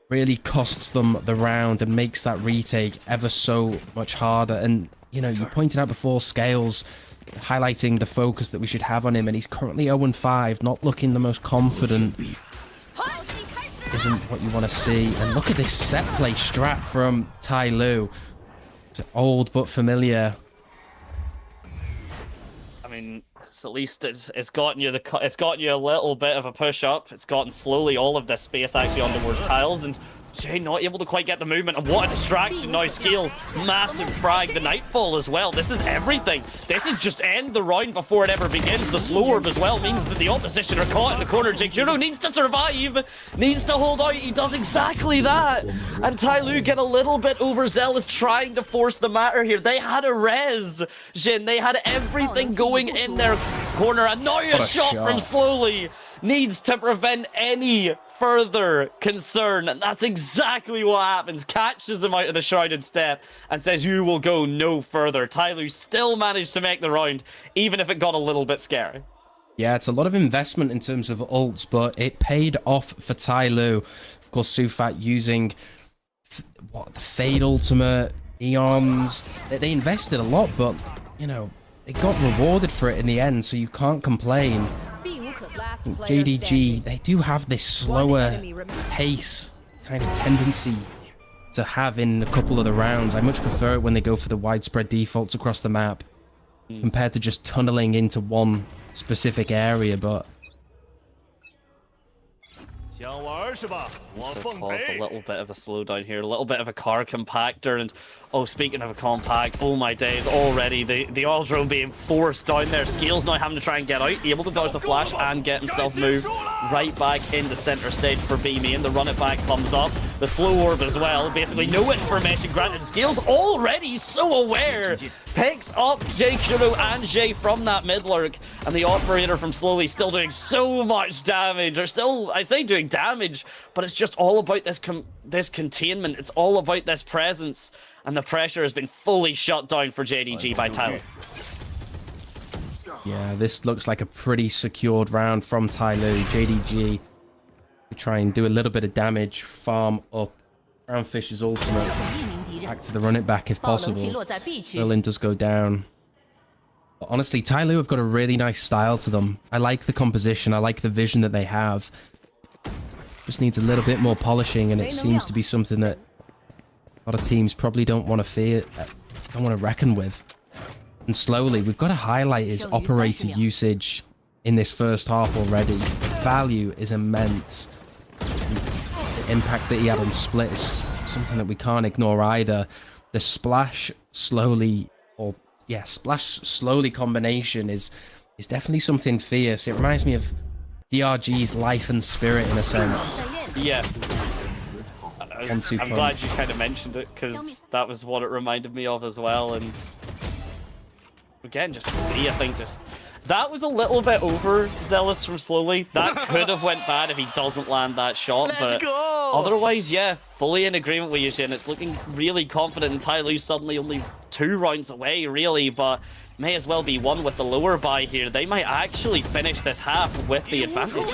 really costs them the round and makes that retake ever so much harder. And you know, you pointed out before, Scales highlighting the focus that we should have on him, and he's currently 0-5, not looking the most confident. Isn't what you want to see. And look at this set play strat from TYL. Old but familiar. I mean, at least it's gotten you a little bit of a push up. It's gotten slowly all of this space actually on towards tiles, and Jay not able to quite get the movement, and what a distraction now. Scales, massive frag, the Nightfall as well. This is everything. This is just end the round before it ever begins. The slow orb as well means that the opposition are caught in the corner. J-Kuro needs to survive, needs to hold out. He does exactly that, and TYL get a little bit overzealous trying to force the matter here. They had a res, Jin. They had everything going in their corner, and now a shot from Slowly needs to prevent any further concern, and that's exactly what happens. Catches him out of the Shrouded Step and says you will go no further. TYL still managed to make the round, even if it got a little bit scary. Yeah, it's a lot of investment in terms of ults, but it paid off for TYL. Of course, Sufat using the Fade Ultimate, Eons. They invested a lot, but you know, they got rewarded for it in the end, so you can't complain. JDG, they do have this slower pace kind of tendency to have in a couple of the rounds. I much prefer it when they go for the widespread defaults across the map compared to just tunneling into one specific area, but So caused a little bit of a slowdown here, a little bit of a car compactor, and oh, speaking of a compact, oh my days, already the oil drone being forced down there. Scales now having to try and get out, able to dodge the flash and get himself moved right back into center stage for B main. The run it back comes up, the slow orb as well, basically no information granted. Scales already so aware, picks up J-Kuro and Jay from that mid lurk, and the operator from Slowly still doing so much damage, or still, I say doing damage, but it's just all about this containment. It's all about this presence, and the pressure has been fully shut down for JDG by TYL. Yeah, this looks like a pretty secured round from TYL. JDG try and do a little bit of damage, farm up Brownfish's ultimate, back to the run it back if possible. Berlin does go down. But honestly, TYL have got a really nice style to them. I like the composition, I like the vision that they have. Just needs a little bit more polishing, and it seems to be something that a lot of teams probably don't want to fear, don't want to reckon with. And Slowly, we've got to highlight his operator usage in this first half already. The value is immense. The impact that he had on Split is something that we can't ignore either. The Splash Slowly, or yeah, Splash Slowly combination is definitely something fierce. It reminds me of DRG's life and spirit in a sense. Yeah. I'm glad you kind of mentioned it, because that was what it reminded me of as well. And again, just to see, I think that was a little bit overzealous from Slowly. That could have went bad if he doesn't land that shot. But otherwise, yeah, fully in agreement with you, Shin. It's looking really confident, and TYL suddenly only 2 rounds away, really, but may as well be one with the lower buy here. They might actually finish this half with the advantage.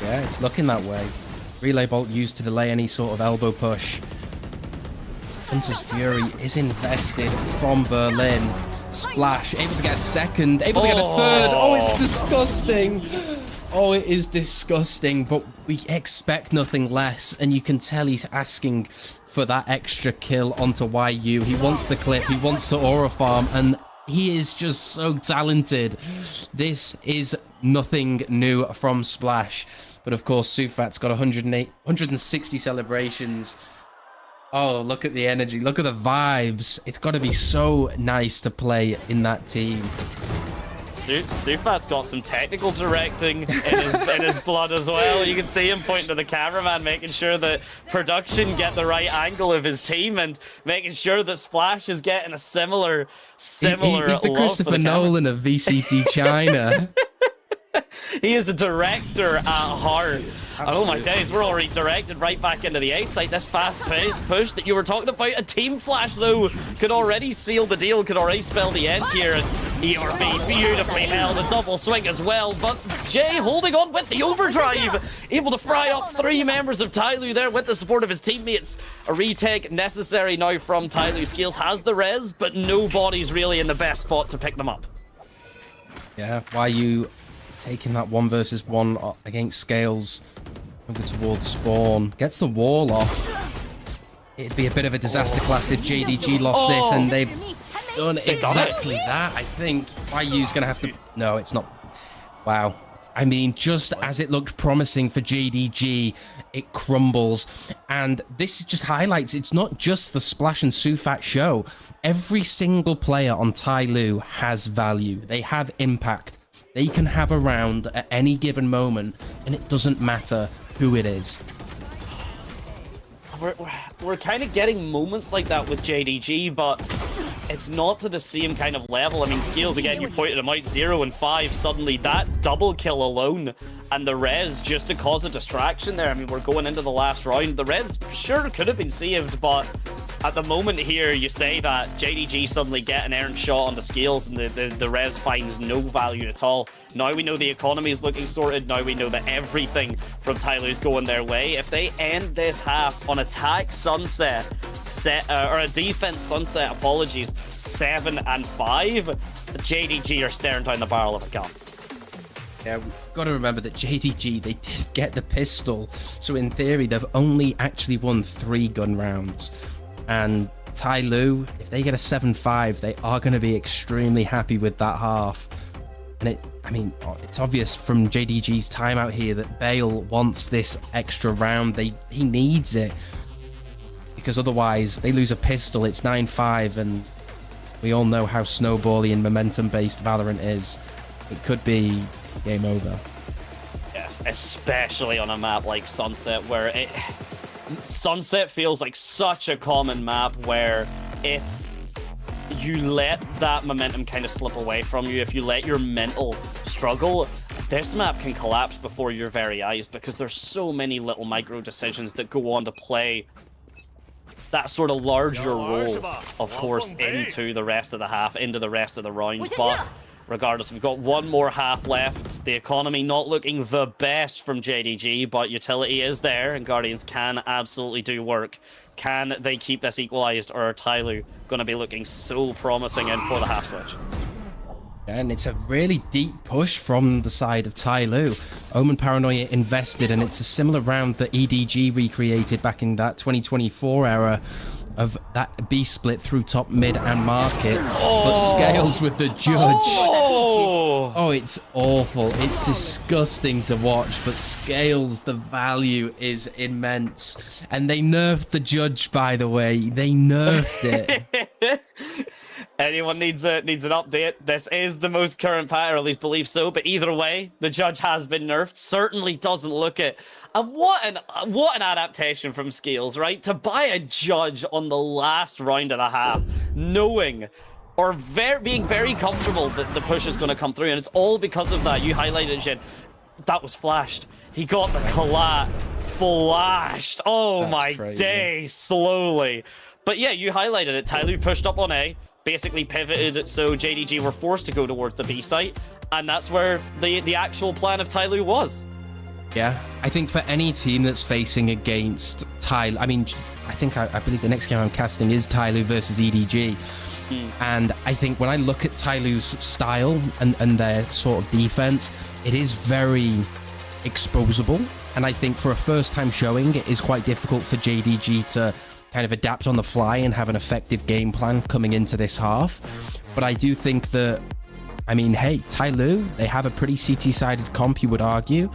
Yeah, it's looking that way. Relay Bolt used to delay any sort of elbow push. Hunter's Fury is invested from Berlin. Splash, able to get a second, able to get a third. Oh, it's disgusting. Oh, it is disgusting, but we expect nothing less, and you can tell he's asking for that extra kill onto YU. He wants the clip, he wants to aura farm, and he is just so talented. This is nothing new from Splash, but of course, Sufat's got 160 celebrations. Oh, look at the energy, look at the vibes. It's got to be so nice to play in that team. Sufat's got some technical directing in his blood as well. You can see him pointing to the cameraman, making sure that production get the right angle of his team and making sure that Splash is getting a similar He's the love Christopher for the Nolan of VCT China. He is a director at heart. And oh my days, we're already directed right back into the A site. This fast-paced push that you were talking about, a team flash though, could already seal the deal, could already spell the end here. And ERB beautifully held, a double swing as well. But Jay holding on with the overdrive, able to fry up 3 members of TYL there with the support of his teammates. A retake necessary now from TYL. Skills has the res, but nobody's really in the best spot to pick them up. Yeah, YU taking that 1 versus 1 against Scales. Over towards Spawn. Gets the wall off. It'd be a bit of a disaster class if JDG lost this, and they've done exactly that. I think YU's going to have to... No, it's not. Wow. I mean, just as it looked promising for JDG, it crumbles. And this just highlights, it's not just the Splash and Sufat show. Every single player on TYL has value. They have impact. They can have a round at any given moment, and it doesn't matter who it is. We're kind of getting moments like that with JDG, but it's not to the same kind of level. I mean, Scales, again, you pointed him out, 0 and 5, suddenly that double kill alone, and the res just to cause a distraction there. I mean, we're going into the last round. The res sure could have been saved, but at the moment here, you say that JDG suddenly get an errant shot on the Scales, and the res finds no value at all. Now we know the economy is looking sorted. Now we know that everything from TYL is going their way. If they end this half on attack sunset, or a defense sunset, apologies, 7 and 5, JDG are staring down the barrel of a gun. Yeah, we've got to remember that JDG, they did get the pistol. So in theory, they've only actually won 3 gun rounds. And TYL, if they get a 7-5, they are going to be extremely happy with that half. And I mean, it's obvious from JDG's time out here that Bale wants this extra round. He needs it. Because otherwise, they lose a pistol, it's 9-5, and we all know how snowbally and momentum-based Valorant is. It could be game over. Yes, especially on a map like Sunset, where Sunset feels like such a common map where if you let that momentum kind of slip away from you, if you let your mental struggle, this map can collapse before your very eyes, because there's so many little micro decisions that go on to play that sort of larger role, of course, into the rest of the half, into the rest of the rounds. But regardless, we've got 1 more half left. The economy not looking the best from JDG, but utility is there, and Guardians can absolutely do work. Can they keep this equalized, or are TYL going to be looking so promising in for the half switch? And it's a really deep push from the side of TYL. Omen Paranoia invested, and it's a similar round that EDG recreated back in that 2024 era of that B split through top, mid, and market. But Scales with the judge. Oh, it's awful. It's disgusting to watch, but Scales, the value is immense. And they nerfed the judge, by the way. They nerfed it. Anyone needs an update. This is the most current patch, or at least believe so. But either way, the judge has been nerfed. Certainly doesn't look it. And what an adaptation from Scales, right? To buy a judge on the last round and a half, knowing or being very comfortable that the push is going to come through, and it's all because of that. You highlighted, Jin. That was flashed. He got the collat flashed. Oh, that's my crazy. Day, slowly. But yeah, you highlighted it. TYL pushed up on A, basically pivoted, so JDG were forced to go towards the B site, and that's where the actual plan of TYL was. Yeah, I think for any team that's facing against TYL, I mean, I believe the next game I'm casting is TYL versus EDG. And I think when I look at TYL's style and their sort of defense, it is very exposable. And I think for a first time showing, it is quite difficult for JDG to kind of adapt on the fly and have an effective game plan coming into this half. But I do think that, I mean, hey, TYL, they have a pretty CT-sided comp, you would argue.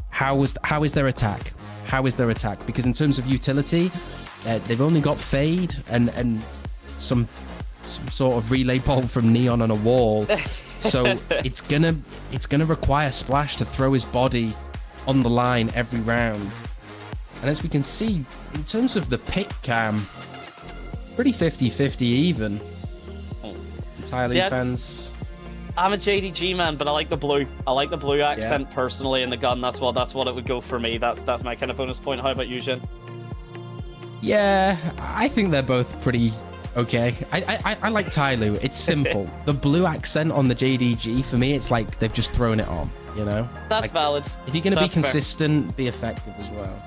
How is their attack? How is their attack? Because in terms of utility, they've only got Fade and some sort of relay ball from Neon on a wall. So it's gonna require Splash to throw his body on the line every round. And as we can see, in terms of the pick cam, pretty 50-50 even. Entirely fans. I'm a JDG man, but I like the blue. I like the blue accent personally in the gun. That's what it would go for me. That's my kind of bonus point. How about you, Jin? Yeah, I think they're both pretty okay. I like TYL. It's simple. The blue accent on the JDG, for me, it's like they've just thrown it on, you know? That's valid. If you're going to be consistent, be effective as well.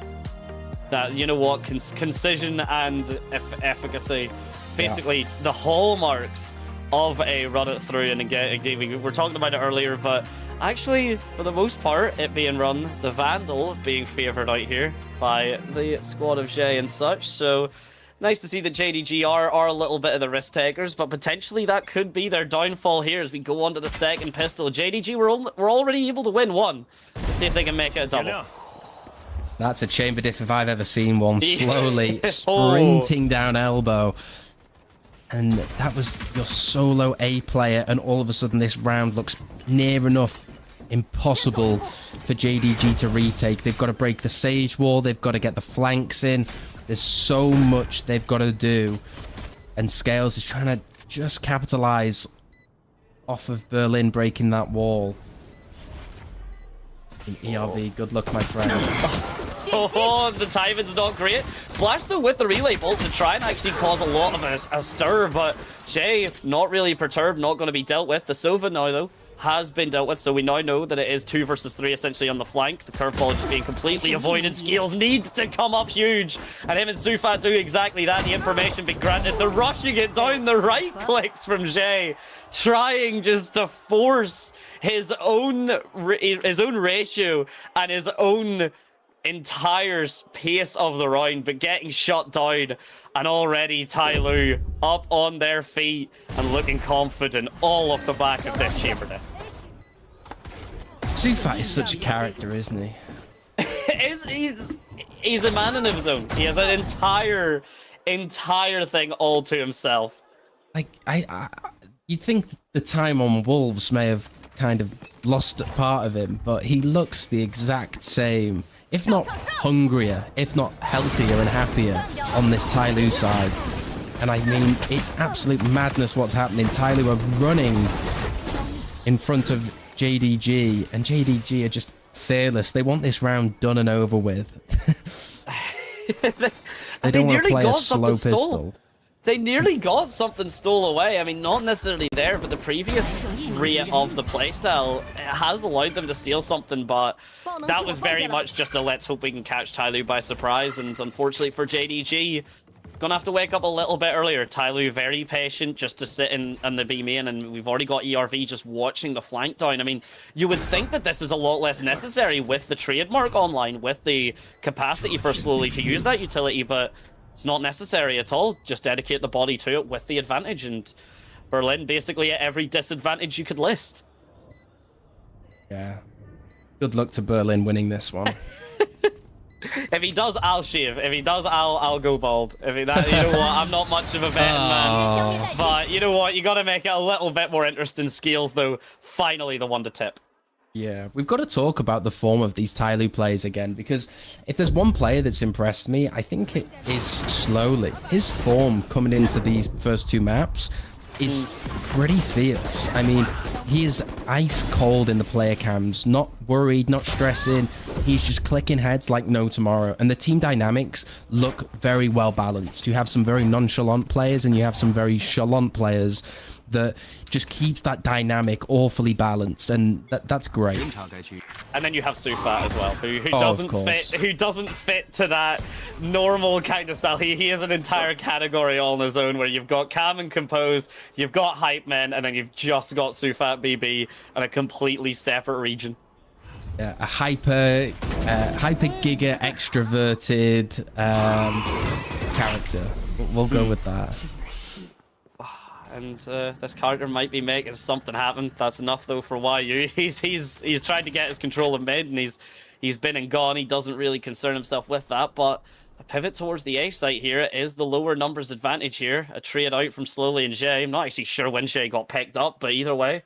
That, you know what, concision and efficacy, basically the hallmarks of a run it through and again we were talking about it earlier, but actually for the most part it being run, the Vandal being favored out here by the squad of Jay and such. So nice to see that JDG are a little bit of the risk takers, but potentially that could be their downfall here as we go on to the second pistol. JDG we're already able to win one. Let's see if they can make it a double. That's a chamber diff if I've ever seen one. Slowly sprinting down elbow. And that was your solo A player, and all of a sudden this round looks near enough impossible for JDG to retake. They've got to break the Sage wall, they've got to get the flanks in. There's so much they've got to do. And Scales is trying to just capitalize off of Berlin breaking that wall. In ERV, good luck, my friend. Oh, the timing's not great. Splash though with the relay bolt to try and actually cause a lot of a stir, but Jay not really perturbed, not going to be dealt with. The Sova now though has been dealt with, so we now know that it is 2 versus 3 essentially on the flank. The curveball just being completely avoided. Skills needs to come up huge, and him and Sufat do exactly that. The information being granted. They're rushing it down. The right clicks from Jay, trying just to force his own ratio and his own entire pace of the round, but getting shut down. And already TYL up on their feet and looking confident all off the back of this chamber diff. Sufat is such a character, isn't he? He's a man in his own. He has an entire thing all to himself. Like you'd think the time on Wolves may have kind of lost a part of him, but he looks the exact same. If not hungrier, if not healthier and happier on this TYL side. And I mean, it's absolute madness what's happening. TYL are running in front of JDG, and JDG are just fearless. They want this round done and over with. They don't want to play a slow pistol. They nearly got something stole away. I mean, not necessarily there, but the previous rate of the playstyle has allowed them to steal something, but that was very much just a let's hope we can catch TYL by surprise, and unfortunately for JDG, gonna have to wake up a little bit earlier. TYL very patient just to sit in the B main, and we've already got ERV just watching the flank down. I mean, you would think that this is a lot less necessary with the trademark online, with the capacity for slowly to use that utility, but it's not necessary at all. Just dedicate the body to it with the advantage, and Berlin basically at every disadvantage you could list. Yeah. Good luck to Berlin winning this one. If he does, I'll shave. If he does, I'll go bald. If he, you know what, I'm not much of a betting man. But you know what, you got to make it a little bit more interesting. Skills though, finally the one to tip. Yeah, we've got to talk about the form of these TYL players again, because if there's one player that's impressed me, I think it is Slowly. His form coming into these first two maps is pretty fierce. I mean, he is ice cold in the player cams, not worried, not stressing. He's just clicking heads like no tomorrow. And the team dynamics look very well balanced. You have some very nonchalant players and you have some very chalant players. that just keeps that dynamic awfully balanced, and that's great. And then you have Sufat as well, who doesn't fit to that normal kind of style. He is an entire category all on his own, where you've got calm and composed, you've got hype men, and then you've just got Sufat BB and a completely separate region. Yeah, a hyper giga extroverted character. We'll go with that. And this character might be making something happen. That's enough though for YU. He's tried to get his control of mid, and he's been and gone. He doesn't really concern himself with that, but a pivot towards the A site here is the lower numbers advantage here. A trade out from Slowly and Jay. I'm not actually sure when Jay got picked up, but either way,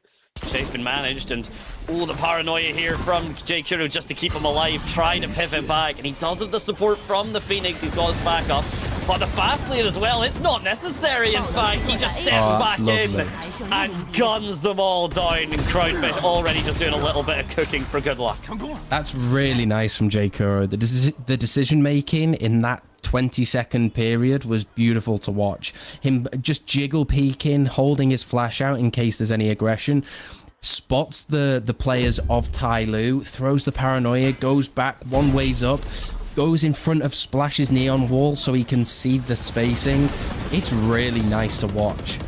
Jay's been managed, and the paranoia here from J Kuro just to keep him alive, trying to pivot back, and he does have the support from the Phoenix. He's got his backup, but the fast lane as well, it's not necessary. In fact, he just steps back in and guns them all down, and Crowdfit already just doing a little bit of cooking for good luck. That's really nice from J Kuro. The decision making in that 20-second period was beautiful to watch. Him just jiggle peeking, holding his flash out in case there's any aggression, spots the players of TYL, throws the paranoia, goes back, one ways up, goes in front of Splash's neon wall so he can see the spacing. It's really nice to watch.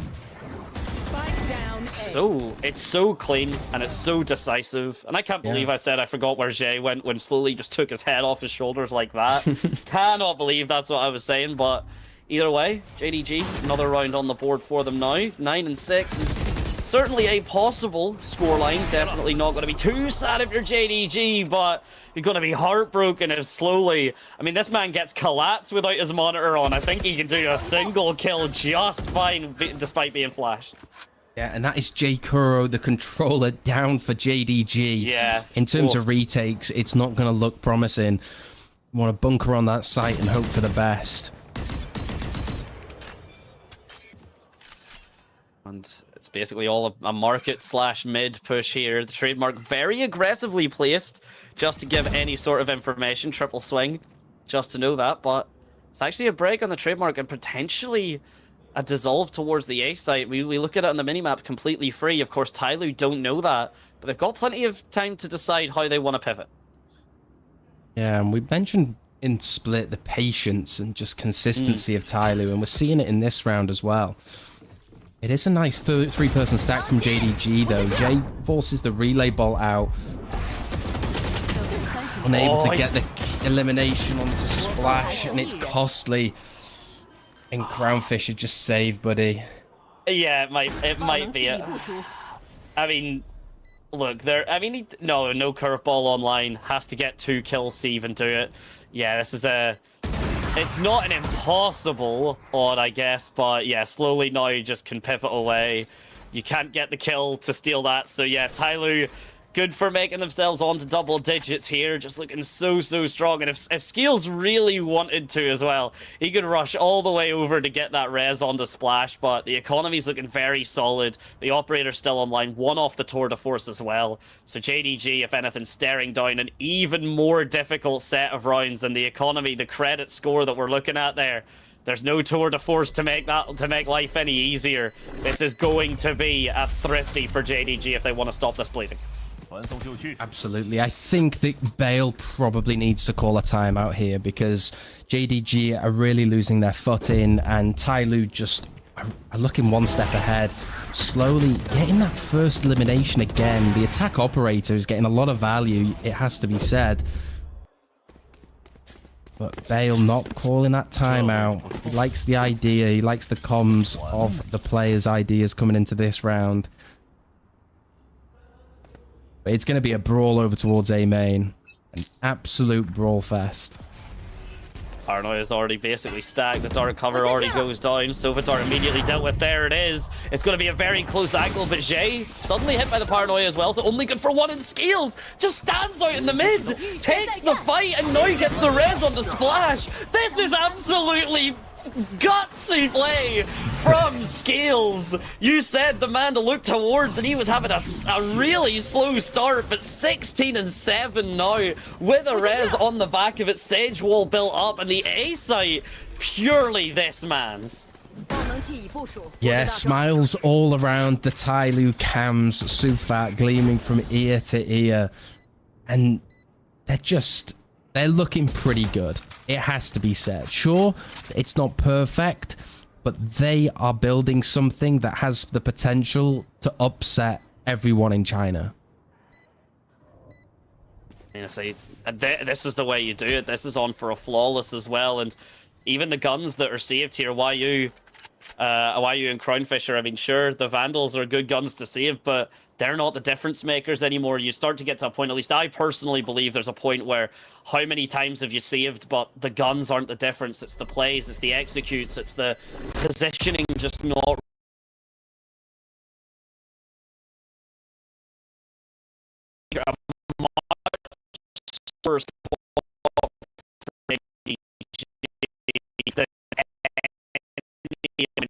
It's so clean and it's so decisive, and I can't believe I said I forgot where Jay went when Slowly just took his head off his shoulders like that. Cannot believe that's what I was saying, but either way, JDG, another round on the board for them now. 9-6 is certainly a possible scoreline. Definitely not going to be too sad if you're JDG, but you're going to be heartbroken if Slowly... I mean, this man gets collapsed without his monitor on. I think he can do a single kill just fine despite being flashed. Yeah, and that is J Kuro, the controller, down for JDG. Yeah. In terms of retakes, it's not going to look promising. You want to bunker on that site and hope for the best. And it's basically all a market/mid push here. The trademark very aggressively placed just to give any sort of information. Triple swing, just to know that. But it's actually a break on the trademark and potentially a dissolve towards the A site. We look at it on the minimap completely free. Of course, TYL don't know that, but they've got plenty of time to decide how they want to pivot. Yeah, and we mentioned in Split the patience and just consistency of TYL, and we're seeing it in this round as well. It is a nice three-person stack from JDG, though. Jay forces the relay bolt out. Unable to get the elimination onto Splash, and it's costly. And Crownfish just saved, buddy. Yeah, it might be it. I mean, look, no curveball online. Has to get 2 kills to even do it. Yeah, this is it's not an impossible odd, I guess, but yeah, Slowly now you just can pivot away. You can't get the kill to steal that, so yeah, TYL good for making themselves onto double digits here, just looking so strong. And if Skills really wanted to as well, he could rush all the way over to get that res onto Splash, but the economy's looking very solid. The operator's still online, one off the tour de force as well. So JDG, if anything, staring down an even more difficult set of rounds, and the economy, the credit score that we're looking at there, there's no tour de force to make life any easier. This is going to be a thrifty for JDG if they want to stop this bleeding. Absolutely. I think that Bale probably needs to call a timeout here because JDG are really losing their footing, and TYL just are looking one step ahead. Slowly getting that first elimination again. The attack operator is getting a lot of value, it has to be said. But Bale not calling that timeout. He likes the idea, he likes the comms of the players' ideas coming into this round. It's going to be a brawl over towards A main. An absolute brawl fest. Paranoia's already basically stacked. The dark cover already goes down. Sovatar immediately dealt with. There it is. It's going to be a very close angle, but Jay suddenly hit by the Paranoia as well, so only good for one in Scales. Just stands out in the mid, takes the fight, and now gets the res onto Splash. This is absolutely gutsy play from Scales. You said the man to look towards, and he was having a really slow start, but 16-7 now with a res on the back of it. Sage wall built up, and the A site purely this man's. Yeah, smiles all around the TYL cams, Sufat gleaming from ear to ear. And they're looking pretty good. It has to be said. Sure, it's not perfect, but they are building something that has the potential to upset everyone in China. And if this is the way you do it. This is on for a flawless as well. And even the guns that are saved here, YU and Crownfisher, I mean, sure, the Vandals are good guns to save, but they're not the difference makers anymore. You start to get to a point, at least I personally believe there's a point where how many times have you saved, but the guns aren't the difference. It's the plays, it's the executes, it's the positioning just not first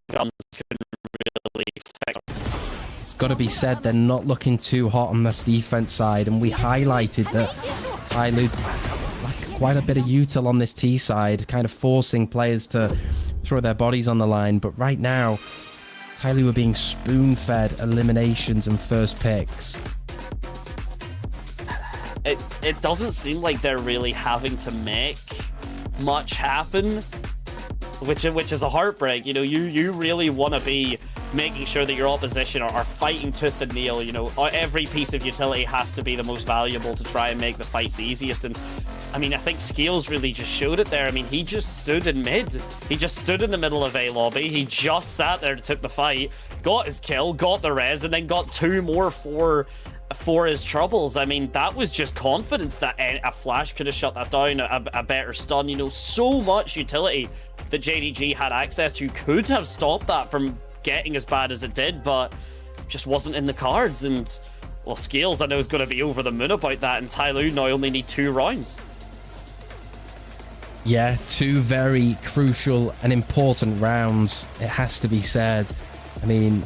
guns can really fix. It's got to be said, they're not looking too hot on this defense side, and we highlighted that TYL like quite a bit of util on this T side, kind of forcing players to throw their bodies on the line. But right now, TYL were being spoon-fed eliminations and first picks. It doesn't seem like they're really having to make much happen, which is a heartbreak. You know, you really want to be making sure that your opposition are fighting tooth and nail. You know, every piece of utility has to be the most valuable to try and make the fights the easiest. And I mean, I think Scales really just showed it there. I mean, he just stood in mid. He just stood in the middle of A lobby. He just sat there, took the fight, got his kill, got the res, and then got 2 more for his troubles. I mean, that was just confidence that a flash could have shut that down, a better stun. You know, so much utility that JDG had access to could have stopped that from getting as bad as it did, but just wasn't in the cards. And well, Scales I know is going to be over the moon about that, and TYL now only need 2 rounds. Yeah, 2 very crucial and important rounds, it has to be said. I mean,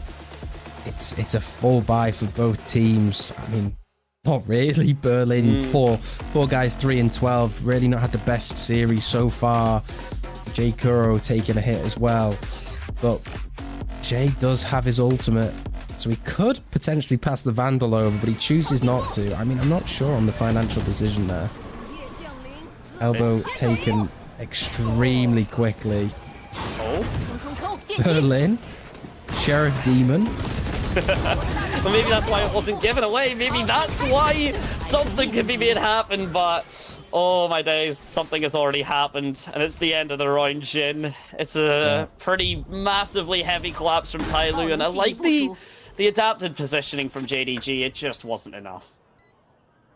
it's a full buy for both teams. I mean, not really. Berlin, poor guys, 3 and 12, really not had the best series so far. Jay Kuro taking a hit as well, but Jay does have his ultimate, so he could potentially pass the Vandal over, but he chooses not to. I mean, I'm not sure on the financial decision there. Elbow taken extremely quickly. Berlin, Sheriff Demon. Well, maybe that's why it wasn't given away. Maybe that's why something could be made happen, but oh my days, something has already happened, and it's the end of the round, Jin. It's a pretty massively heavy collapse from TYL, and I like the adapted positioning from JDG. It just wasn't enough.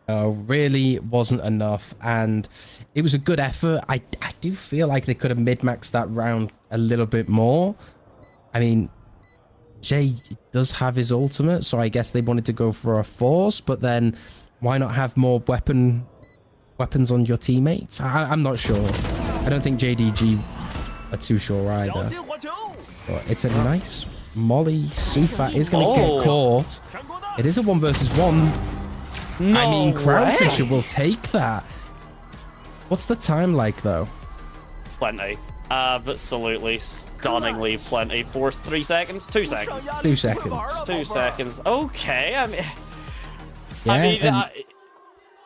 Really wasn't enough, and it was a good effort. I do feel like they could have mid-maxed that round a little bit more. I mean, Jay does have his ultimate, so I guess they wanted to go for a force, but then why not have more weapons on your teammates? I'm not sure. I don't think JDG are too sure either. But it's a nice molly. Sufat is going to get caught. It is a 1 versus 1. No I mean, Crownfisher way. will take that. What's the time like, though? Plenty. Absolutely stunningly plenty. 3 seconds? 2 seconds. 2 seconds. 2 seconds. Okay, I mean...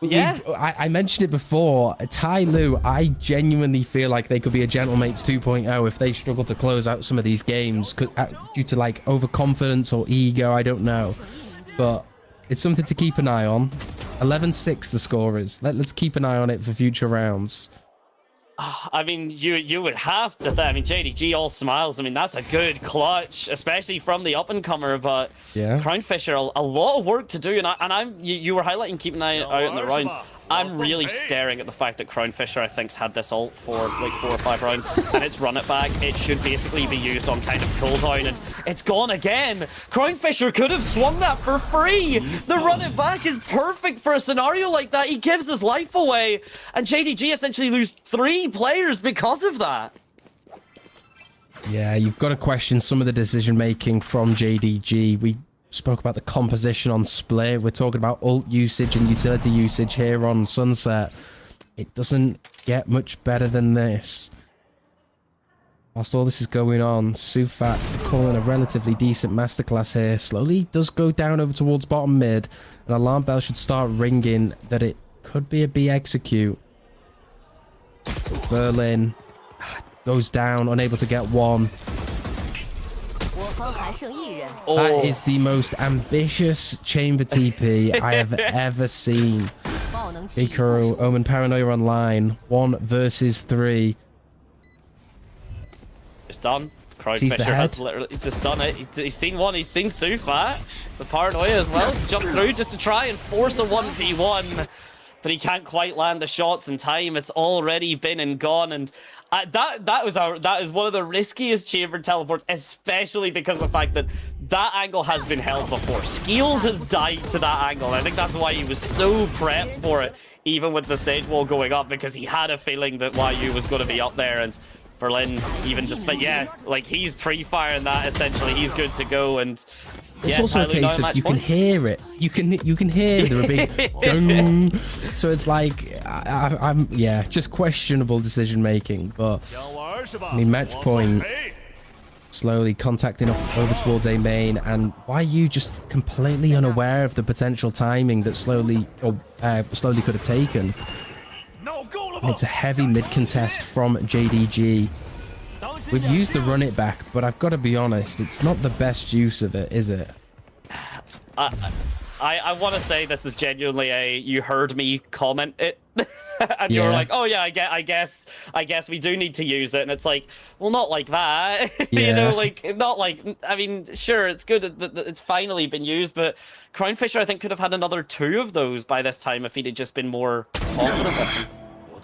Yeah, I mentioned it before. TYL, I genuinely feel like they could be a Gentlemates 2.0 if they struggle to close out some of these games due to like overconfidence or ego. I don't know, but it's something to keep an eye on. 11-6 the score is. Let's keep an eye on it for future rounds. I mean, you would have to. I mean, JDG all smiles. I mean, that's a good clutch, especially from the up and comer. But yeah, Crownfisher, a lot of work to do. And you were highlighting keeping an eye out in the rounds. I'm really staring at the fact that Crownfisher, I think, had this ult for like 4 or 5 rounds, and it's run it back. It should basically be used on kind of cooldown, and it's gone again. Crownfisher could have swung that for free. The run it back is perfect for a scenario like that. He gives his life away, and JDG essentially lose 3 players because of that. Yeah, you've got to question some of the decision making from JDG. We spoke about the composition on Split. We're talking about ult usage and utility usage here on Sunset. It doesn't get much better than this. Whilst all this is going on, Sufat calling a relatively decent masterclass here. Slowly does go down over towards bottom mid. An alarm bell should start ringing that it could be a B execute. Berlin goes down, unable to get one. That is the most ambitious chamber TP I have ever seen. Hikaru, Omen Paranoia online. 1 versus 3. It's done. Crowdfisher has literally just done it. He's seen one. He's seen Sufat. The Paranoia as well. He's jumped through just to try and force a 1v1. But he can't quite land the shots in time. It's already been and gone. And that is one of the riskiest chamber teleports, especially because of the fact that that angle has been held before. Skills has died to that angle. I think that's why he was so prepped for it, even with the stage wall going up, because he had a feeling that YU was going to be up there. And Berlin, even despite, like he's pre-firing that essentially. He's good to go. And it's also a case of you can hear it. You can hear the big dung. So it's like I'm just questionable decision making. But I mean, match point slowly contacting up over towards A main, and YU just completely unaware of the potential timing that slowly could have taken. And it's a heavy mid contest from JDG. We've used the run it back, but I've got to be honest, it's not the best use of it, is it? I want to say this is genuinely a you heard me comment it. And you're like, oh yeah, I guess we do need to use it. And it's like, well, not like that. You know, like, not like, I mean, sure, it's good that it's finally been used, but Crownfisher, I think, could have had another 2 of those by this time if he'd have just been more confident with them.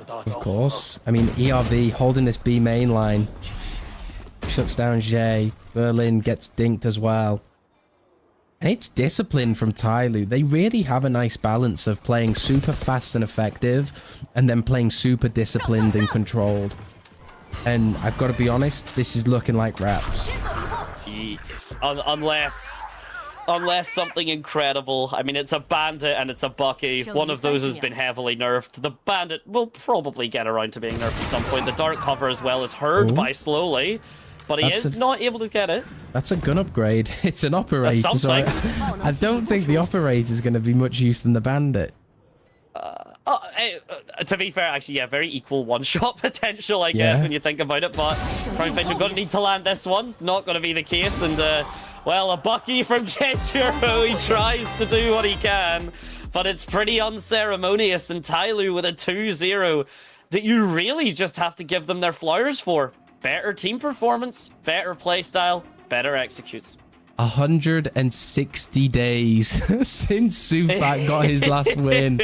Of course. I mean, ERV holding this B main line. Shuts down Jay. Berlin gets dinked as well. And it's discipline from TYL. They really have a nice balance of playing super fast and effective and then playing super disciplined and controlled. And I've got to be honest, this is looking like raps. Unless something incredible. I mean, it's a Bandit and it's a Bucky. One of those has been heavily nerfed. The Bandit will probably get around to being nerfed at some point. The Dark Cover as well is heard by Slowly, but he is not able to get it. That's a gun upgrade. It's an Operator, so I don't think the Operator is going to be much use than the Bandit. To be fair, actually, yeah, very equal one-shot potential, I guess, when you think about it. But Crownfish are going to need to land this one. Not going to be the case. And, well, a Bucky from Genjuro. He tries to do what he can. But it's pretty unceremonious. And TYL with a 2-0 that you really just have to give them their flowers for. Better team performance, better playstyle, better executes. 160 days since Sufat got his last win,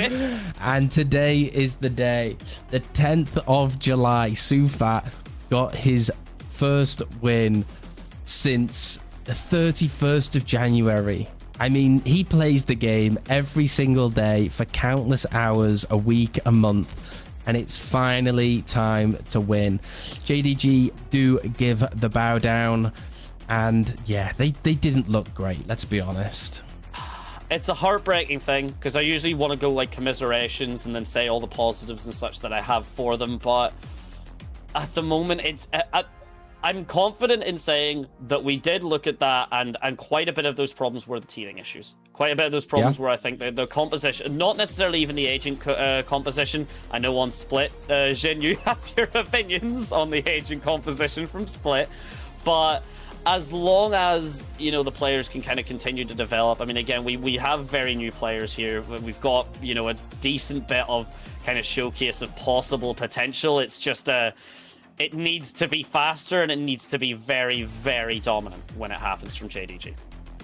and today is the day. The 10th of July, Sufat got his first win since the 31st of January. I mean, he plays the game every single day for countless hours, a week, a month, and it's finally time to win. JDG do give the bow down. And yeah, they didn't look great, let's be honest. It's a heartbreaking thing, because I usually want to go like commiserations and then say all the positives and such that I have for them, but at the moment, I'm confident in saying that we did look at that, and quite a bit of those problems were the teething issues. Quite a bit of those problems were, I think, the composition, not necessarily even the agent composition. I know on Split, Jin, you have your opinions on the agent composition from Split, but as long as, you know, the players can kind of continue to develop. I mean, again, we have very new players here. We've got, you know, a decent bit of kind of showcase of possible potential. It's just it needs to be faster, and it needs to be very, very dominant when it happens from JDG.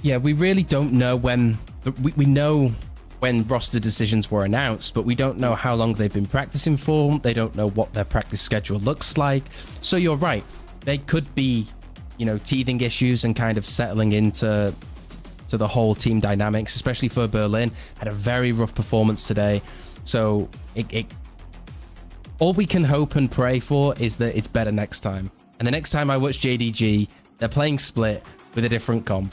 Yeah, we really don't know when... We know when roster decisions were announced, but we don't know how long they've been practicing for. They don't know what their practice schedule looks like. So you're right. They could be, you know, teething issues and kind of settling into the whole team dynamics, especially for Berlin. Had a very rough performance today. So all we can hope and pray for is that it's better next time. And the next time I watch JDG, they're playing Split with a different comp.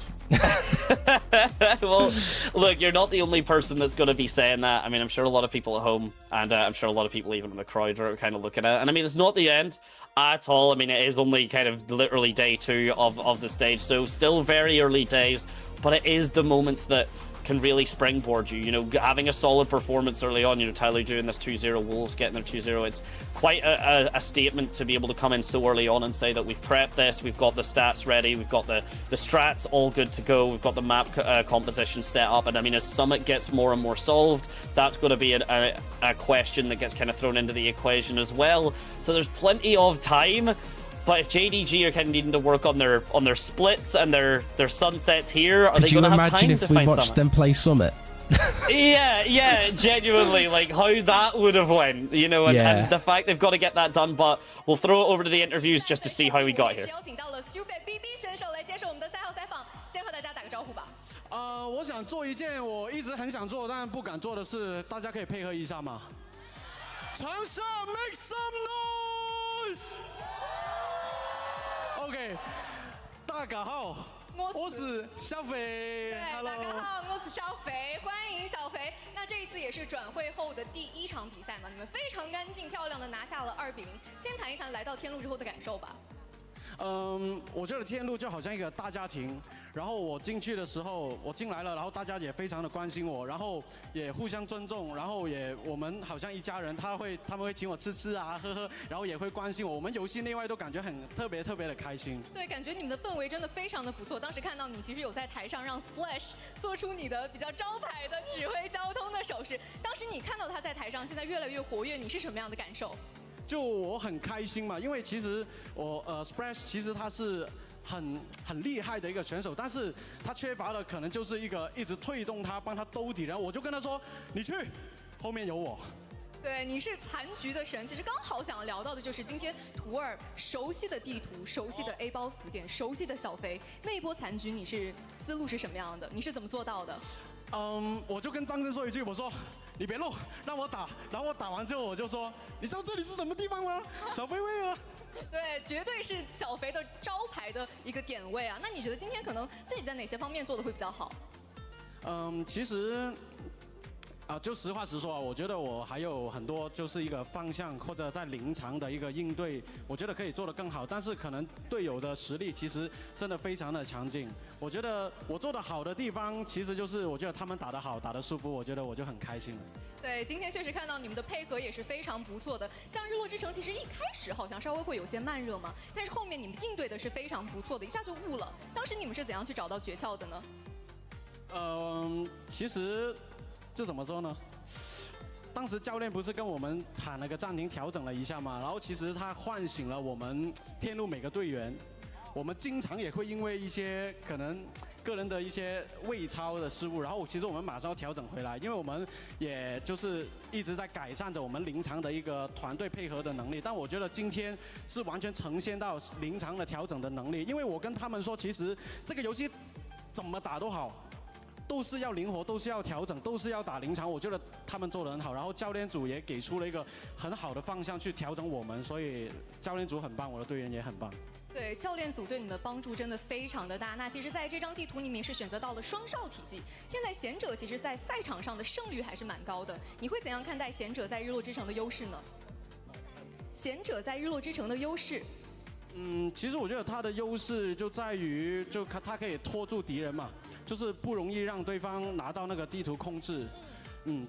Well, look, you're not the only person that's going to be saying that. I mean, I'm sure a lot of people at home, and I'm sure a lot of people even in the crowd are kind of looking at it. And I mean, it's not the end at all. I mean, it is only kind of literally day 2 of the stage, so still very early days, but it is the moments that can really springboard you. You know, having a solid performance early on, you know, Tyler doing this 2-0, Wolves getting their 2-0, it's quite a statement to be able to come in so early on and say that we've prepped this, we've got the stats ready, we've got the strats all good to go, we've got the map composition set up. And I mean, as Summit gets more and more solved, that's going to be a question that gets kind of thrown into the equation as well. So there's plenty of time. But if JDG are kind of needing to work on their splits and their sunsets here, are they going to have time to find Summit? Could you imagine if we watched them play Summit? yeah, genuinely, like how that would have went, you know, and the fact they've got to get that done. But we'll throw it over to the interviews just to see how we got here. 我想做一件我一直很想做但不敢做的事，大家可以配合一下吗？场上 make some noise。OK， 大家好，我是小肥。对，大家好，我是小肥，欢迎小肥。那这一次也是转会后的第1场比赛嘛，你们非常干净漂亮的拿下了2-0。先谈一谈来到天路之后的感受吧。我觉得天路就好像一个大家庭，然后我进去的时候，我进来了，然后大家也非常的关心我，然后也互相尊重，然后我们好像一家人，他们会请我吃啊喝喝，然后也会关心我，我们游戏内外都感觉很特别的开心。对，感觉你们的氛围真的非常的不错。当时看到你其实有在台上让 Splash 做出你的比较招牌的指挥交通的手势，当时你看到他在台上现在越来越活跃，你是什么样的感受？就我很开心嘛，因为其实我Splash 其实他是很厉害的一个选手，但是他缺乏的可能就是一个一直推动他帮他兜底，然后我就跟他说你去，后面有我。对，你是残局的神。其实刚好想要聊到的就是今天图二熟悉的地图、熟悉的 A 包死点、熟悉的小肥那一波残局，你是思路是什么样的？你是怎么做到的？我就跟张真说一句，我说你别漏，让我打。然后我打完之后，我就说，你知道这里是什么地方吗？小肥位啊。对，绝对是小肥的招牌的一个点位啊。那你觉得今天可能自己在哪些方面做的会比较好？其实。就实话实说啊，我觉得我还有很多就是一个方向或者在临场的一个应对，我觉得可以做得更好。但是可能队友的实力其实真的非常的强劲。我觉得我做得好的地方，其实就是我觉得他们打得好，打得舒服，我觉得我就很开心了。对，今天确实看到你们的配合也是非常不错的。像日落之城，其实一开始好像稍微会有些慢热嘛，但是后面你们应对的是非常不错的，一下就悟了。当时你们是怎样去找到诀窍的呢？其实。这怎么说呢？当时教练不是跟我们喊了个暂停，调整了一下嘛，然后其实他唤醒了我们天路每个队员。我们经常也会因为一些可能个人的一些位操的失误，然后其实我们马上要调整回来，因为我们也就是一直在改善着我们临场的一个团队配合的能力。但我觉得今天是完全呈现到临场的调整的能力，因为我跟他们说，其实这个游戏怎么打都好。都是要灵活，都是要调整，都是要打临场。我觉得他们做得很好，然后教练组也给出了一个很好的方向去调整我们，所以教练组很棒，我的队员也很棒。对，教练组对你们帮助真的非常的大。那其实在这张地图里面是选择到了双少体系，现在贤者其实在赛场上的胜率还是蛮高的。你会怎样看待贤者在日落之城的优势呢？贤者在日落之城的优势。其实我觉得他的优势就在于，他可以拖住敌人嘛，就是不容易让对方拿到那个地图控制。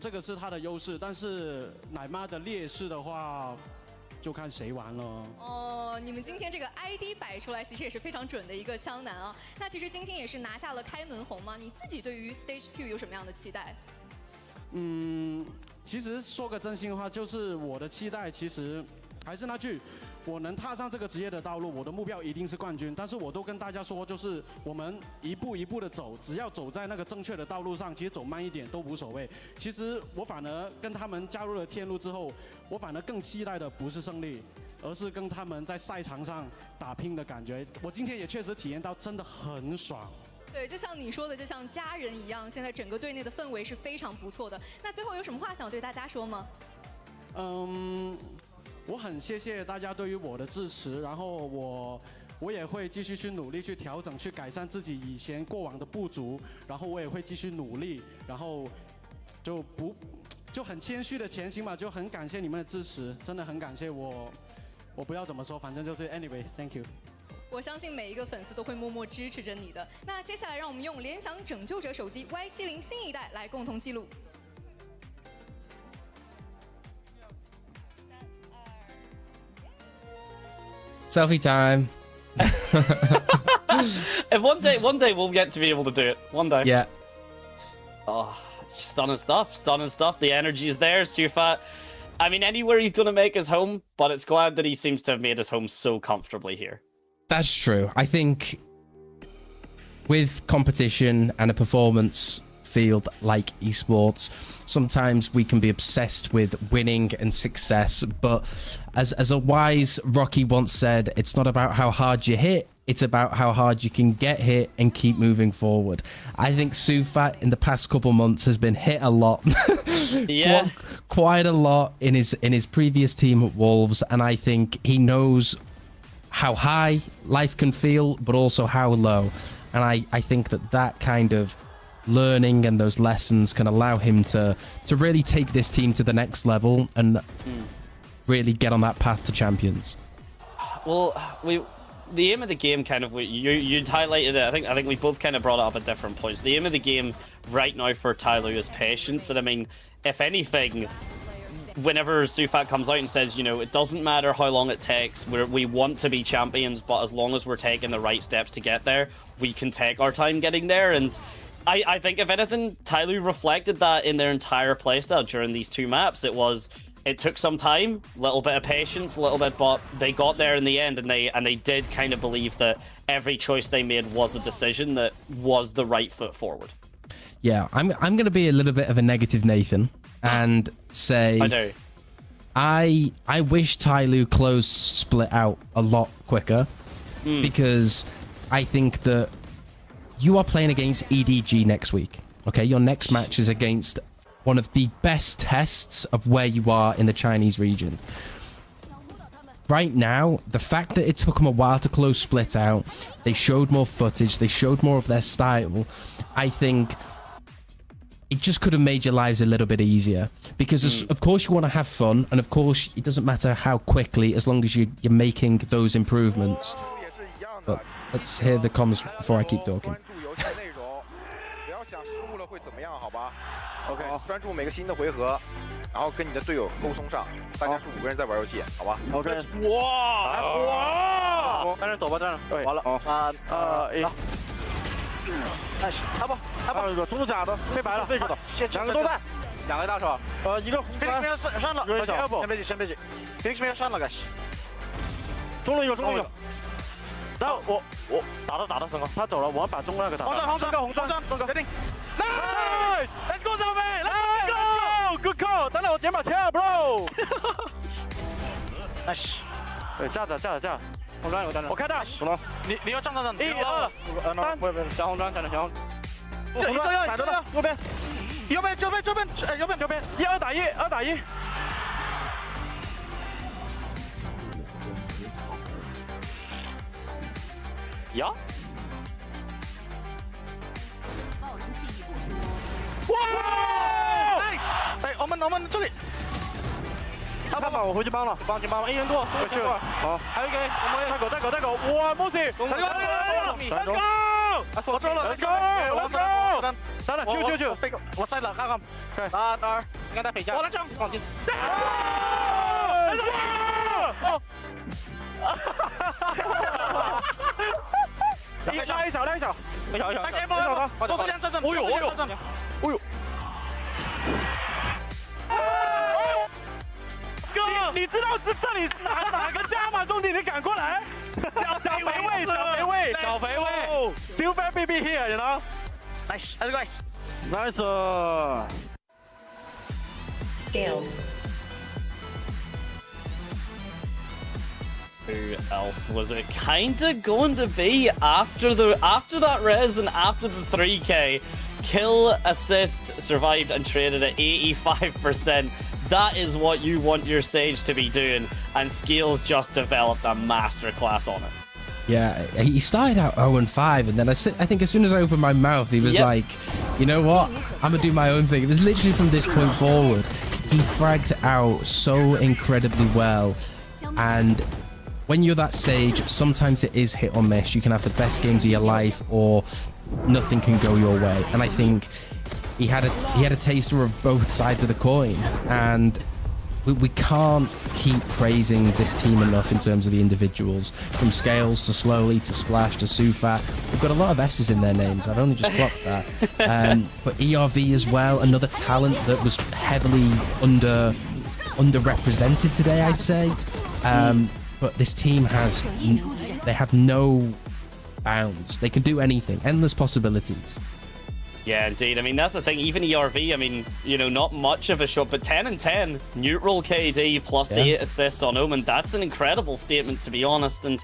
这个是他的优势。但是奶妈的劣势的话，就看谁玩了。你们今天这个 ID 摆出来，其实也是非常准的一个枪男啊。那其实今天也是拿下了开门红嘛，你自己对于 Stage 2有什么样的期待？其实说个真心话，就是我的期待其实还是那句。我能踏上这个职业的道路，我的目标一定是冠军。但是我都跟大家说，就是我们一步一步的走，只要走在那个正确的道路上，其实走慢一点都无所谓。其实我反而跟他们加入了天路之后，我反而更期待的不是胜利，而是跟他们在赛场上打拼的感觉。我今天也确实体验到，真的很爽。对，就像你说的，就像家人一样，现在整个队内的氛围是非常不错的。那最后有什么话想对大家说吗？我很谢谢大家对于我的支持，然后我也会继续去努力去调整，去改善自己以前过往的不足，然后我也会继续努力，然后就很谦虚的前行吧，就很感谢你们的支持，真的很感谢我不要怎么说，反正就是 anyway，thank you。我相信每一个粉丝都会默默支持着你的。那接下来让我们用联想拯救者手机 Y70新一代来共同记录。 Selfie time. If one day we'll get to be able to do it. One day. Yeah. Oh, stunning stuff. Stunning stuff. The energy is there. Sufat. I mean, anywhere he's gonna make his home, but it's glad that he seems to have made his home so comfortably here. That's true. I think with competition and a performance field like esports, sometimes we can be obsessed with winning and success, but as a wise Rocky once said, it's not about how hard you hit, it's about how hard you can get hit and keep moving forward. I think Sufat in the past couple months has been hit a lot. Yeah. Quite a lot in his previous team at Wolves, and I think he knows how high life can feel, but also how low. And I think that kind of learning and those lessons can allow him to really take this team to the next level and really get on that path to champions. Well, the aim of the game kind of, you'd highlighted it. I think we both kind of brought it up at different points. The aim of the game right now for TYL is patience. And I mean, if anything, whenever Sufat comes out and says, you know, it doesn't matter how long it takes, we want to be champions, but as long as we're taking the right steps to get there, we can take our time getting there. And I think, if anything, TYL reflected that in their entire playstyle during these two maps. It took some time, a little bit of patience, a little bit, but they got there in the end, and they did kind of believe that every choice they made was a decision that was the right foot forward. Yeah, I'm going to be a little bit of a negative Nathan and say I wish TYL closed split out a lot quicker, because I think that you are playing against EDG next week. Okay, your next match is against one of the best tests of where you are in the Chinese region. Right now, the fact that it took them a while to close split out, they showed more footage, they showed more of their style, I think it just could have made your lives a little bit easier. Because of course you want to have fun, and of course it doesn't matter how quickly, as long as you're making those improvements. But let's hear the comments before I keep talking. OK， 专注每个新的回合，然后跟你的队友沟通上，大家是5个人在玩游戏，好吧 ？OK。哇！站着走吧，站着。对，完了。3、2、1。nice， 还不，一个中路假的，黑白了，好的，2个多半，2个大手，一个红帆，上了，先别急，Felix没有上了，guys。中路一个。然后我打的升了，他走了，我们把中路那个打。红砖，决定。Nice，Let's go， 小飞 ，Let's go，Good call， 等等我捡把枪 ，Bro。Nice， 对，架，红砖有站着，我开大，你要站，1、2、3，小红砖站着，小红。这要踩着的，右边，右边，1、2打1。呀！哇 ！Nice！ 哎，我们这里，他帮我回去帮了，A 人多，回去。好，还有一个，我们带狗，哇，没事。Let's go！ 我中了 ，Let's go！ 等等，救！我塞了，看看。3、2，应该带飞下。我来抢，放心。一小，带前锋，都是2阵，哦呦！哥，你知道这里是哪个家吗，兄弟？你赶过来！小肥味 ，Still fair BB here， you know？ Nice， Scales. Who else was it kinda going to be after that res and after the 3k? Kill, assist, survived and traded at 85%. That is what you want your Sage to be doing, and Scales just developed a masterclass on it. Yeah, he started out 0-5, and then I think as soon as I opened my mouth, he was like, you know what? I'm going to do my own thing. It was literally from this point forward. He fragged out so incredibly well, and when you're that Sage, sometimes it is hit or miss. You can have the best games of your life, or nothing can go your way. And I think he had a taster of both sides of the coin, and we can't keep praising this team enough in terms of the individuals, from Scales to Slowly to Splash to Sufat. They've got a lot of S's in their names. I've only just clocked that. But ERV as well, another talent that was heavily underrepresented today, I'd say. But this team have no bounds. They can do anything. Endless possibilities. Yeah, indeed. I mean, that's the thing. Even ERV, I mean, you know, not much of a shot, but 10 and 10, neutral KD plus the 8 assists on Omen. That's an incredible statement, to be honest. And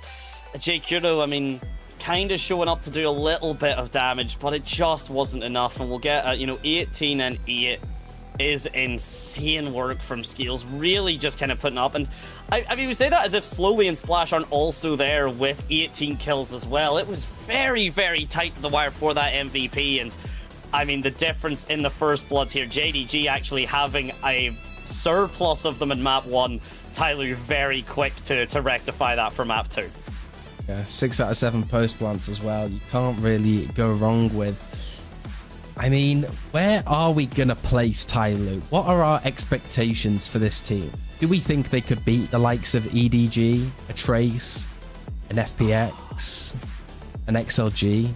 JKuro, I mean, kind of showing up to do a little bit of damage, but it just wasn't enough. And we'll get, you know, 18 and 8 is insane work from Scales, really just kind of putting up. And I mean, we say that as if Slowly and Splash aren't also there with 18 kills as well. It was very, very tight to the wire for that MVP. And I mean, the difference in the first bloods here, JDG actually having a surplus of them in map 1, TYL very quick to rectify that for map 2. Yeah, 6 out of 7 post plants as well. You can't really go wrong with. I mean, where are we going to place TYL? What are our expectations for this team? Do we think they could beat the likes of EDG, a Trace, an FPX, an XLG?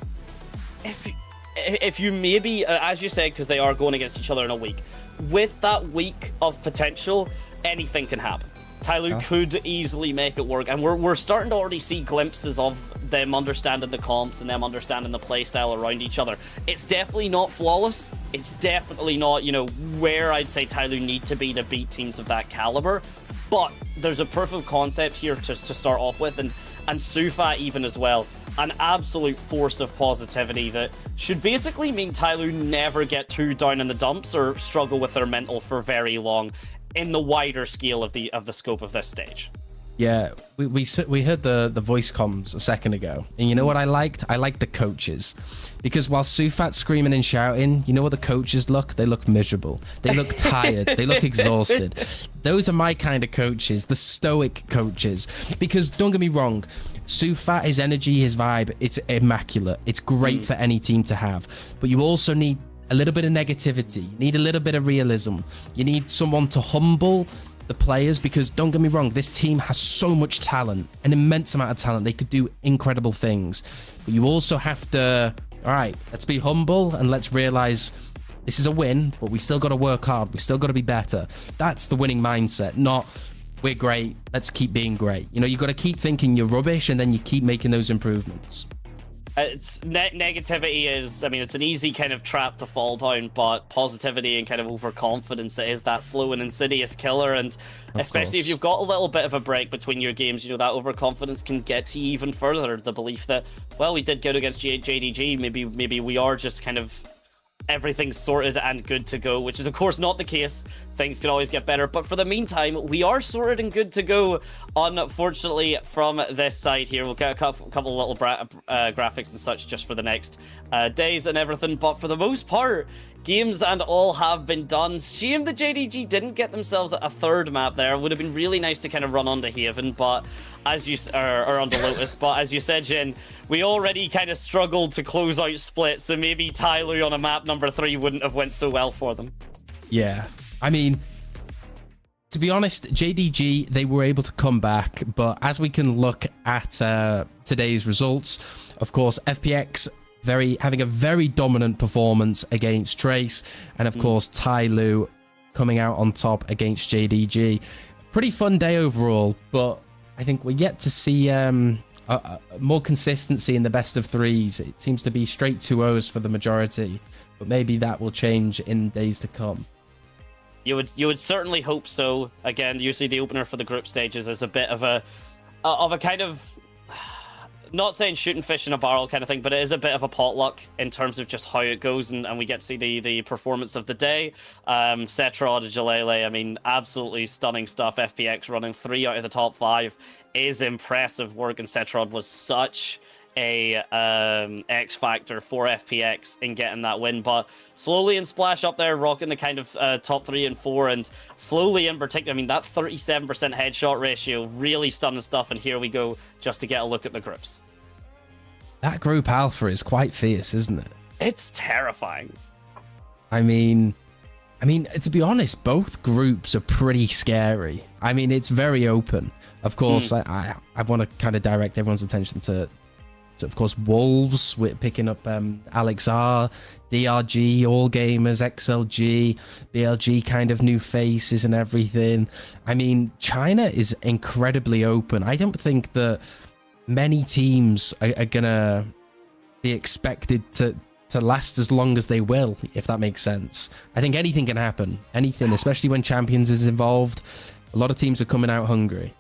If you maybe, as you said, because they are going against each other in a week, with that week of potential, anything can happen. TYL could easily make it work, and we're starting to already see glimpses of them understanding the comps and them understanding the playstyle around each other. It's definitely not flawless. It's definitely not, you know, where I'd say TYL need to be to beat teams of that caliber. But there's a proof of concept here to start off with, and Sufat even as well. An absolute force of positivity that should basically mean TYL never get too down in the dumps or struggle with their mental for very long in the wider scale of the scope of this stage. Yeah, we heard the voice comms a second ago, and you know what I liked? I liked the coaches, because while Sufat's screaming and shouting, you know what the coaches look? They look miserable. They look tired. They look exhausted. Those are my kind of coaches, the stoic coaches. Because don't get me wrong, Sufat, his energy, his vibe, it's immaculate. It's great for any team to have, but you also need a little bit of negativity. You need a little bit of realism. You need someone to humble the players, because don't get me wrong, this team has so much talent, an immense amount of talent. They could do incredible things, but you also have to, all right, let's be humble and let's realize this is a win, but we still got to work hard. We still got to be better. That's the winning mindset, not we're great, let's keep being great. You know, you got to keep thinking you're rubbish, and then you keep making those improvements. It's negativity is, I mean, it's an easy kind of trap to fall down, but positivity and kind of overconfidence is that slow and insidious killer. And especially if you've got a little bit of a break between your games, you know, that overconfidence can get to you even further. The belief that, well, we did good against JDG, maybe we are just kind of everything's sorted and good to go, which is of course not the case. Things can always get better, but for the meantime, we are sorted and good to go. Unfortunately, from this side here, we'll get a couple little graphics and such just for the next days and everything, but for the most part, games and all have been done. Shame the JDG didn't get themselves a third map there. It would have been really nice to kind of run onto Haven, but as you or onto Lotus, but as you said, Jin, we already kind of struggled to close out Split, so maybe TYL on a map number 3 wouldn't have went so well for them. Yeah, I mean, to be honest, JDG, they were able to come back, but as we can look at today's results, of course, FPX having a very dominant performance against Trace, and of course TYL coming out on top against JDG. Pretty fun day overall, but I think we're yet to see more consistency in the best of threes. It seems to be straight 2-0s for the majority, but maybe that will change in days to come. You would certainly hope so. Again, usually the opener for the group stages is a bit of a kind of not saying shooting fish in a barrel kind of thing, but it is a bit of a potluck in terms of just how it goes, and we get to see the performance of the day. Cetrod, Jalele, I mean, absolutely stunning stuff. FPX running 3 out of the top 5 is impressive work, and Cetrod was such a X factor for FPX in getting that win. But slowly and Splash up there rocking the kind of top 3 and 4, and slowly in particular, I mean, that 37% headshot ratio, really stunning stuff. And here we go, just to get a look at the groups. That group alpha is quite fierce, isn't it? It's terrifying. I mean, to be honest, both groups are pretty scary. I mean, it's very open. Of course, I want to kind of direct everyone's attention to of course, Wolves. We're picking up Alex R, DRG, All Gamers, XLG, BLG, kind of new faces and everything. I mean, China is incredibly open. I don't think that many teams are gonna be expected to last as long as they will, if that makes sense. I think anything can happen. Anything, especially when Champions is involved. A lot of teams are coming out hungry.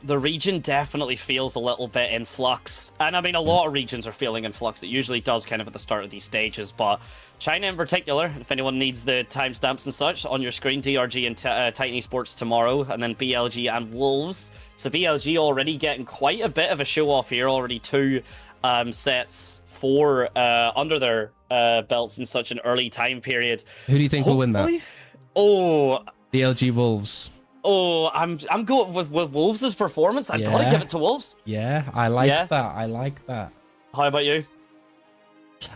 The region definitely feels a little bit in flux. And I mean, a lot of regions are feeling in flux. It usually does kind of at the start of these stages. But China in particular, if anyone needs the timestamps and such, on your screen, DRG and Titan Esports tomorrow, and then BLG and Wolves. So BLG already getting quite a bit of a show off here. Already 2 sets for under their belts in such an early time period. Who do you think will win that? Oh, BLG Wolves. Oh, I'm going with Wolves' performance. I've got to give it to Wolves. Yeah, I like that. I like that. How about you?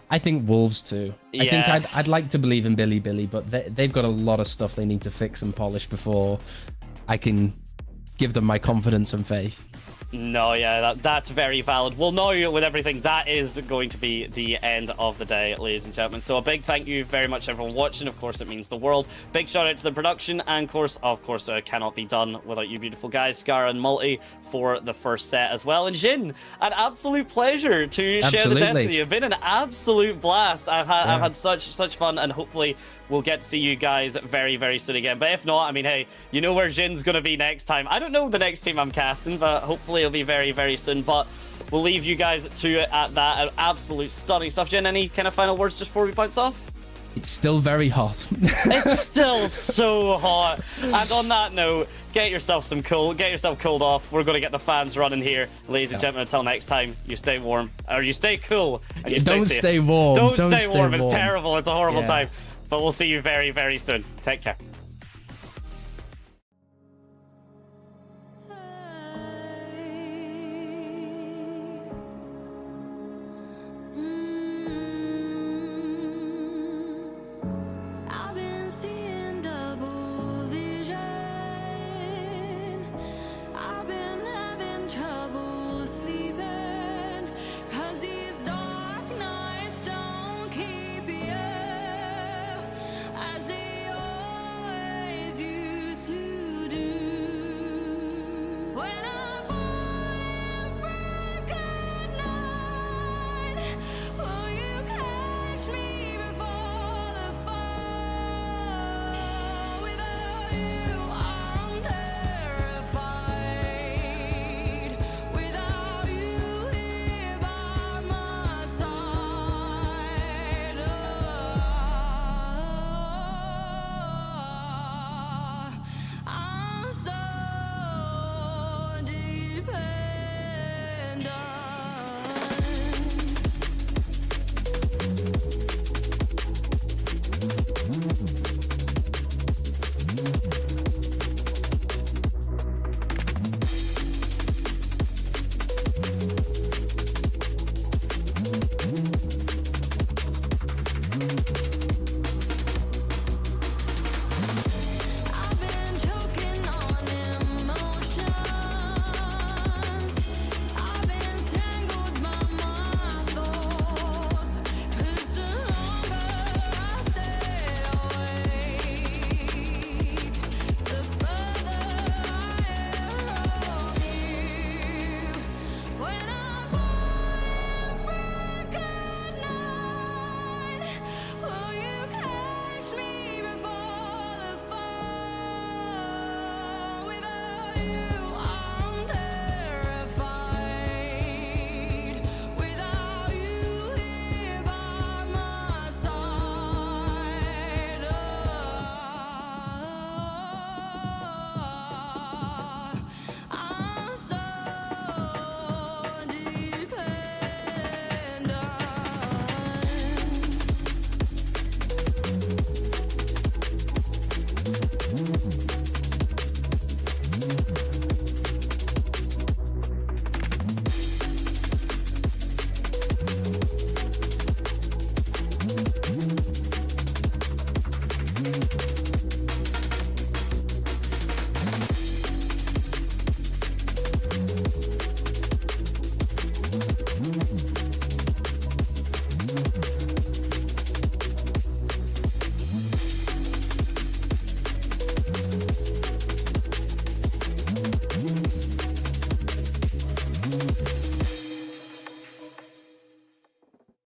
I think Wolves too. Yeah. I think I'd like to believe in Billy, but they've got a lot of stuff they need to fix and polish before I can give them my confidence and faith. No, yeah, that's very valid. Well, now with everything, that is going to be the end of the day, ladies and gentlemen. So a big thank you very much everyone watching. Of course, it means the world. Big shout out to the production, and of course, cannot be done without you beautiful guys, Scar and Multi, for the first set as well. And Jin, an absolute pleasure to share the desk with you. It's been an absolute blast. I've had such fun, and hopefully we'll get to see you guys very, very soon again. But if not, I mean, hey, you know where Jin's going to be next time. I don't know the next team I'm casting, but hopefully it'll be very, very soon. But we'll leave you guys to it at that. Absolute stunning stuff. Jin, any kind of final words just before we bounce off? It's still very hot. It's still so hot. And on that note, get yourself cooled off. We're going to get the fans running here. Ladies and gentlemen, until next time, you stay warm. Or you stay cool. And you Don't stay safe. stay warm. Don't stay warm. It's terrible. It's a horrible time. But we'll see you very, very soon. Take care.